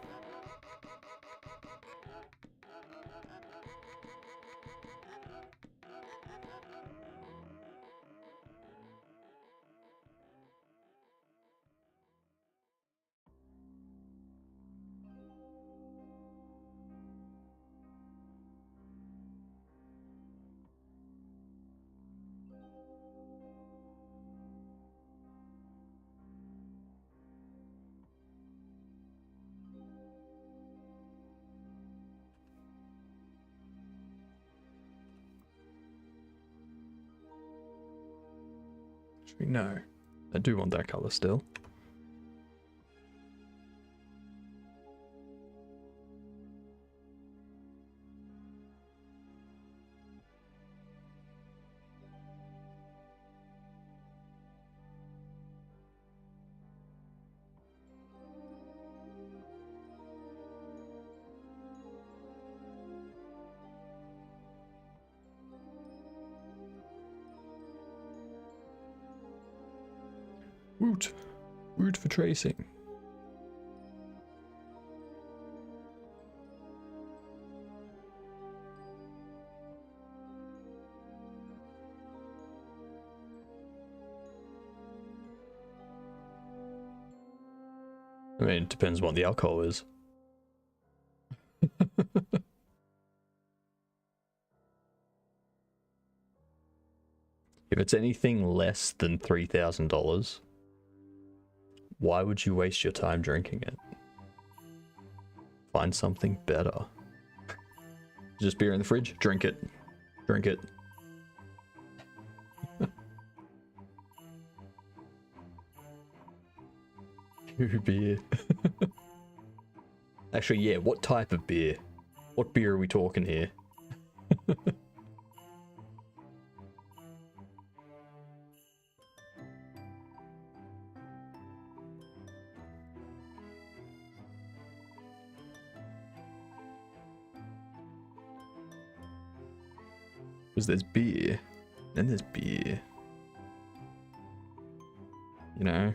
No, I do want that color still. Woot! Woot for tracing. I mean, it depends what the alcohol is. If it's anything less than $3,000, why would you waste your time drinking it? Find something better. Just beer in the fridge? Drink it. Drink it. Beer. Actually, yeah, what type of beer? What beer are we talking here? Because there's beer, then there's beer. You know?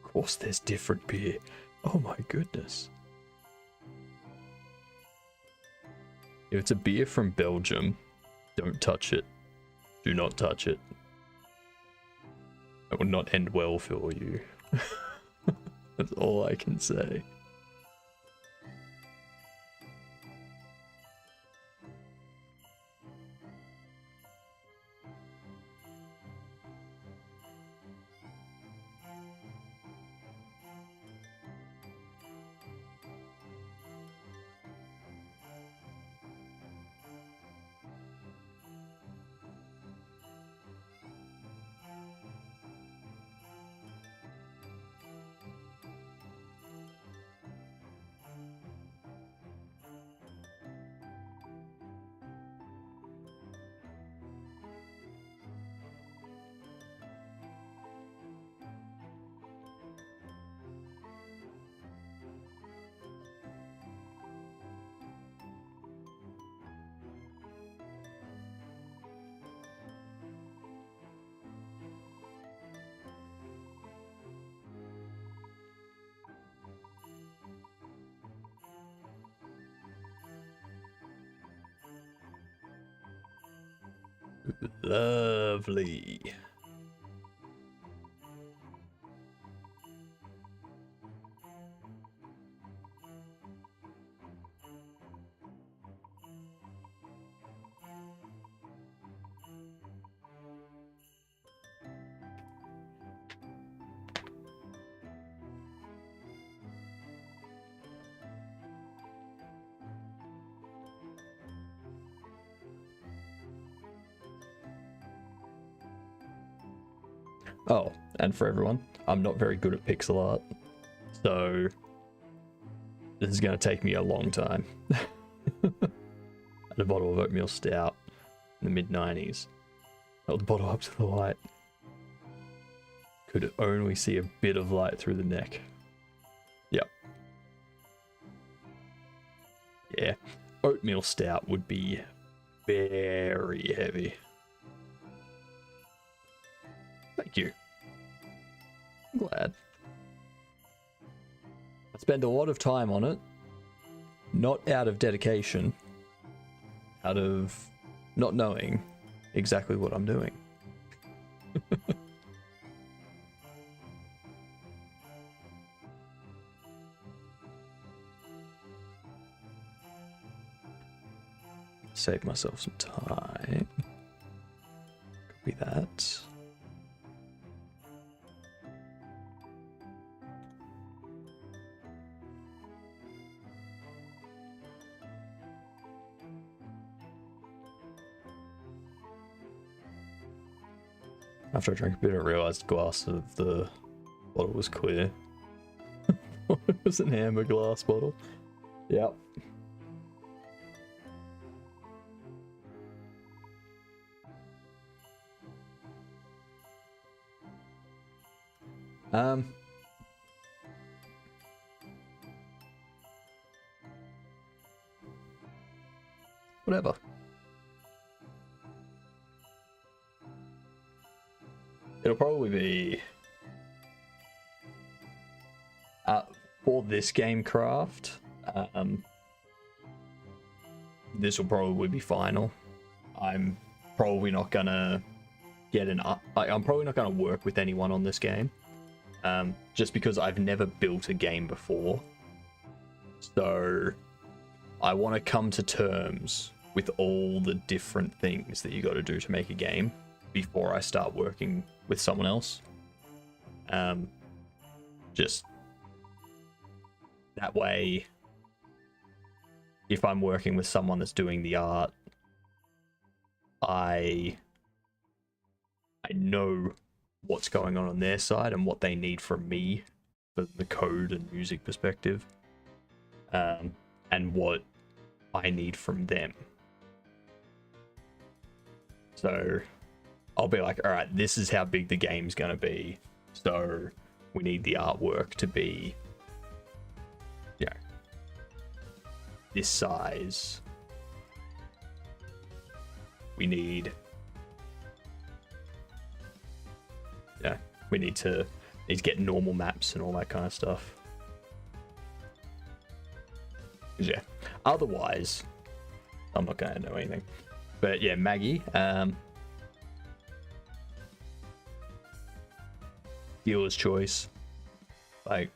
Of course there's different beer. Oh my goodness. If it's a beer from Belgium, don't touch it. Do not touch it. It will not end well for you. That's all I can say. Lovely. Oh, and for everyone, I'm not very good at pixel art, so this is going to take me a long time. And a bottle of oatmeal stout in the mid-90s. Held the bottle up to the light. Could only see a bit of light through the neck. Yep. Yeah, oatmeal stout would be very heavy. Thank you. I'm glad. I spend a lot of time on it. Not out of dedication. Out of not knowing exactly what I'm doing. Save myself some time. Copy that. After I drank a bit, I realized the glass of the bottle was clear. It was an amber glass bottle. Yep. whatever. It'll probably be for this game craft. This will probably be final. I'm probably not gonna get I'm probably not gonna work with anyone on this game, just because I've never built a game before. So I want to come to terms with all the different things that you got to do to make a game before I start working with someone else. Just that way, if I'm working with someone that's doing the art, I know what's going on their side and what they need from me for the code and music perspective, and what I need from them. So I'll be like, all right, this is how big the game's gonna be. So we need the artwork to be, you know, this size. We need, we need to get normal maps and all that kind of stuff. Yeah. Otherwise, I'm not gonna know anything. But yeah, Maggie, dealer's choice. Like,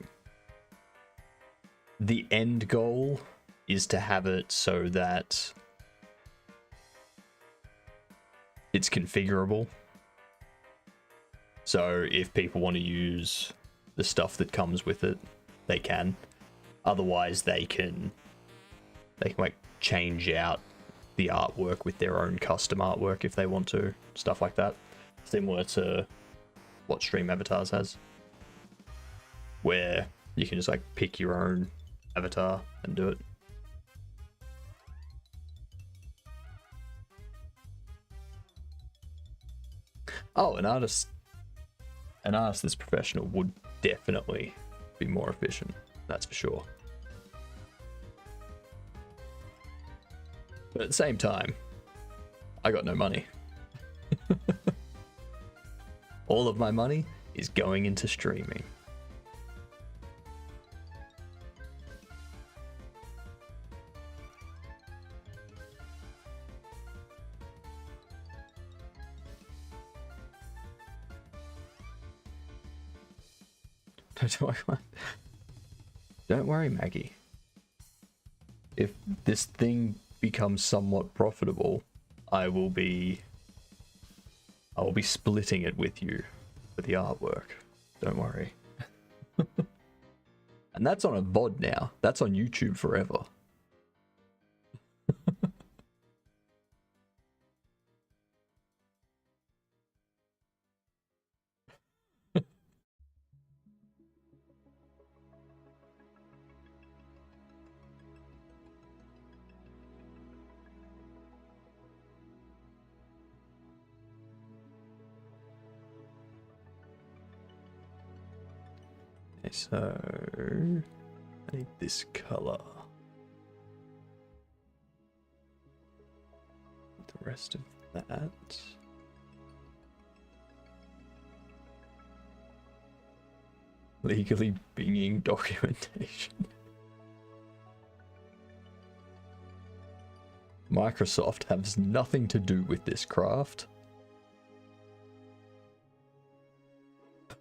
the end goal is to have it so that it's configurable. So if people want to use the stuff that comes with it, they can. Otherwise, they can like change out the artwork with their own custom artwork if they want to, stuff like that. Similar to what Stream Avatars has, where you can just like pick your own avatar and do it. Oh, an artist that's professional would definitely be more efficient, that's for sure. But at the same time, I got no money. All of my money is going into streaming. Don't worry, Maggie. If this thing becomes somewhat profitable, I will be splitting it with you for the artwork. Don't worry. And that's on a VOD now. That's on YouTube forever. So I need this color. The rest of that. Legally binging documentation. Microsoft has nothing to do with this craft.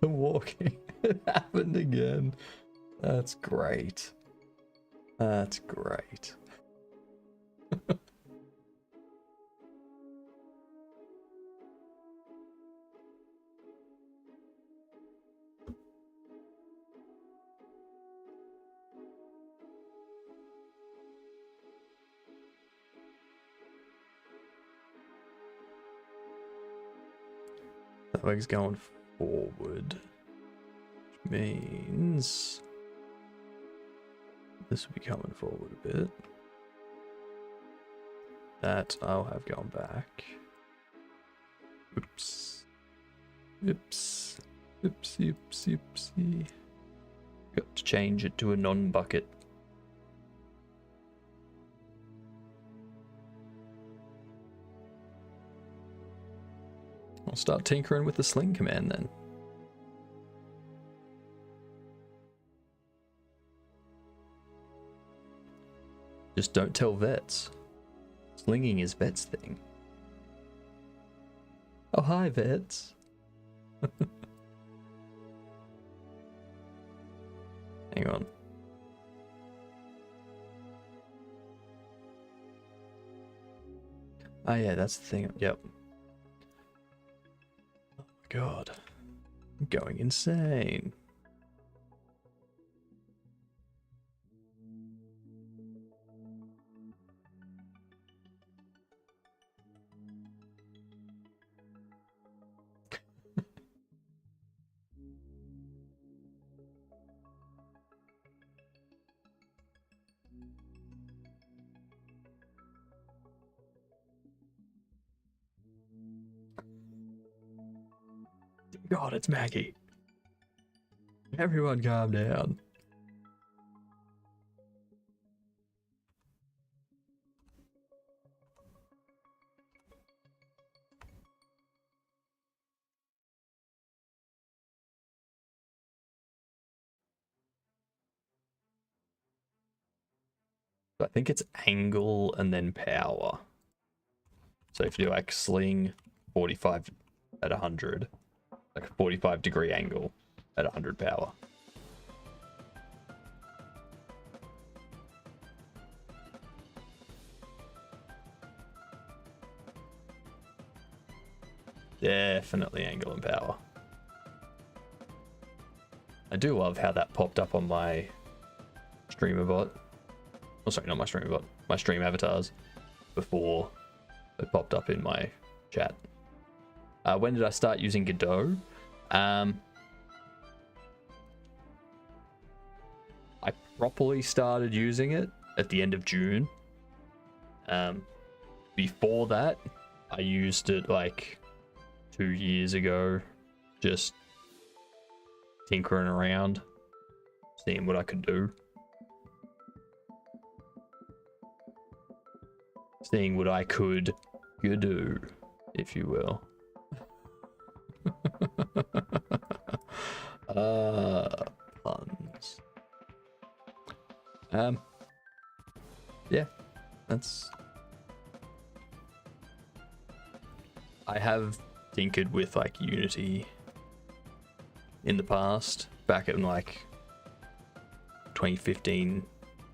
The walking. It happened again. That's great. That's great. That way's going forward. Means this will be coming forward a bit. That I'll have gone back. Oops. Oops. Oopsie, oopsie, oopsie. Got to change it to a non-bucket. I'll start tinkering with the sling command then. Just don't tell vets. Slinging is vets' thing. Oh, hi, vets. Hang on. Oh yeah, that's the thing. Yep. Oh my god. I'm going insane. God, it's Maggie. Everyone calm down. I think it's angle and then power. So if you do like sling 45 at 100, like a 45-degree angle at 100 power. Definitely angle and power. I do love how that popped up on my streamer bot. Oh, sorry, not my streamer bot. My stream avatars before it popped up in my chat. When did I start using Godot? I properly started using it at the end of June. Before that, I used it like 2 years ago, just tinkering around, seeing what I could do. Seeing what I could do, if you will. Puns. Yeah, that's... I have tinkered with like Unity in the past, back in like 2015,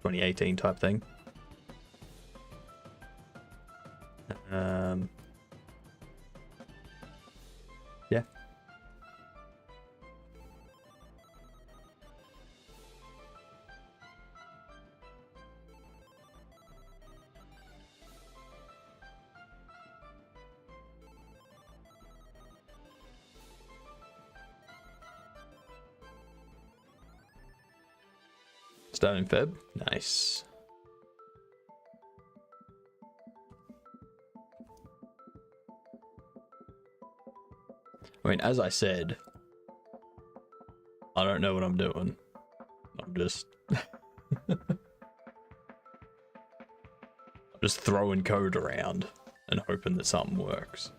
2018 type thing. Yeah. Start in Feb. Nice. I mean, as I said, I don't know what I'm doing. I'm just... I'm just throwing code around and hoping that something works.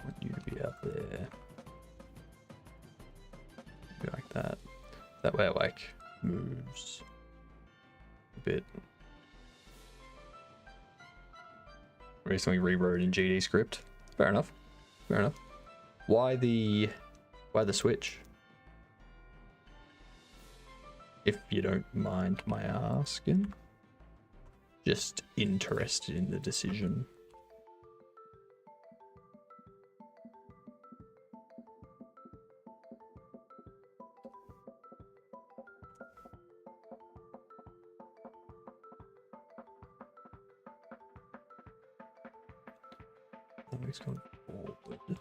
Want you to be up there. Be like that. That way it like moves a bit. Recently rewrote in GD script. Fair enough. Fair enough. Why the switch? If you don't mind my asking. Just interested in the decision. Always going forward.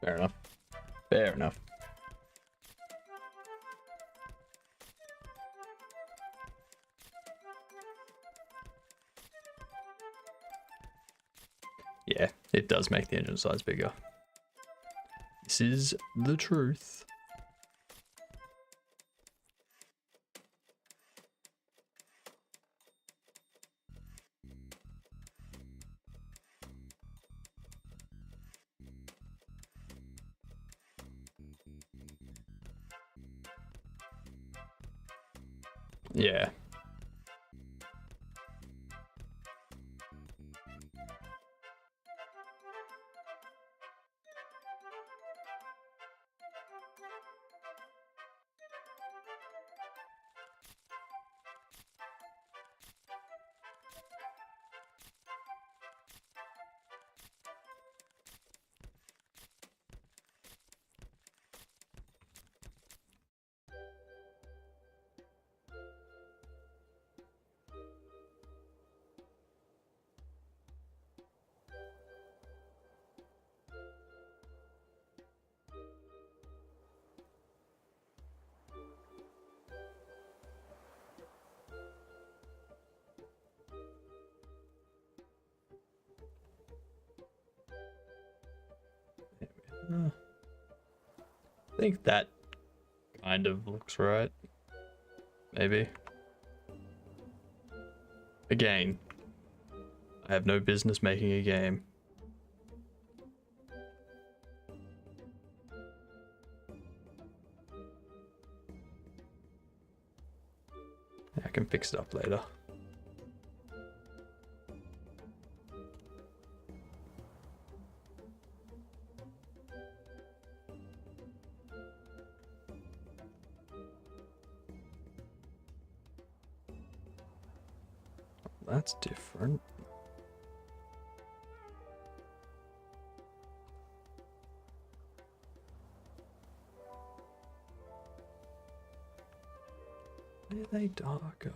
Fair enough. Fair enough. Yeah, it does make the engine size bigger. This is the truth. Yeah. I think that kind of looks right. Maybe. Again, I have no business making a game. I can fix it up later. That's different. Why are they darker?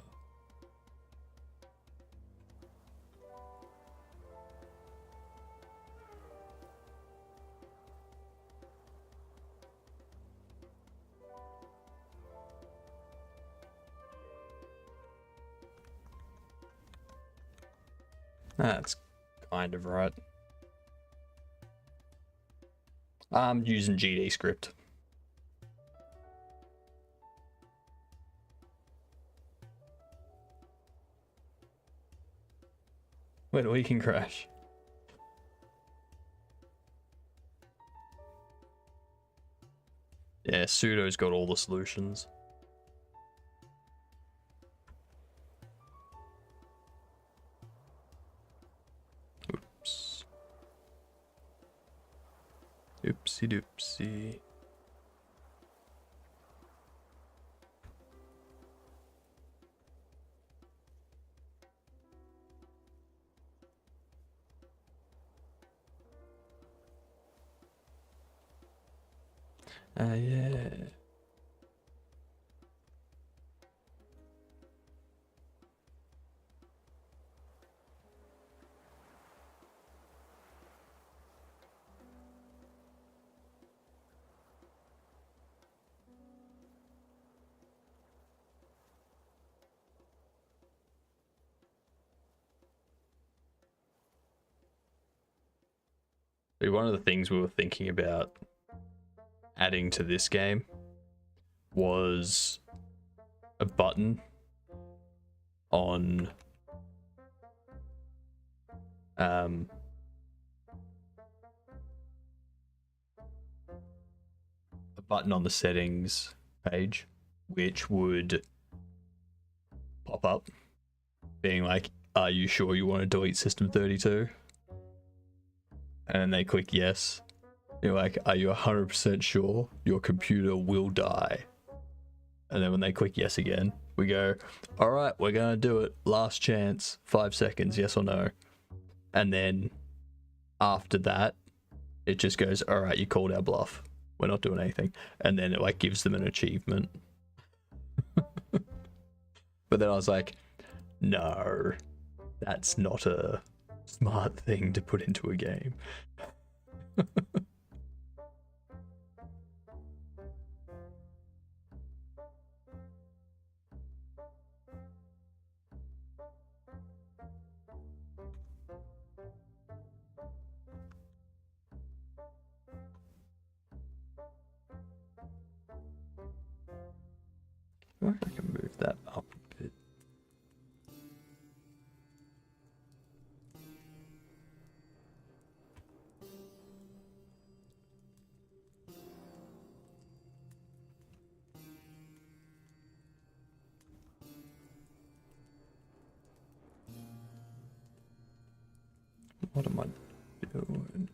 That's kind of right. I'm using GD script. Wait, we can crash. Yeah, Sudo's got all the solutions. Oops. Oopsie doopsie. Yeah. So one of the things we were thinking about adding to this game was a button on a button on the settings page which would pop up being like, are you sure you want to delete system 32? And then they click yes. You're like, are you 100% sure your computer will die? And then when they click yes again, we go, all right, we're going to do it. Last chance, 5 seconds, yes or no. And then after that, it just goes, all right, you called our bluff. We're not doing anything. And then it like gives them an achievement. But then I was like, no, that's not a smart thing to put into a game. wonder if I can move that up a bit. What am I doing?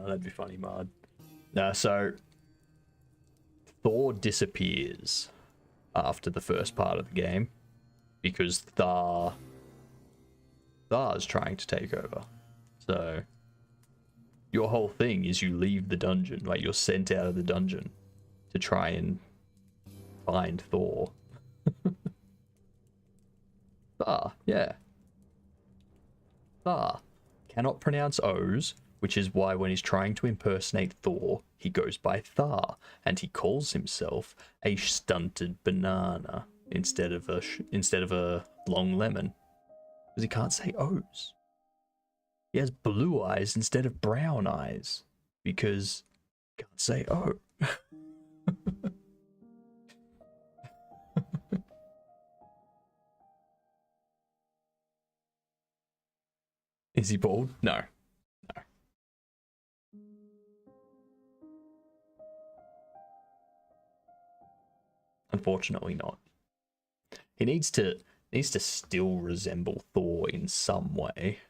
That'd be funny, Mud. So Thor disappears after the first part of the game because Thar's trying to take over. So your whole thing is you leave the dungeon, like you're sent out of the dungeon to try and find Thor. Thar, yeah. Thar cannot pronounce O's, which is why when he's trying to impersonate Thor, he goes by Thar, and he calls himself a stunted banana instead of a long lemon, because he can't say O's. He has blue eyes instead of brown eyes because he can't say O. Is he bald? No. Unfortunately not. He needs to still resemble Thor in some way.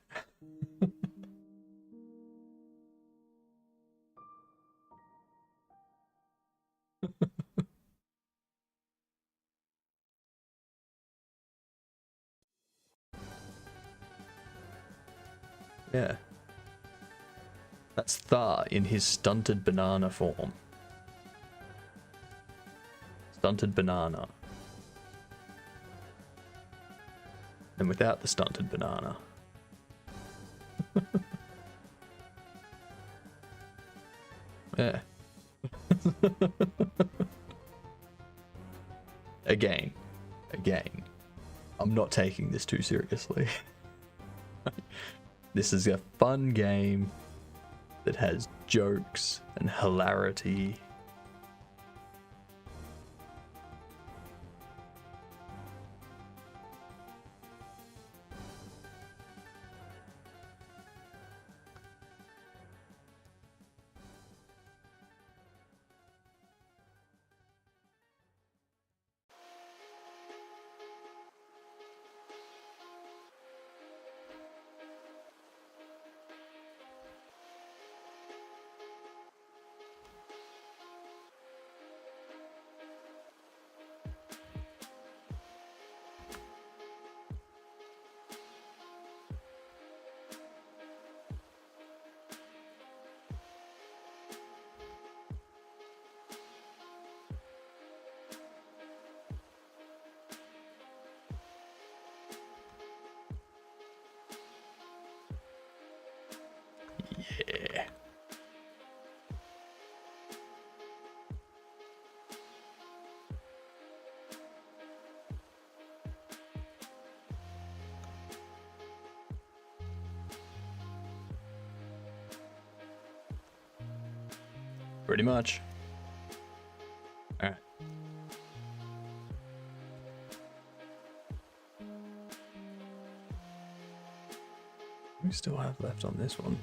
Yeah. That's Thar in his stunted banana form. Stunted banana. And without the stunted banana. Yeah. Again. I'm not taking this too seriously. This is a fun game that has jokes and hilarity. Yeah. Pretty much. Alright. We still have left on this one.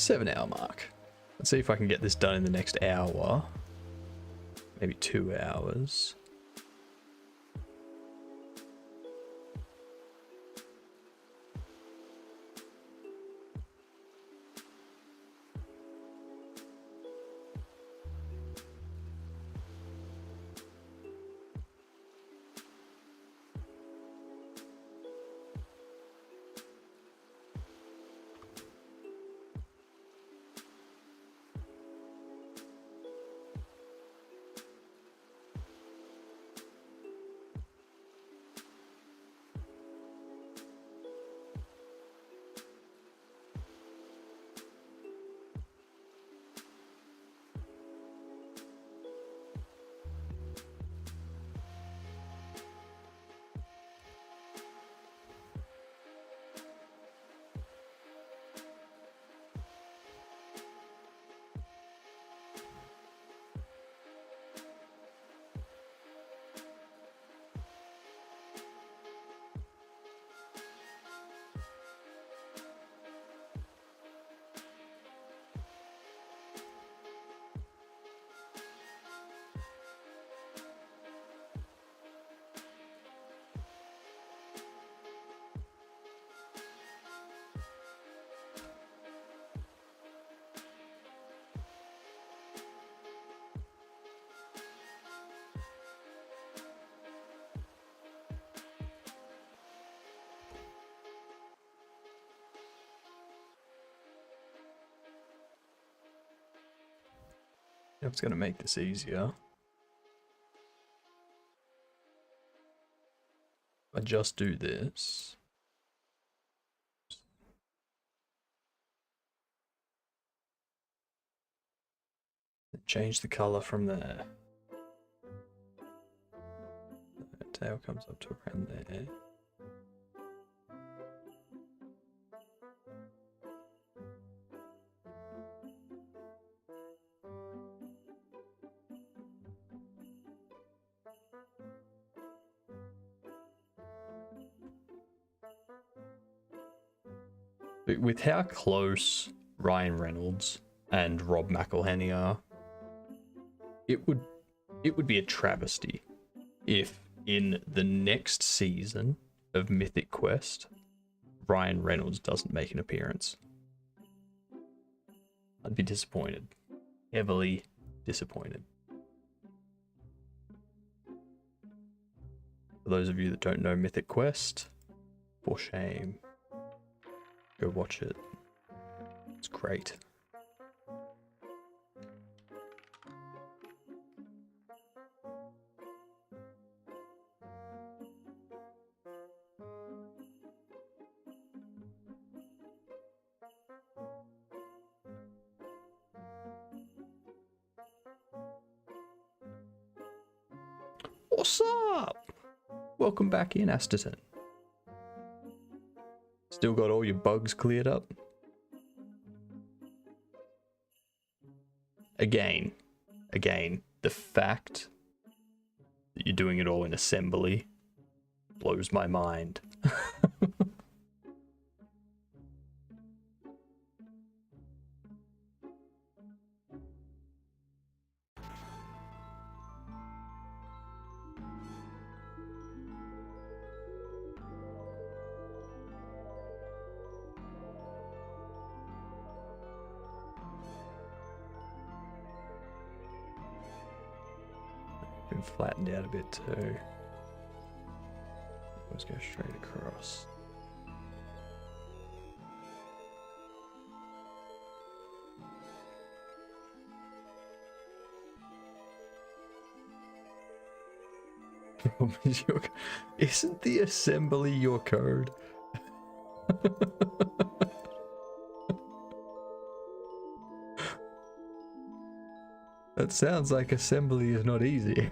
7-hour mark. Let's see if I can get this done in the next hour. Maybe 2 hours. If it's going to make this easier, I just do this. Change the color from there. The tail comes up to around there. But with how close Ryan Reynolds and Rob McElhenney are, it would be a travesty if in the next season of Mythic Quest, Ryan Reynolds doesn't make an appearance. I'd be disappointed. Heavily disappointed. For those of you that don't know Mythic Quest, for shame. Go watch it. It's great. What's up? Welcome back in, Asterton. Still got all your bugs cleared up? Again, the fact that you're doing it all in assembly blows my mind. Been flattened out a bit too. Let's go straight across. Isn't the assembly your code? That sounds like assembly is not easy.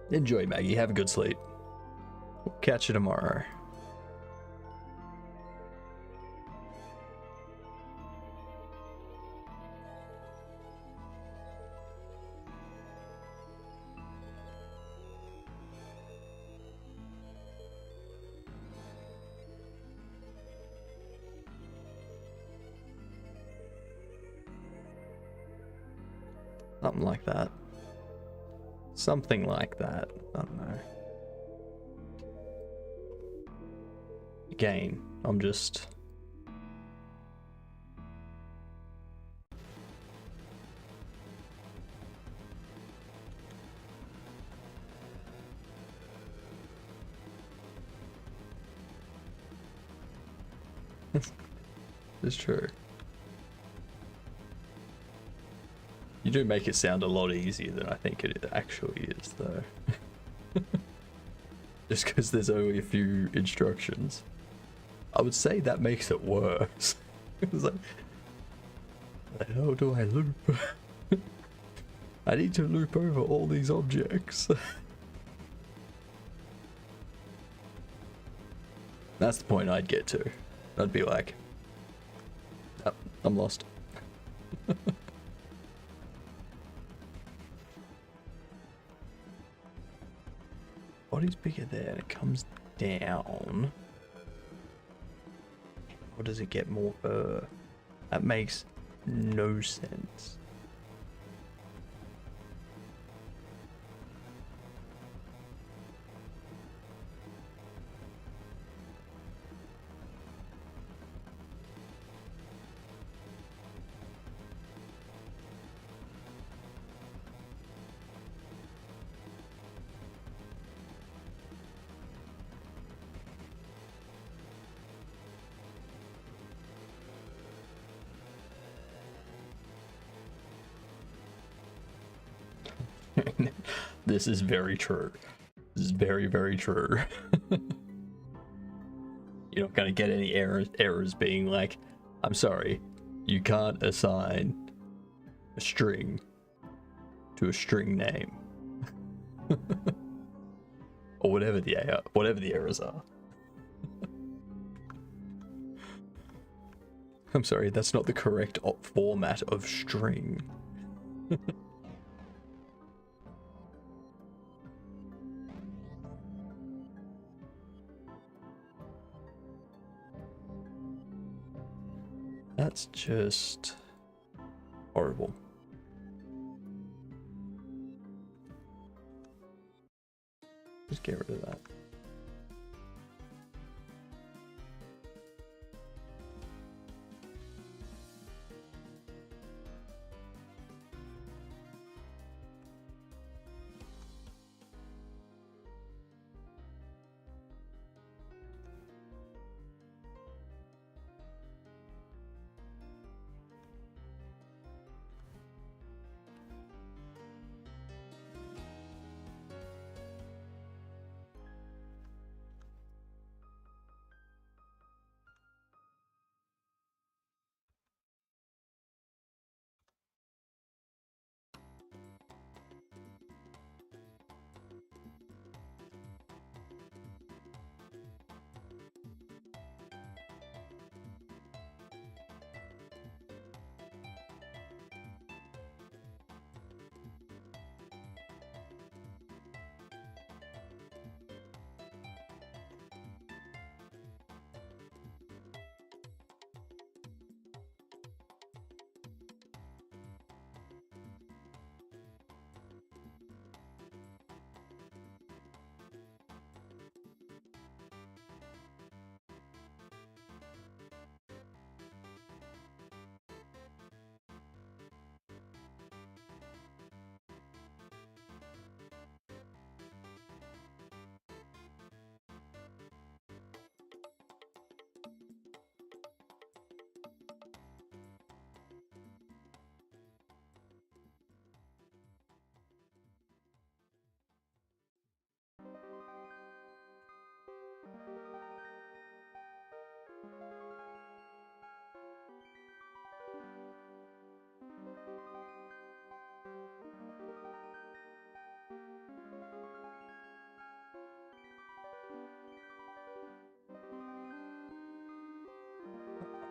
Enjoy, Maggie. Have a good sleep. We'll catch you tomorrow. Something like that. Something like that. I don't know. Again, I'm just... It's true. You do make it sound a lot easier than I think it actually is, though. Just because there's only a few instructions. I would say that makes it worse. It's like, how do I loop? I need to loop over all these objects. That's the point I'd get to. I'd be like, oh, I'm lost. Body's bigger there and it comes down. Or does it get more fur? That makes no sense. This is very true. This is very, very true. You're not gonna get any errors being like, I'm sorry, you can't assign a string to a string name. Or whatever the errors are. I'm sorry, that's not the correct format of string. That's just horrible. Just get rid of that.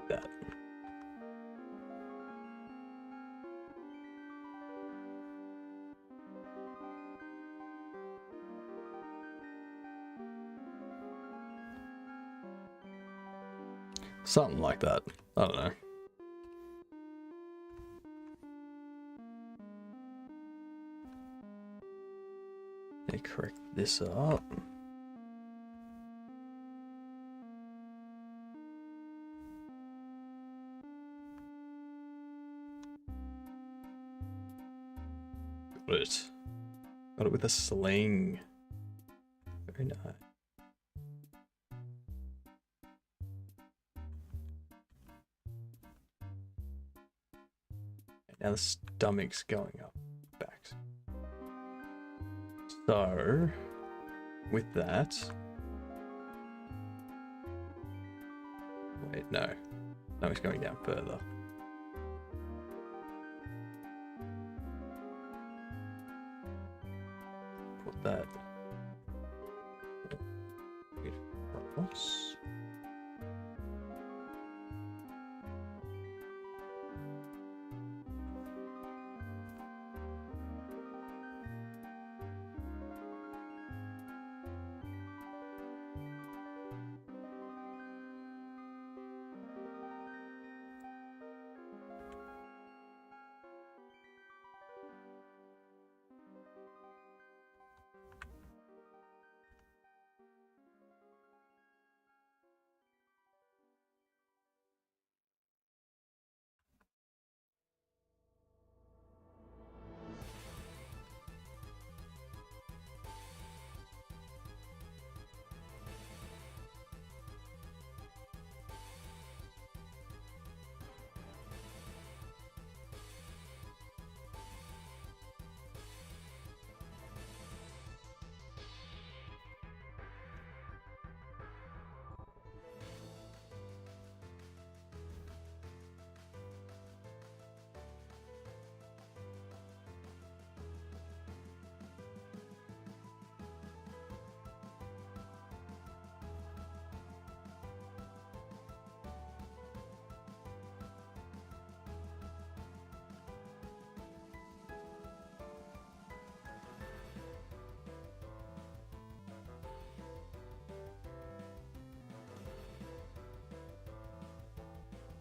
That. Something like that. I don't know. Let me correct this up. Got it. Got it with a sling. Very nice. Now the stomach's going up. Back. So, with that... Wait, no. Stomach's going down further. Put that... across.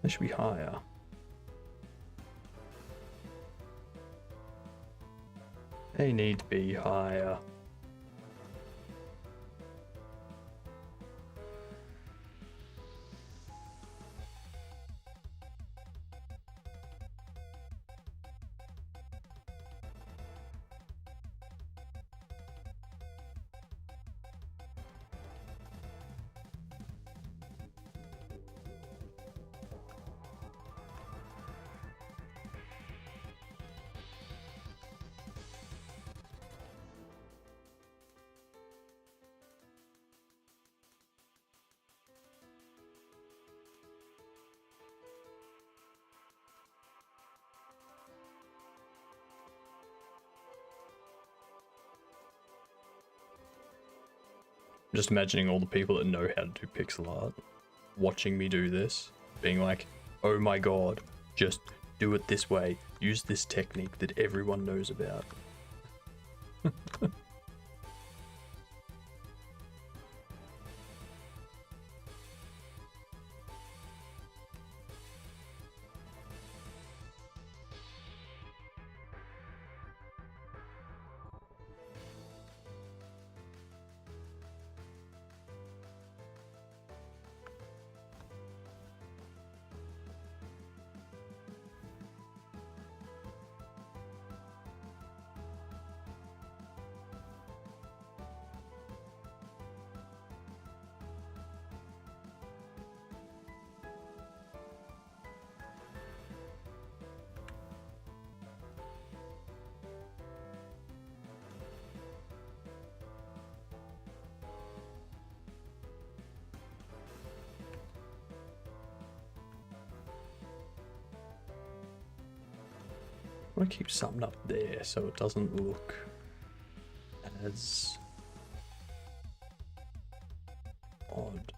That should be higher. They need to be higher. I'm just imagining all the people that know how to do pixel art watching me do this, being like, oh my god, just do it this way. Use this technique that everyone knows about. I want to keep something up there so it doesn't look as odd.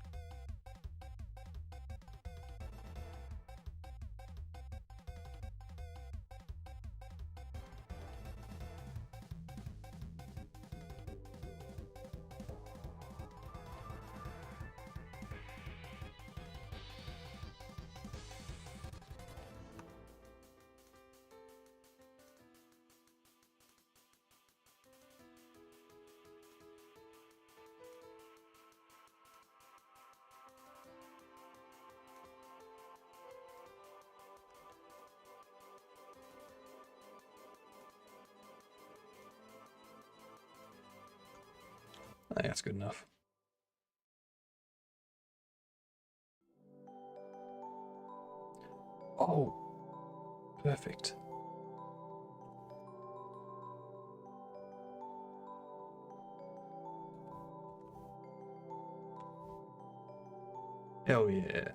think that's good enough. Oh, perfect. Hell yeah.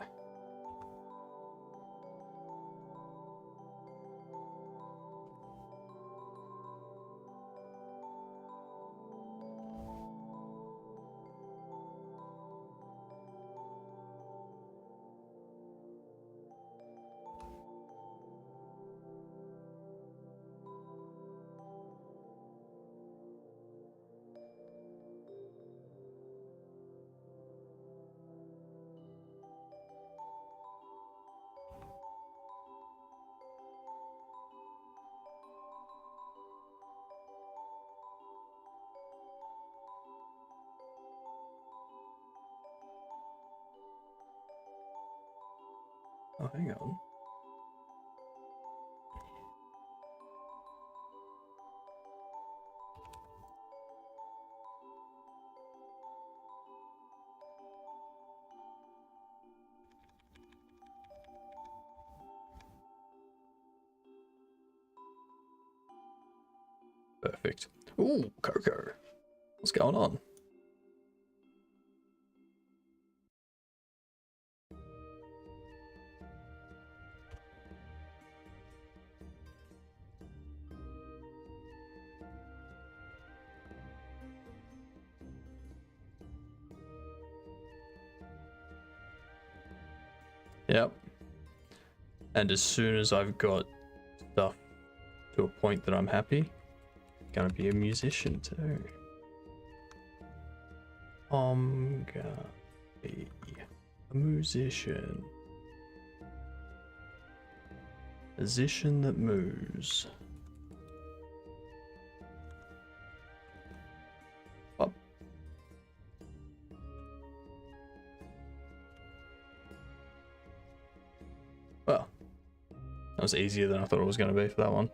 Oh, hang on. Perfect. Ooh, Coco. What's going on? Yep. And as soon as I've got stuff to a point that I'm happy, I'm gonna be a musician too. I'm gonna be a musician. Musician that moves. Up. Well, that was easier than I thought it was going to be for that one.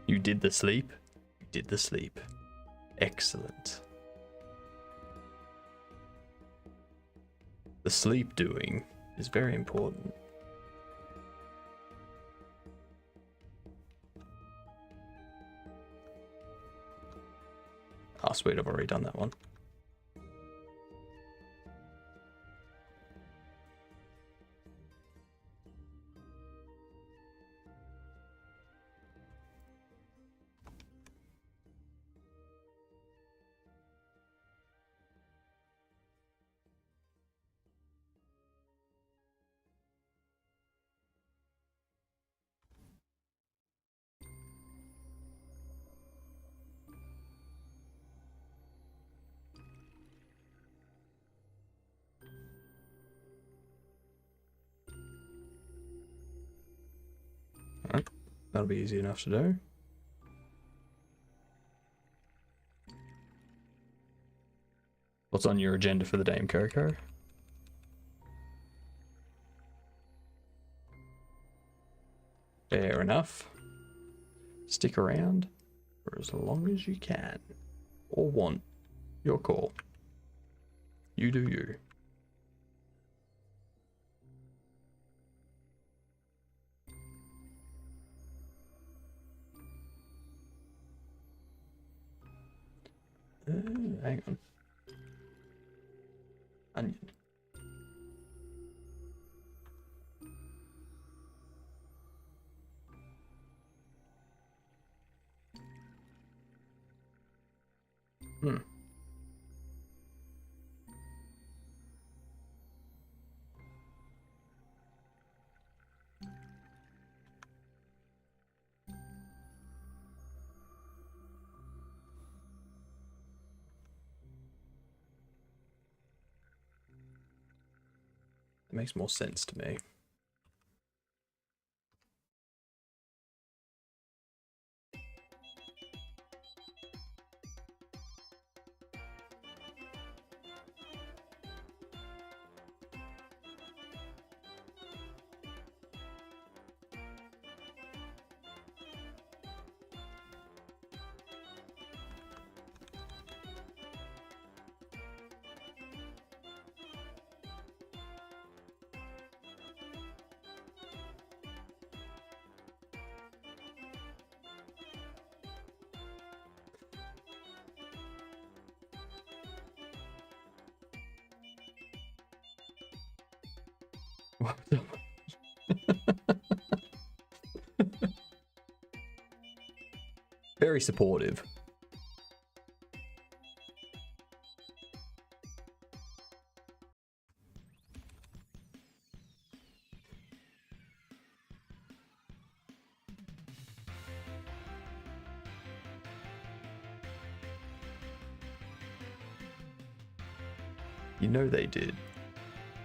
You did the sleep. You did the sleep. Excellent. The sleep doing is very important. Oh, sweet, I've already done that one. Alright, that'll be easy enough to do. What's on your agenda for the Dame Coco? Fair enough. Stick around for as long as you can. Or want. Your call. You do you. Hang on. Onion. Hmm. It makes more sense to me. Very supportive. You know they did.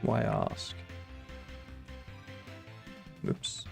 Why ask? Oops.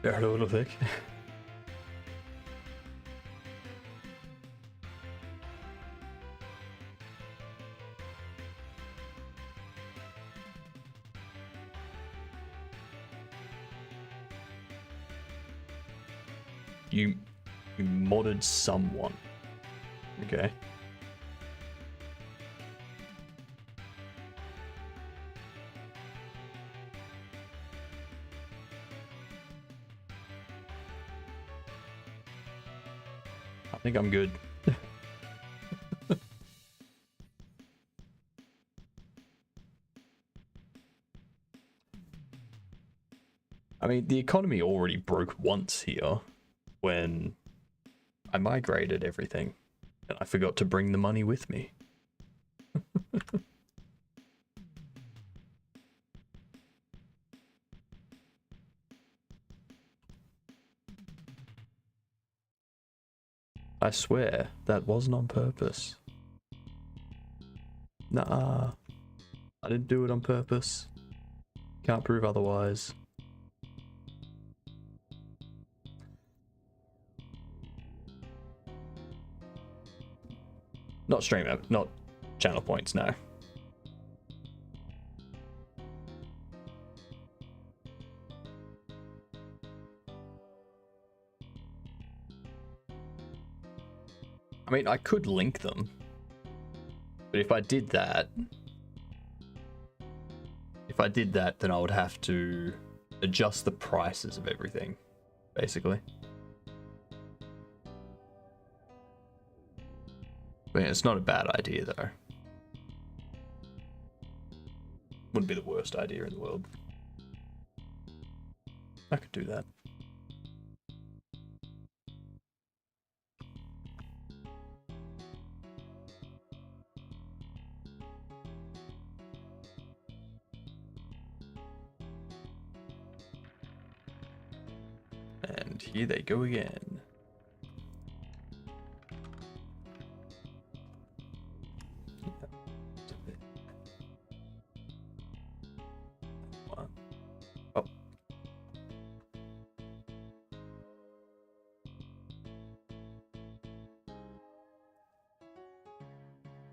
They're a little thick. You modded someone. Okay. I think I'm good. I mean, the economy already broke once here when I migrated everything and I forgot to bring the money with me. I swear that wasn't on purpose. Nah, I didn't do it on purpose. Can't prove otherwise. Not stream up, not channel points, no. I mean, I could link them, but if I did that, then I would have to adjust the prices of everything, basically. But yeah, it's not a bad idea, though. Wouldn't be the worst idea in the world. I could do that. And here they go again. Oh.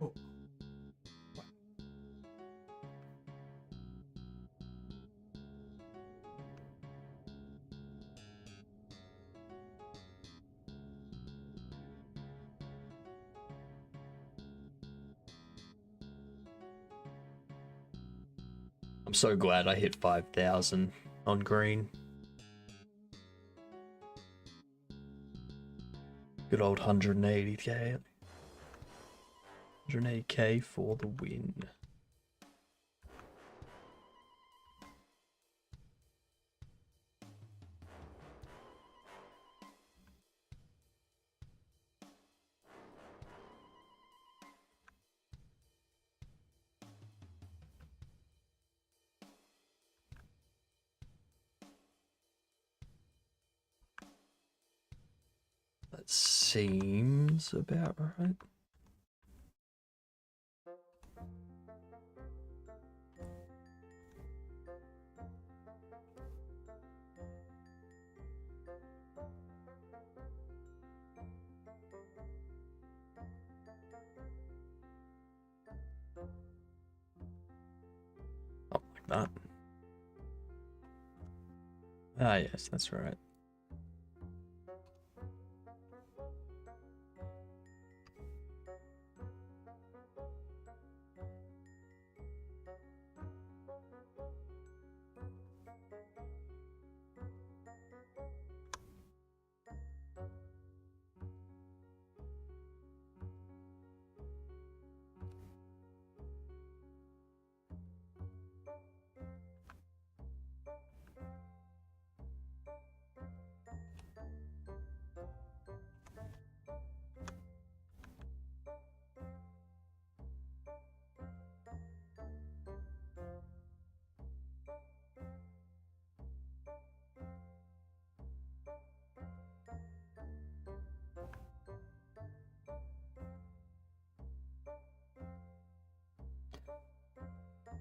Oh. I'm so glad I hit 5,000 on green. Good old 180k. 180k for the win. seems about right. Oh, like that. Ah, yes, that's right.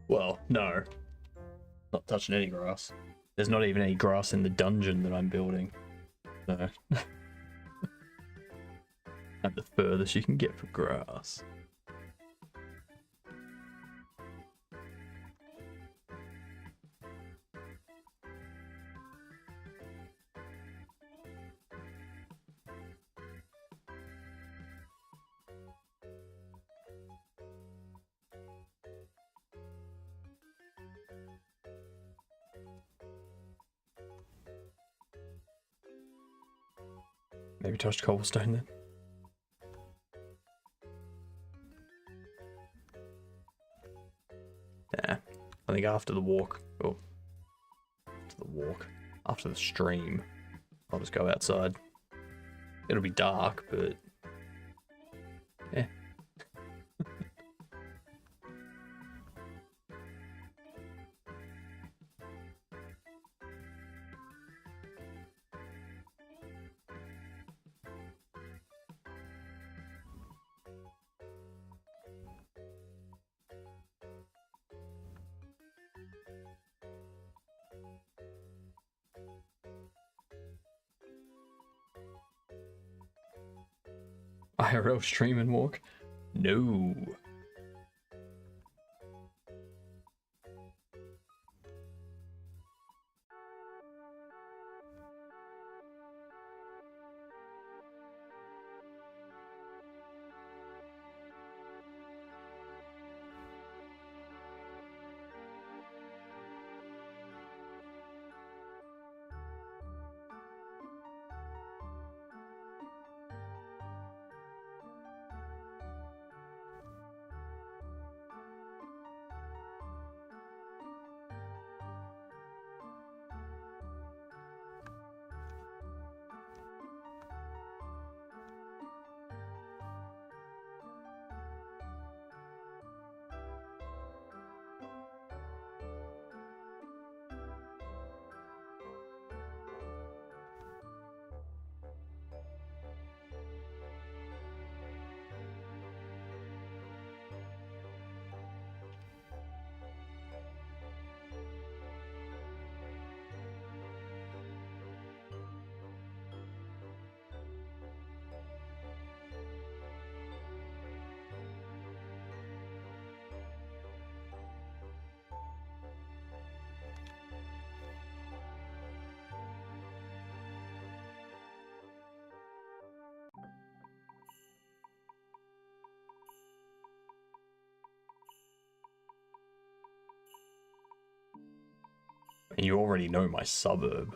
Well, no. Not touching any grass. There's not even any grass in the dungeon that I'm building. So. At the furthest you can get for grass. Maybe touched cobblestone then. Yeah, I think after the walk, after the stream, I'll just go outside. It'll be dark, but yeah. IRL stream and walk? No. And you already know my suburb.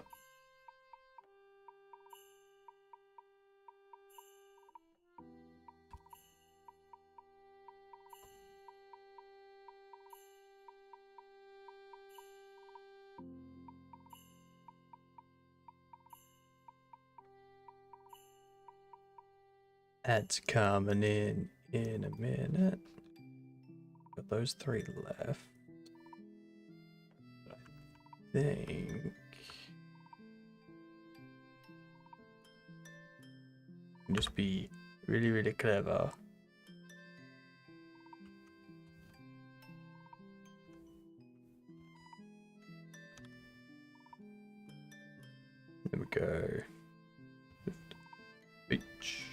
Ads coming in a minute. Got those 3 left. I think And just be really, really clever. There we go. Beach.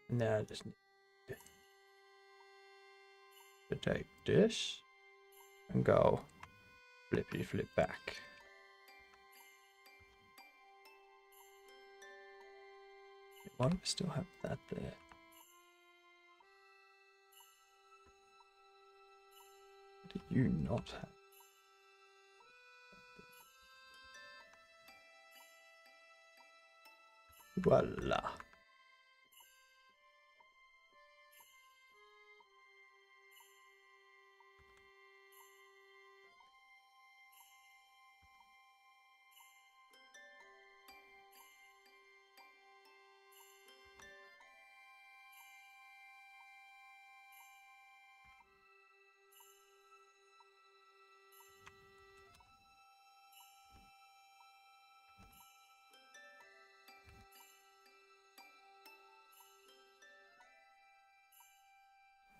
Now I just need to take this and go flippy flip back. Why do we still have that there? What do you not have? Voila.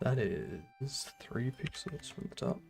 That is 3 pixels from the top.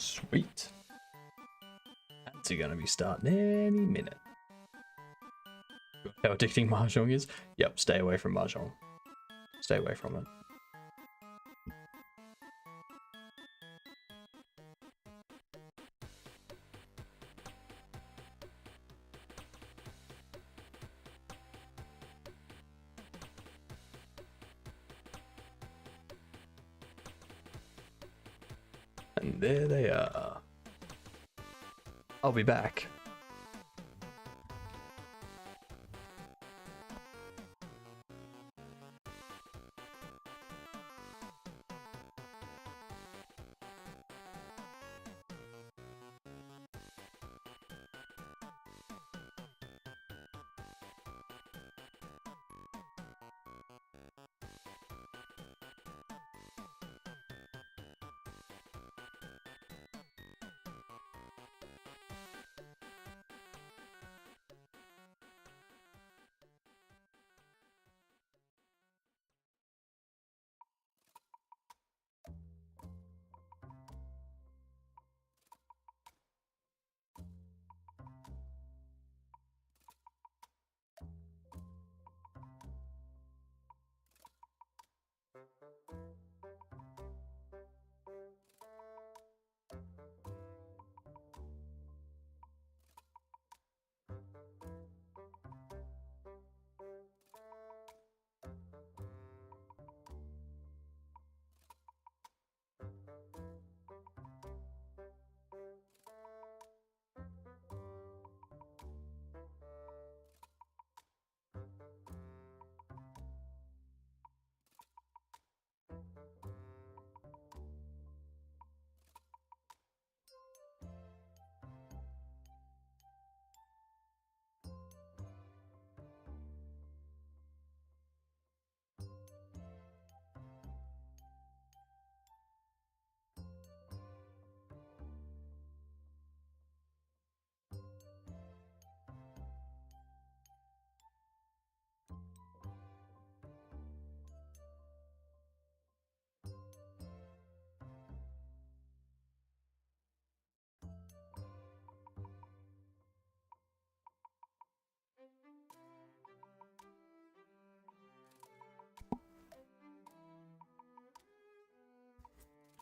Sweet. That's gonna be starting any minute. How addicting Mahjong is? Yep, stay away from Mahjong. Stay away from it. And there they are. I'll be back.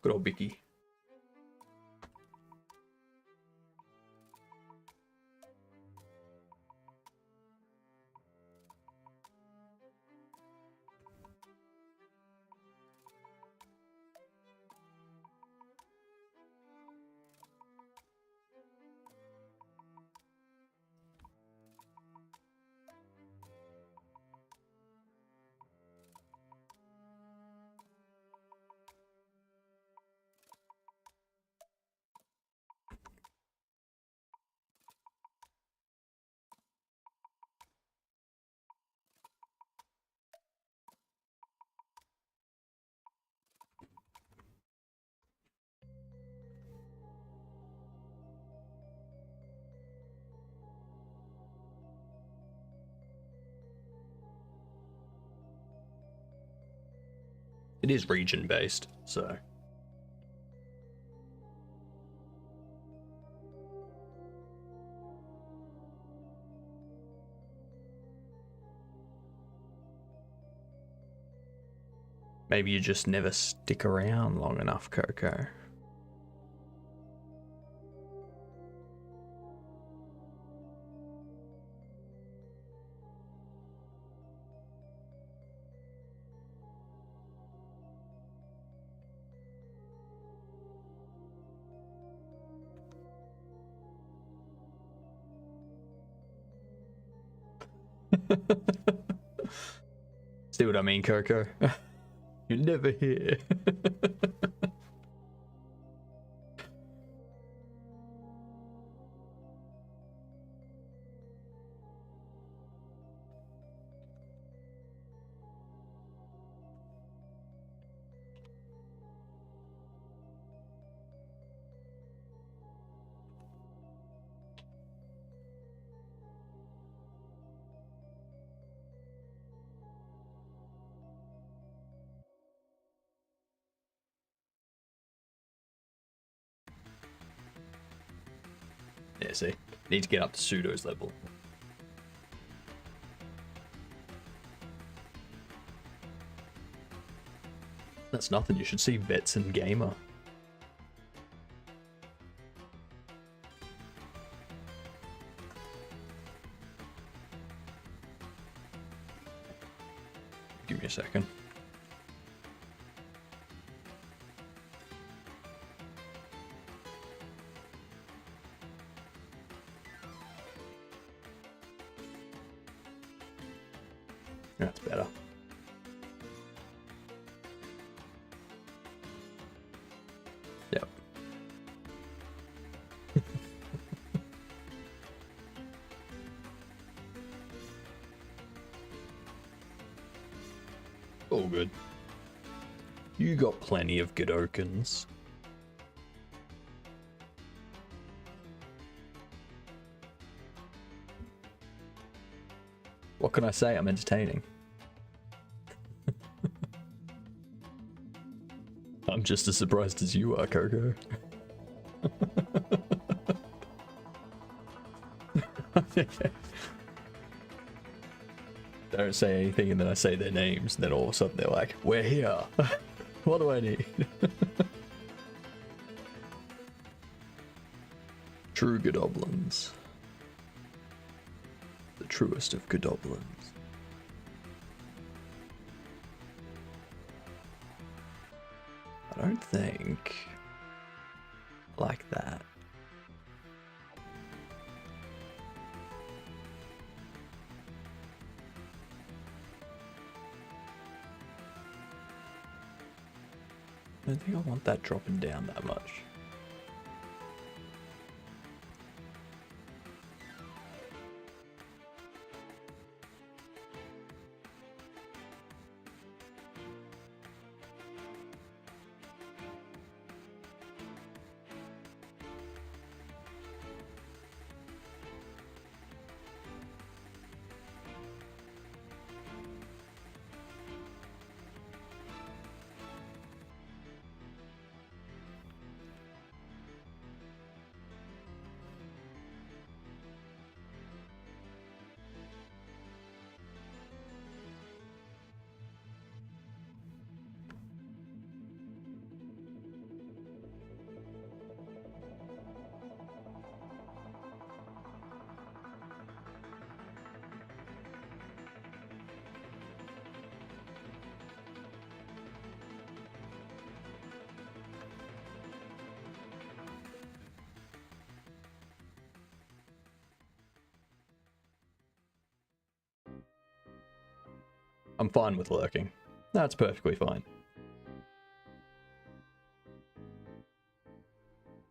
Good old Bicky. It is region based, so. Maybe you just never stick around long enough, Coco. See what I mean, Coco? You're never here. Yeah, see? Need to get up to Pseudo's level. That's nothing, you should see Vets and Gamer. Give me a second. That's better. Yep. All good. You got plenty of Godokins. What can I say? I'm entertaining. I'm just as surprised as you are, Coco. Don't say anything and then I say their names and then all of a sudden they're like, we're here. What do I need? True Goblins. The truest of Goblins. I don't think like that. I don't think I want that dropping down that much. I'm fine with lurking. That's perfectly fine.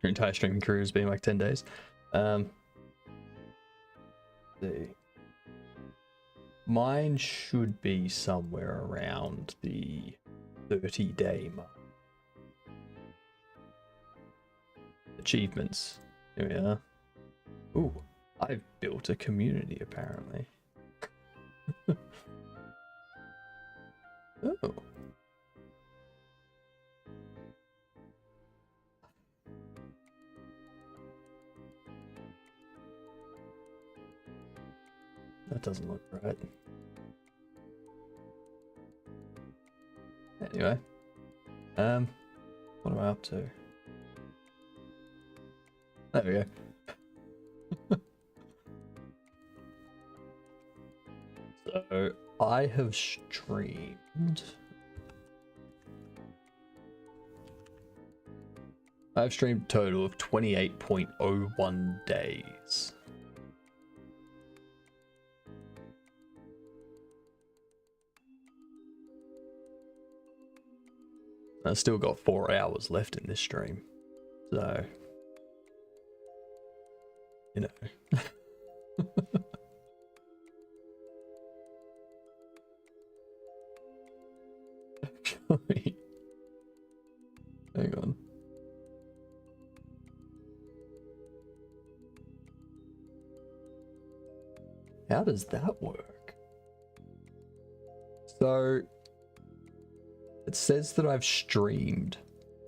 Your entire streaming career has been like 10 days. Let's see. Mine should be somewhere around the 30-day mark. Achievements. Here we are. Ooh, I've built a community apparently. Oh. That doesn't look right. Anyway. What am I up to? There we go. So, I have streamed... I've streamed a total of 28.01 days. I've still got 4 hours left in this stream, so, you know. Actually, hang on. How does that work? So, it says that I've streamed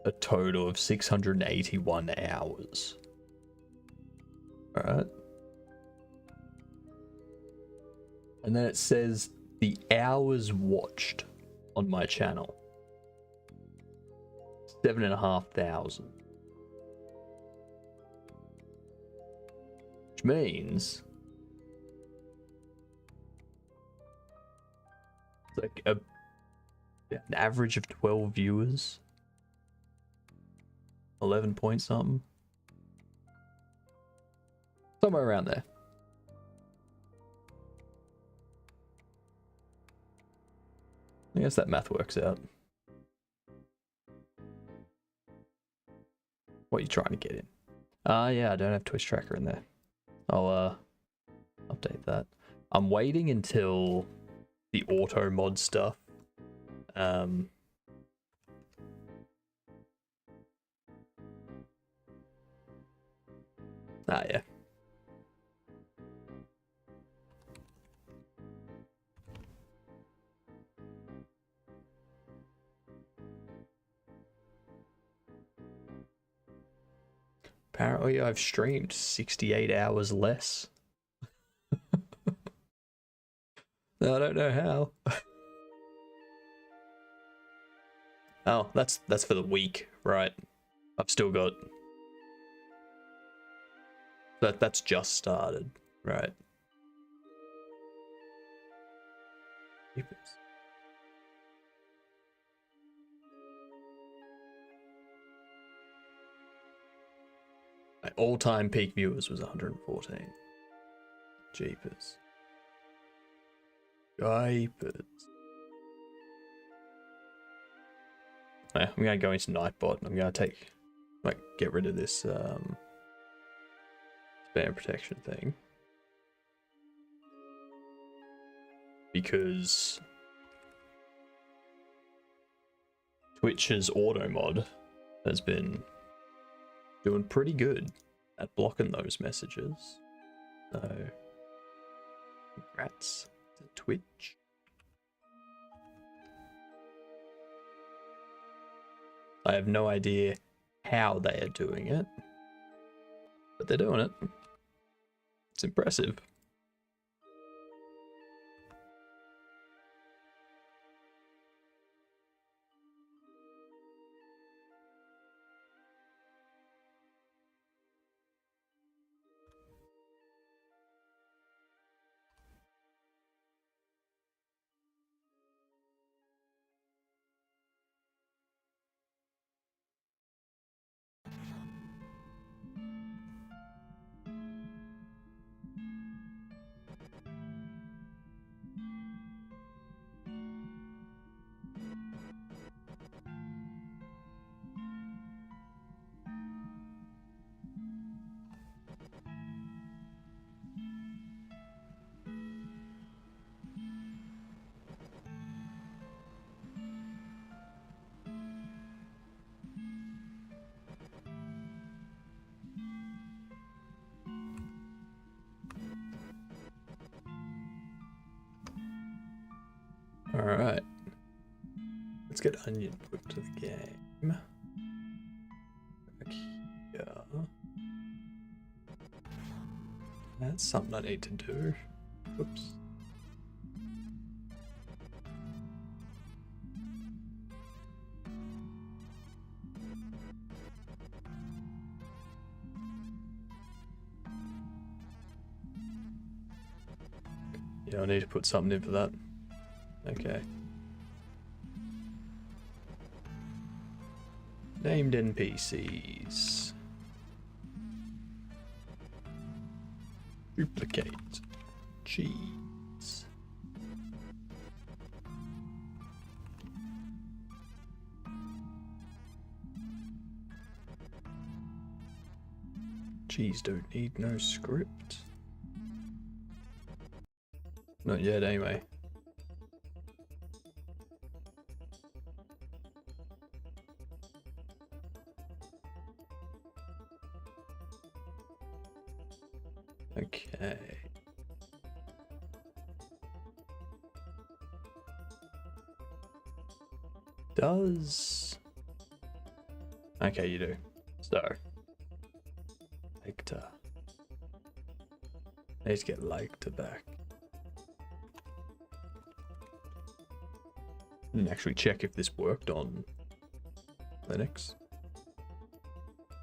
a total of 681 hours. Alright. And then it says the hours watched on my channel. 7,500. Which means it's like an average of 12 viewers. 11 point something. Somewhere around there. I guess that math works out. What are you trying to get in? Yeah, I don't have Twitch tracker in there. I'll update that. I'm waiting until the auto mod stuff. Yeah. Apparently I've streamed 68 hours less. I don't know how. Oh, that's for the week, right? I've still got that's just started, right? Jeepers. My all-time peak viewers was 114. Jeepers. Jeepers. Yeah, I'm gonna go into Nightbot and I'm gonna get rid of this spam protection thing. Because Twitch's auto mod has been doing pretty good at blocking those messages. So, congrats to Twitch. I have no idea how they are doing it, but they're doing it. It's impressive. Alright. Let's get onion put to the game. Back here. That's something I need to do. Whoops. Yeah, I need to put something in for that. Okay. Named NPCs. Duplicate. Cheese. Cheese don't need no script. Not yet, anyway. Okay. Does... Okay, you do. So. Lecter. I need to get Lecter back. And actually check if this worked on Linux.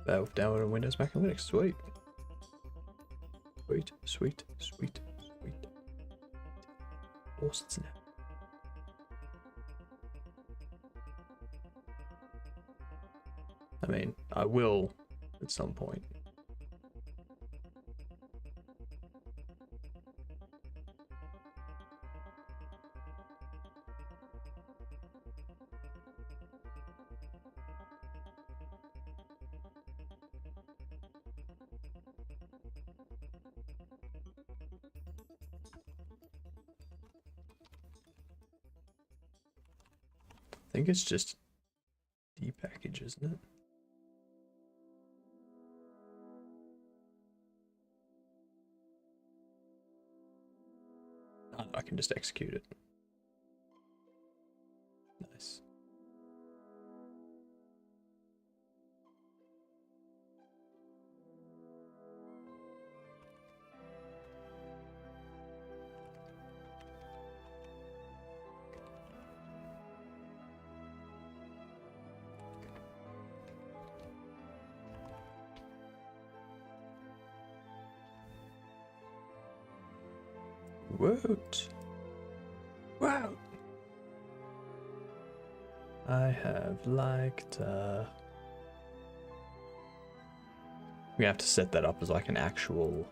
Valve download on Windows, Mac, and Linux. Sweet. Sweet, sweet, sweet, sweet. Posts now. I mean, I will at some point. I think it's just depackage, isn't it? Oh, no, I can just execute it. Nice. What? Wow. I have liked, we have to set that up as like an actual,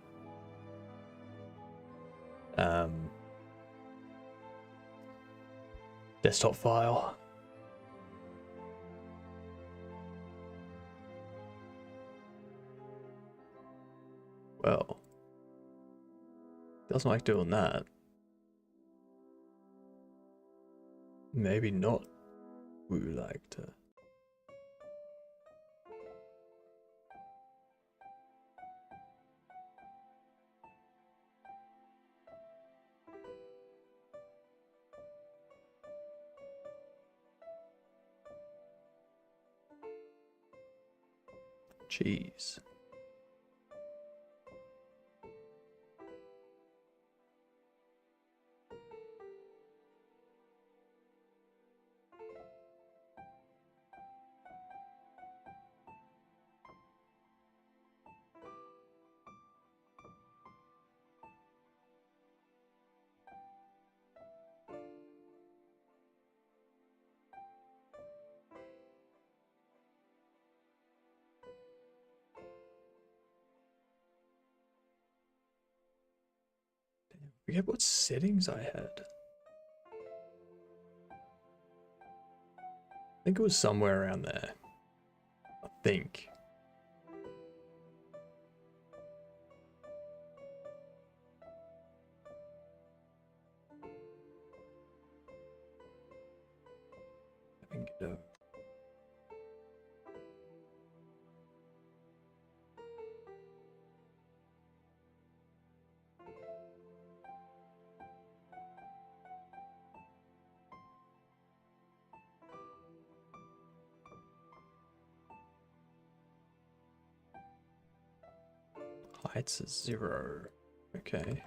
desktop file. Well, doesn't like doing that. Maybe not. We would like to. Cheese. Forget what settings I had. I think it was somewhere around there. I think. I think it, Heights is 0. Okay.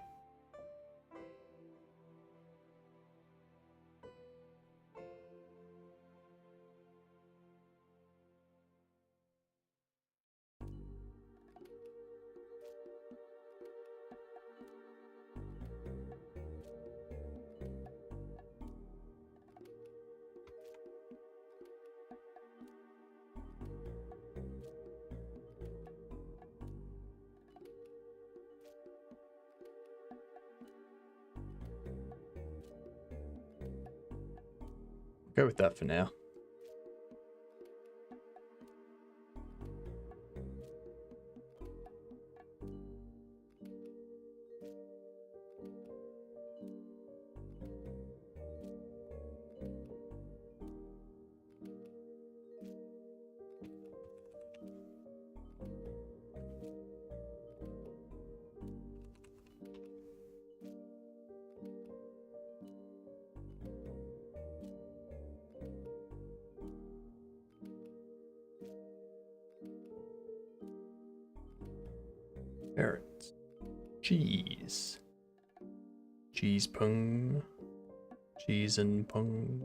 Go with that for now. Carrots. Cheese. Cheese pung. Cheese and pung.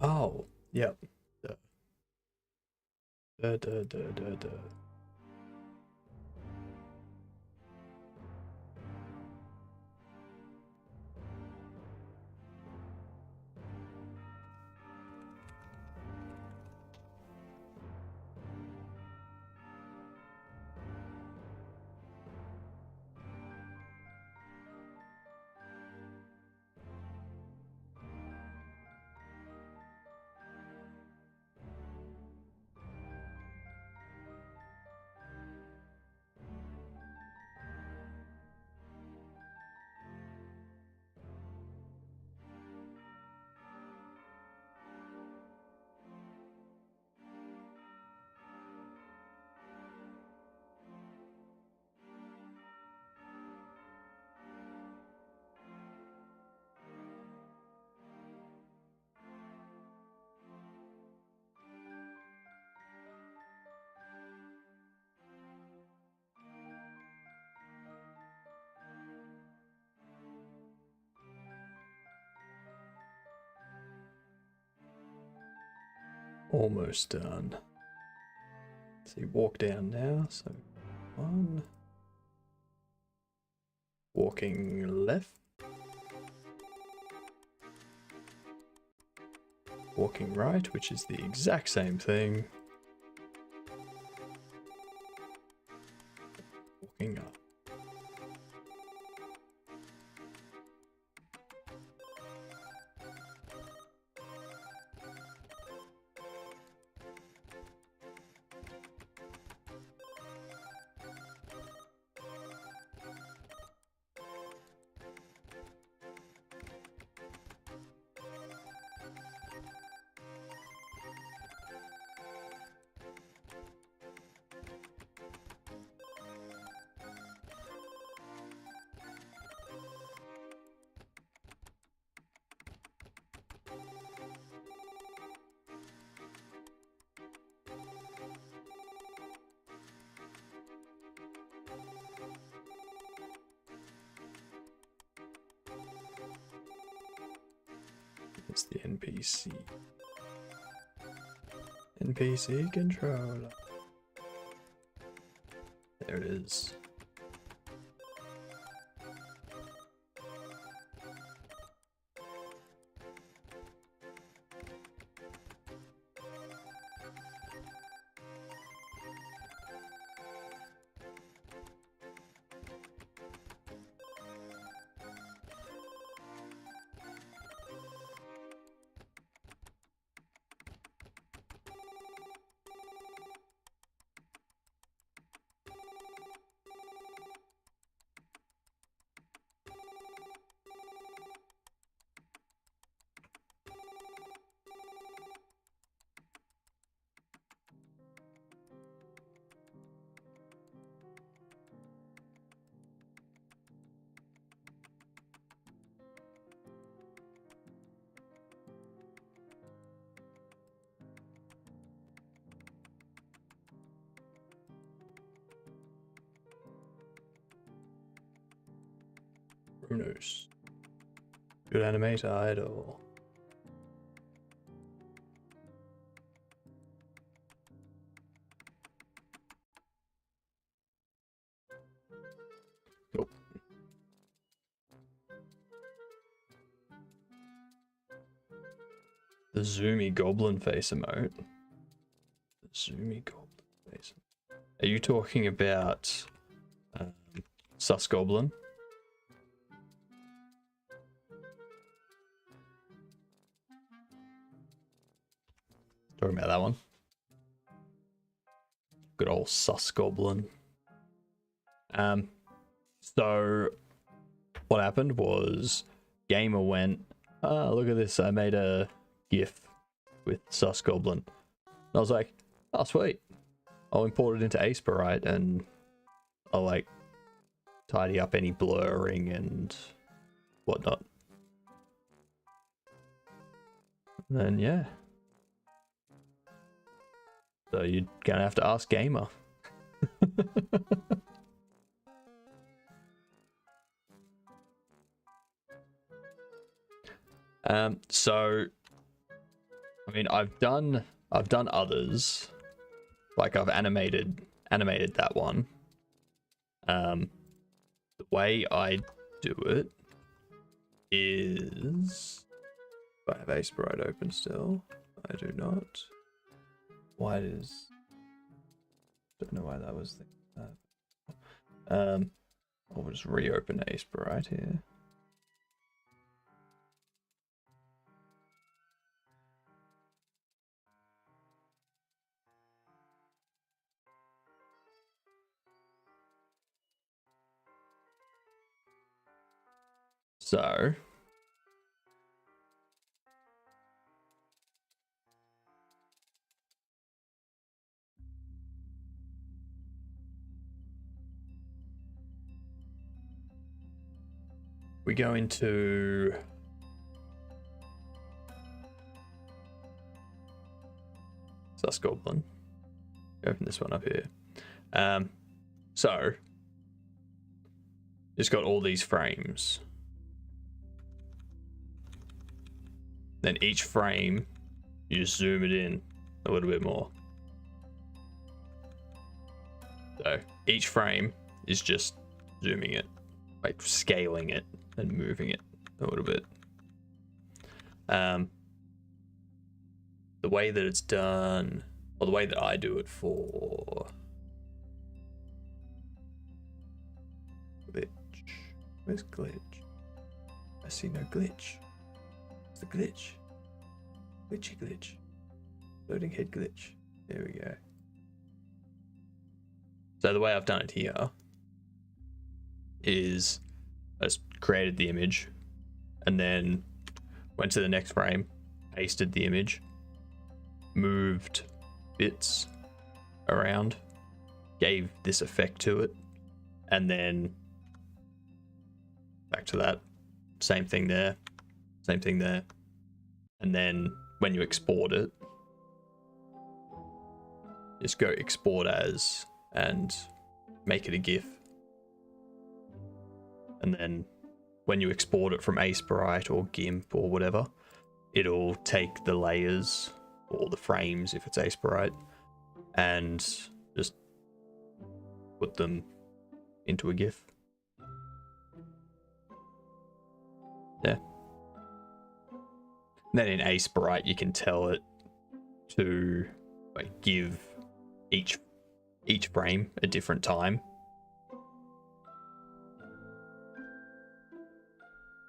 Oh, yep. Duh. Duh, duh, duh, duh, duh. Almost done. So you walk down now, so 1. Walking left. Walking right, which is the exact same thing. Walking up. It's the NPC. NPC controller. There it is. Brunos. Good animator idol. Nope. The zoomy goblin face emote. The zoomy goblin face. Are you talking about Sus Goblin? Talking about that one. Good old Sus Goblin. So what happened was Gamer went, oh, look at this, I made a GIF with Sus Goblin. And I was like, oh sweet. I'll import it into Aseperite and I'll like tidy up any blurring and whatnot. And then yeah. So you're gonna have to ask Gamer. So I mean I've done others. Like I've animated that one. The way I do it is I have Aseperite open still. I do not. Why is don't know why that was I'll just reopen Aseperite here. So we go into Sus Goblin. Open this one up here. So it's got all these frames. Then each frame, you just zoom it in a little bit more. So each frame is just zooming it, like scaling it and moving it a little bit. The way that it's done, or the way that I do it for glitch. Where's glitch? I see no glitch. What's the glitch? Glitchy glitch. Loading head glitch. There we go. So the way I've done it here is I just created the image and then went to the next frame, pasted the image, moved bits around, gave this effect to it, and then back to that. Same thing there, same thing there. And then when you export it, just go export as and make it a GIF. And then when you export it from Aseperite or GIMP or whatever, it'll take the layers or the frames if it's Aseperite and just put them into a GIF. Yeah. And then in Aseperite you can tell it to like give each frame a different time.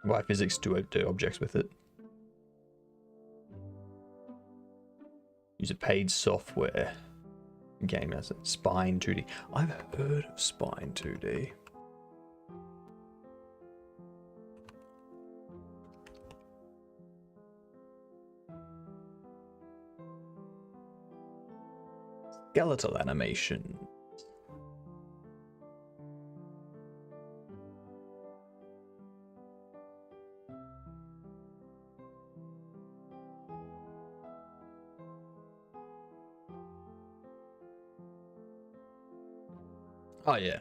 Why physics do objects with it. Use a paid software. Game as it. Spine 2D. I've heard of Spine 2D. Skeletal animation. Oh yeah.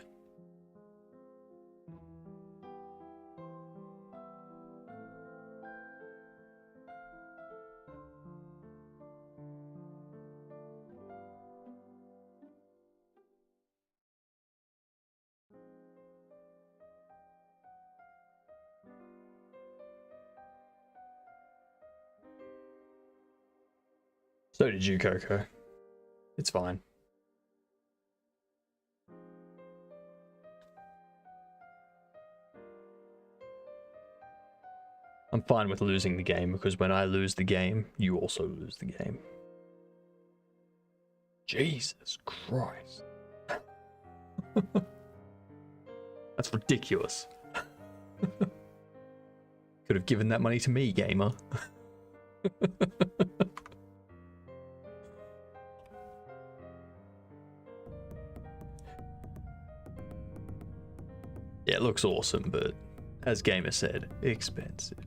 So did you, Coco. It's fine. I'm fine with losing the game because when I lose the game, you also lose the game. Jesus Christ. That's ridiculous. Could have given that money to me, gamer. Yeah, it looks awesome, but as Gamer said, expensive.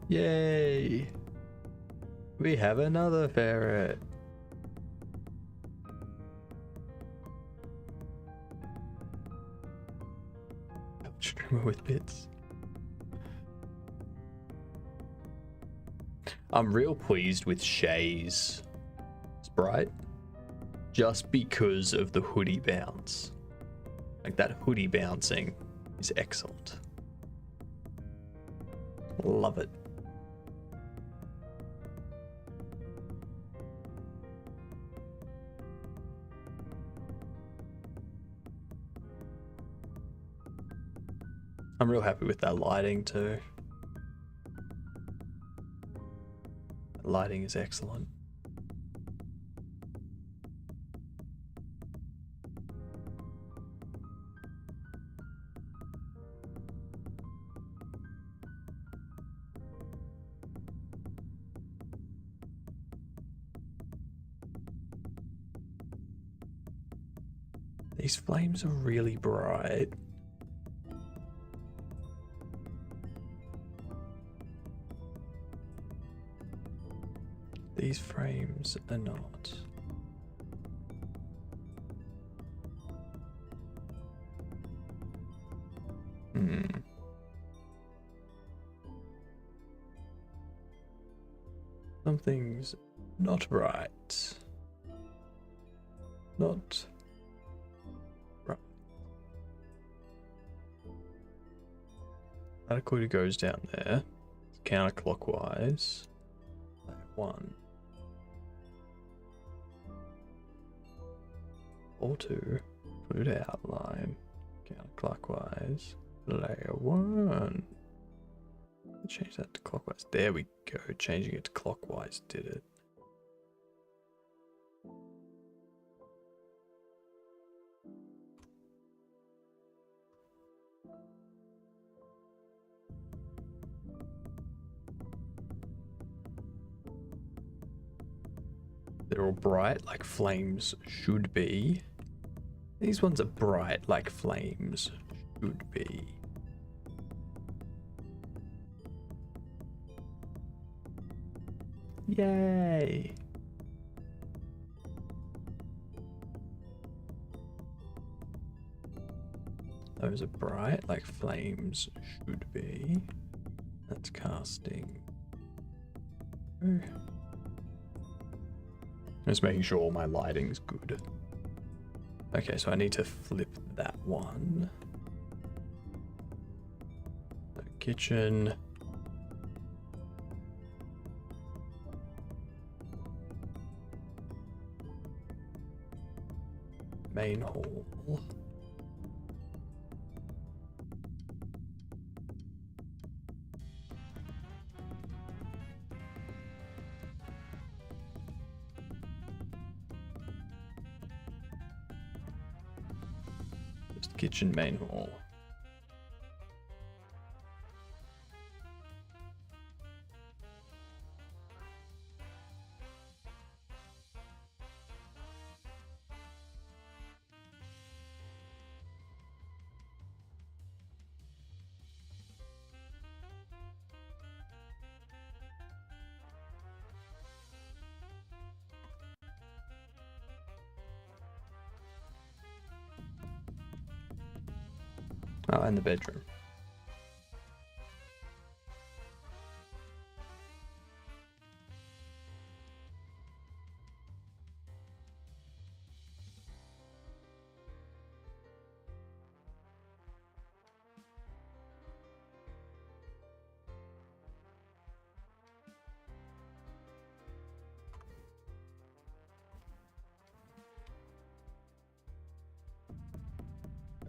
Yay! We have another ferret. Streamer with bits. I'm real pleased with Shay's sprite just because of the hoodie bounce. Like, that hoodie bouncing is excellent. Love it. I'm real happy with that lighting too. The lighting is excellent. These flames are really bright. These frames are not. Something's not right. Not right. That could goes down there. Counterclockwise. One. Or two. Fluid outline. Counterclockwise. Layer one. Change that to clockwise. There we go. Changing it to clockwise did it. They're all bright like flames should be. These ones are bright like flames should be. Yay! Those are bright like flames should be. That's casting. Just making sure all my lighting's good. Okay, so I need to flip that one. The kitchen. Main hall. Just kitchen, main hall. Oh, and the bedroom.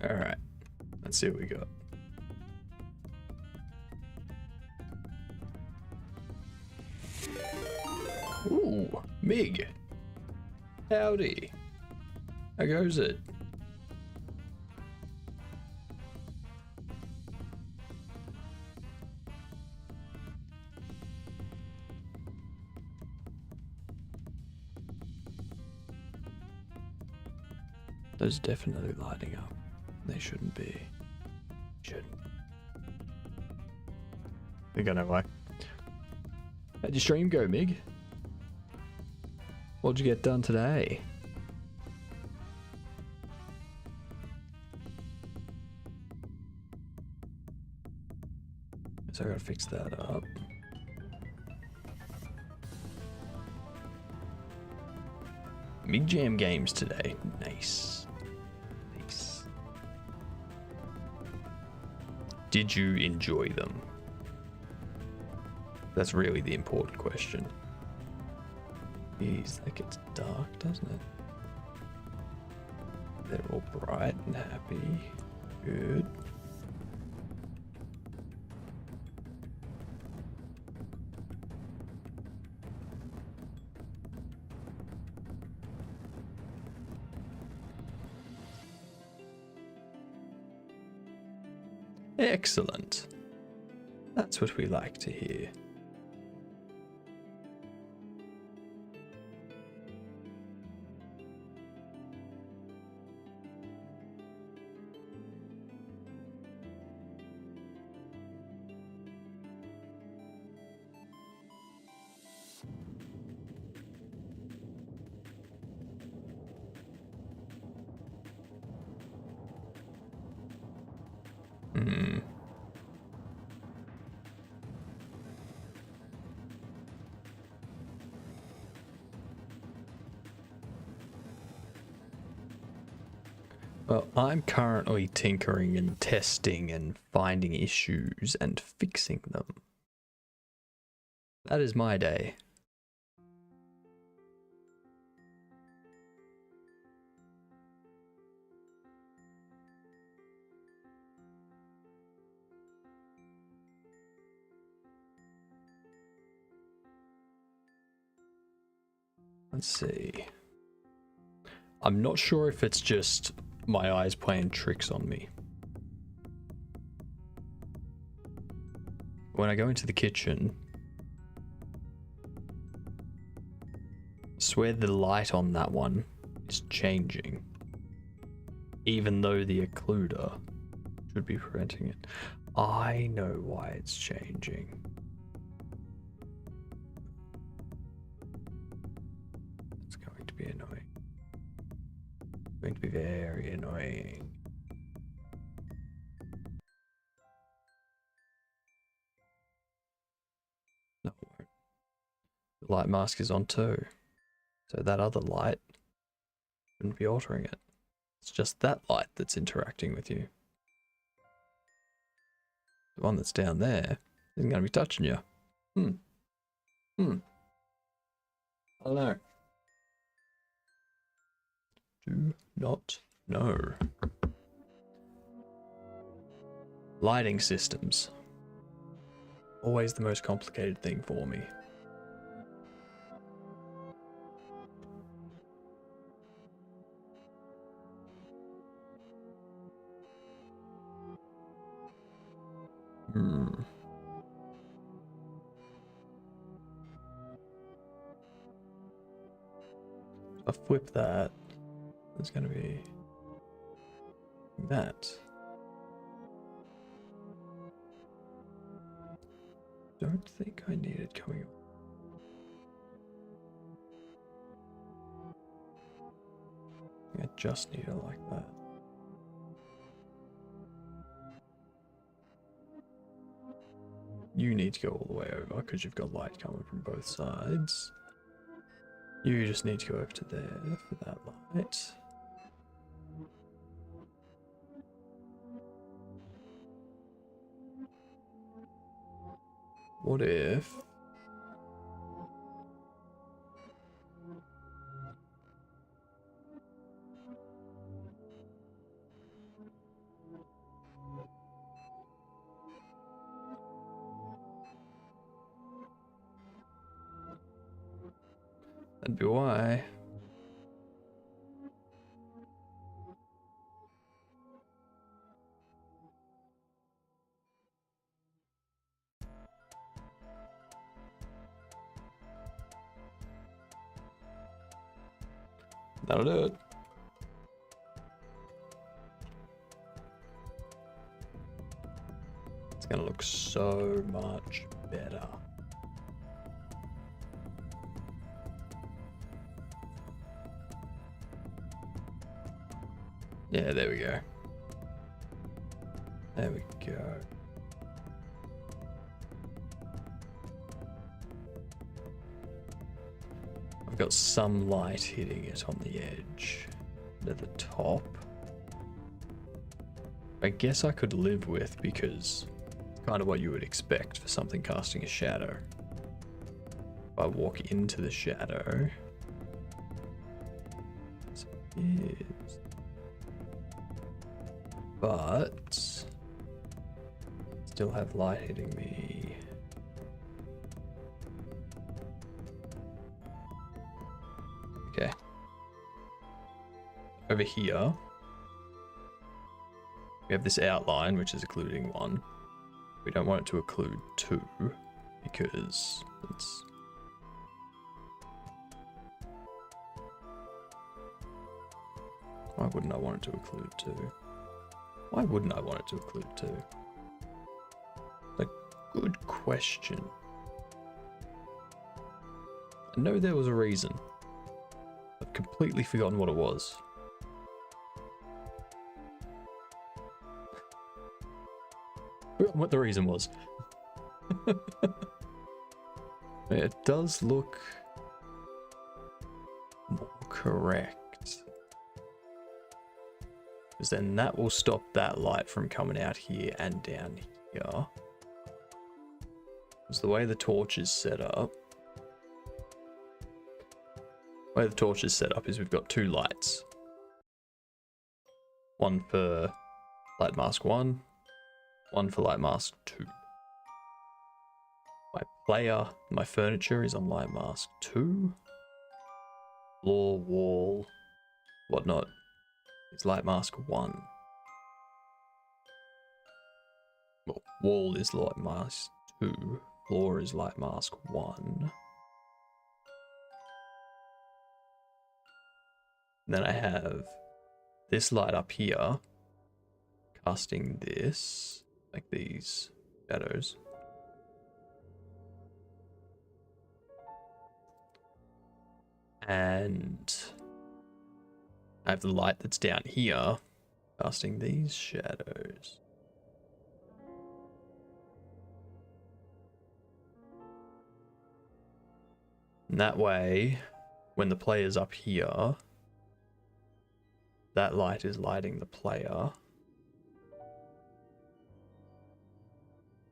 Alright, let's see what we got. Ooh, Mig. Howdy. How goes it? Those are definitely lighting up. They shouldn't be. Shouldn't. Think I know why. How'd your stream go, Mig? What'd you get done today? So I gotta fix that up. Mig Jam games today. Nice. Nice. Did you enjoy them? That's really the important question. Jeez, that gets dark, doesn't it? They're all bright and happy. Good. Excellent. That's what we like to hear. Well, I'm currently tinkering and testing and finding issues and fixing them. That is my day. Let's see. I'm not sure if it's just my eyes playing tricks on me. When I go into the kitchen, I swear the light on that one is changing, even though the occluder should be preventing it. I know why it's changing. It's going to be annoying. Going to be very annoying. No, it won't. The light mask is on too, so that other light shouldn't be altering it. It's just that light that's interacting with you. The one that's down there isn't going to be touching you. I don't know. Do not know. Lighting systems. Always the most complicated thing for me. If I flip that, there's going to be that. Don't think I need it coming up. I just need it like that. You need to go all the way over because you've got light coming from both sides. You just need to go over to there for that light. What if... That'd be why. That'll do it. It's gonna look so much better. Yeah, there we go. There we go. I've got some light hitting it on the edge at the top. I guess I could live with, because kind of what you would expect for something casting a shadow. If I walk into the shadow, but still have light hitting me. Okay. Over here, we have this outline, which is occluding 1. We don't want it to occlude 2, because it's... Why wouldn't I want it to occlude 2? Why wouldn't I want it to occlude 2? Like, good question. I know there was a reason. I've completely forgotten what it was. Forgotten what the reason was. It does look more correct. Because then that will stop that light from coming out here and down here. Because the way the torch is set up... The way the torch is set up is we've got 2 lights. One for light mask 1, one for light mask 2. My furniture is on light mask 2. Floor, wall, whatnot is light mask 1. Well, wall is light mask 2. Floor is light mask 1. Then I have this light up here casting this, like these shadows. And I have the light that's down here casting these shadows. And that way, when the player's up here, that light is lighting the player.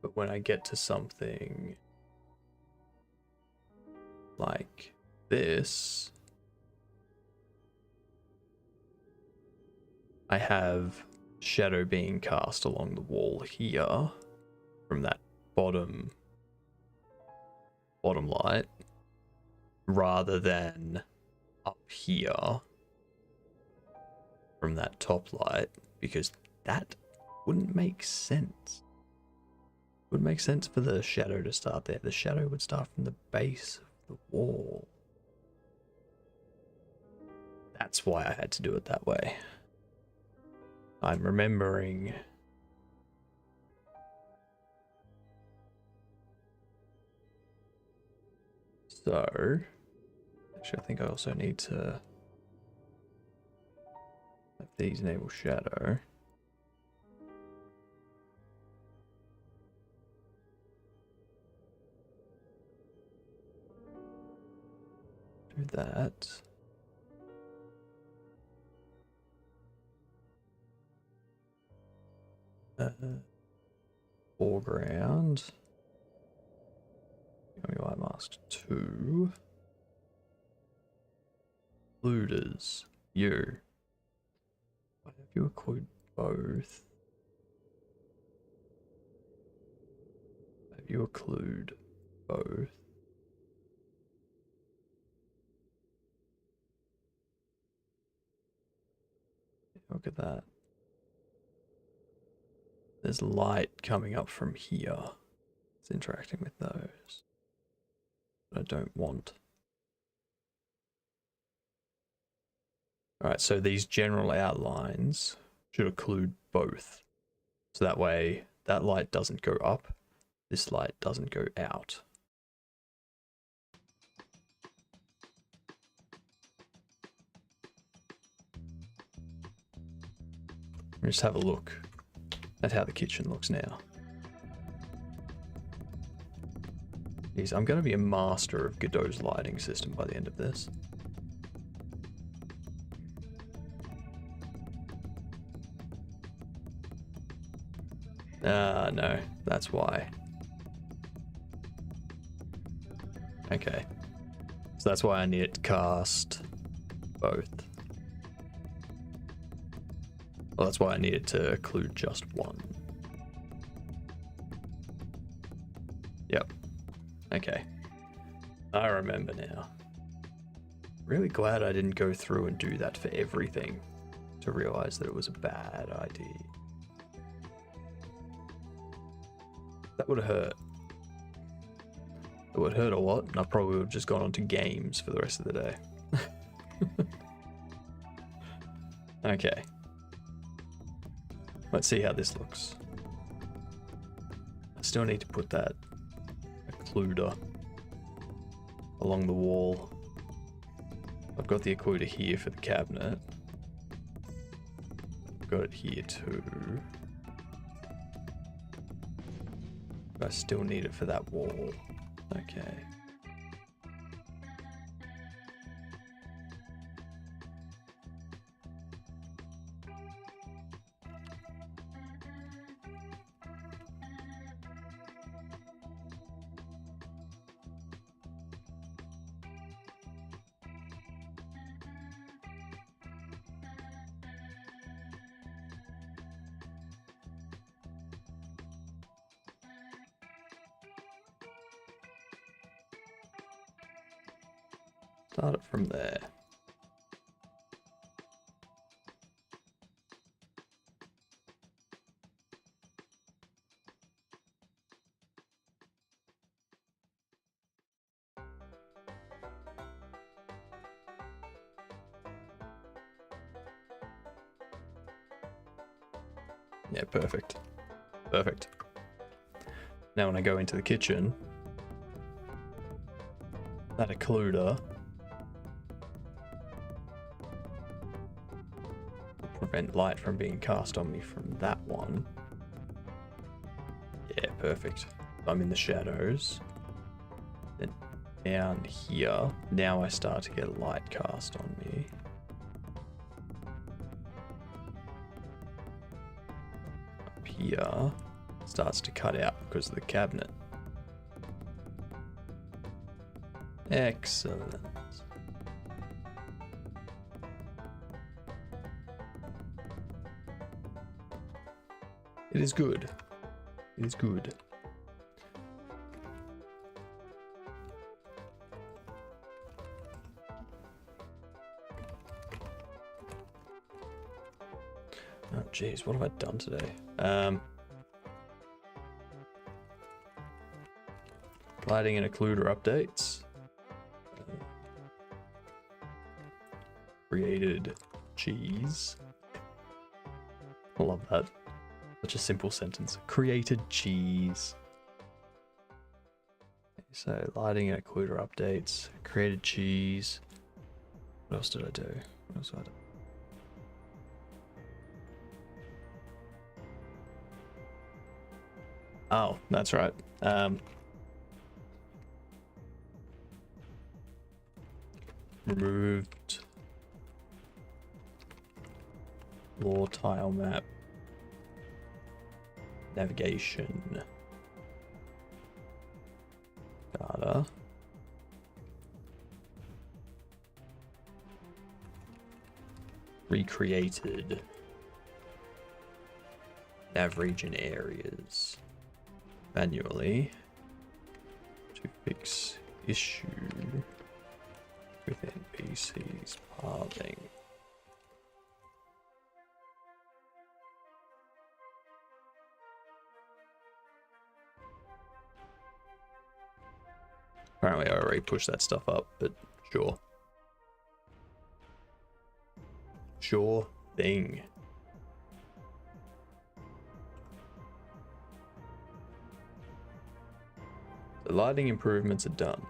But when I get to something like this, I have shadow being cast along the wall here from that bottom light, rather than up here from that top light, because that wouldn't make sense. It would make sense for the shadow to start there. The shadow would start from the base of the wall. That's why I had to do it that way. I'm remembering. So, actually, I think I also need to have these enable shadow. Do that. Foreground. UI mask 2. Looters. You. Why have you include both? Have you occlude both? look at that. There's light coming up from here. It's interacting with those. But I don't want. Alright, so these general outlines should include both. So that way, that light doesn't go up, this light doesn't go out. Just have a look at how the kitchen looks now. Jeez, I'm going to be a master of Godot's lighting system by the end of this. No, that's why. Okay. So that's why I need it to cast both. Well, that's why I need it to occlude just one. Yep. Okay. I remember now. Really glad I didn't go through and do that for everything to realize that it was a bad idea. That would have hurt. It would hurt a lot, and I probably would have just gone on to games for the rest of the day. Okay. Let's see how this looks. I still need to put that occluder along the wall. I've got the occluder here for the cabinet. I've got it here too. But I still need it for that wall. Okay. Start it from there. Yeah, perfect. Perfect. Now when I go into the kitchen, that occluder prevent light from being cast on me from that one. Yeah, perfect. I'm in the shadows. Then down here, now I start to get light cast on me. Up here, starts to cut out because of the cabinet. Excellent. It is good. It is good. Oh jeez, what have I done today? Lighting and occluder updates. Created cheese. I love that. Such a simple sentence. Created cheese. So lighting and occluder updates. Created cheese. What else did I do? What else did I do? Oh, that's right. Removed floor tile map. Navigation. Data. Recreated. Nav region areas. Manually. To fix issue with NPCs pathing. Apparently I already pushed that stuff up, but sure. Sure thing. The lighting improvements are done.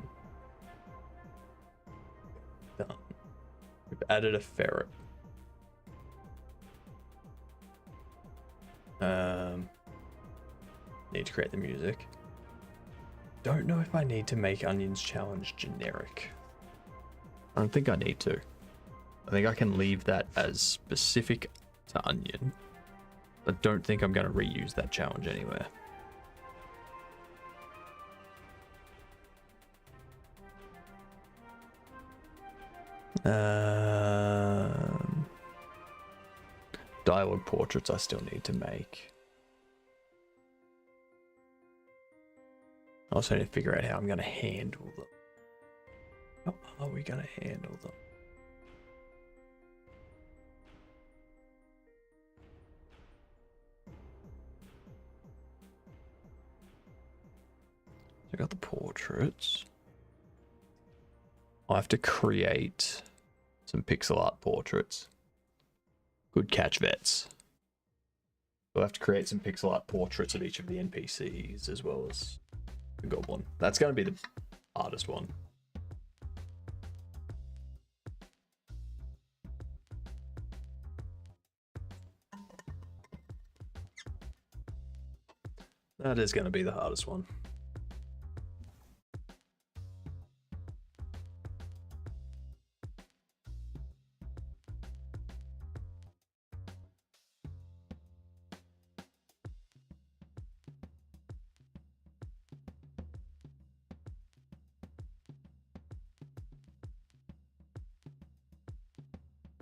Done. We've added a ferret. Need to create the music. Don't know if I need to make Onion's challenge generic. I don't think I need to. I think I can leave that as specific to Onion. I don't think I'm going to reuse that challenge anywhere. Dialogue portraits I still need to make. I also need to figure out how I'm going to handle them. How are we going to handle them? I got the portraits. I have to create some pixel art portraits. Good catch, vets. We'll have to create some pixel art portraits of each of the NPCs as well as the goblin. That's going to be the hardest one. That is going to be the hardest one.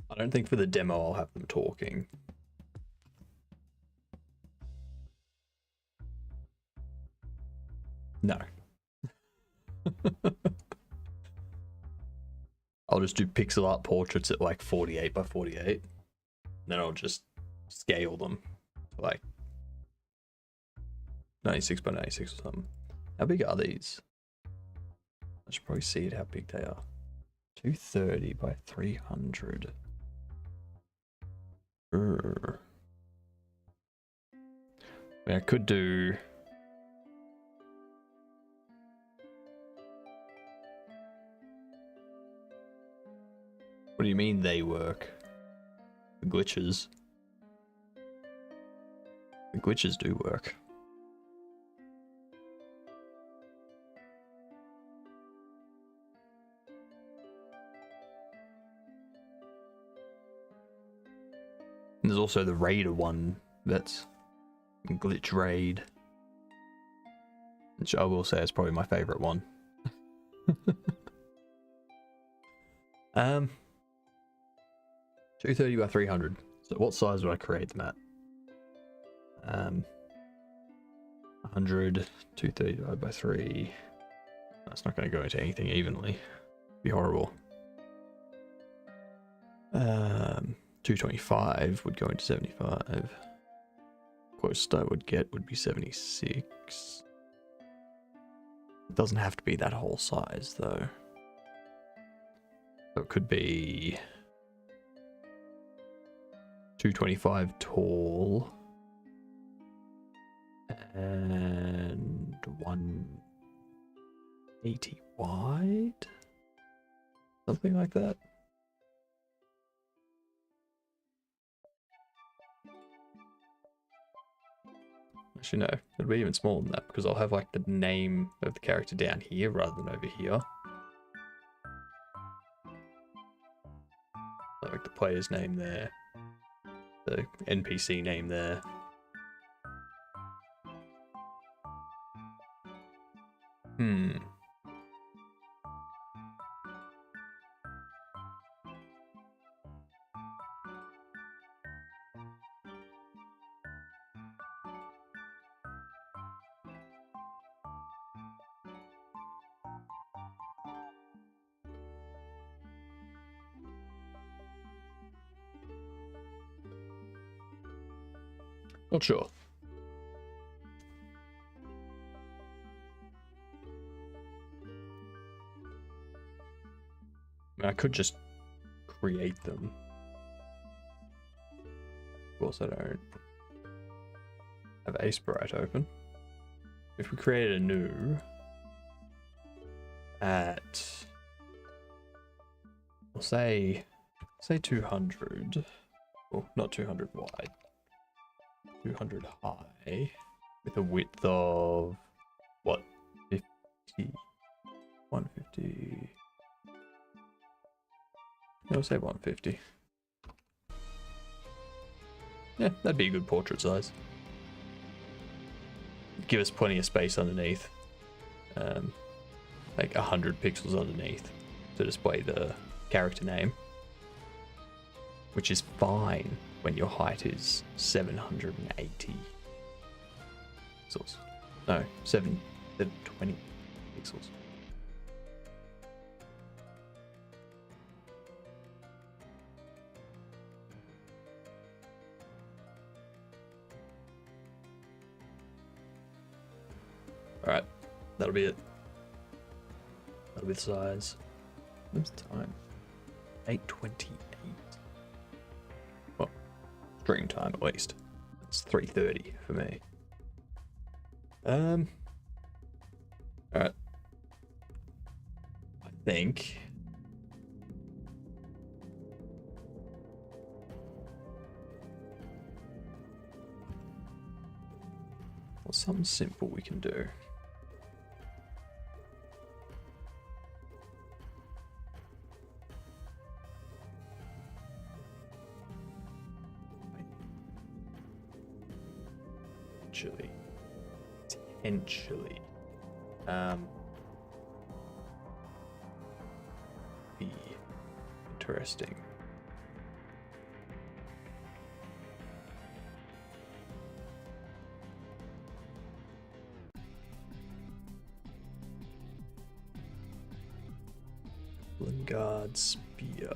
I don't think for the demo I'll have them talking. No. I'll just do pixel art portraits at like 48 by 48. Then I'll just scale them to like 96 by 96 or something. How big are these? I should probably see it how big they are. 230 by 300. I mean, I could do... What do you mean they work? The glitches. The glitches do work. And there's also the Raider one that's Glitch Raid, which I will say is probably my favorite one. 230 by 300. So what size would I create them at? 100, 230 divided by 3. That's not going to go into anything evenly. It'd be horrible. 225 would go into 75. Closest I would get would be 76. It doesn't have to be that whole size though. So it could be 225 tall and 180 wide, something like that. Actually, no, it'll be even smaller than that because I'll have like the name of the character down here rather than over here. Like the player's name there, the NPC name there. Not sure. I mean, I could just create them. Of course, I don't have a sprite open. If we created a new at, we'll say 200, well, not 200 wide, 200 high, with a width of what, 50, 150. I'll say 150. Yeah, that'd be a good portrait size. Give us plenty of space underneath. Like 100 pixels underneath to display the character name. Which is fine when your height is 780 pixels. No, 720 pixels. Alright, that'll be it. That'll be the size. What's the time? 8:28. Well, stream time at least. It's 3:30 for me. Alright. I think what's something simple we can do? Potentially. Be interesting. Lingard Spear.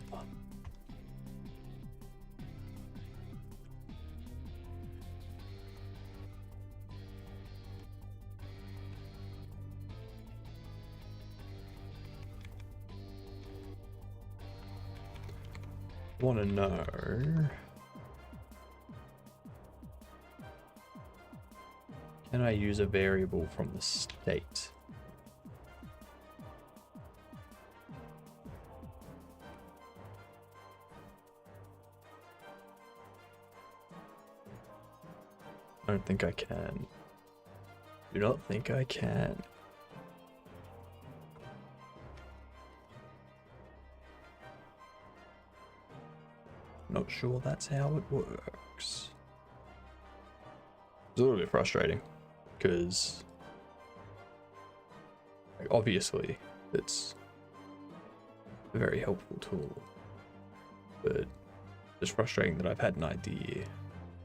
Want to know, can I use a variable from the state? I don't think I can. Do not think I can. Not sure that's how it works. It's a little bit frustrating because obviously it's a very helpful tool, but it's frustrating that I've had an idea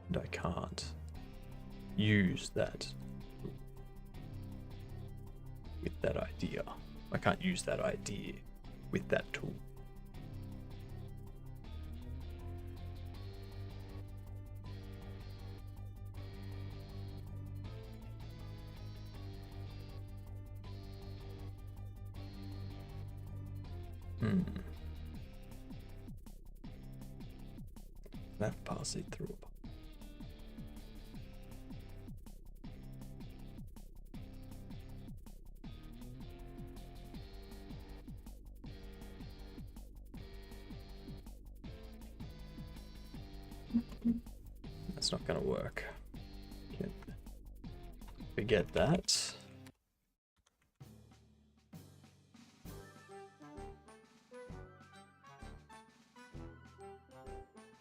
and I can't use that with that idea. I can't use that idea with that tool. That pass it through. That's not gonna work. Can't forget that.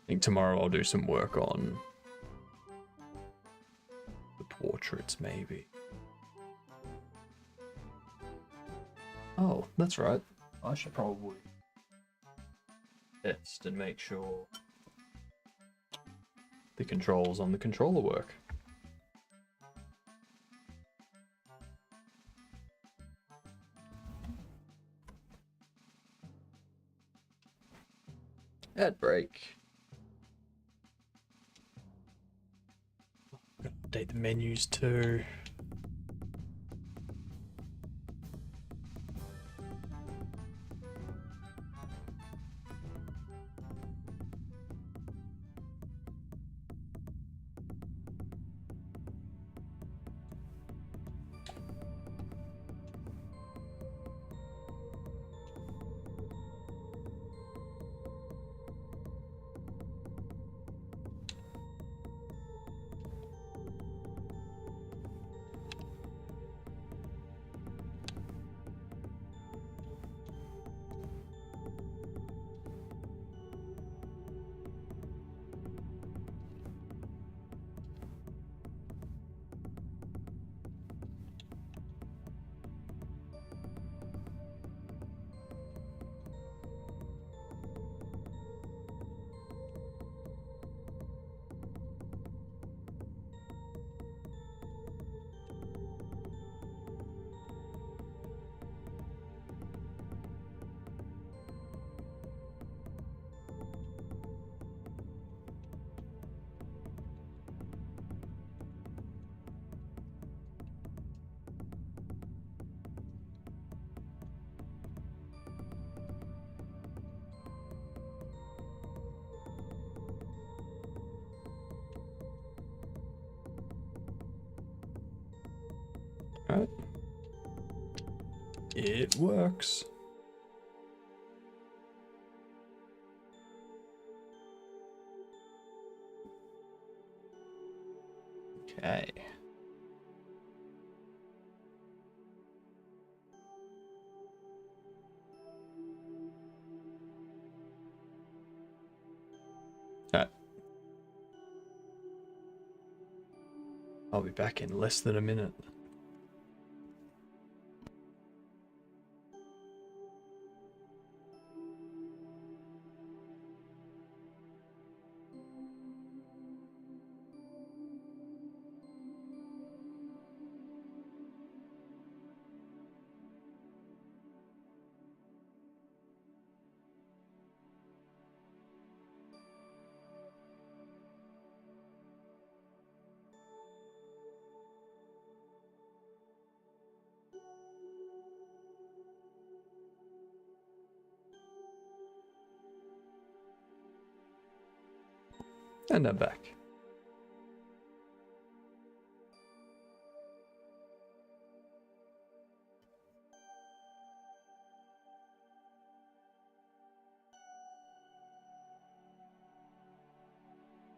I think tomorrow I'll do some work on the portraits, maybe. Oh, that's right. I should probably test and make sure the controls on the controller work. Ad break. Update the menus too. Alright. It works. Okay. Alright. I'll be back in less than a minute. And I'm back.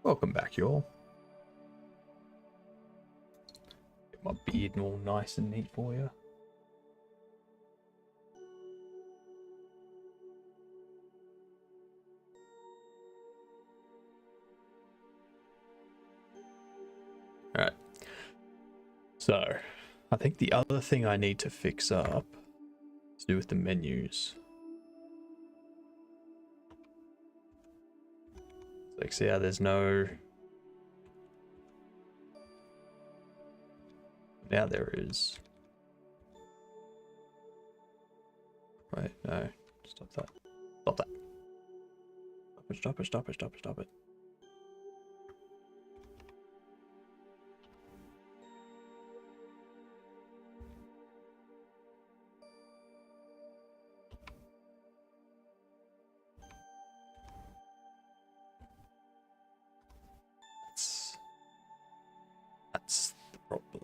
Welcome back, y'all. Get my beard all nice and neat for you. Alright. So, I think the other thing I need to fix up is to do with the menus. Like, see how there's no... Now there is. Wait, no. Stop that. Stop that. Stop it, stop it, stop it, stop it. That's the problem.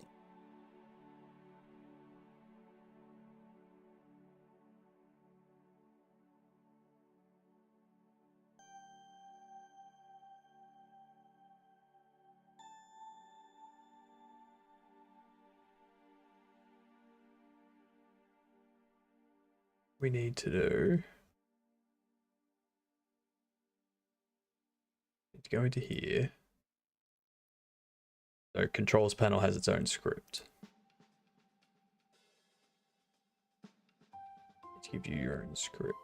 We need to do... Need to go into here. So controls panel has its own script. To give you your own script.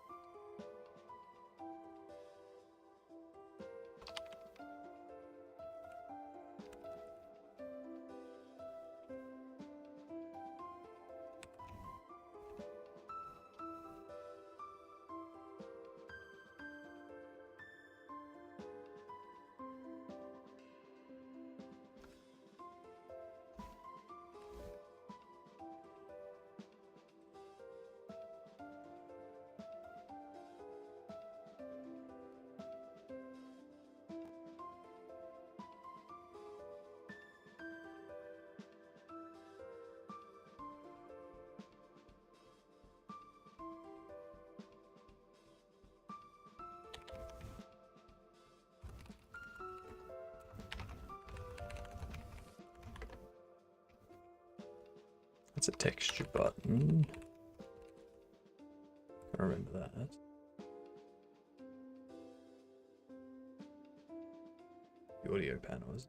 That's a texture button. I remember that. The audio panel is.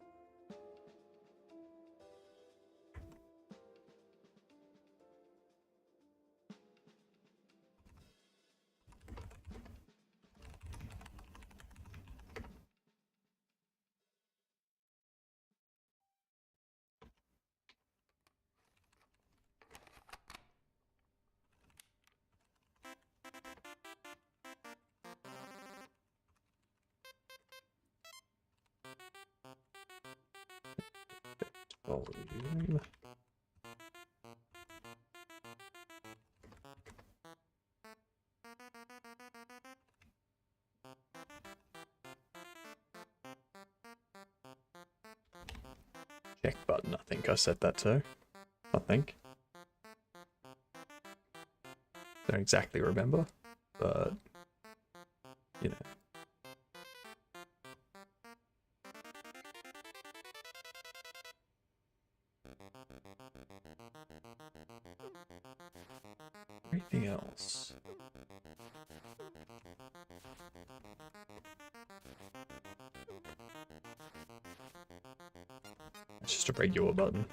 Volume. Check button, I think I set that to. I think. don't exactly remember, but you know. Anything else? It's just a regular button.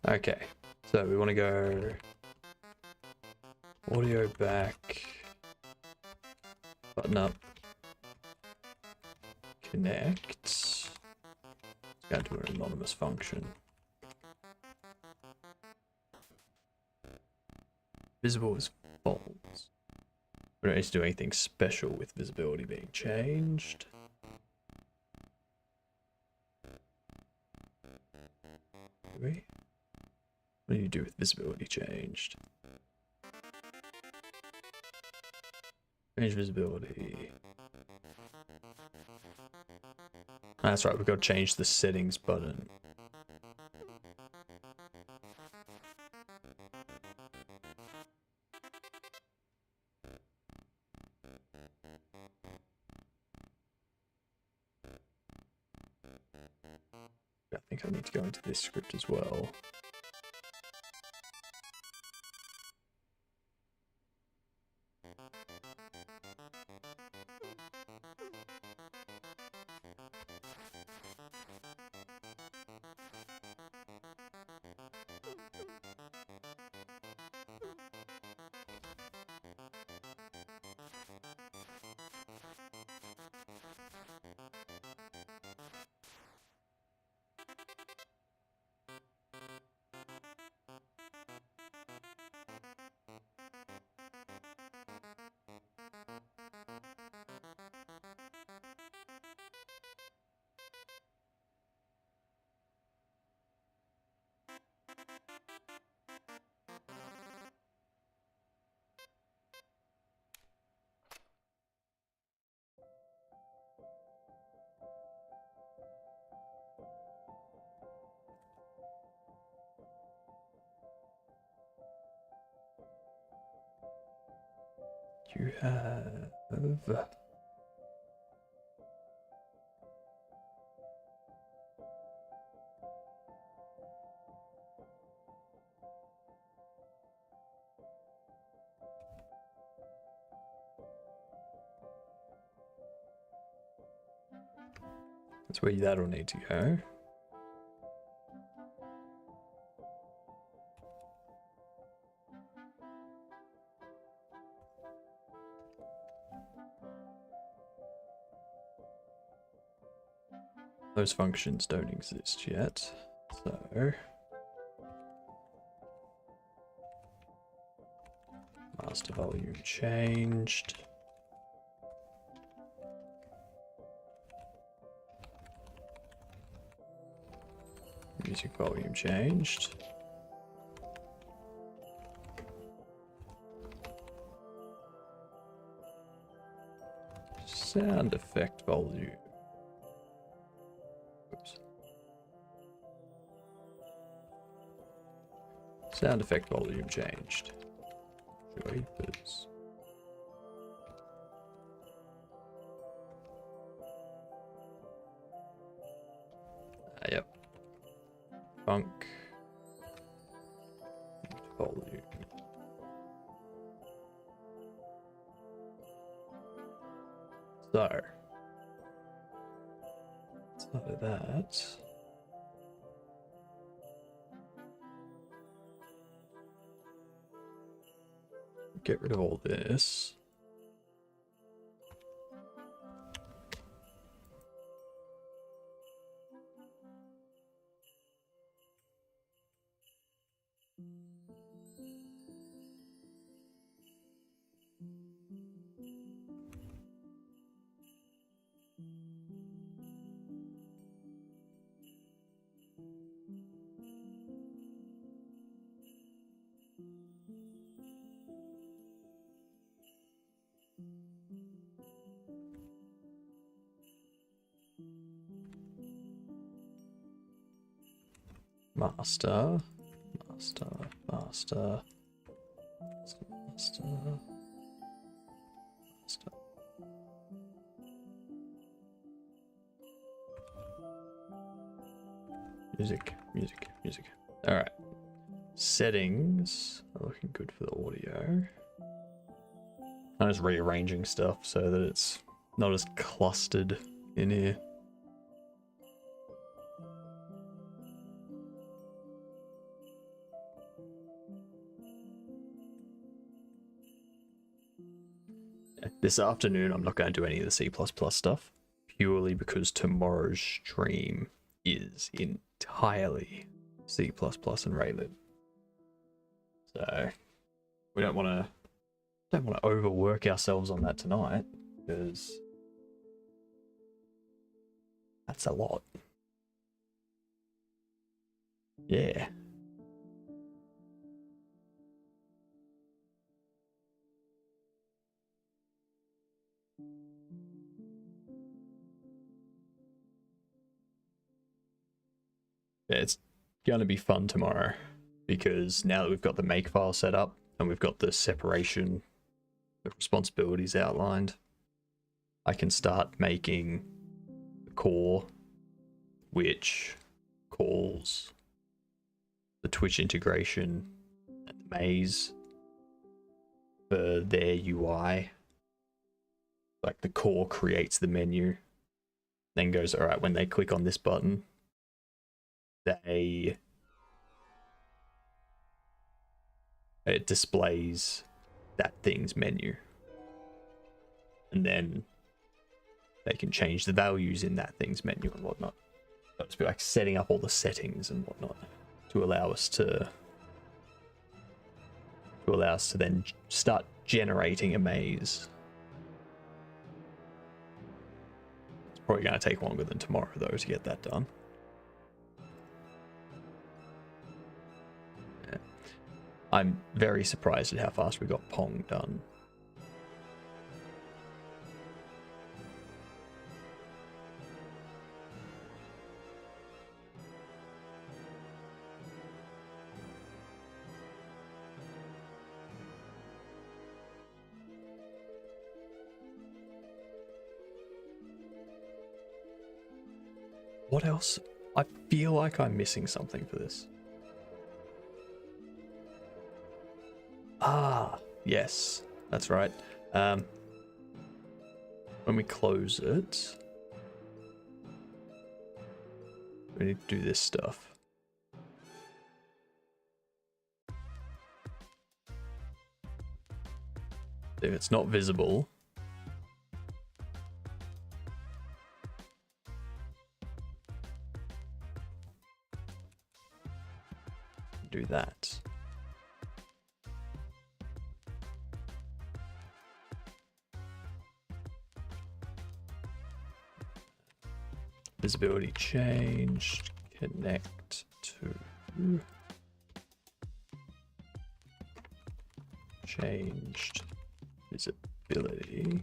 Okay, so we want to go audio back, button up, connect. Let's go to an anonymous function. Visible as false. We don't need to do anything special with visibility being changed. Do we? What do you do with visibility changed? Change visibility. That's right, we've got to change the settings button. I think I need to go into this script as well. You have... That's where that'll need to go. Those functions don't exist yet, so... Master volume changed. Music volume changed. Sound effect volume. Oops. Sound effect volume changed. Joypers. Yep. Funk. Volume. So. So that. Get rid of all this. Master, master, master, master, master. Music, music, music. All right. Settings are looking good for the audio. I'm just rearranging stuff so that it's not as clustered in here. This afternoon, I'm not going to do any of the C++ stuff, purely because tomorrow's stream is entirely C++ and Raylit. So we don't want to overwork ourselves on that tonight, because that's a lot. Yeah. Yeah, it's going to be fun tomorrow, because now that we've got the makefile set up and we've got the separation of responsibilities outlined, I can start making the core, which calls the Twitch integration and the maze for their UI. Like the core creates the menu, then goes, all right, when they click on this button, it displays that thing's menu, and then they can change the values in that thing's menu and whatnot. It'll just be like setting up all the settings and whatnot to allow us to then start generating a maze. It's probably going to take longer than tomorrow though to get that done. I'm very surprised at how fast we got Pong done. What else? I feel like I'm missing something for this. Ah, yes, that's right. When we close it, we need to do this stuff. If it's not visible, do that. Visibility changed, connect to changed visibility.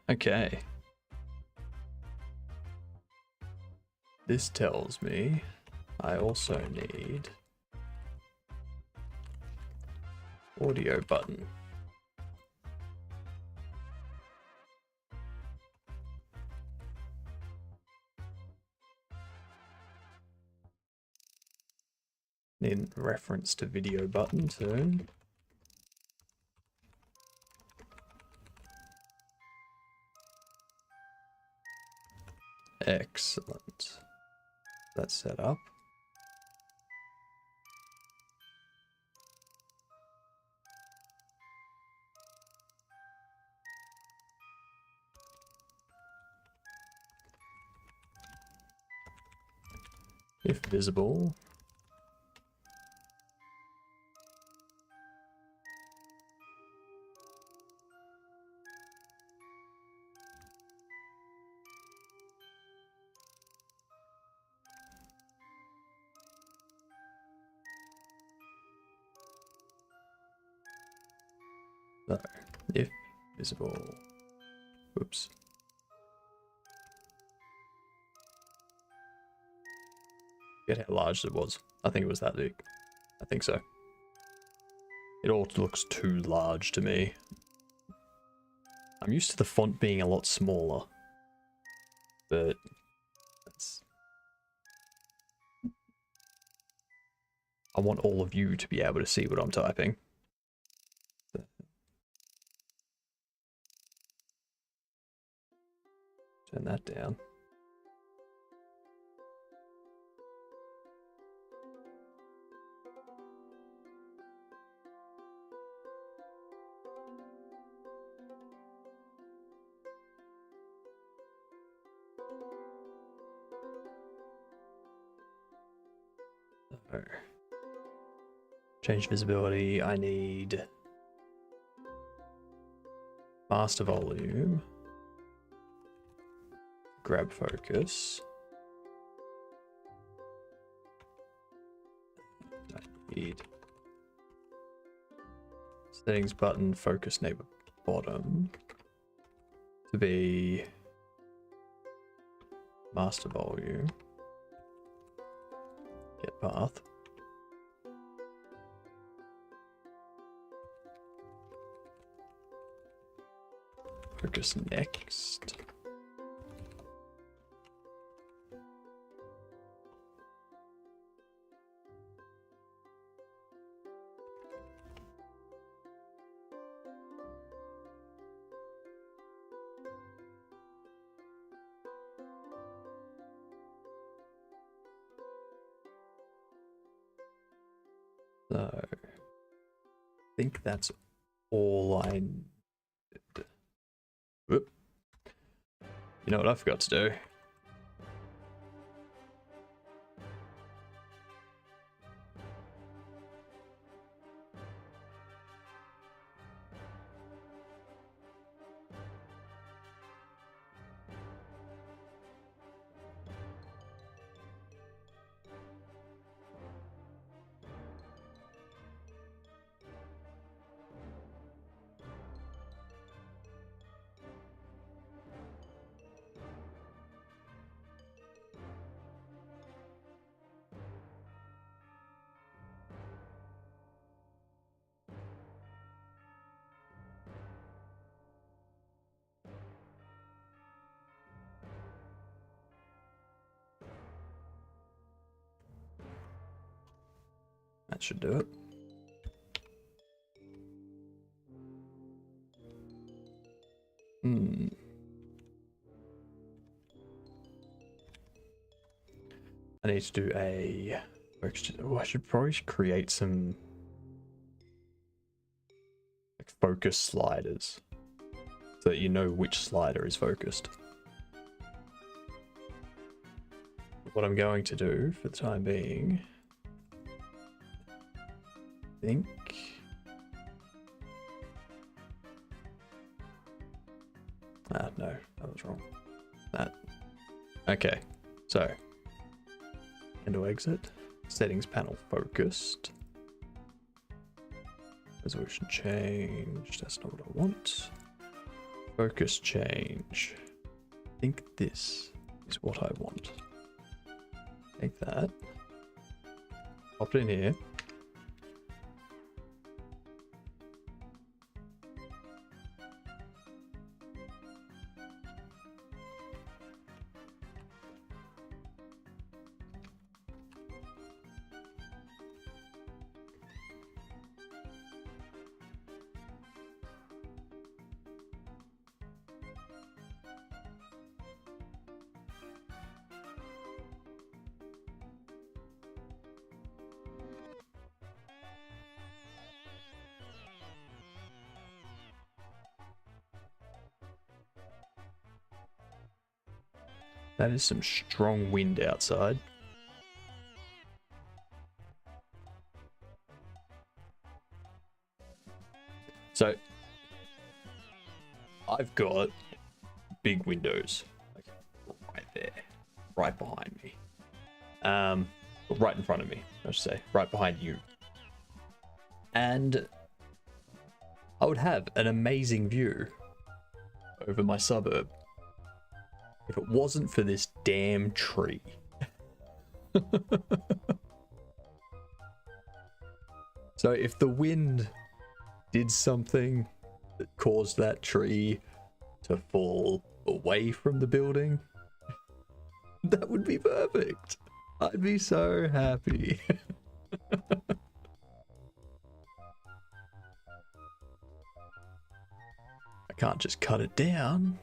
Okay. This tells me I also need audio button. In reference to video button too. Excellent. That's set up. If visible, So, if visible, whoops. Get how large it was. I think it was that big. I think so. It all looks too large to me. I'm used to the font being a lot smaller, but that's... I want all of you to be able to see what I'm typing. Turn that down. So, change visibility. I need master volume. Grab focus. I need settings button, focus neighbor bottom to be master volume. Get path. Focus next. So, I think that's all I need. Whoop. You know what I forgot to do? That should do it. I need to do a... Oh, I should probably create some like focus sliders so that you know which slider is focused. What I'm going to do for the time being, I think... Ah, no, that was wrong. That. Okay, so into exit, settings panel focused, resolution change, that's not what I want. Focus change, I think this is what I want. Take that, pop it in here. That is some strong wind outside. So, I've got big windows, like right there, right behind me. Right in front of me, I should say, right behind you. And I would have an amazing view over my suburb if it wasn't for this damn tree. So if the wind did something that caused that tree to fall away from the building, that would be perfect. I'd be so happy. I can't just cut it down.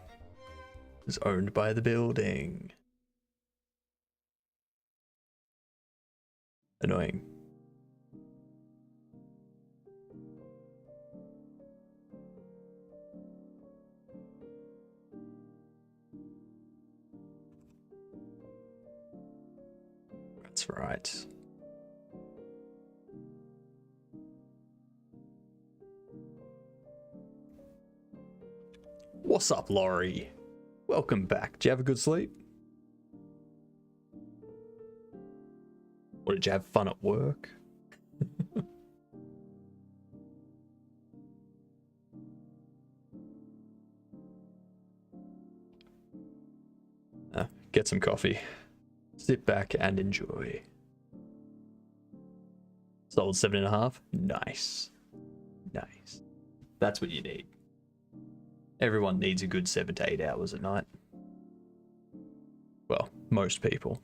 It's owned by the building. Annoying. That's right. What's up, Laurie? Welcome back. Did you have a good sleep? Or did you have fun at work? Get some coffee. Sit back and enjoy. Sold 7.5. Nice. Nice. That's what you need. Everyone needs a good 7 to 8 hours a night. Well, most people.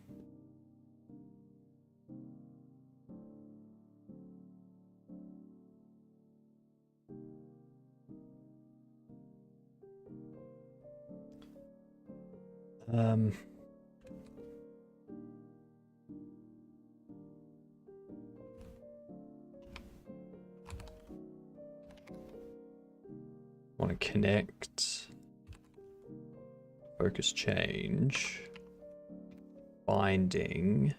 Want to connect, focus change, binding,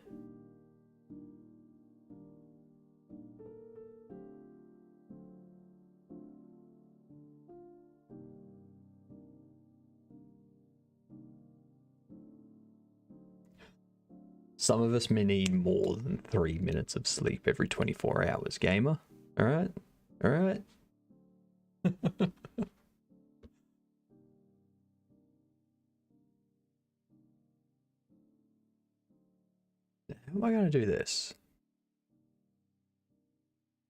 some of us may need more than 3 minutes of sleep every 24 hours, gamer. All right, all right. How am I going to do this?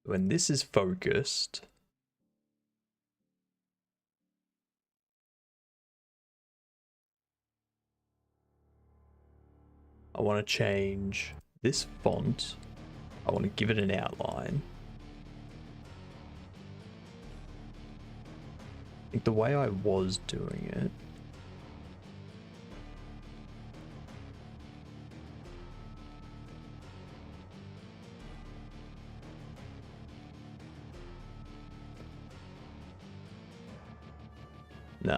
When this is focused, I want to change this font. I want to give it an outline. I think the way I was doing it, no.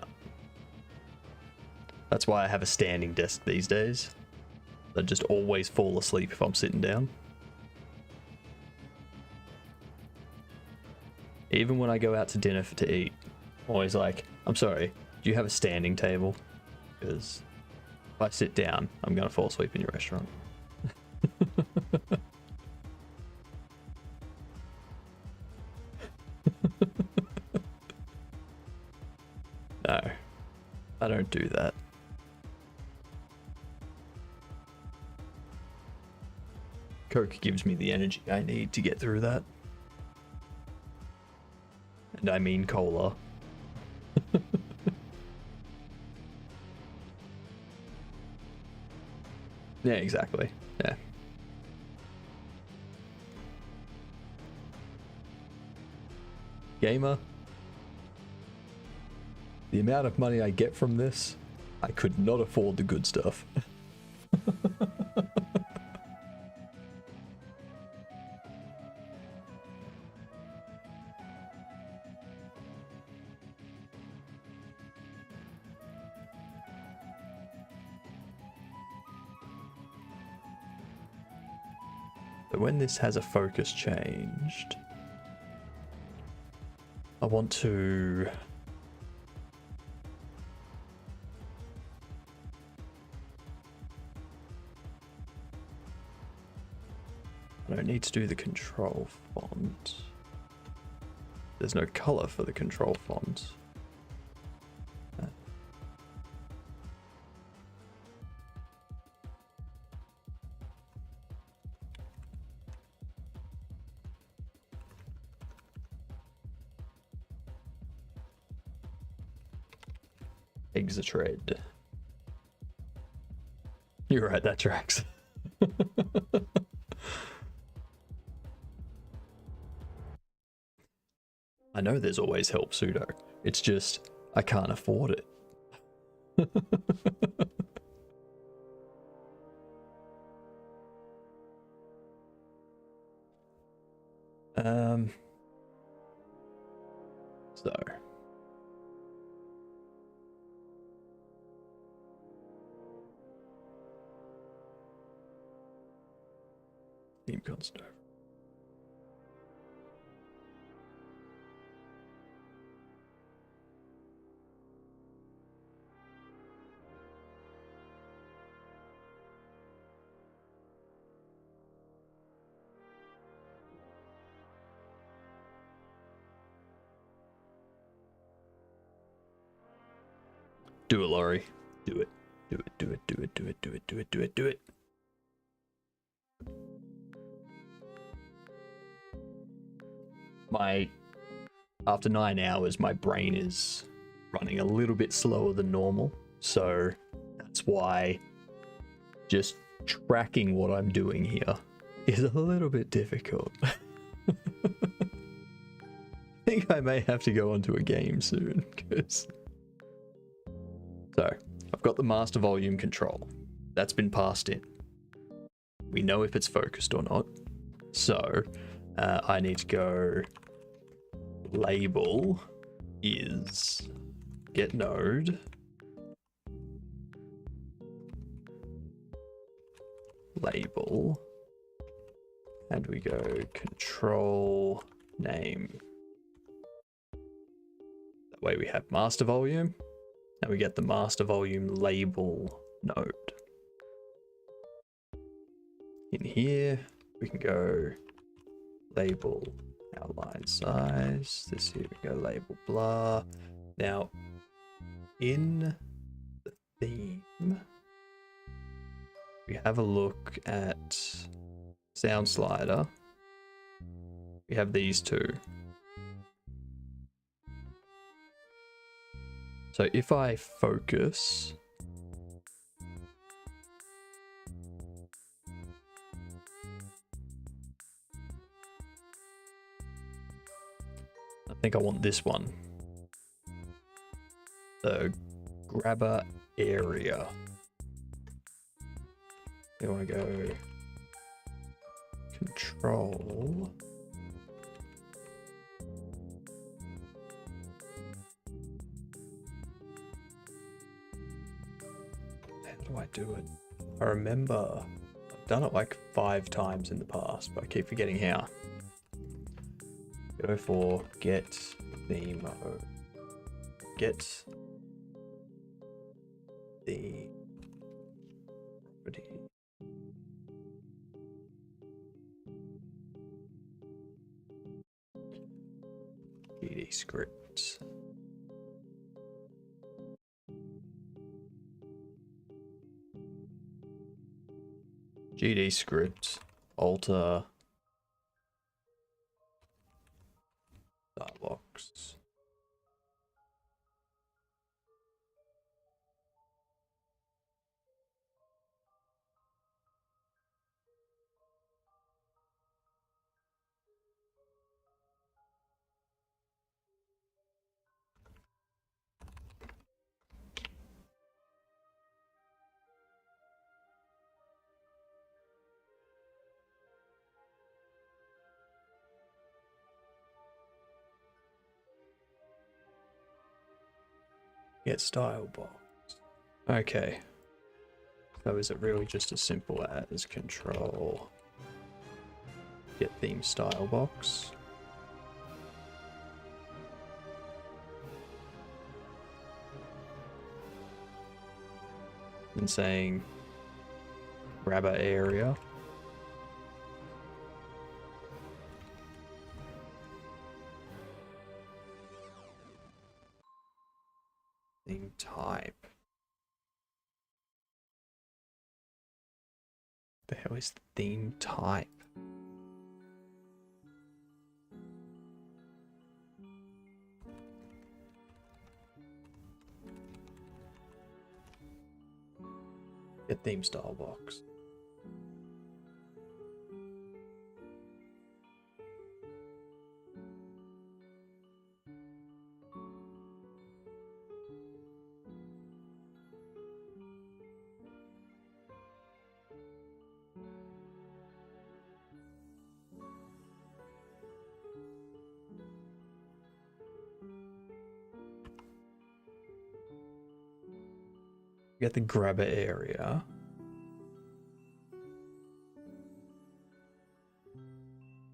That's why I have a standing desk these days. I just always fall asleep if I'm sitting down. Even when I go out to dinner to eat, I'm always like, I'm sorry, do you have a standing table? Because if I sit down, I'm going to fall asleep in your restaurant. No, I don't do that. Coke gives me the energy I need to get through that. And I mean cola. Yeah, exactly. Yeah. Gamer. The amount of money I get from this, I could not afford the good stuff. But when this has a focus changed, I want to I don't need to do the control font. There's no color for the control font. Exit red. You're right, that tracks. I know there's always help, Pseudo. It's just, I can't afford it. So. Theme constant. Do it, Laurie. Do it. Do it, do it, do it, do it, do it, do it, do it, do it. After 9 hours, my brain is running a little bit slower than normal. So that's why just tracking what I'm doing here is a little bit difficult. I think I may have to go onto a game soon, because... So, I've got the master volume control. That's been passed in. We know if it's focused or not. So, I need to go label is get node label, and we go control name. That way we have master volume, and we get the master volume label node. In here, we can go label outline size. This here we go label blah. Now, in the theme, we have a look at sound slider. We have these two. So if I focus, I think I want this one. The grabber area. We want to go control. How do I do it? I remember I've done it like 5 times in the past, but I keep forgetting how. Go for get theme, get the property. GD script. GD script alter box. Get style box. Okay. So is it really just as simple as control get theme style box? And saying grabber area. type. The hell is theme type? Get theme style box. Get the grabber area.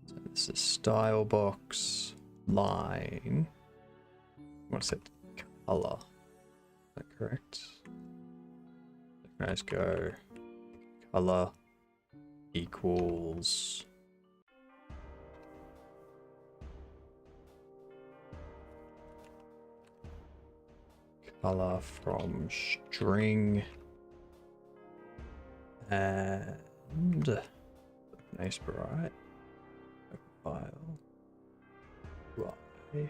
So this is style box, line. I want to set color. Is that correct? Let's go color equals color from string and nice bright file y.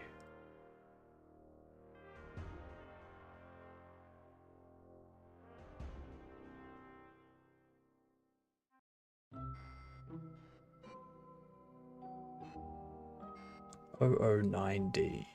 .009D.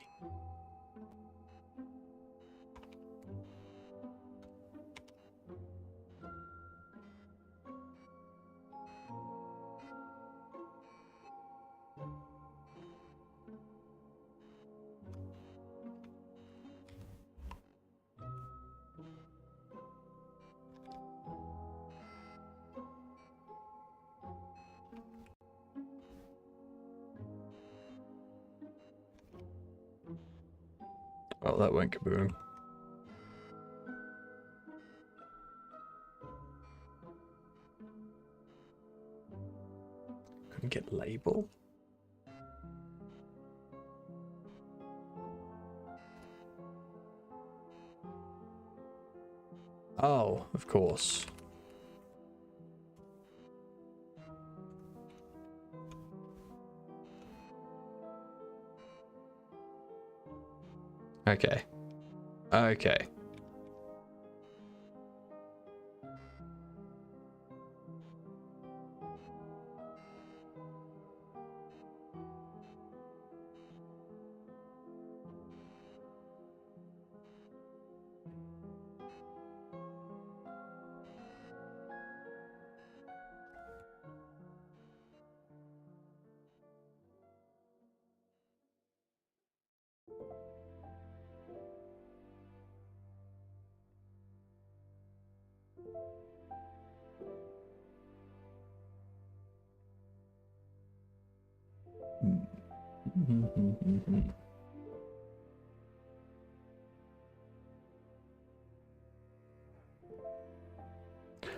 Oh, that went kaboom. Couldn't get label. Oh, of course. Okay. Okay.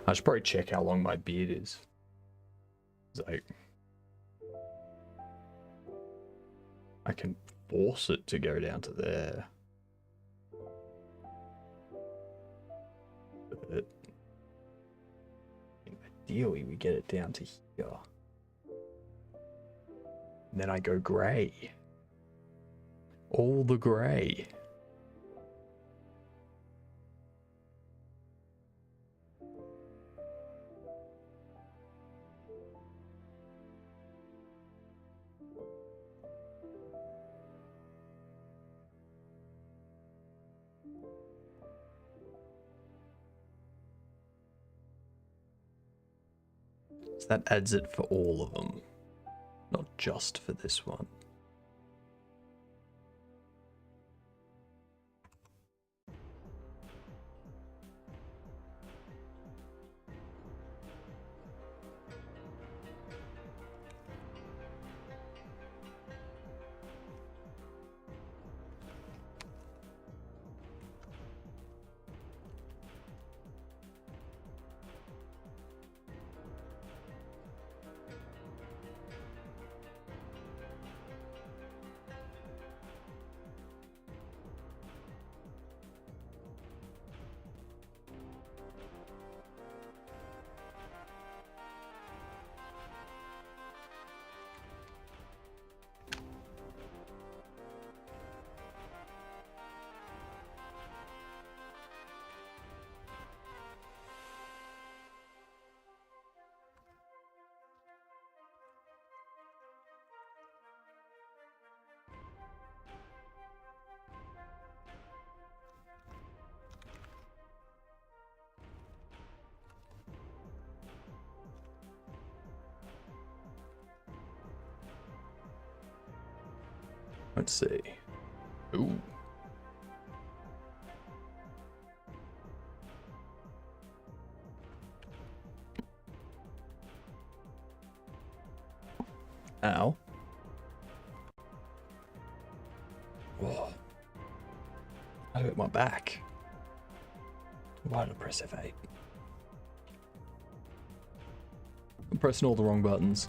I should probably check how long my beard is. It's like, I can force it to go down to there. But ideally, we get it down to here. And then I go grey. All the grey. So that adds it for all of them, not just for this one. Let's see. Ooh. Ow. Whoa. I hurt my back. Why did I press F8? I'm pressing all the wrong buttons.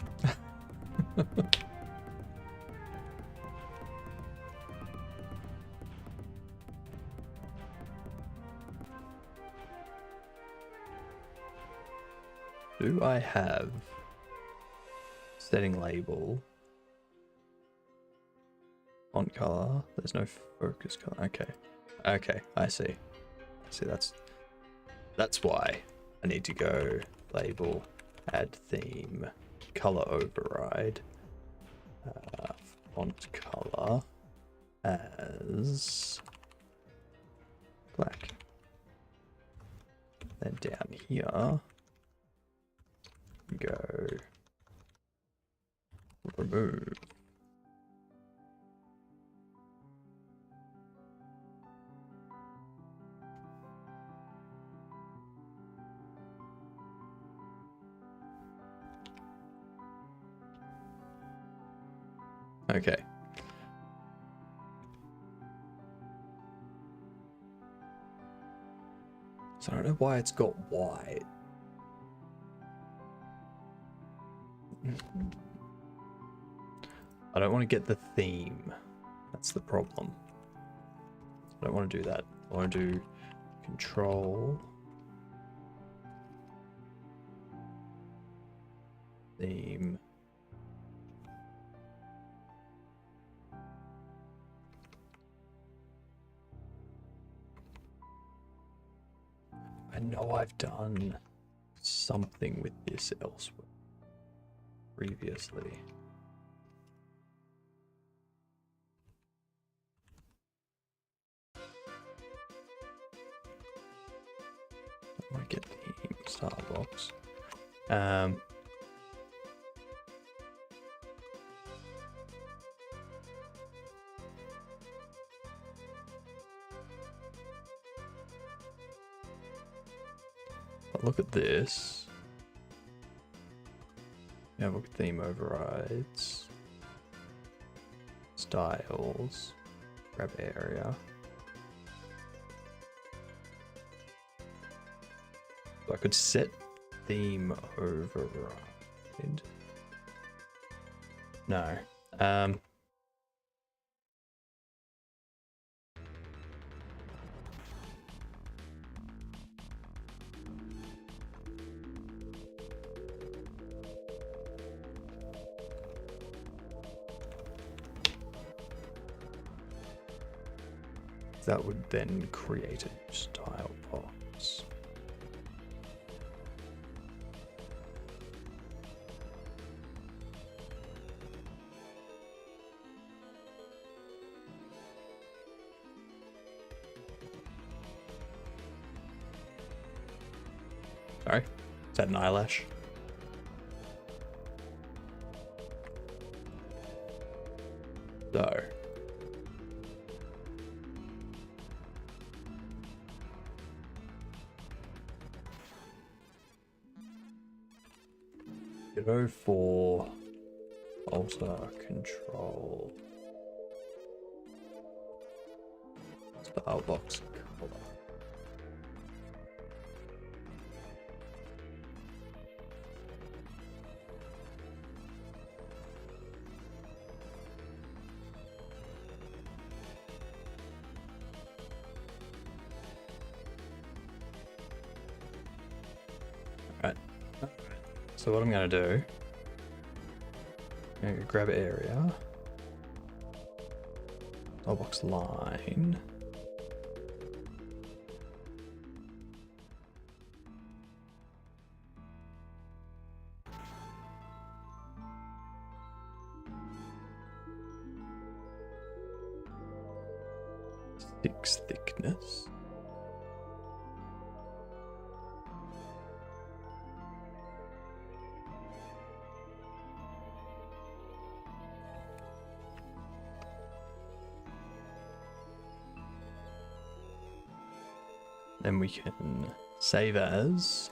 Do I have setting label on color? There's no focus color. Okay. Okay, I see. See, that's why I need to go label, add theme, color override, font color as black. Then down here, go remove. Okay. So I don't know why it's got white. I don't want to get the theme. That's the problem. I don't want to do that. I want to do control theme. I know I've done something with this elsewhere previously. I want to get the star box. Look at this. Yeah, look at theme overrides, styles, grab area. So I could set theme override. No. That would then create a style box. Sorry, is that an eyelash? So. Go for alter control style box color. Alright. So what I'm going to do, I'm going to grab area, box line, six thickness. Then we can save as.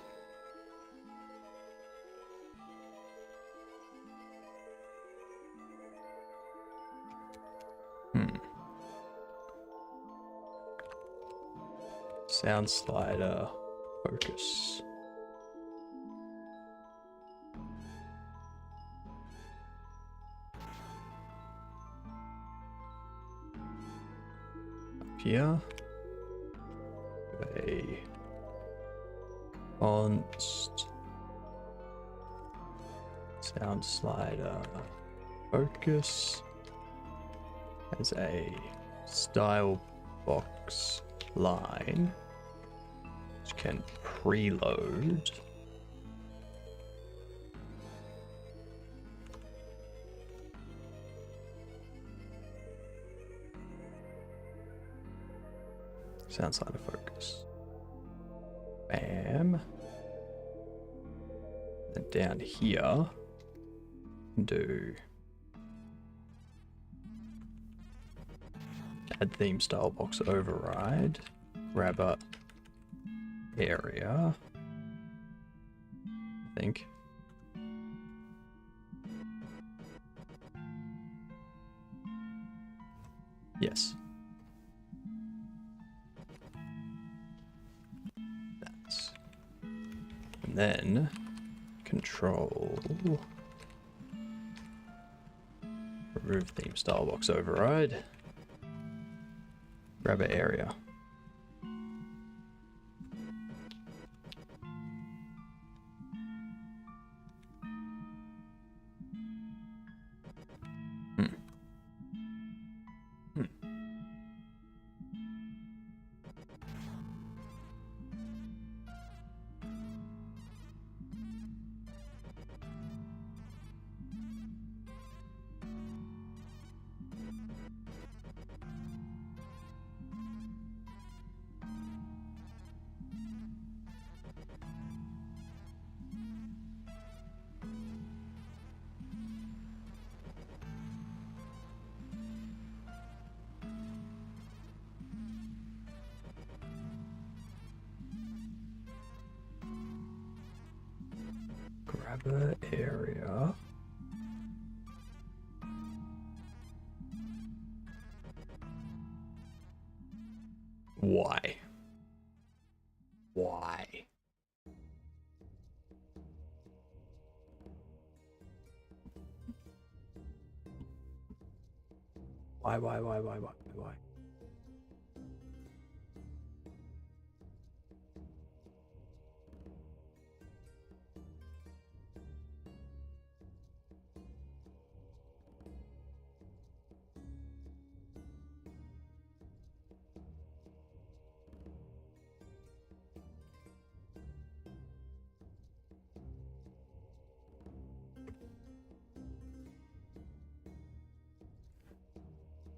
Sound slider, focus. Up here. A const sound slider focus as a style box line which can preload sound slider focus. Bam. Then down here, do add theme style box override, grabber area, I think. Yes. That's. And then control remove theme style box override, grabber area. Grabber area. Why? Why? Why?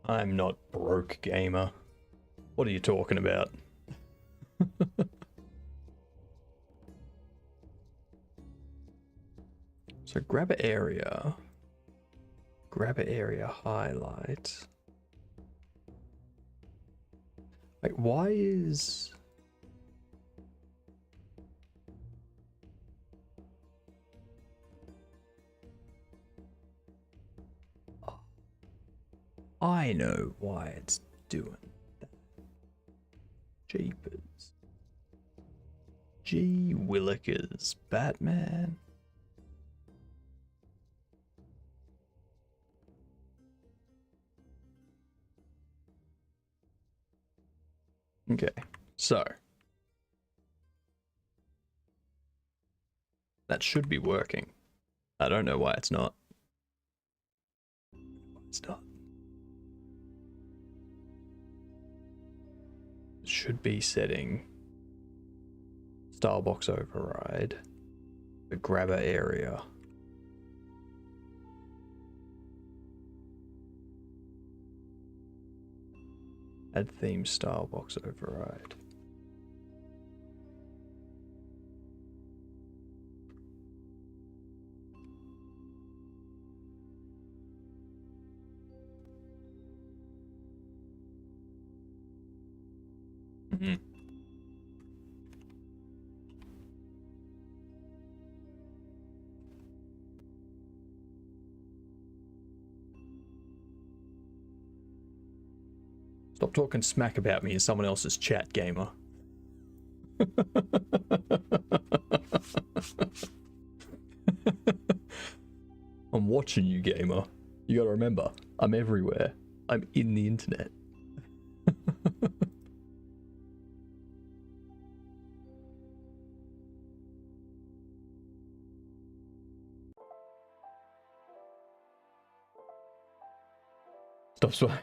I'm not broke, gamer. What are you talking about? So grabber area highlight. Like, why is... I know why it's doing that. Jeepers. Gee willikers, Batman. Okay, so that should be working. I don't know why it's not. It's not. It should be setting style box override, the grabber area. Add theme style box override. Stop talking smack about me in someone else's chat, gamer. I'm watching you, gamer. You gotta remember, I'm everywhere. I'm in the internet. Stop swearing.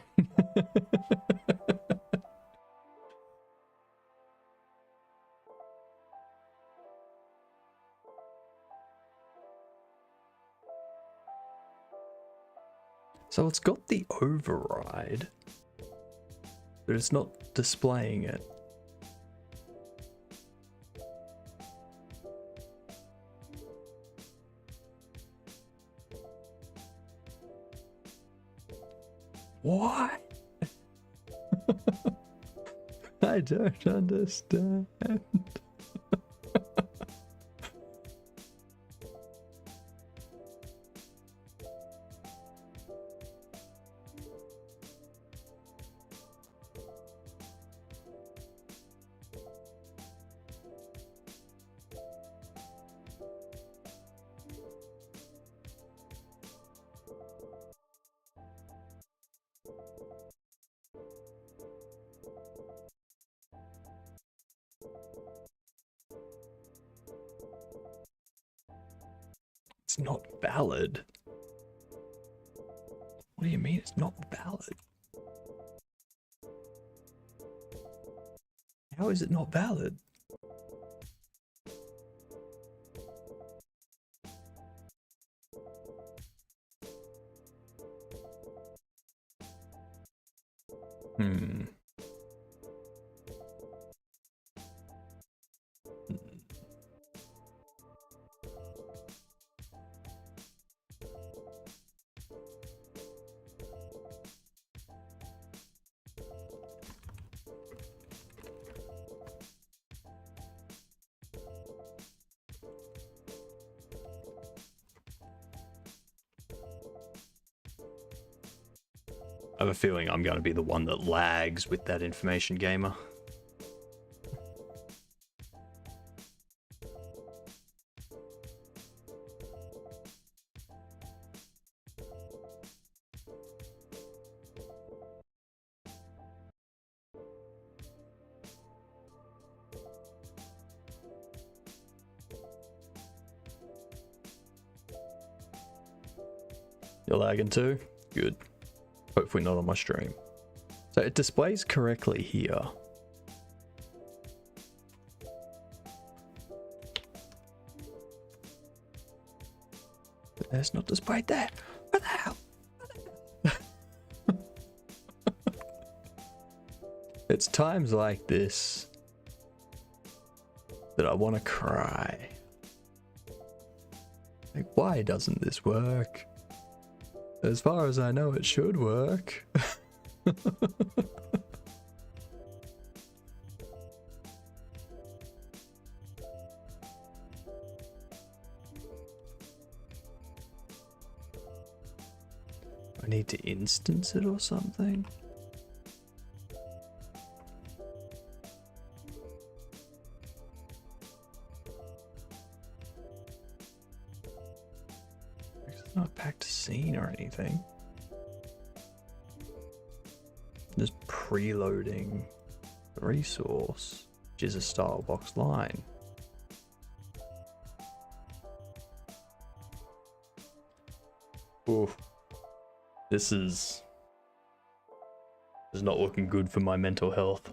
So it's got the override, but it's not displaying it. What? I don't understand. It's not valid. What do you mean it's not valid? How is it not valid? Hmm. I have a feeling I'm going to be the one that lags with that information, gamer. You're lagging too? Good. Hopefully not on my stream. So it displays correctly here. But it's not displayed there. What the hell? It's times like this that I want to cry. Like, why doesn't this work? As far as I know, it should work. I need to instance it or something? It's not packed a scene or anything. Just preloading the resource, which is a style box line. Oof. This is not looking good for my mental health.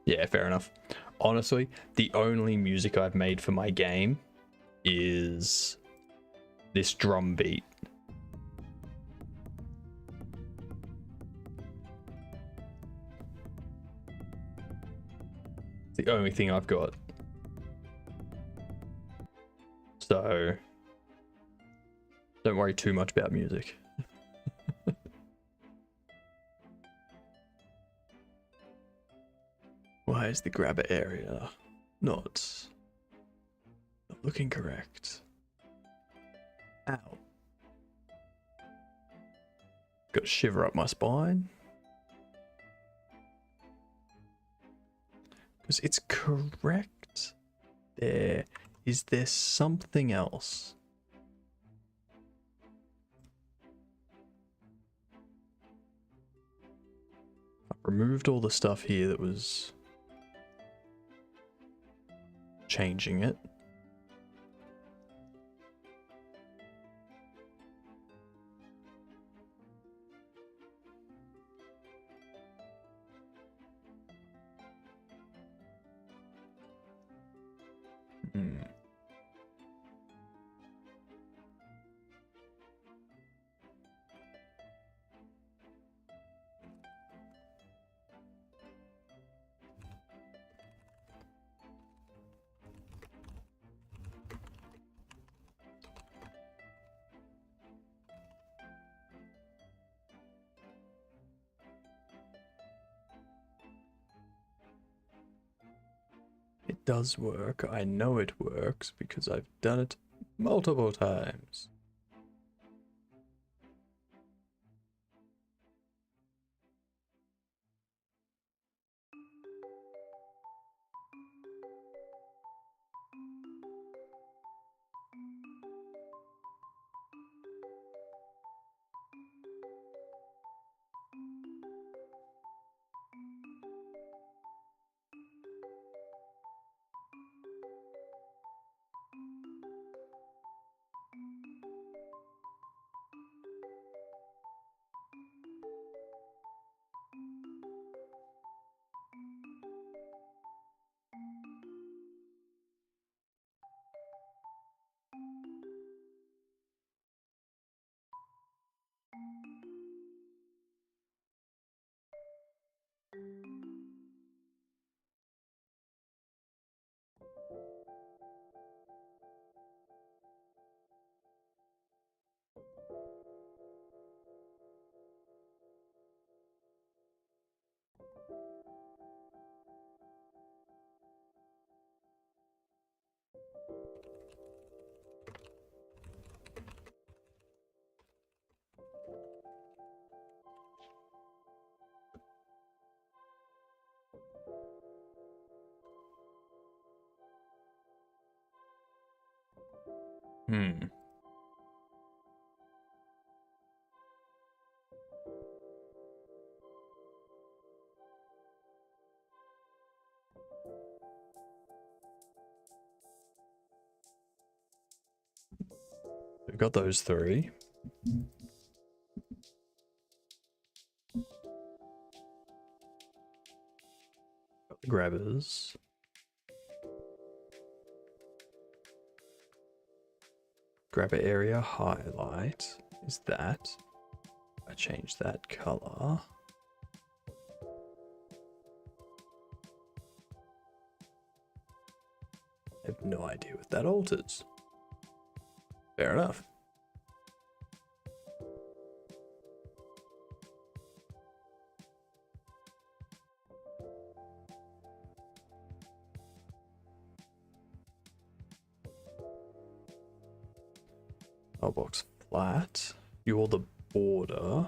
Yeah, fair enough. Honestly, the only music I've made for my game is this drum beat. It's the only thing I've got. So don't worry too much about music. Why is the grabber area not looking correct? Ow. Got a shiver up my spine. Because it's correct there. Is there something else? I've removed all the stuff here that was changing it. It does work. I know it works because I've done it multiple times. We've got those three. Got the grabbers. Grabber area highlight is that. I change that color. I have no idea what that alters. Fair enough. Box flat. You're the border.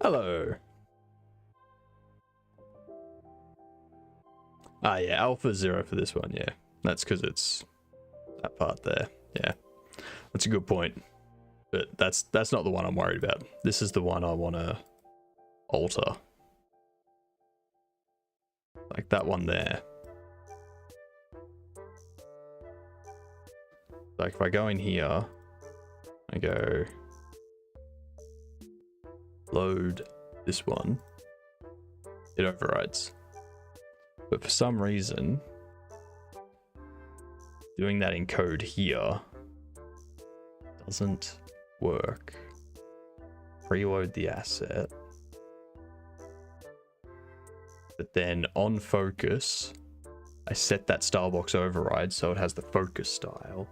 Hello. Ah, yeah, alpha 0 for this one, yeah. That's because it's that part there. Yeah, that's a good point. But that's not the one I'm worried about. This is the one I want to alter. Like that one there. Like if I go in here, I go load this one, it overrides. But for some reason, doing that in code here doesn't work. Preload the asset. But then on focus, I set that style box override so it has the focus style.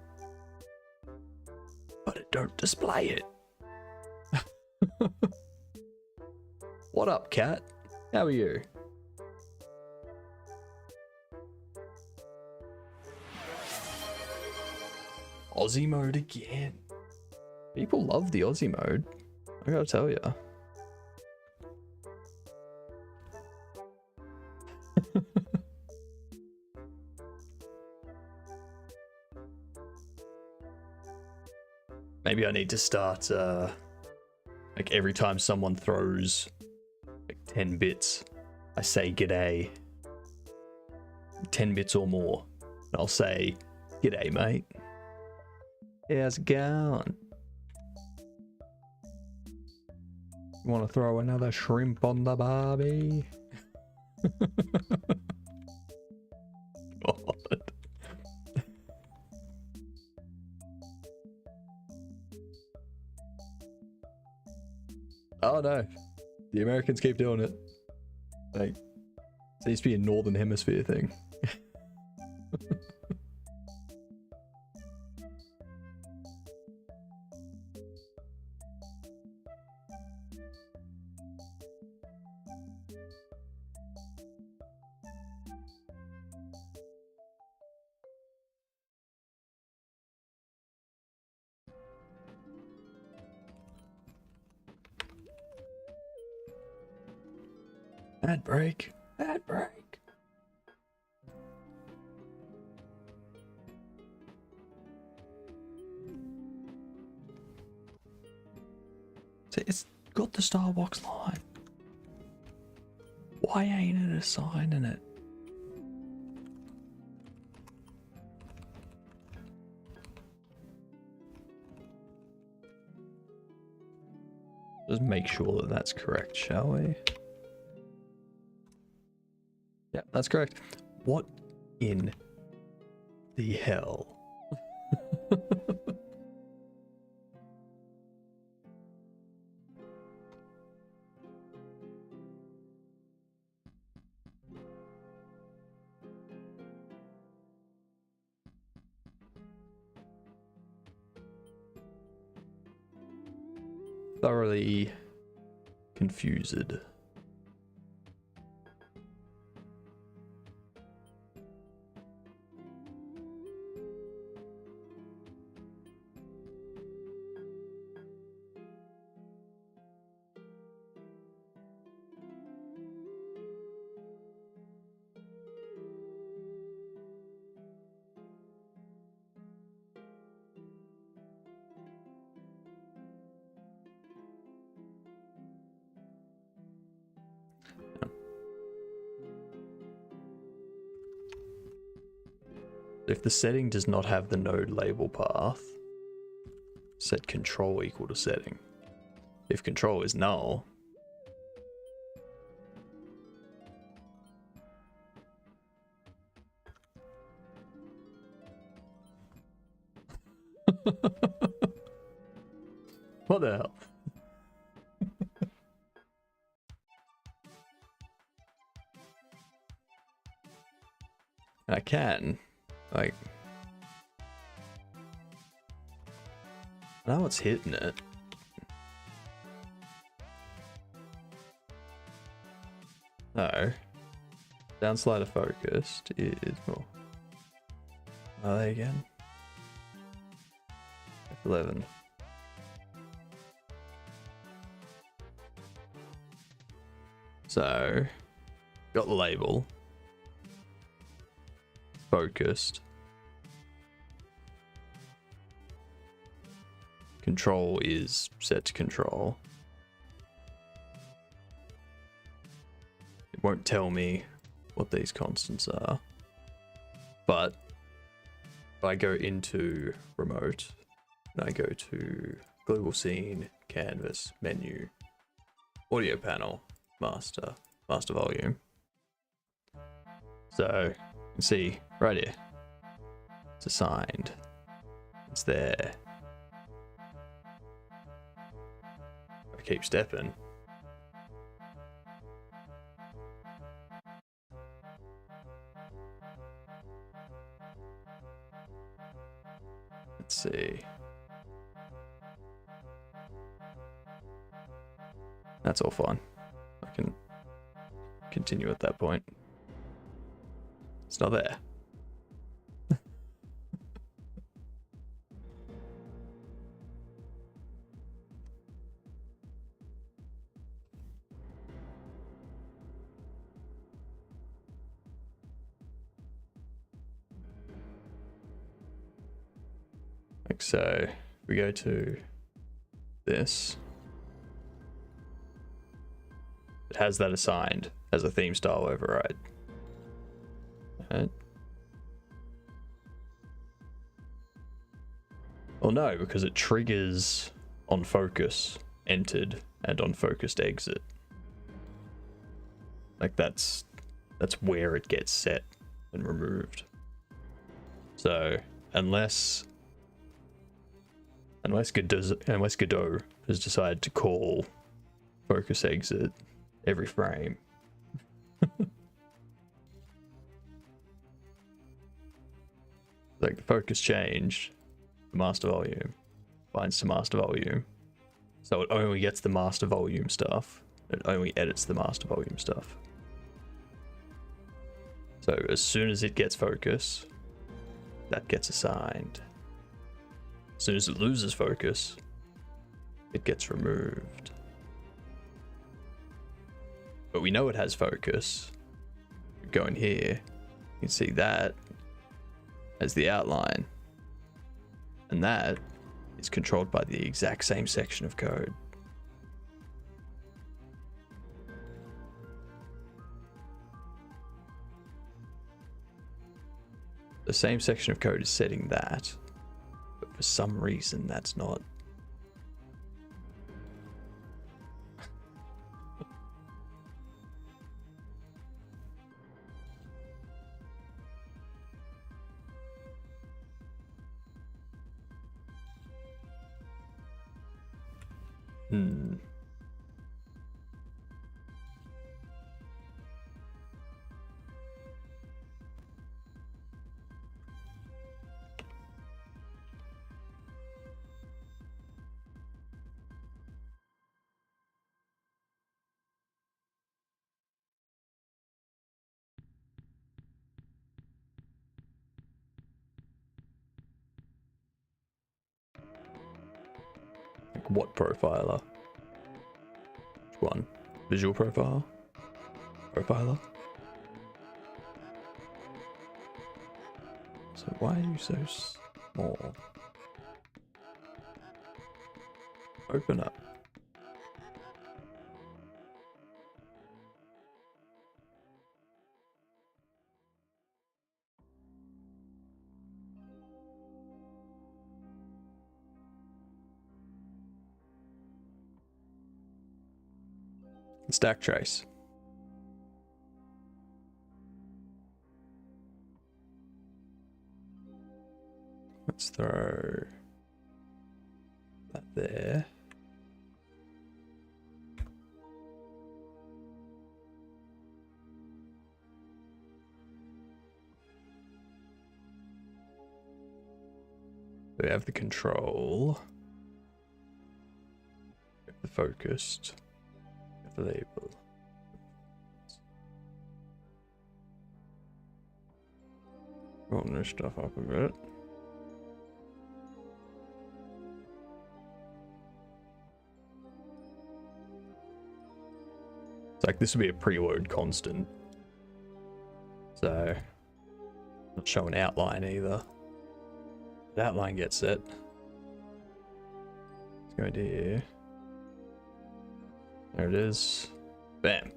But it don't display it. What up, cat? How are you? Aussie mode again. People love the Aussie mode. I gotta tell ya. Maybe I need to start, like every time someone throws like 10 bits, I say g'day. 10 bits or more. And I'll say, g'day, mate. How's it going? You want to throw another shrimp on the barbie? God. Oh no, the Americans keep doing it. Like, it seems to be a Northern Hemisphere thing. Ad break. Ad break. See, it's got the Starbucks line. Why ain't it a sign in it? Just make sure that that's correct, shall we? Yep, that's correct. What in the hell? Thoroughly confused. If the setting does not have the node label path, set control equal to setting. If control is null, what the hell? I can, like, I know it's hitting it. No. Down slider focused is more. Are they again? F11. So, got the label. Focused. Control is set to control. It won't tell me what these constants are. But if I go into remote and I go to global scene, canvas, menu, audio panel, master volume. So you can see right here, it's assigned, it's there. I keep stepping. That's all fine. I can continue at that point. It's not there. Like so, if we go to this, it has that assigned as a theme style override. Right. Well, no, because it triggers on focus entered and on focused exit. Like that's where it gets set and removed. So unless Godot has decided to call focus exit every frame. Like the focus changed, the master volume binds to master volume, so it only gets the master volume stuff. It only edits the master volume stuff. So as soon as it gets focus, that gets assigned. As soon as it loses focus, it gets removed. But we know it has focus. Go in here, you can see that as the outline. And that is controlled by the exact same section of code. The same section of code is setting that, but for some reason that's not. Like what profiler? Which one? Visual profile? Profiler? So why are you so small? Open up. Stack trace. Let's throw that there. We have the control, we have the focused, we have the label. Rolling this stuff up a bit. It's like this would be a preload constant, so not showing outline either. But outline gets set. Let's go into here. There it is. Bam.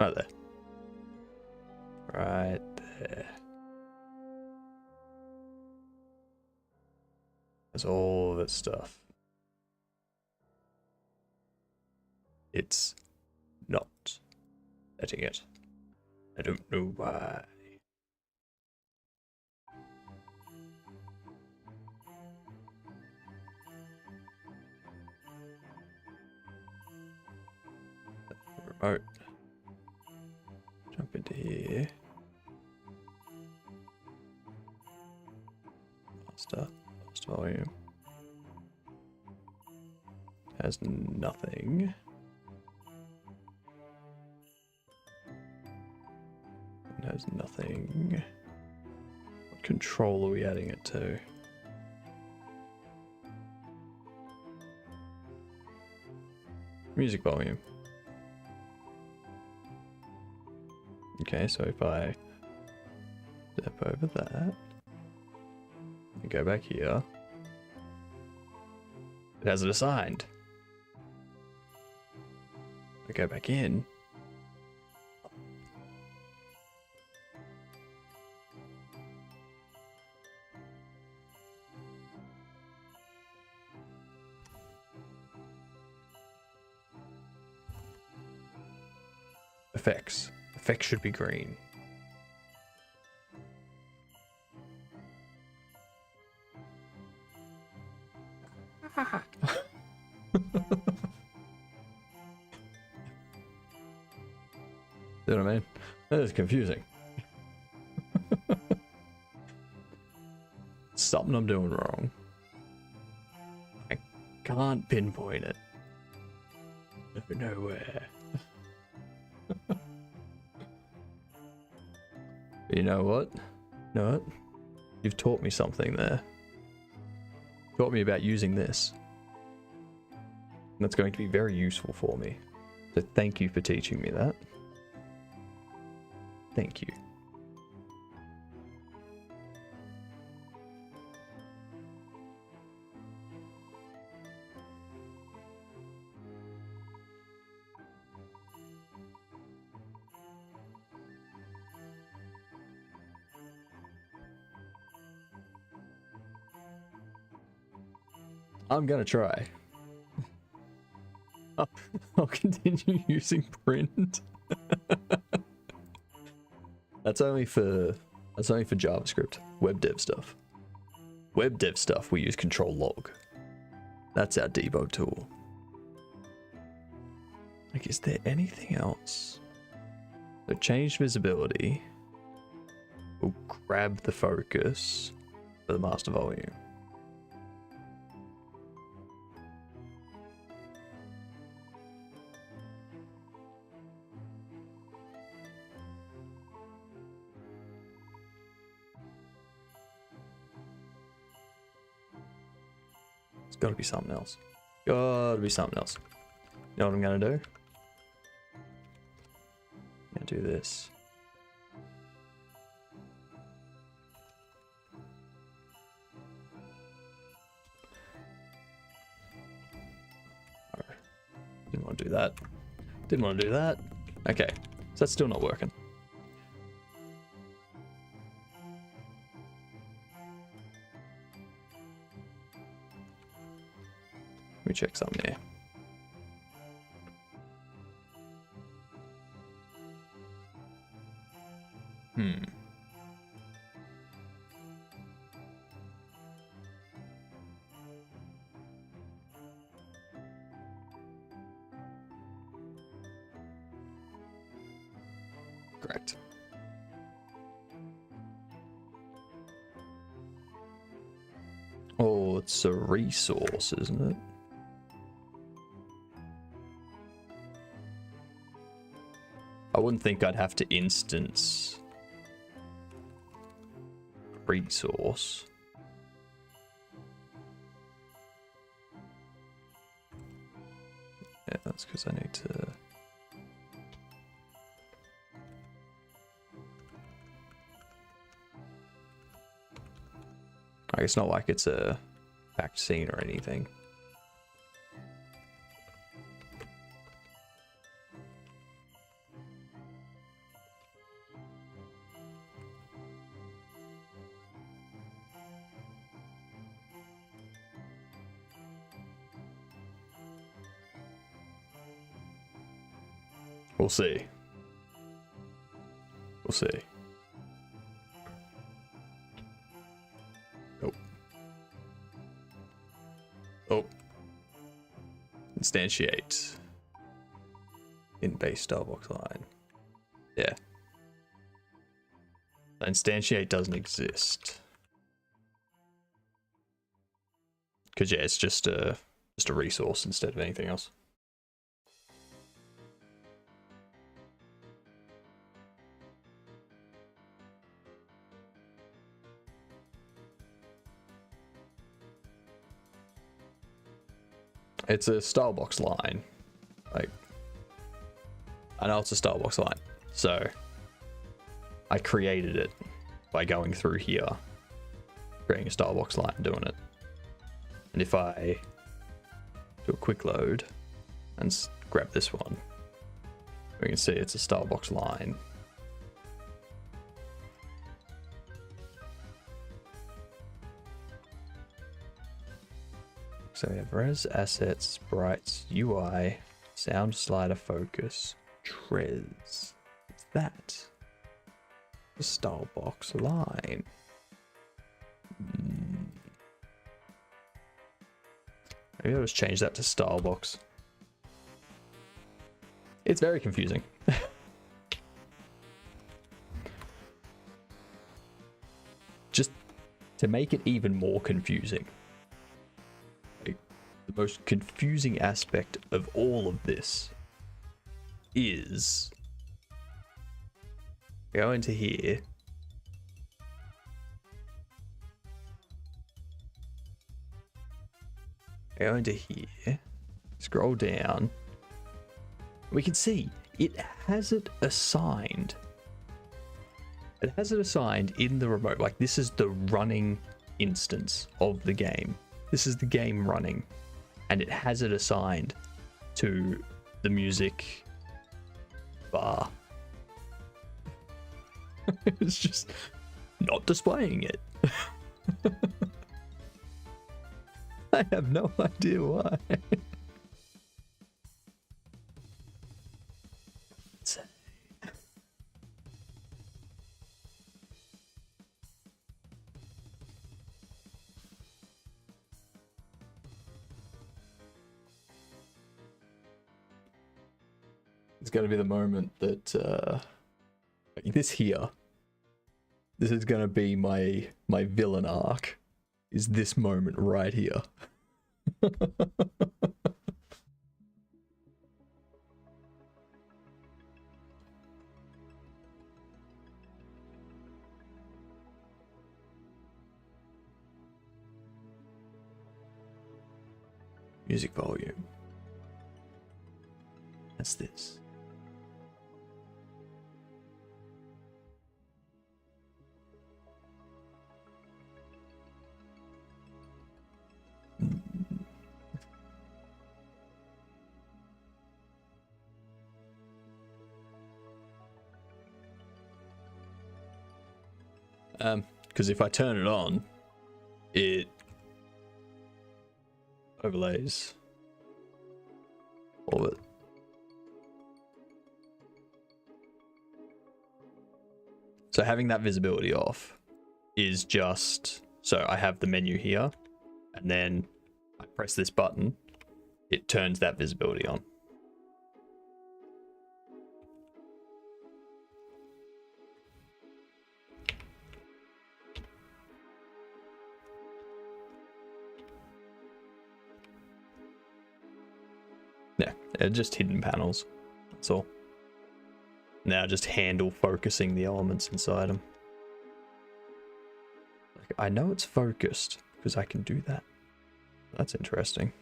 Right there. Right there. That's all of its stuff. It's not letting it. I don't know why. Remote. Jump into here. Master volume. Has nothing. There's nothing. What control are we adding it to? Music volume. Okay, so if I step over that and go back here, it has it assigned. I go back in. Effects. Effects should be green. You know what I mean? That is confusing. Something I'm doing wrong. I can't pinpoint it. Nowhere. You know what? You know what? You've taught me something there. Taught me about using this. And that's going to be very useful for me. So thank you for teaching me that. Thank you. I'm gonna try. I'll continue using print. That's only for JavaScript, web dev stuff. Web dev stuff we use control log. That's our debug tool. Like, is there anything else? So change visibility. We'll grab the focus for the master volume. It's gotta be something else. Gotta be something else. You know what I'm gonna do? I'm gonna do this. Didn't want to do that. Didn't want to do that. Okay, so that's still not working. Let me check something here. Correct. Oh, it's a resource, isn't it? I wouldn't think I'd have to instance resource. Yeah, that's because I need to... Like, it's not like it's a fact scene or anything. We'll see. We'll see. Oh. Instantiate. In base Starbucks line. Yeah. Instantiate doesn't exist. Because yeah, it's just a resource instead of anything else. It's a Starbucks line. Like, I know it's a Starbucks line. So I created it by going through here, creating a Starbucks line, doing it. And if I do a quick load and grab this one, we can see it's a Starbucks line. So we have res, assets, sprites, UI, sound slider focus, Trez. What's that? The Starbucks line. Maybe I'll just change that to Starbucks. It's very confusing. Just to make it even more confusing. The most confusing aspect of all of this is go into here, go into here, scroll down, we can see it has it assigned. It has it assigned in the remote, like this is the running instance of the game. This is the game running. And it has it assigned to the music bar. It's just not displaying it. I have no idea why. It's going to be the moment that this here. This is going to be my villain arc. Is this moment right here? Music volume. That's this. Because if I turn it on, it overlays all of it. So having that visibility off is just, so I have the menu here, and then I press this button, it turns that visibility on. Yeah, they're just hidden panels, that's all. Now just handle focusing the elements inside them. Like, I know it's focused because I can do that. That's interesting.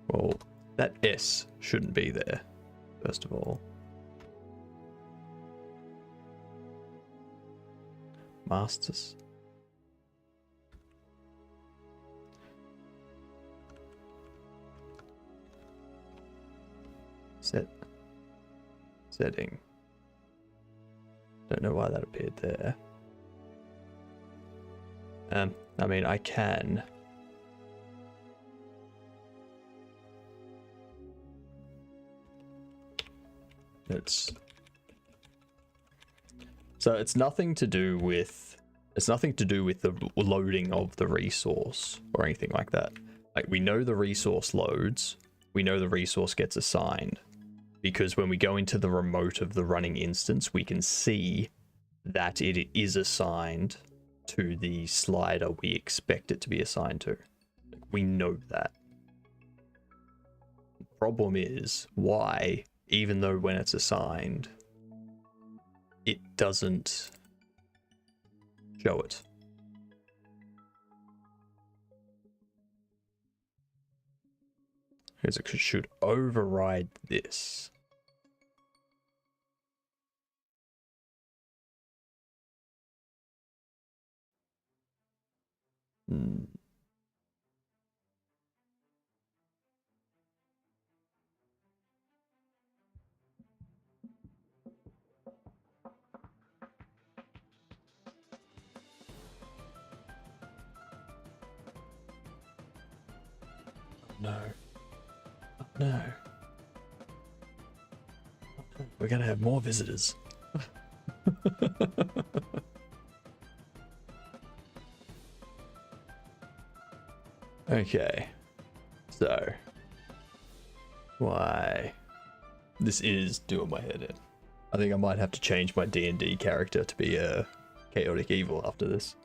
Well, that S shouldn't be there, first of all. Masters. Setting. Don't know why that appeared there. I mean, I can. So it's nothing to do with the loading of the resource or anything like that. Like, we know the resource loads, we know the resource gets assigned, because when we go into the remote of the running instance, we can see that it is assigned to the slider we expect it to be assigned to. We know that. The problem is why, even though when it's assigned, it doesn't Show it. Because it should override this. Hmm. No. No. We're gonna have more visitors. Okay. So. Why? This is doing my head in. I think I might have to change my D&D character to be a chaotic evil after this.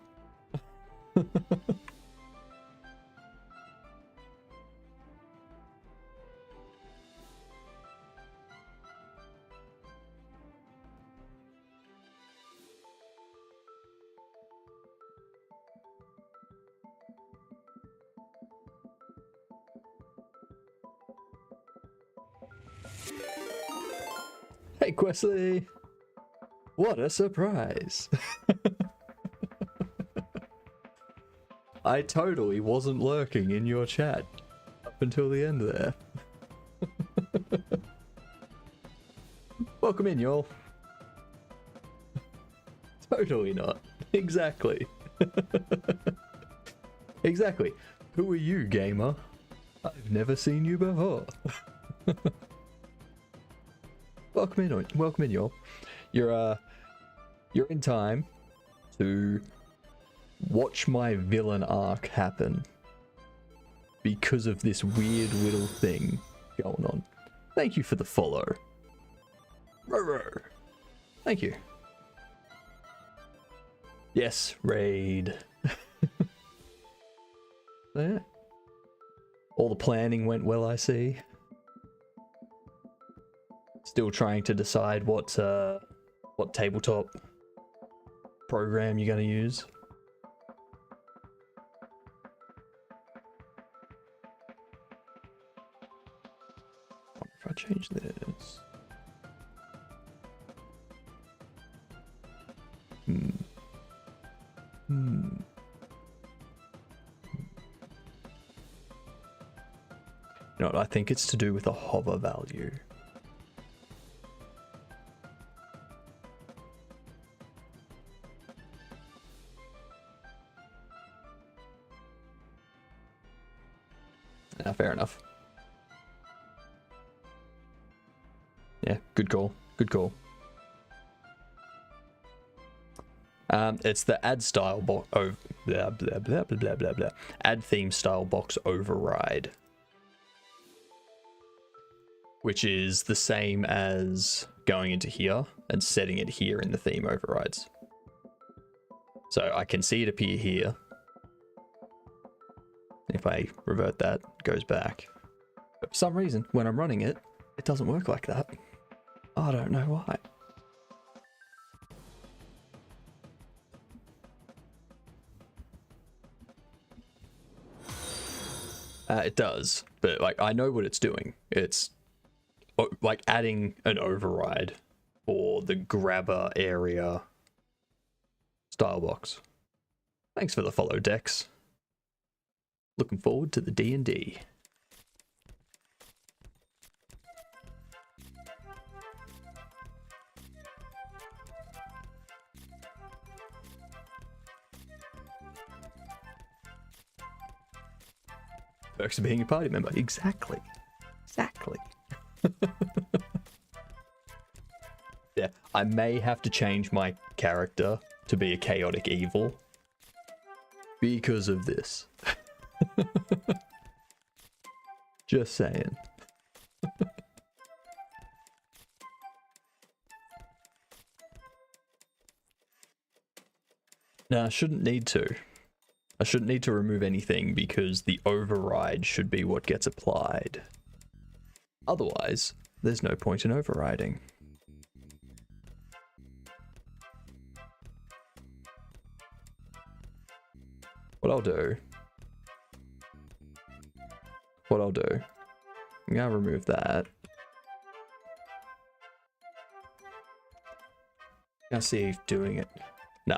Hey, Questley! What a surprise! I totally wasn't lurking in your chat up until the end there. Welcome in, y'all. Totally not. Exactly. Exactly. Who are you, gamer? I've never seen you before. Welcome in, y'all. You're in time to watch my villain arc happen because of this weird little thing going on. Thank you for the follow. Thank you. Yes, raid. Yeah. All the planning went well, I see. Still trying to decide what tabletop program you're going to use. What if I change this? You know what, I think it's to do with the hover value. Fair enough. Yeah, good call. Good call. It's the add style box. Oh, blah blah blah blah blah blah blah. Add theme style box override, which is the same as going into here and setting it here in the theme overrides. So I can see it appear here. If I revert that, it goes back. But for some reason, when I'm running it, it doesn't work like that. I don't know why. It does, but like I know what it's doing. It's like adding an override for the grabber area style box. Thanks for the follow, Dex. Looking forward to the D&D. Perks of being a party member. Exactly. Exactly. Yeah, I may have to change my character to be a chaotic evil because of this. Just saying. No, I shouldn't need to. I shouldn't need to remove anything because the override should be what gets applied. Otherwise, there's no point in overriding. what I'll do, I'm gonna remove that. Now see if doing it. No.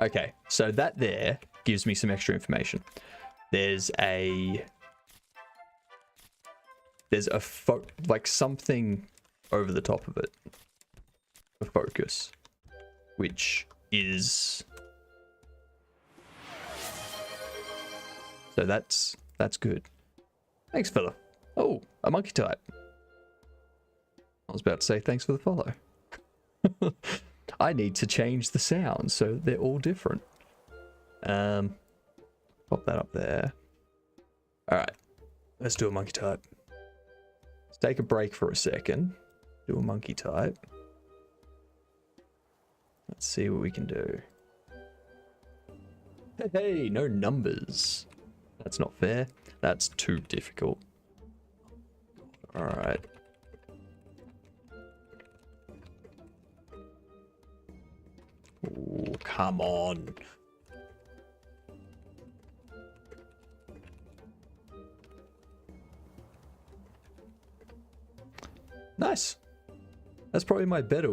Okay, so that there gives me some extra information. There's like something over the top of it. A focus. Which is... So that's good. Thanks, fella. Oh, a monkey type. I was about to say thanks for the follow. I need to change the sounds so they're all different. Pop that up there. Alright, let's do a monkey type. Let's take a break for a second. Do a monkey type. Let's see what we can do. Hey, no numbers. That's not fair. That's too difficult. Alright. Oh, come on. Nice. That's probably my better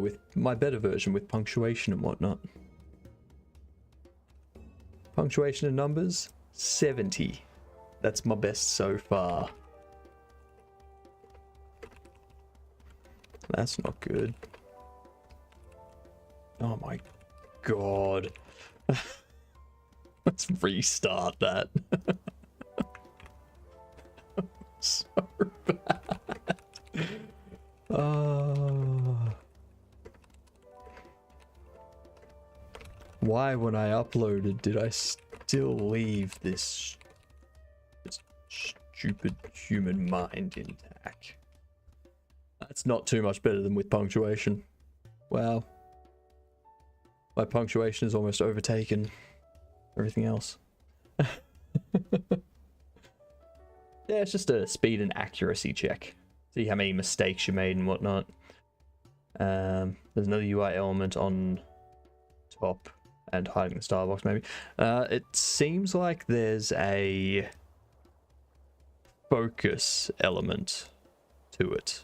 version with punctuation and whatnot. Punctuation and numbers, 70. That's my best so far. That's not good. Oh my god. Let's restart that. So bad. Why, when I uploaded, did I still leave this stupid human mind intact? That's not too much better than with punctuation. Wow. My punctuation has almost overtaken everything else. Yeah, it's just a speed and accuracy check. See how many mistakes you made and whatnot. There's another UI element on top and hiding the style box maybe. It seems like there's a focus element to it.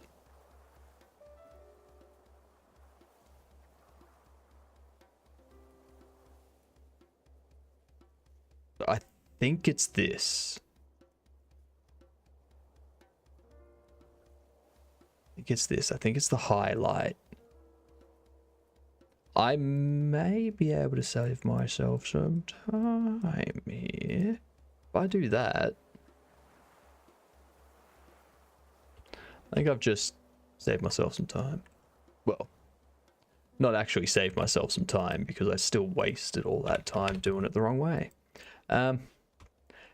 I think it's this. I think it's the highlight. I may be able to save myself some time here. If I do that, I think I've just saved myself some time. Well, not actually saved myself some time because I still wasted all that time doing it the wrong way.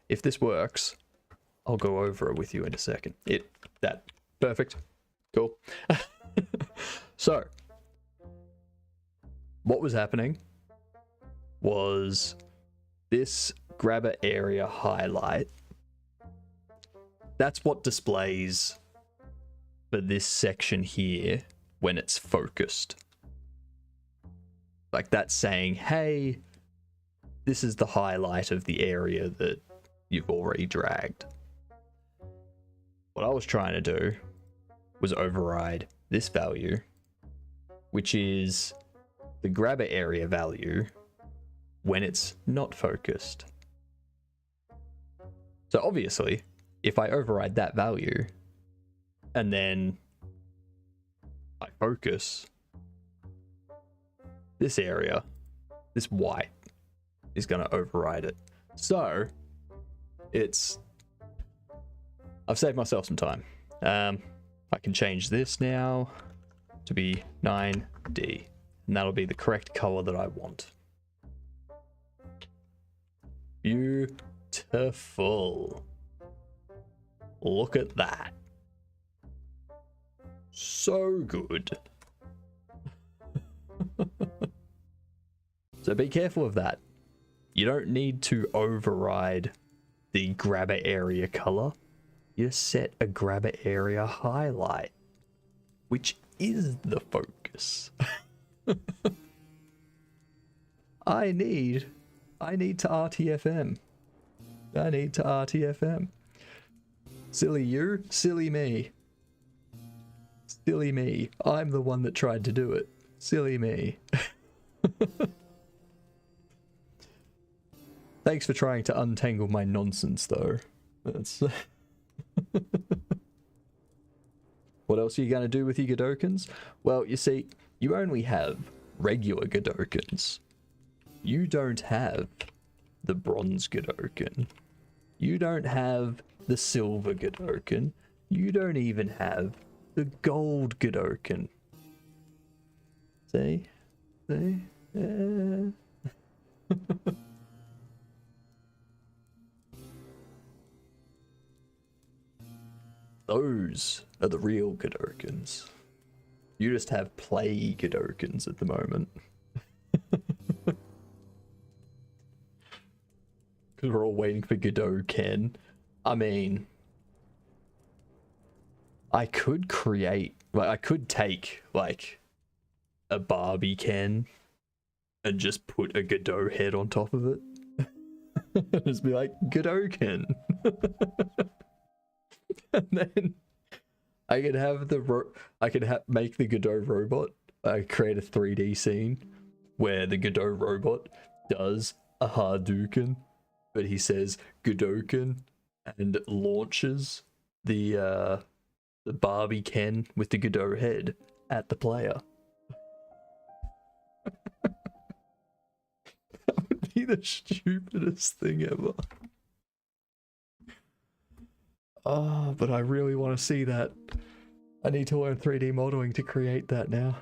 If this works, I'll go over it with you in a second. Perfect. Cool. So, what was happening was this grabber area highlight. That's what displays for this section here when it's focused. Like that's saying, hey, this is the highlight of the area that you've already dragged. What I was trying to do was override this value, which is the grabber area value when it's not focused. So obviously, if I override that value and then I focus this area, this white is going to override it. So I've saved myself some time. I can change this now to be 9D, and that'll be the correct color that I want. Beautiful. Look at that. So good. So be careful of that. You don't need to override the grabber area color. You set a grabber area highlight, which is the focus. I need to RTFM. I need to RTFM. Silly you, silly me. Silly me. I'm the one that tried to do it. Silly me. Thanks for trying to untangle my nonsense, though. That's... What else are you going to do with your Godokins? Well, you see, you only have regular Godokins. You don't have the bronze Godokin. You don't have the silver Godokin. You don't even have the gold Godokin. See? See? Those are the real Godokins. You just have play Godokins at the moment. Because we're all waiting for Godot Ken. I mean, I could create, like, I could take, like, a Barbie Ken and just put a Godot head on top of it. Just be like, Godot Ken. And then I could have make the Godot robot. I create a 3D scene where the Godot robot does a Hadouken, but he says Godoken and launches the Barbie Ken with the Godot head at the player. That would be the stupidest thing ever. Oh, but I really want to see that. I need to learn 3D modeling to create that now.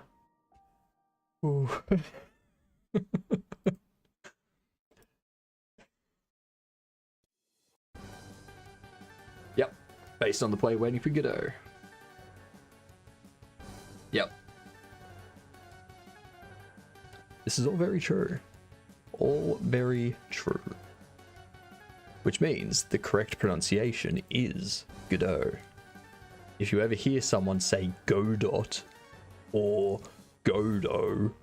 Ooh. Yep. Based on the play waiting for Godot. Yep. This is all very true. All very true. Which means the correct pronunciation is Godot. If you ever hear someone say Godot or Godo,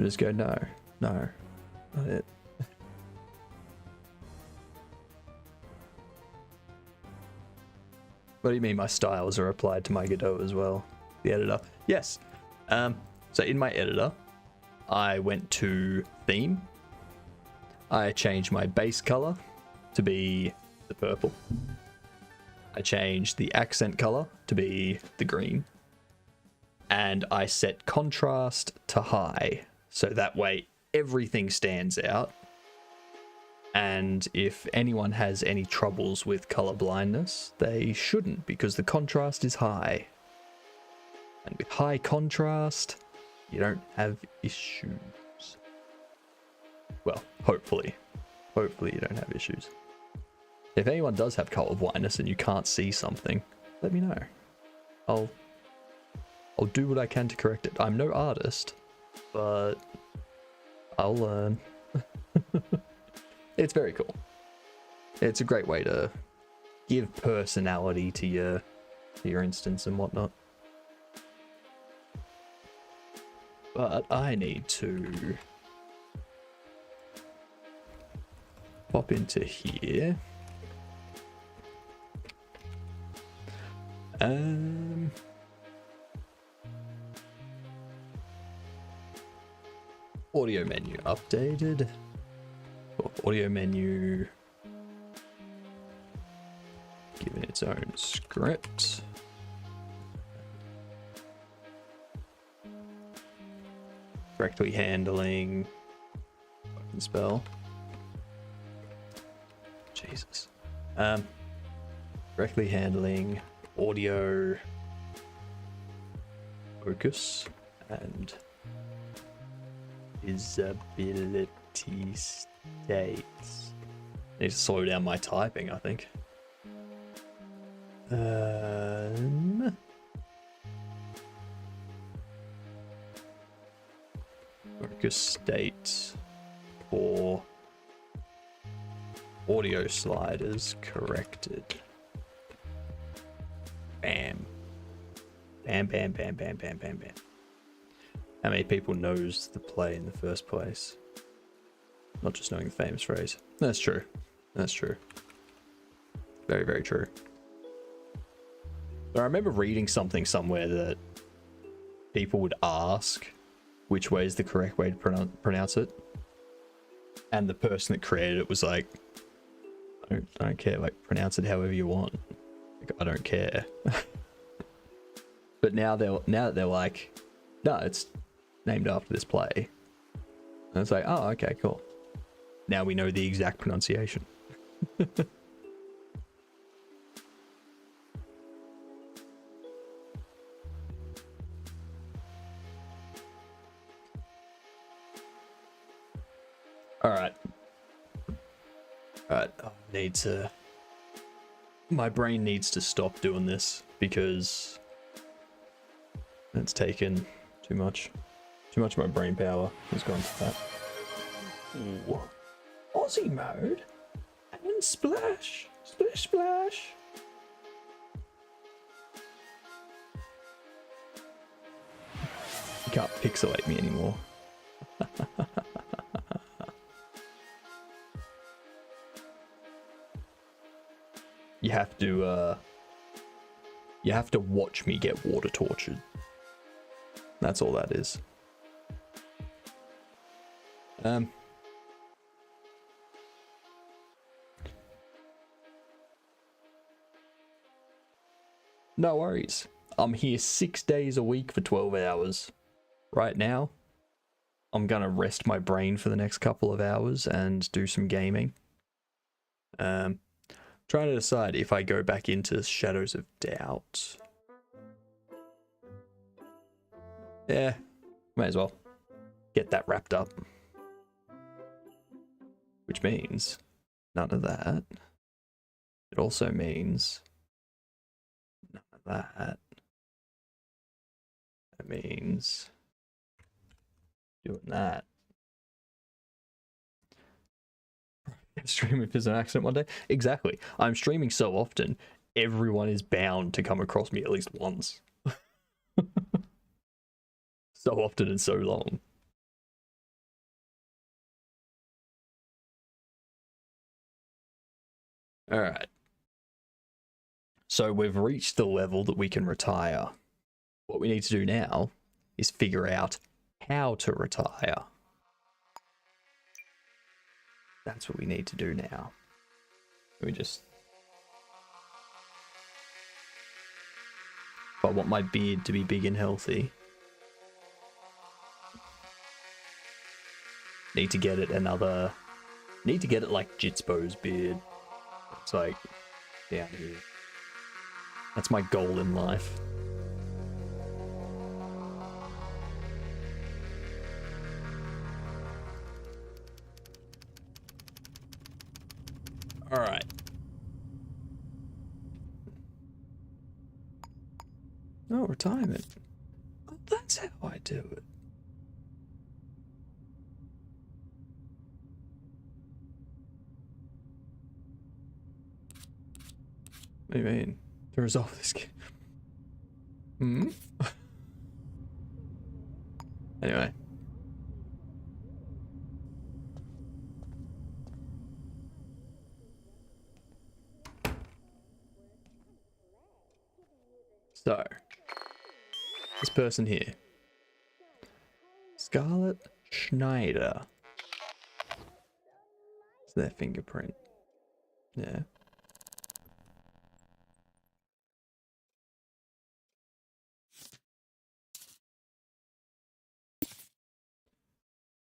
just go, no, not it. What do you mean my styles are applied to my Godot as well? The editor? Yes. So in my editor, I went to theme. I changed my base color to be the purple. I changed the accent color to be the green. And I set contrast to high. So that way everything stands out. And if anyone has any troubles with color blindness, they shouldn't, because the contrast is high. And with high contrast, you don't have issues. Well, hopefully. Hopefully you don't have issues. If anyone does have color blindness and you can't see something, let me know. I'll do what I can to correct it. I'm no artist, but I'll learn. It's very cool. It's a great way to give personality to your instance and whatnot. But I need to pop into here. Audio menu updated. Audio menu given its own script. Correctly handling. Fucking spell. Jesus. Correctly handling audio focus and visibility states. Need to slow down my typing, I think. Focus state for audio sliders corrected. Bam. Bam, bam, bam, bam, bam, bam, bam. How many people knows the play in the first place? Not just knowing the famous phrase. That's true. That's true. Very, very true. But I remember reading something somewhere that people would ask which way is the correct way to pronounce it. And the person that created it was like, I don't care, like, pronounce it however you want. Like, I don't care. But now they're like, no, it's named after this play. And it's like, oh, okay, cool. Now we know the exact pronunciation. Alright. Alright, my brain needs to stop doing this because it's taken too much. Too much of my brain power has gone to that. Ooh. Aussie mode and splash, splish splash. You can't pixelate me anymore. You have to watch me get water tortured. That's all that is. No worries. I'm here 6 days a week for 12 hours. Right now, I'm gonna rest my brain for the next couple of hours and do some gaming. Trying to decide if I go back into Shadows of Doubt. Yeah, might as well get that wrapped up. Which means none of that. It also means none of that. That means doing that. Stream if there's an accident one day. Exactly. I'm streaming so often, everyone is bound to come across me at least once. So often and so long. Alright. So we've reached the level that we can retire. What we need to do now is figure out how to retire. That's what we need to do now. We just... If I want my beard to be big and healthy, need to get it like Jitspo's beard. It's like down here. That's my goal in life. Alright. Oh, retirement. Oh, that's how I do it. What do you mean? To resolve this game? Hmm? Anyway. So, this person here, Scarlett Schneider. It's their fingerprint. Yeah.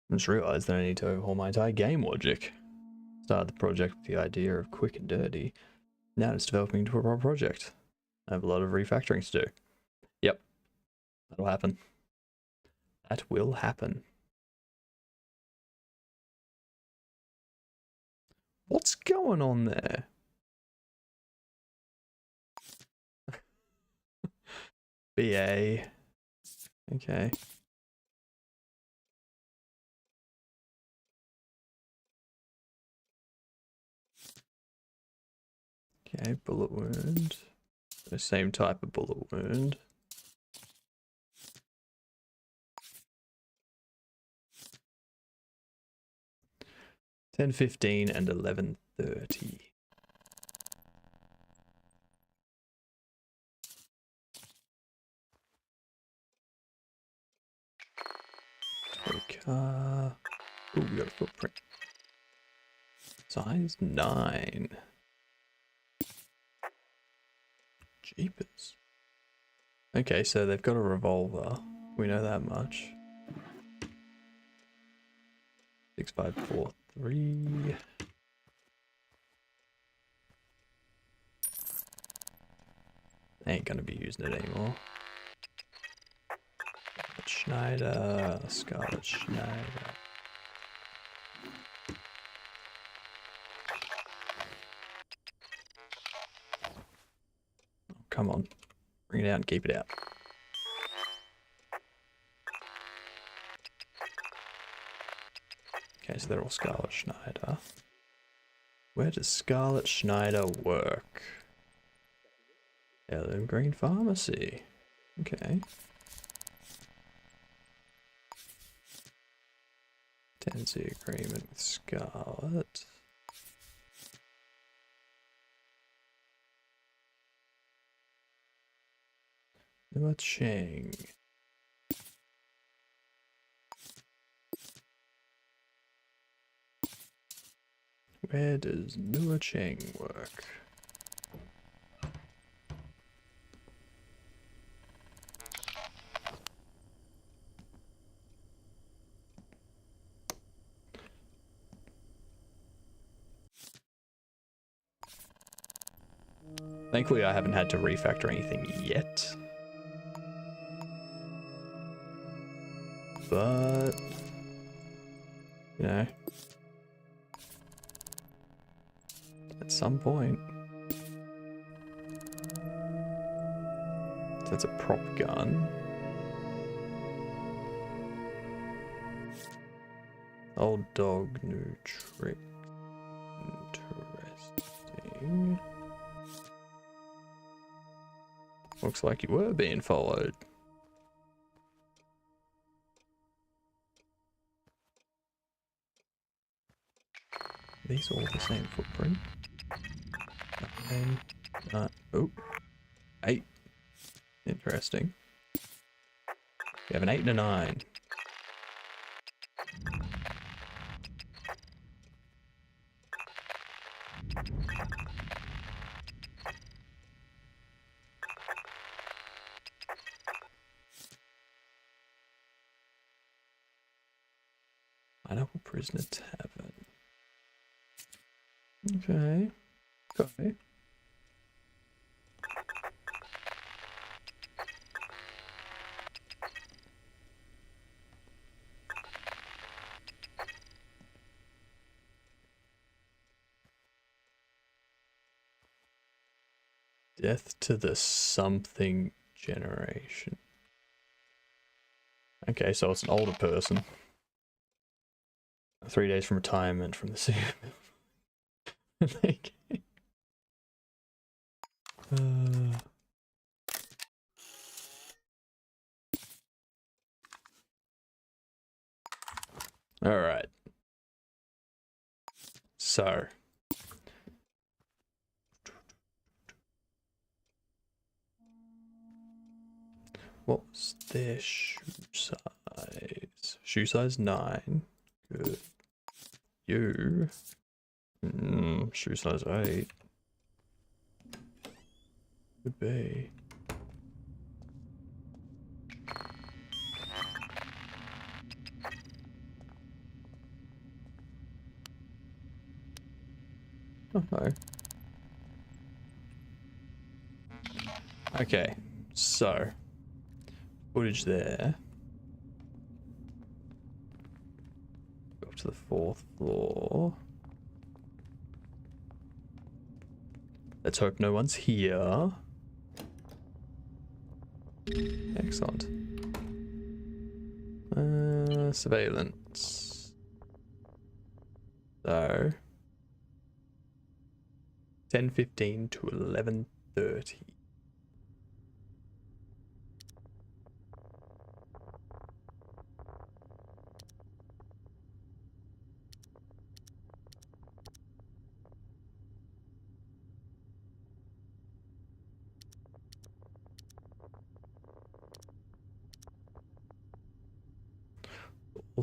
I just realized that I need to overhaul my entire game logic. Started the project with the idea of quick and dirty. Now it's developing into a proper project. I have a lot of refactoring to do. Yep. That'll happen. That will happen. What's going on there? BA. Okay. Okay, bullet wound. The same type of bullet wound. $10.15 and $11.30. Oh, we got a footprint. Size 9. Jeepers. Okay, so they've got a revolver. We know that much. 6543. Ain't gonna be using it anymore. Schneider, Scarlet Schneider. Oh, come on. Bring it out and keep it out. Okay, so they're all Scarlet Schneider. Where does Scarlet Schneider work? Heirloom Green Pharmacy. Okay. Tenancy agreement with Scarlet. Nua Cheng. Where does Nua Cheng work? Thankfully, I haven't had to refactor anything yet. But, you know, at some point. That's a prop gun. Old dog, new trick. Interesting. Looks like you were being followed. These all the same footprint. Oh, 8. Interesting. We have an 8 and a 9. Pineapple Prisoner Tavern. Okay. Okay. Death to the something generation. Okay, so it's an older person. 3 days from retirement from the city. All right. So. What's their shoe size? Shoe size 9. Good. You. Shoe size 8. Could be. Oh no. Okay, so footage there. Go up to the 4th floor. Let's hope no one's here. Excellent. Surveillance. So 10:15 to 11:30.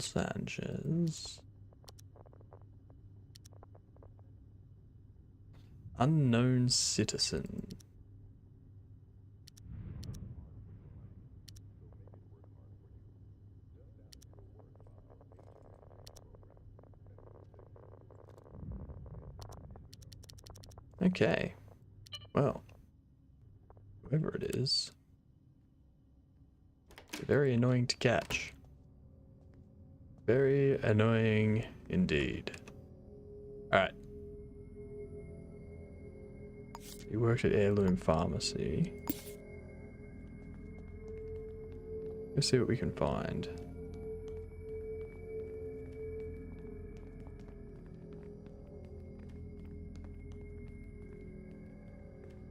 Sanchez. Unknown citizen. Okay. Well, whoever it is, they're very annoying to catch. Very annoying indeed. Alright. You worked at Heirloom Pharmacy. Let's see what we can find.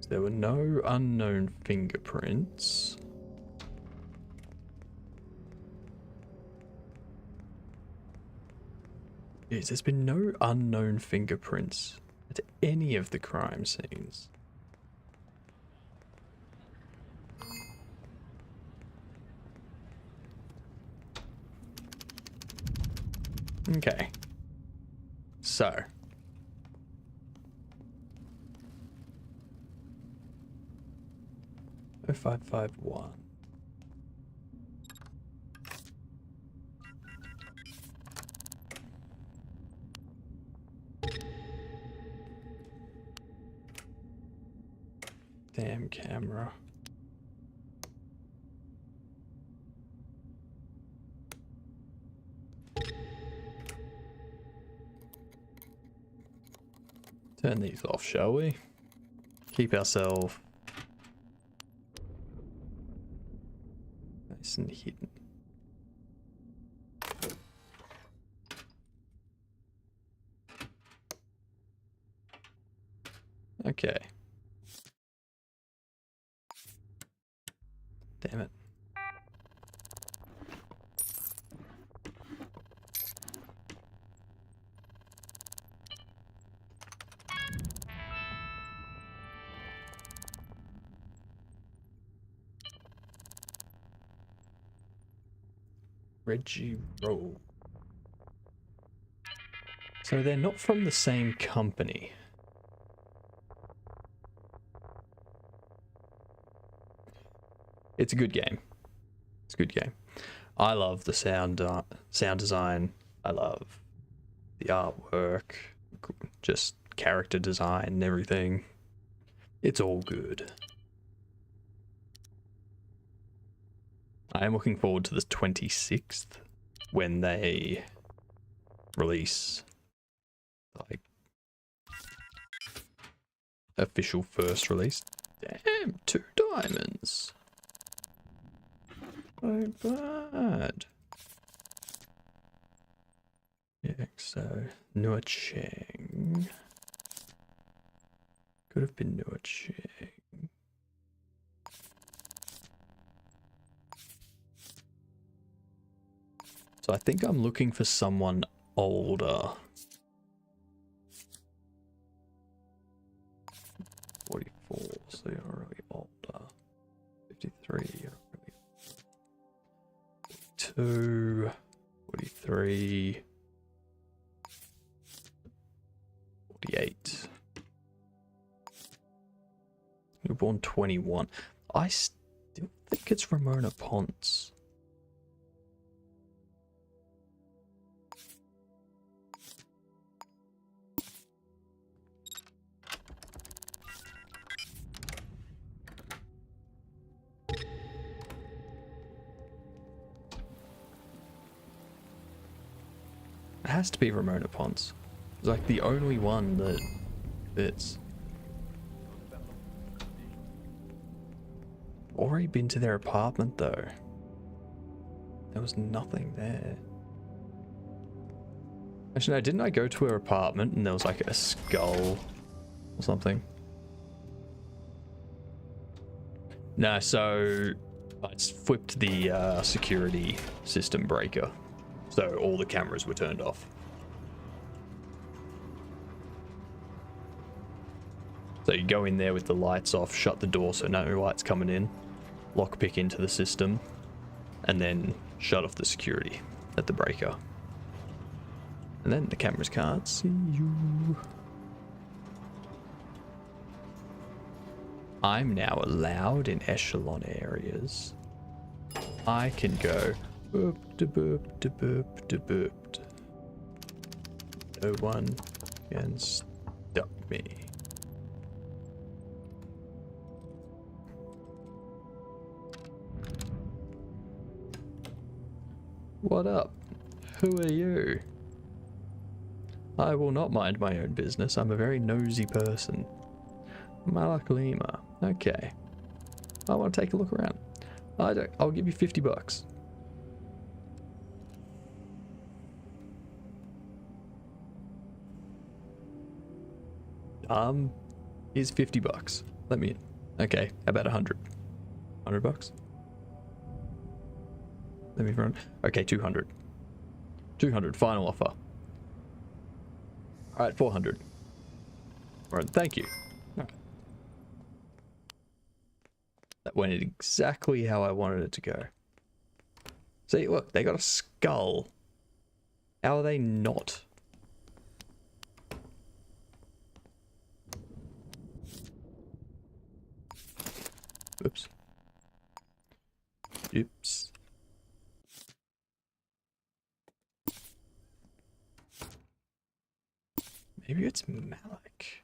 There were no unknown fingerprints. Yes, there's been no unknown fingerprints at any of the crime scenes. Okay. So. 0551. Damn camera. Turn these off, shall we? Keep ourselves nice and hidden. Okay. Damn it. Reggie Roll. So they're not from the same company. It's a good game. It's a good game. I love the sound design. I love the artwork, just character design and everything. It's all good. I am looking forward to the 26th when they release like official first release. Damn, 2 diamonds. So bad. Yeah, so Nua Cheng. Could have been Nua Cheng. So I think I'm looking for someone older. 44, so you're really older. 53, you're really 42, 43, 48. You were born 21. I still think it's Ramona Ponce. It has to be Ramona Ponce. It's like the only one that fits. Already been to their apartment though. There was nothing there. Actually no, didn't I go to her apartment and there was like a skull or something? No, so I flipped the security system breaker. So all the cameras were turned off. So you go in there with the lights off, shut the door so no lights coming in, lockpick into the system, and then shut off the security. at the breaker. And then the cameras can't see you. I'm now allowed in echelon areas. I can go boop de boop de boop de boop. No one can stop me. What up? Who are you? I will not mind my own business. I'm a very nosy person. Malaklima. Okay. I want to take a look around. I'll give you 50 bucks. Here's 50 bucks. Let me in. Okay, how about 100? 100 bucks? Let me run. Okay, 200. 200, final offer. Alright, 400. Alright, thank you. Okay. That went exactly how I wanted it to go. See, look, they got a skull. How are they not? Oops. Oops. Maybe it's Malik.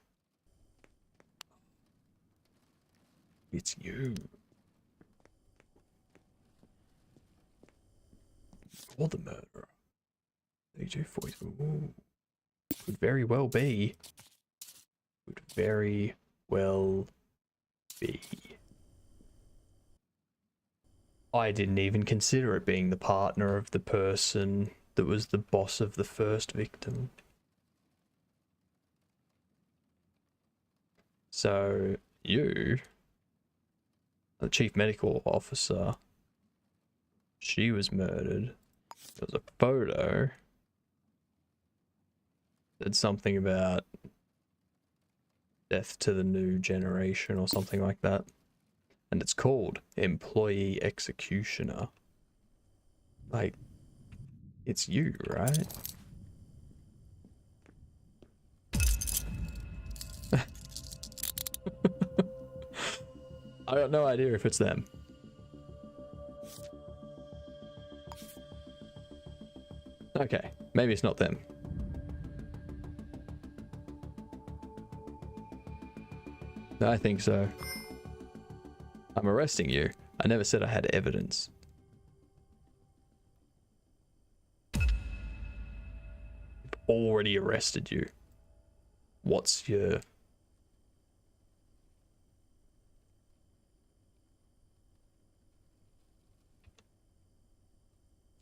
It's you. Or the murderer. 32, 40. Ooh. Could very well be. Could very well be. I didn't even consider it being the partner of the person that was the boss of the first victim. So, you, the chief medical officer, she was murdered. There was a photo. Said something about death to the new generation or something like that. And it's called Employee Executioner. Like, it's you, right? I got no idea if it's them. Okay, maybe it's not them. I think so. I'm arresting you. I never said I had evidence. I've already arrested you. What's your...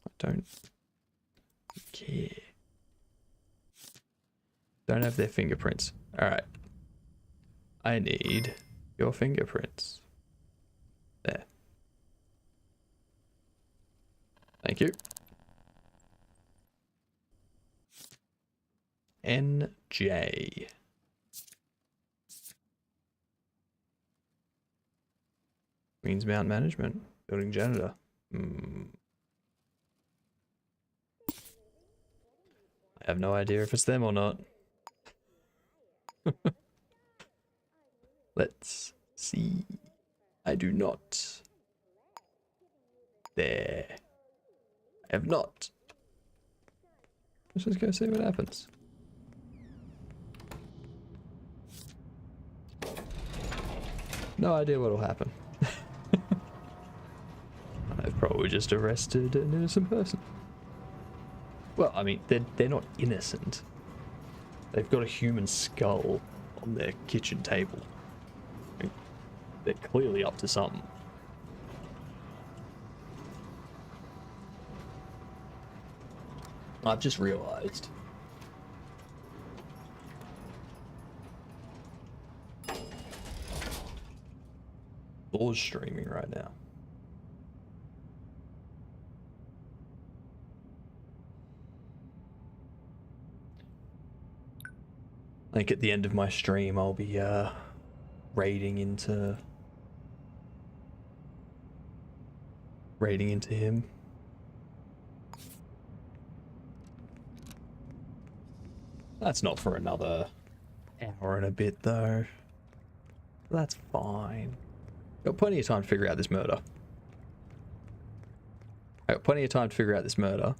I don't care. Don't have their fingerprints. Alright. I need your fingerprints. There. Thank you. NJ. Queens Mount Management. Building janitor. I have no idea if it's them or not. Let's see. I do not. There. I have not. Let's just go see what happens. No idea what'll happen. I've probably just arrested an innocent person. Well, I mean, they're not innocent. They've got a human skull on their kitchen table. They're clearly up to something. I've just realized. Law's streaming right now. I think at the end of my stream I'll be raiding into him. That's not for another hour and a bit, though. That's fine. Got plenty of time to figure out this murder. I got plenty of time to figure out this murder,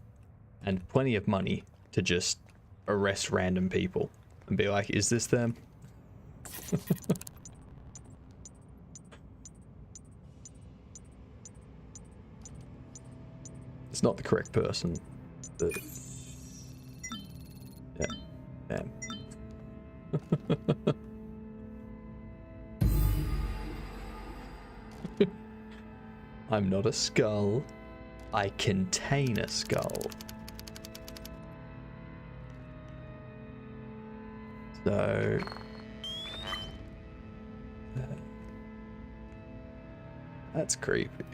and plenty of money to just arrest random people and be like, is this them? It's not the correct person. But... yeah, damn. I'm not a skull. I contain a skull. So... that's creepy.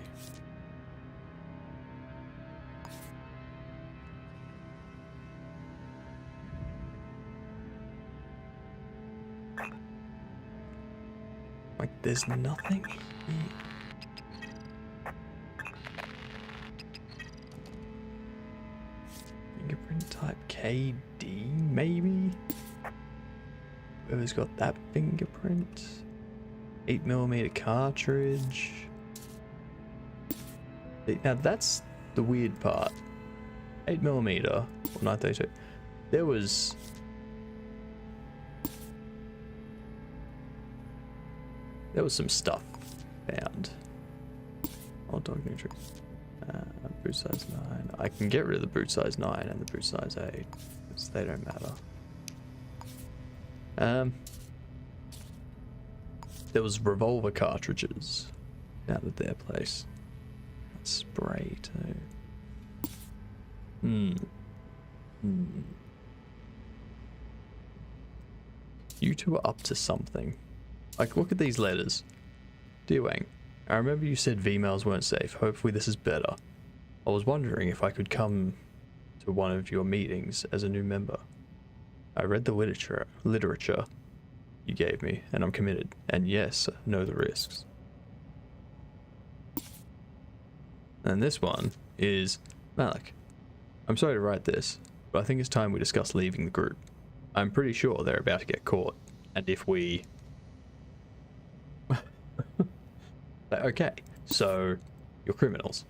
Like, there's nothing here. Fingerprint type KD, maybe? Whoever's got that fingerprint? 8mm cartridge. Now that's the weird part. 8mm, or 932. There was... there was some stuff found. Old dog new trick. Boot size 9. I can get rid of the boot size 9 and the boot size 8, because they don't matter. There was revolver cartridges out at their place. Spray too. You two are up to something. Like, look at these letters. Dear Wang, I remember you said V-mails weren't safe. Hopefully this is better. I was wondering if I could come to one of your meetings as a new member. I read the literature you gave me, and I'm committed. And yes, know the risks. And this one is Malik. I'm sorry to write this, but I think it's time we discuss leaving the group. I'm pretty sure they're about to get caught, and if we... okay, so you're criminals.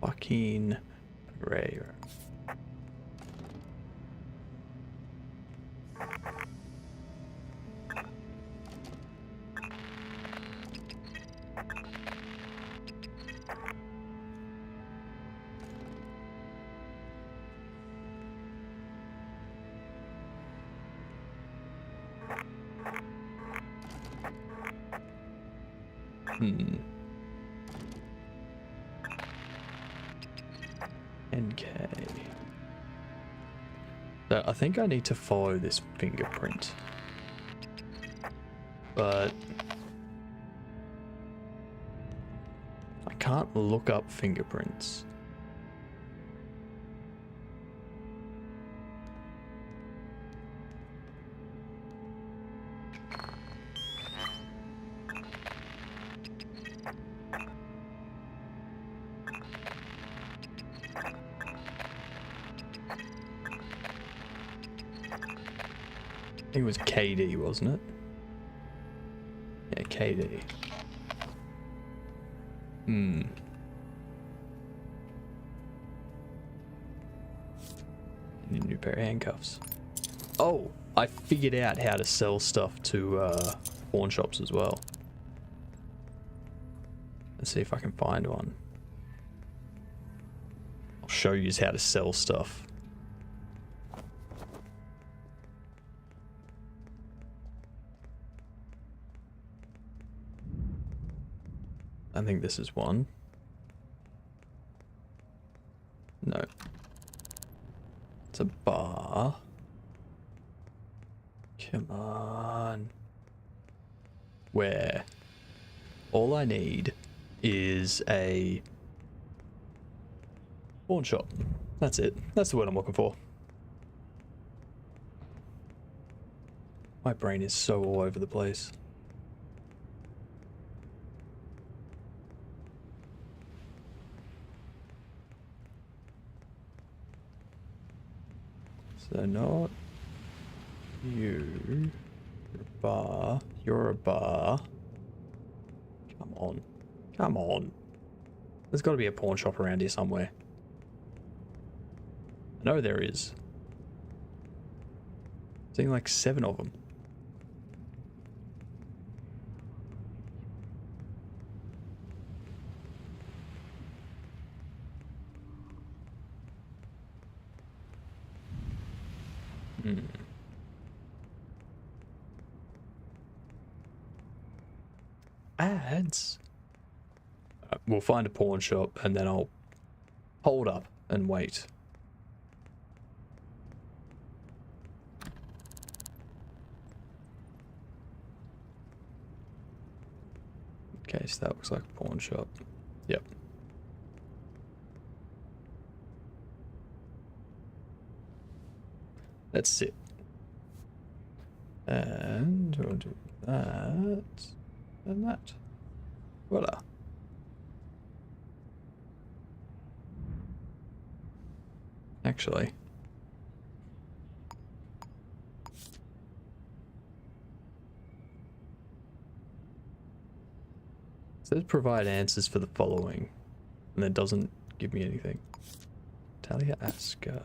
Joaquin Pereira. NK. So I think I need to follow this fingerprint. But I can't look up fingerprints. I think it was KD, wasn't it? Yeah, KD. Need a new pair of handcuffs. Oh, I figured out how to sell stuff to pawn shops as well. Let's see if I can find one. I'll show you how to sell stuff. I think this is one. No. It's a bar. bar. Come on. Where all I need is a pawn shop. That's it. That's the word I'm looking for. My brain is so all over the place. So not you. You're a bar. You're a bar. Come on. Come on. There's got to be a pawn shop around here somewhere. I know there is. I'm seeing like 7 of them. Ads? We'll find a pawn shop and then I'll hold up and wait. Okay, so that looks like a pawn shop. Yep. Let's sit. And we'll do that and that. Voila. Actually, it says provide answers for the following, and it doesn't give me anything. Talia Asker.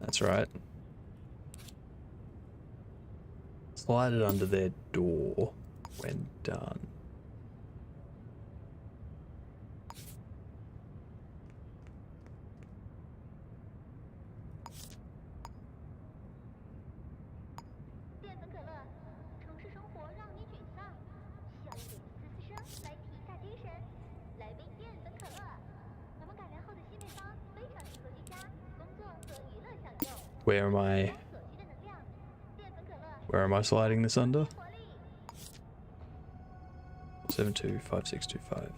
That's right. Slide it under their door when done. Where am I sliding this under? 725625.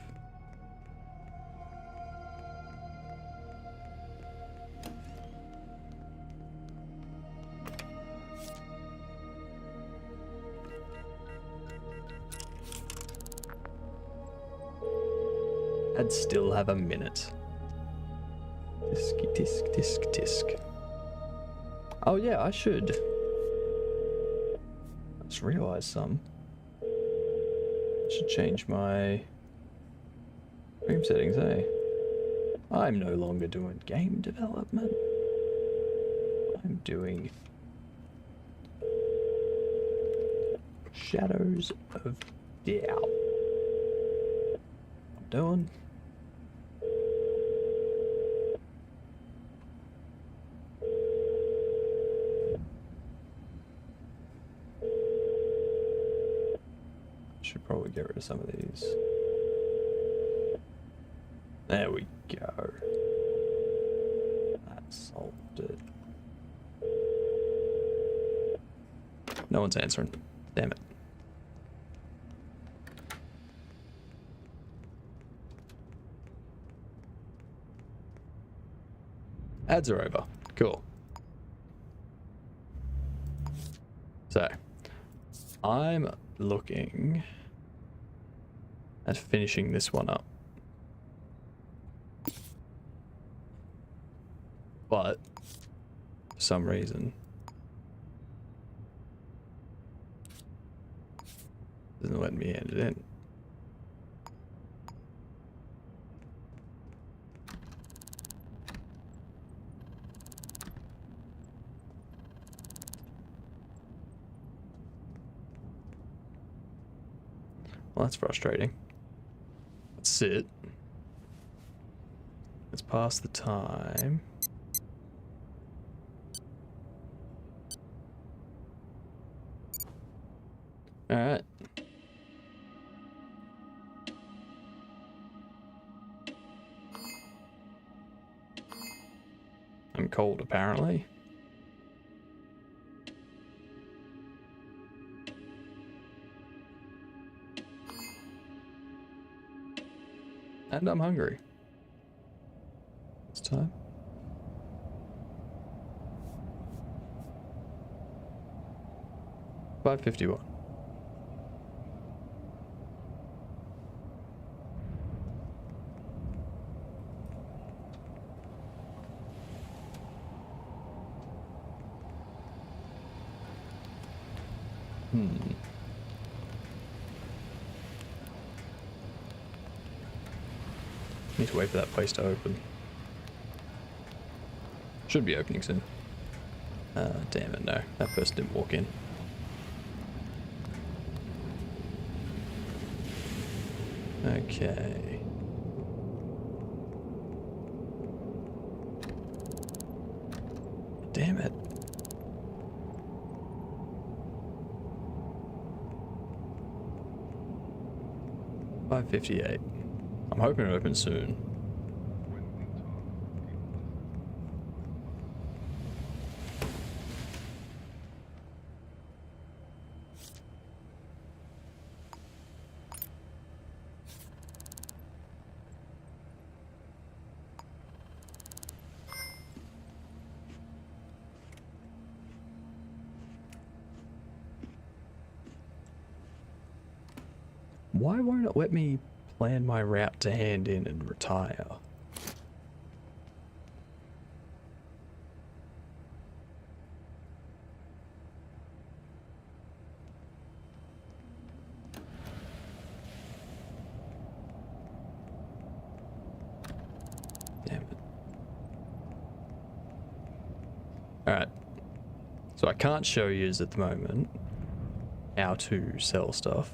I'd still have a minute. Disc, disc, disc, disc. Oh yeah, I should. I just realized some. I should change my stream settings, eh? I'm no longer doing game development. I'm doing Shadows of Doubt. I'm doing. Should probably get rid of some of these. There we go. That solved it. No one's answering. Damn it. Ads are over. Cool. So, I'm looking at finishing this one up. But, for some reason, doesn't let me end it in. Well, that's frustrating. Let's sit. Let's pass the time. Alright. cold, apparently. And I'm hungry. It's time. $5.51. Need to wait for that place to open. Should be opening soon. Damn it, no. That person didn't walk in. Okay. Damn it. $5.58. I'm hoping it opens soon. Why won't it let me plan my route to hand in and retire? Damn it. Alright. So I can't show you at the moment how to sell stuff.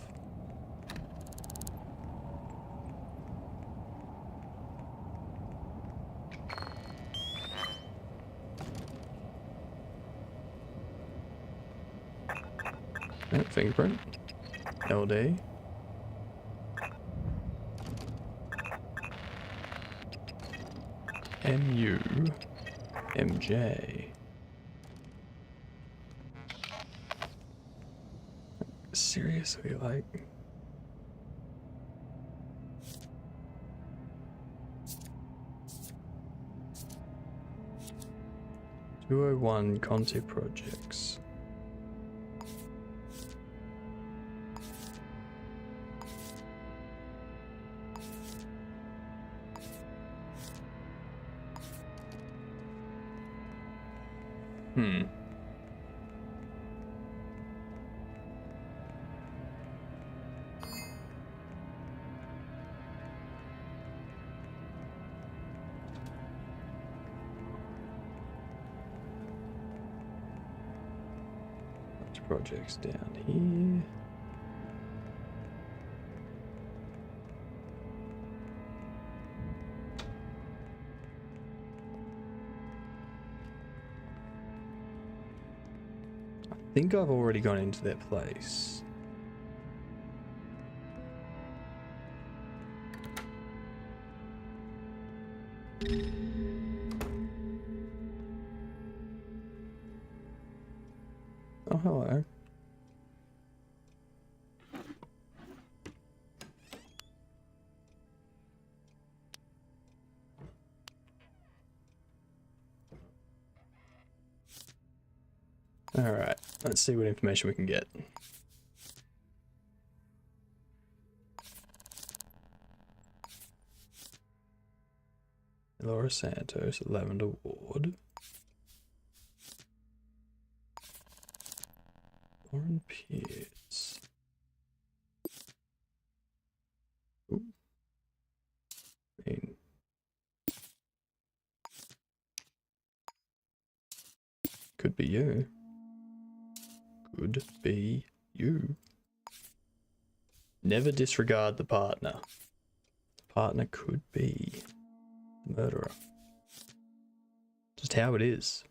Fingerprint. LD. MU. MJ. Seriously, like... $201 Conti projects. Projects down here. I think I've already gone into their place. Oh, hello. Alright, let's see what information we can get. Laura Santos, Lavender Ward. Lauren Pierce. Ooh. I mean, could be you. Could be you. Never disregard the partner. The partner could be the murderer. Just how it is.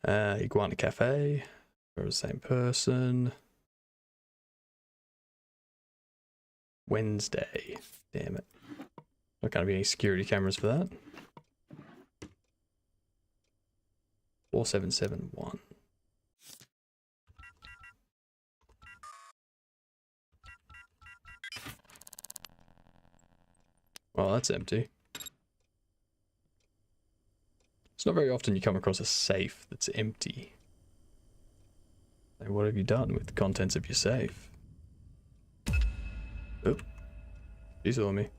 Iguana Cafe. For the same person. Wednesday. Damn it. Not going to be any security cameras for that. 4771. Well, that's empty. It's not very often you come across a safe that's empty. Like, what have you done with the contents of your safe? Oop. She saw me.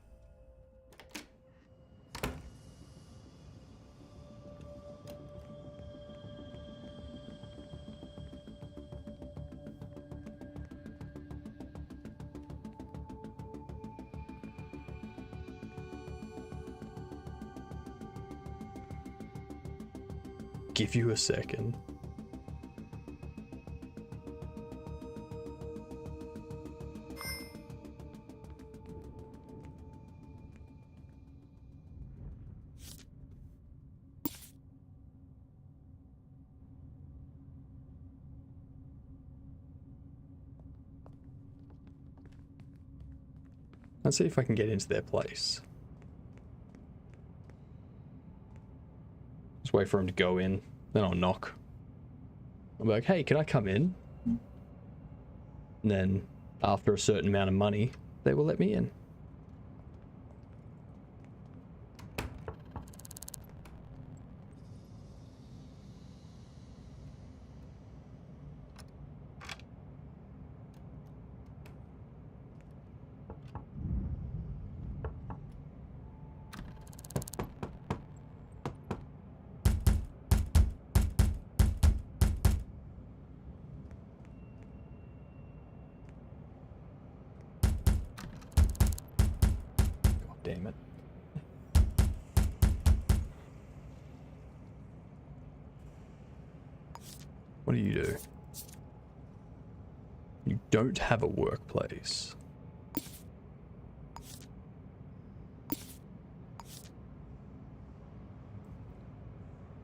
Give you a second. Let's see if I can get into their place. Just wait for him to go in, then I'll knock. I'll be like, hey, can I come in? And then, after a certain amount of money, they will let me in. Damn it. What do? You don't have a workplace.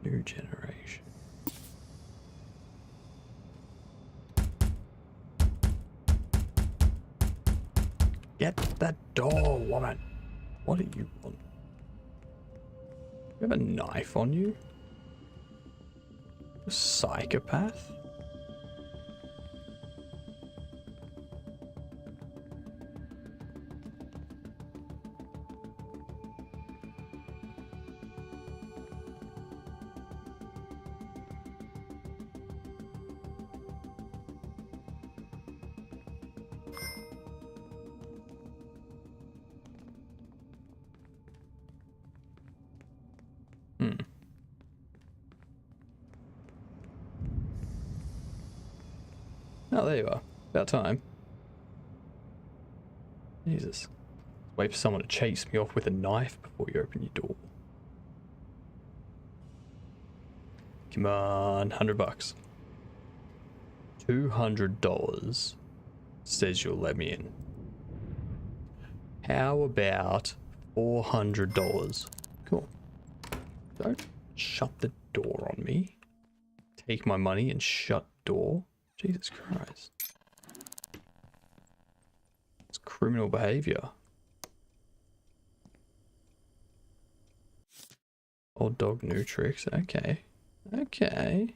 New generation. Get that door, woman. What do you want? You have a knife on you? A psychopath? Oh, there you are. About time. Jesus. Wait for someone to chase me off with a knife before you open your door. Come on, $100. $200 says you'll let me in. How about $400? Cool. Don't shut the door on me. Take my money and shut door. Jesus Christ. It's criminal behavior. Old dog, new tricks. Okay. Okay.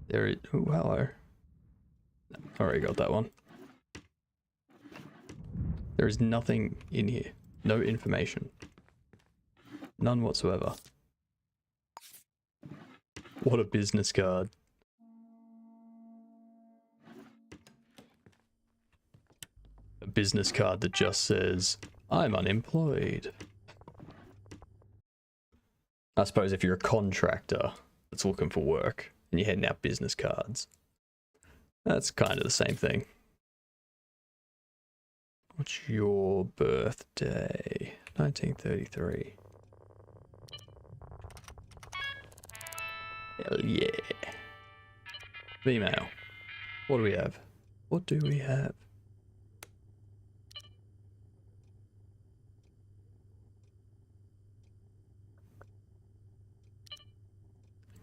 There it. Oh, hello. Already got that one. There is nothing in here. No information. None whatsoever. What a business card. A business card that just says, I'm unemployed. I suppose if you're a contractor that's looking for work and you're handing out business cards, That's kind of the same thing. What's your birthday? 1933. Hell yeah. Female. What do we have? What do we have?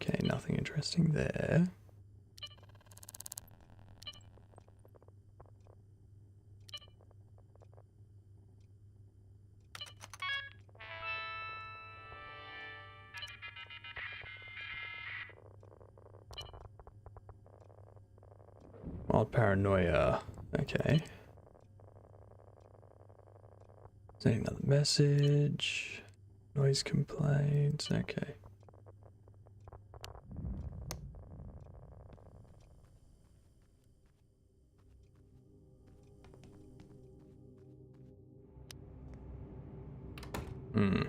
Okay, nothing interesting there. Mild paranoia. Okay. Sending another message. Noise complaints. Okay. Hmm.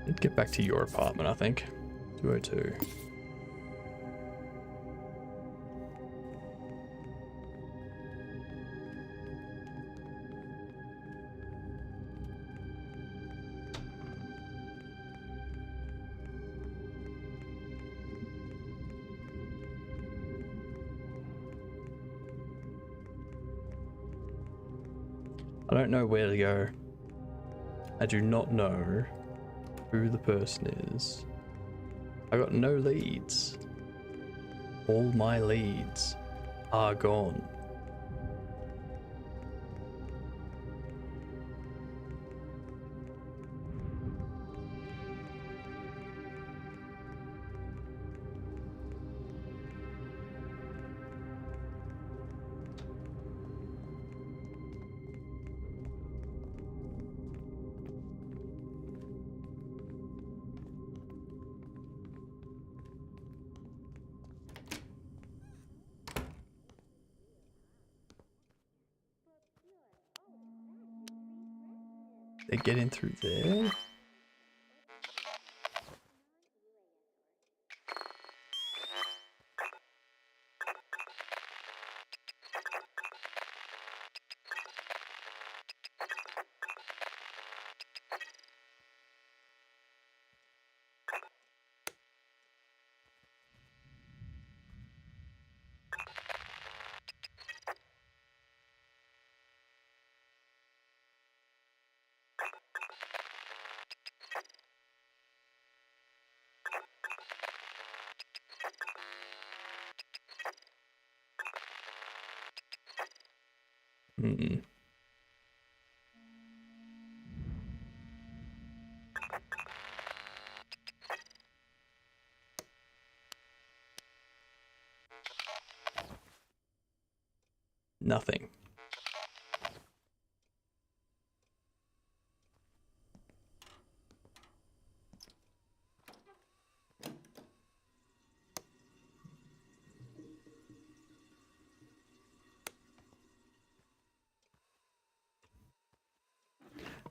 Let's get back to your apartment, I think. 202. I don't know where to go. I do not know who the person is. I got no leads. All my leads are gone. They get in through there? Hmm. Nothing.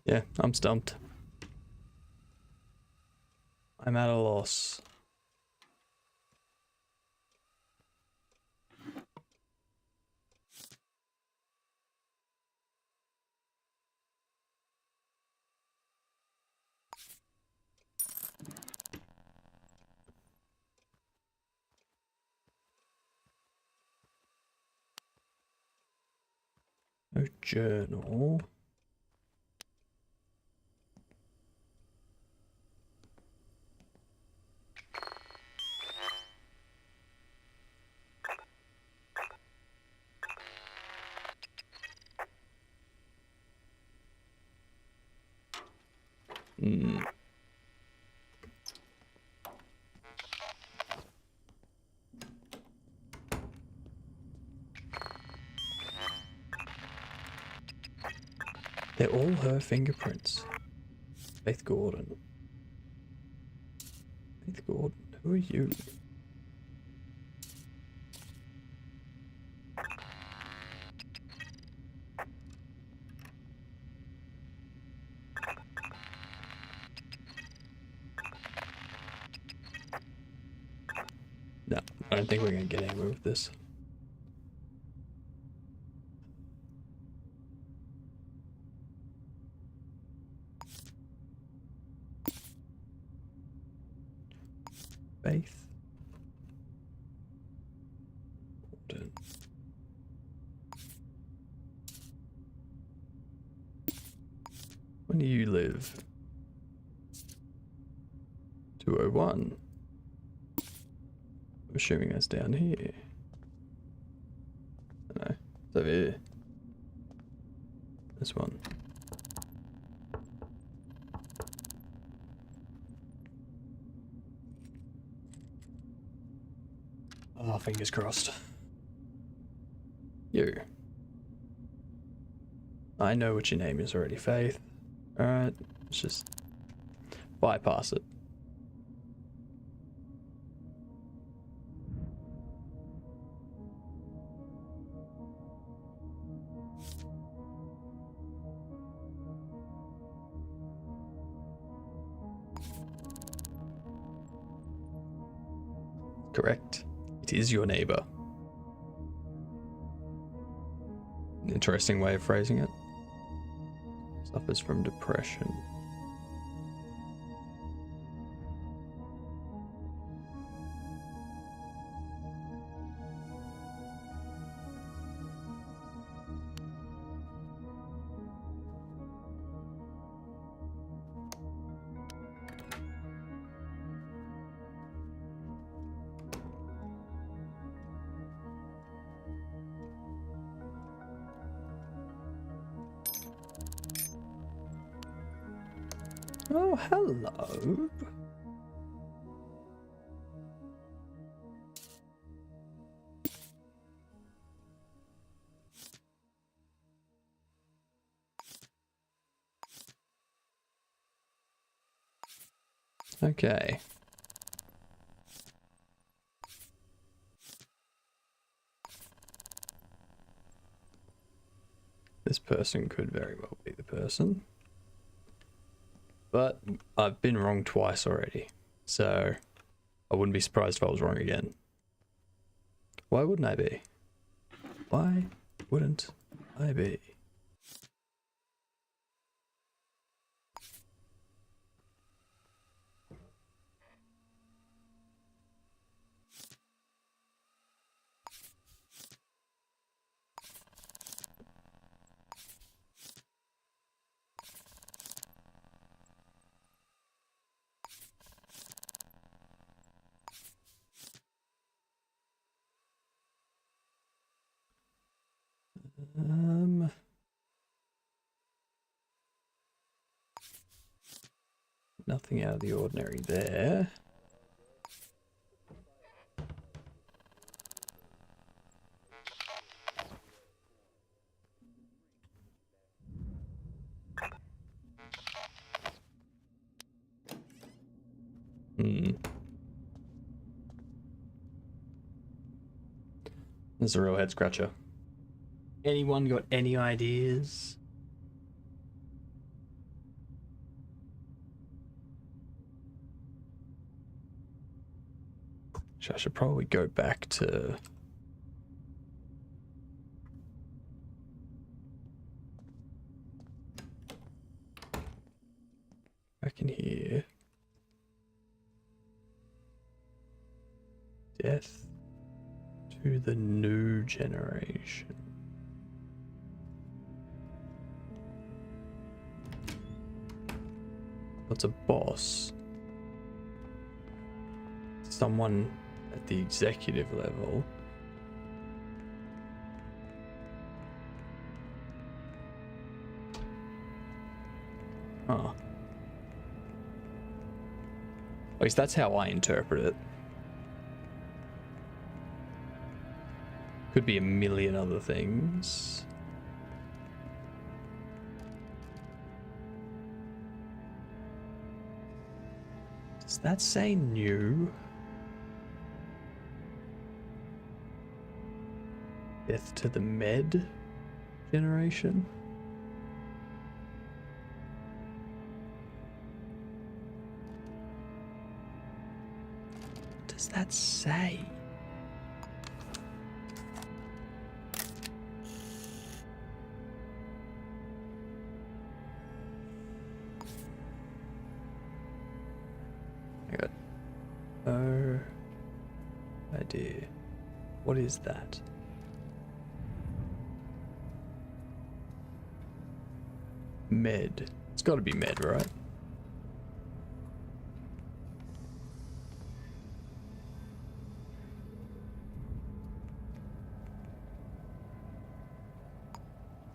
Yeah, I'm stumped. I'm at a loss. No journal. Hmm. They're all her fingerprints. Faith Gordon. Faith Gordon, who are you? No, I don't think we're gonna get anywhere with this. Faith. Order. When do you live? 201. I'm assuming that's down here. No, it's over here. This one. Oh, fingers crossed. You. I know what your name is already, Faith. Alright, let's just bypass it. Correct. It is your neighbor. An interesting way of phrasing it. Suffers from depression. Oh, hello. Okay. This person could very well be the person. But I've been wrong twice already, so I wouldn't be surprised if I was wrong again. Why wouldn't I be? Why wouldn't I be? Nothing out of the ordinary there. This is a real head scratcher. Anyone got any ideas? I should probably go back to... back in here. Death to the new generation. What's a boss? Someone at the executive level. Huh. At least that's how I interpret it. Could be a million other things. Does that say new? Death to the med generation? What does that say? no idea. What is that? Med. It's got to be med, right?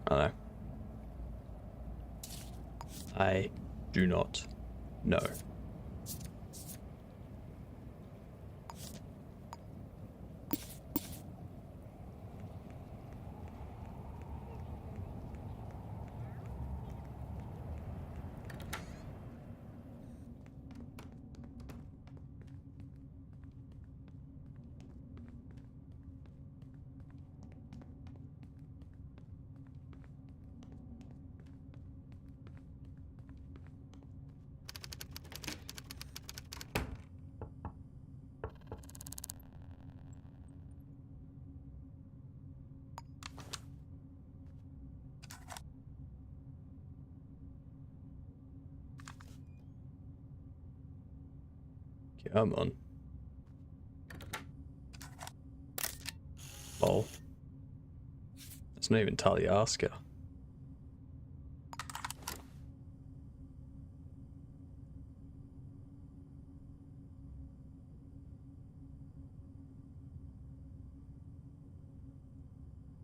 I don't know. I do not know. Come on. Lol. It's not even Talyaska.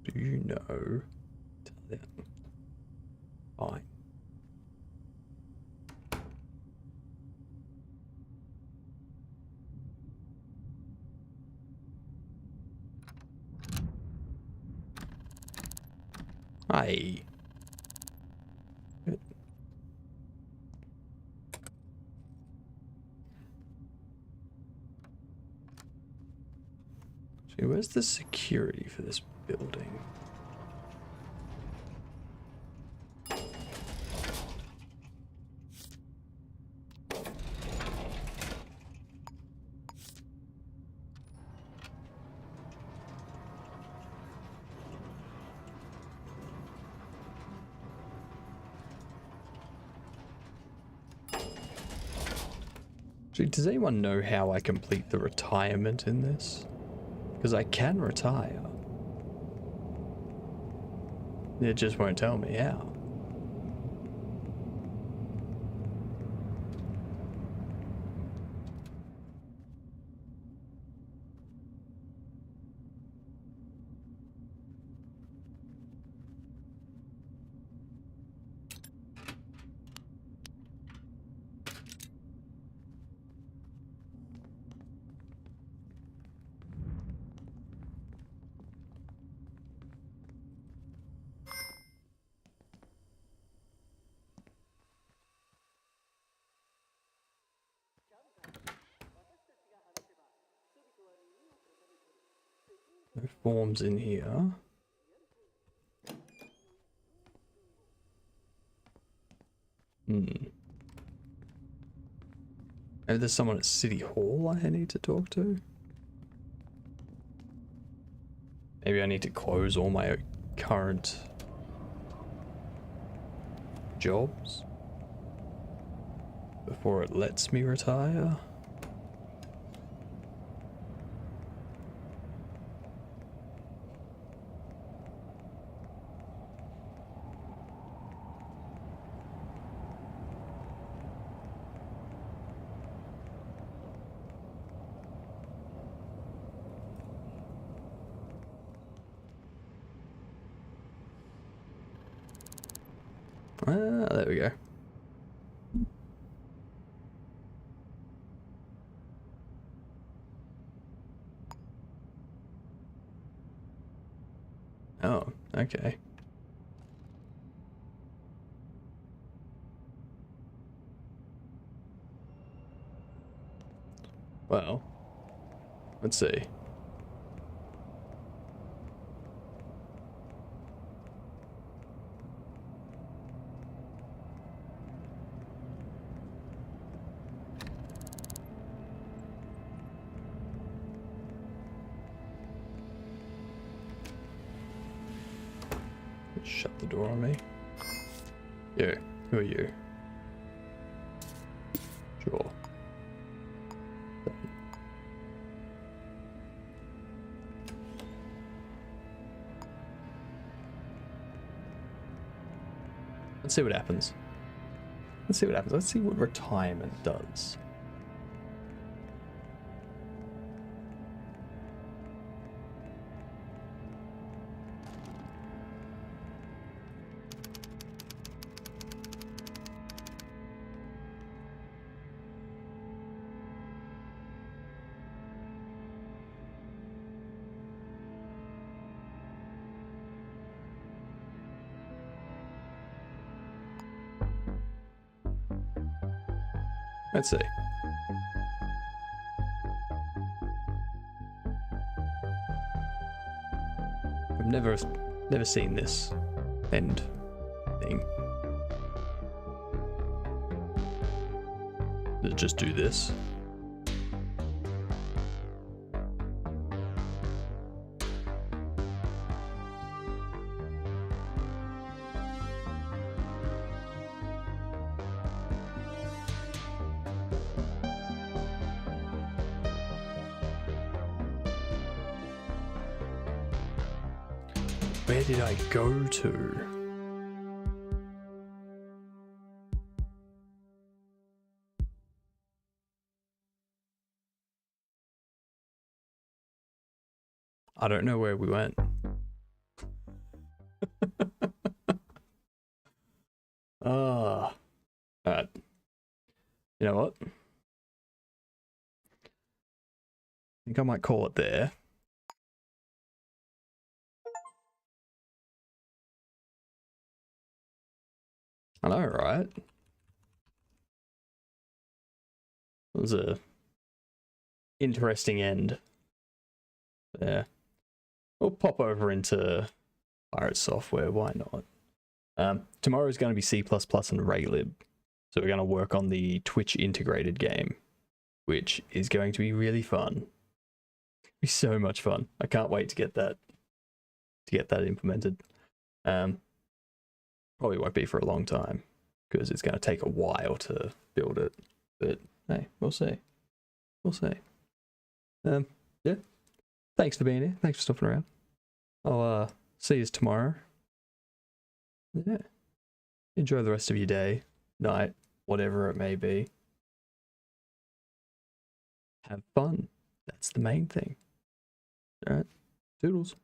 Do you know Talia? Fine. Aye. See, where's the security for this building? Does anyone know how I complete the retirement in this? Because I can retire. It just won't tell me how. No forms in here. Maybe there's someone at City Hall I need to talk to. Maybe I need to close all my current jobs before it lets me retire. There we go. Oh, okay. Well, let's see. Shut the door on me. Yo, who are you? Sure. Let's see what happens. Let's see what happens. Let's see what retirement does. Let's see. I've never seen this end thing. Does it just do this? Where did I go to? I don't know where we went. Ah. Alright. You know what? I think I might call it there. I know, right? It was a interesting end. Yeah. We'll pop over into Pirate Software, why not? Tomorrow is going to be C++ and Raylib. So we're going to work on the Twitch integrated game, which is going to be really fun. It'll be so much fun. I can't wait to get that implemented. Probably won't be for a long time because it's going to take a while to build it. But hey, we'll see. We'll see. Yeah. Thanks for being here. Thanks for stopping around. I'll see you tomorrow. Yeah. Enjoy the rest of your day, night, whatever it may be. Have fun. That's the main thing. All right. Toodles.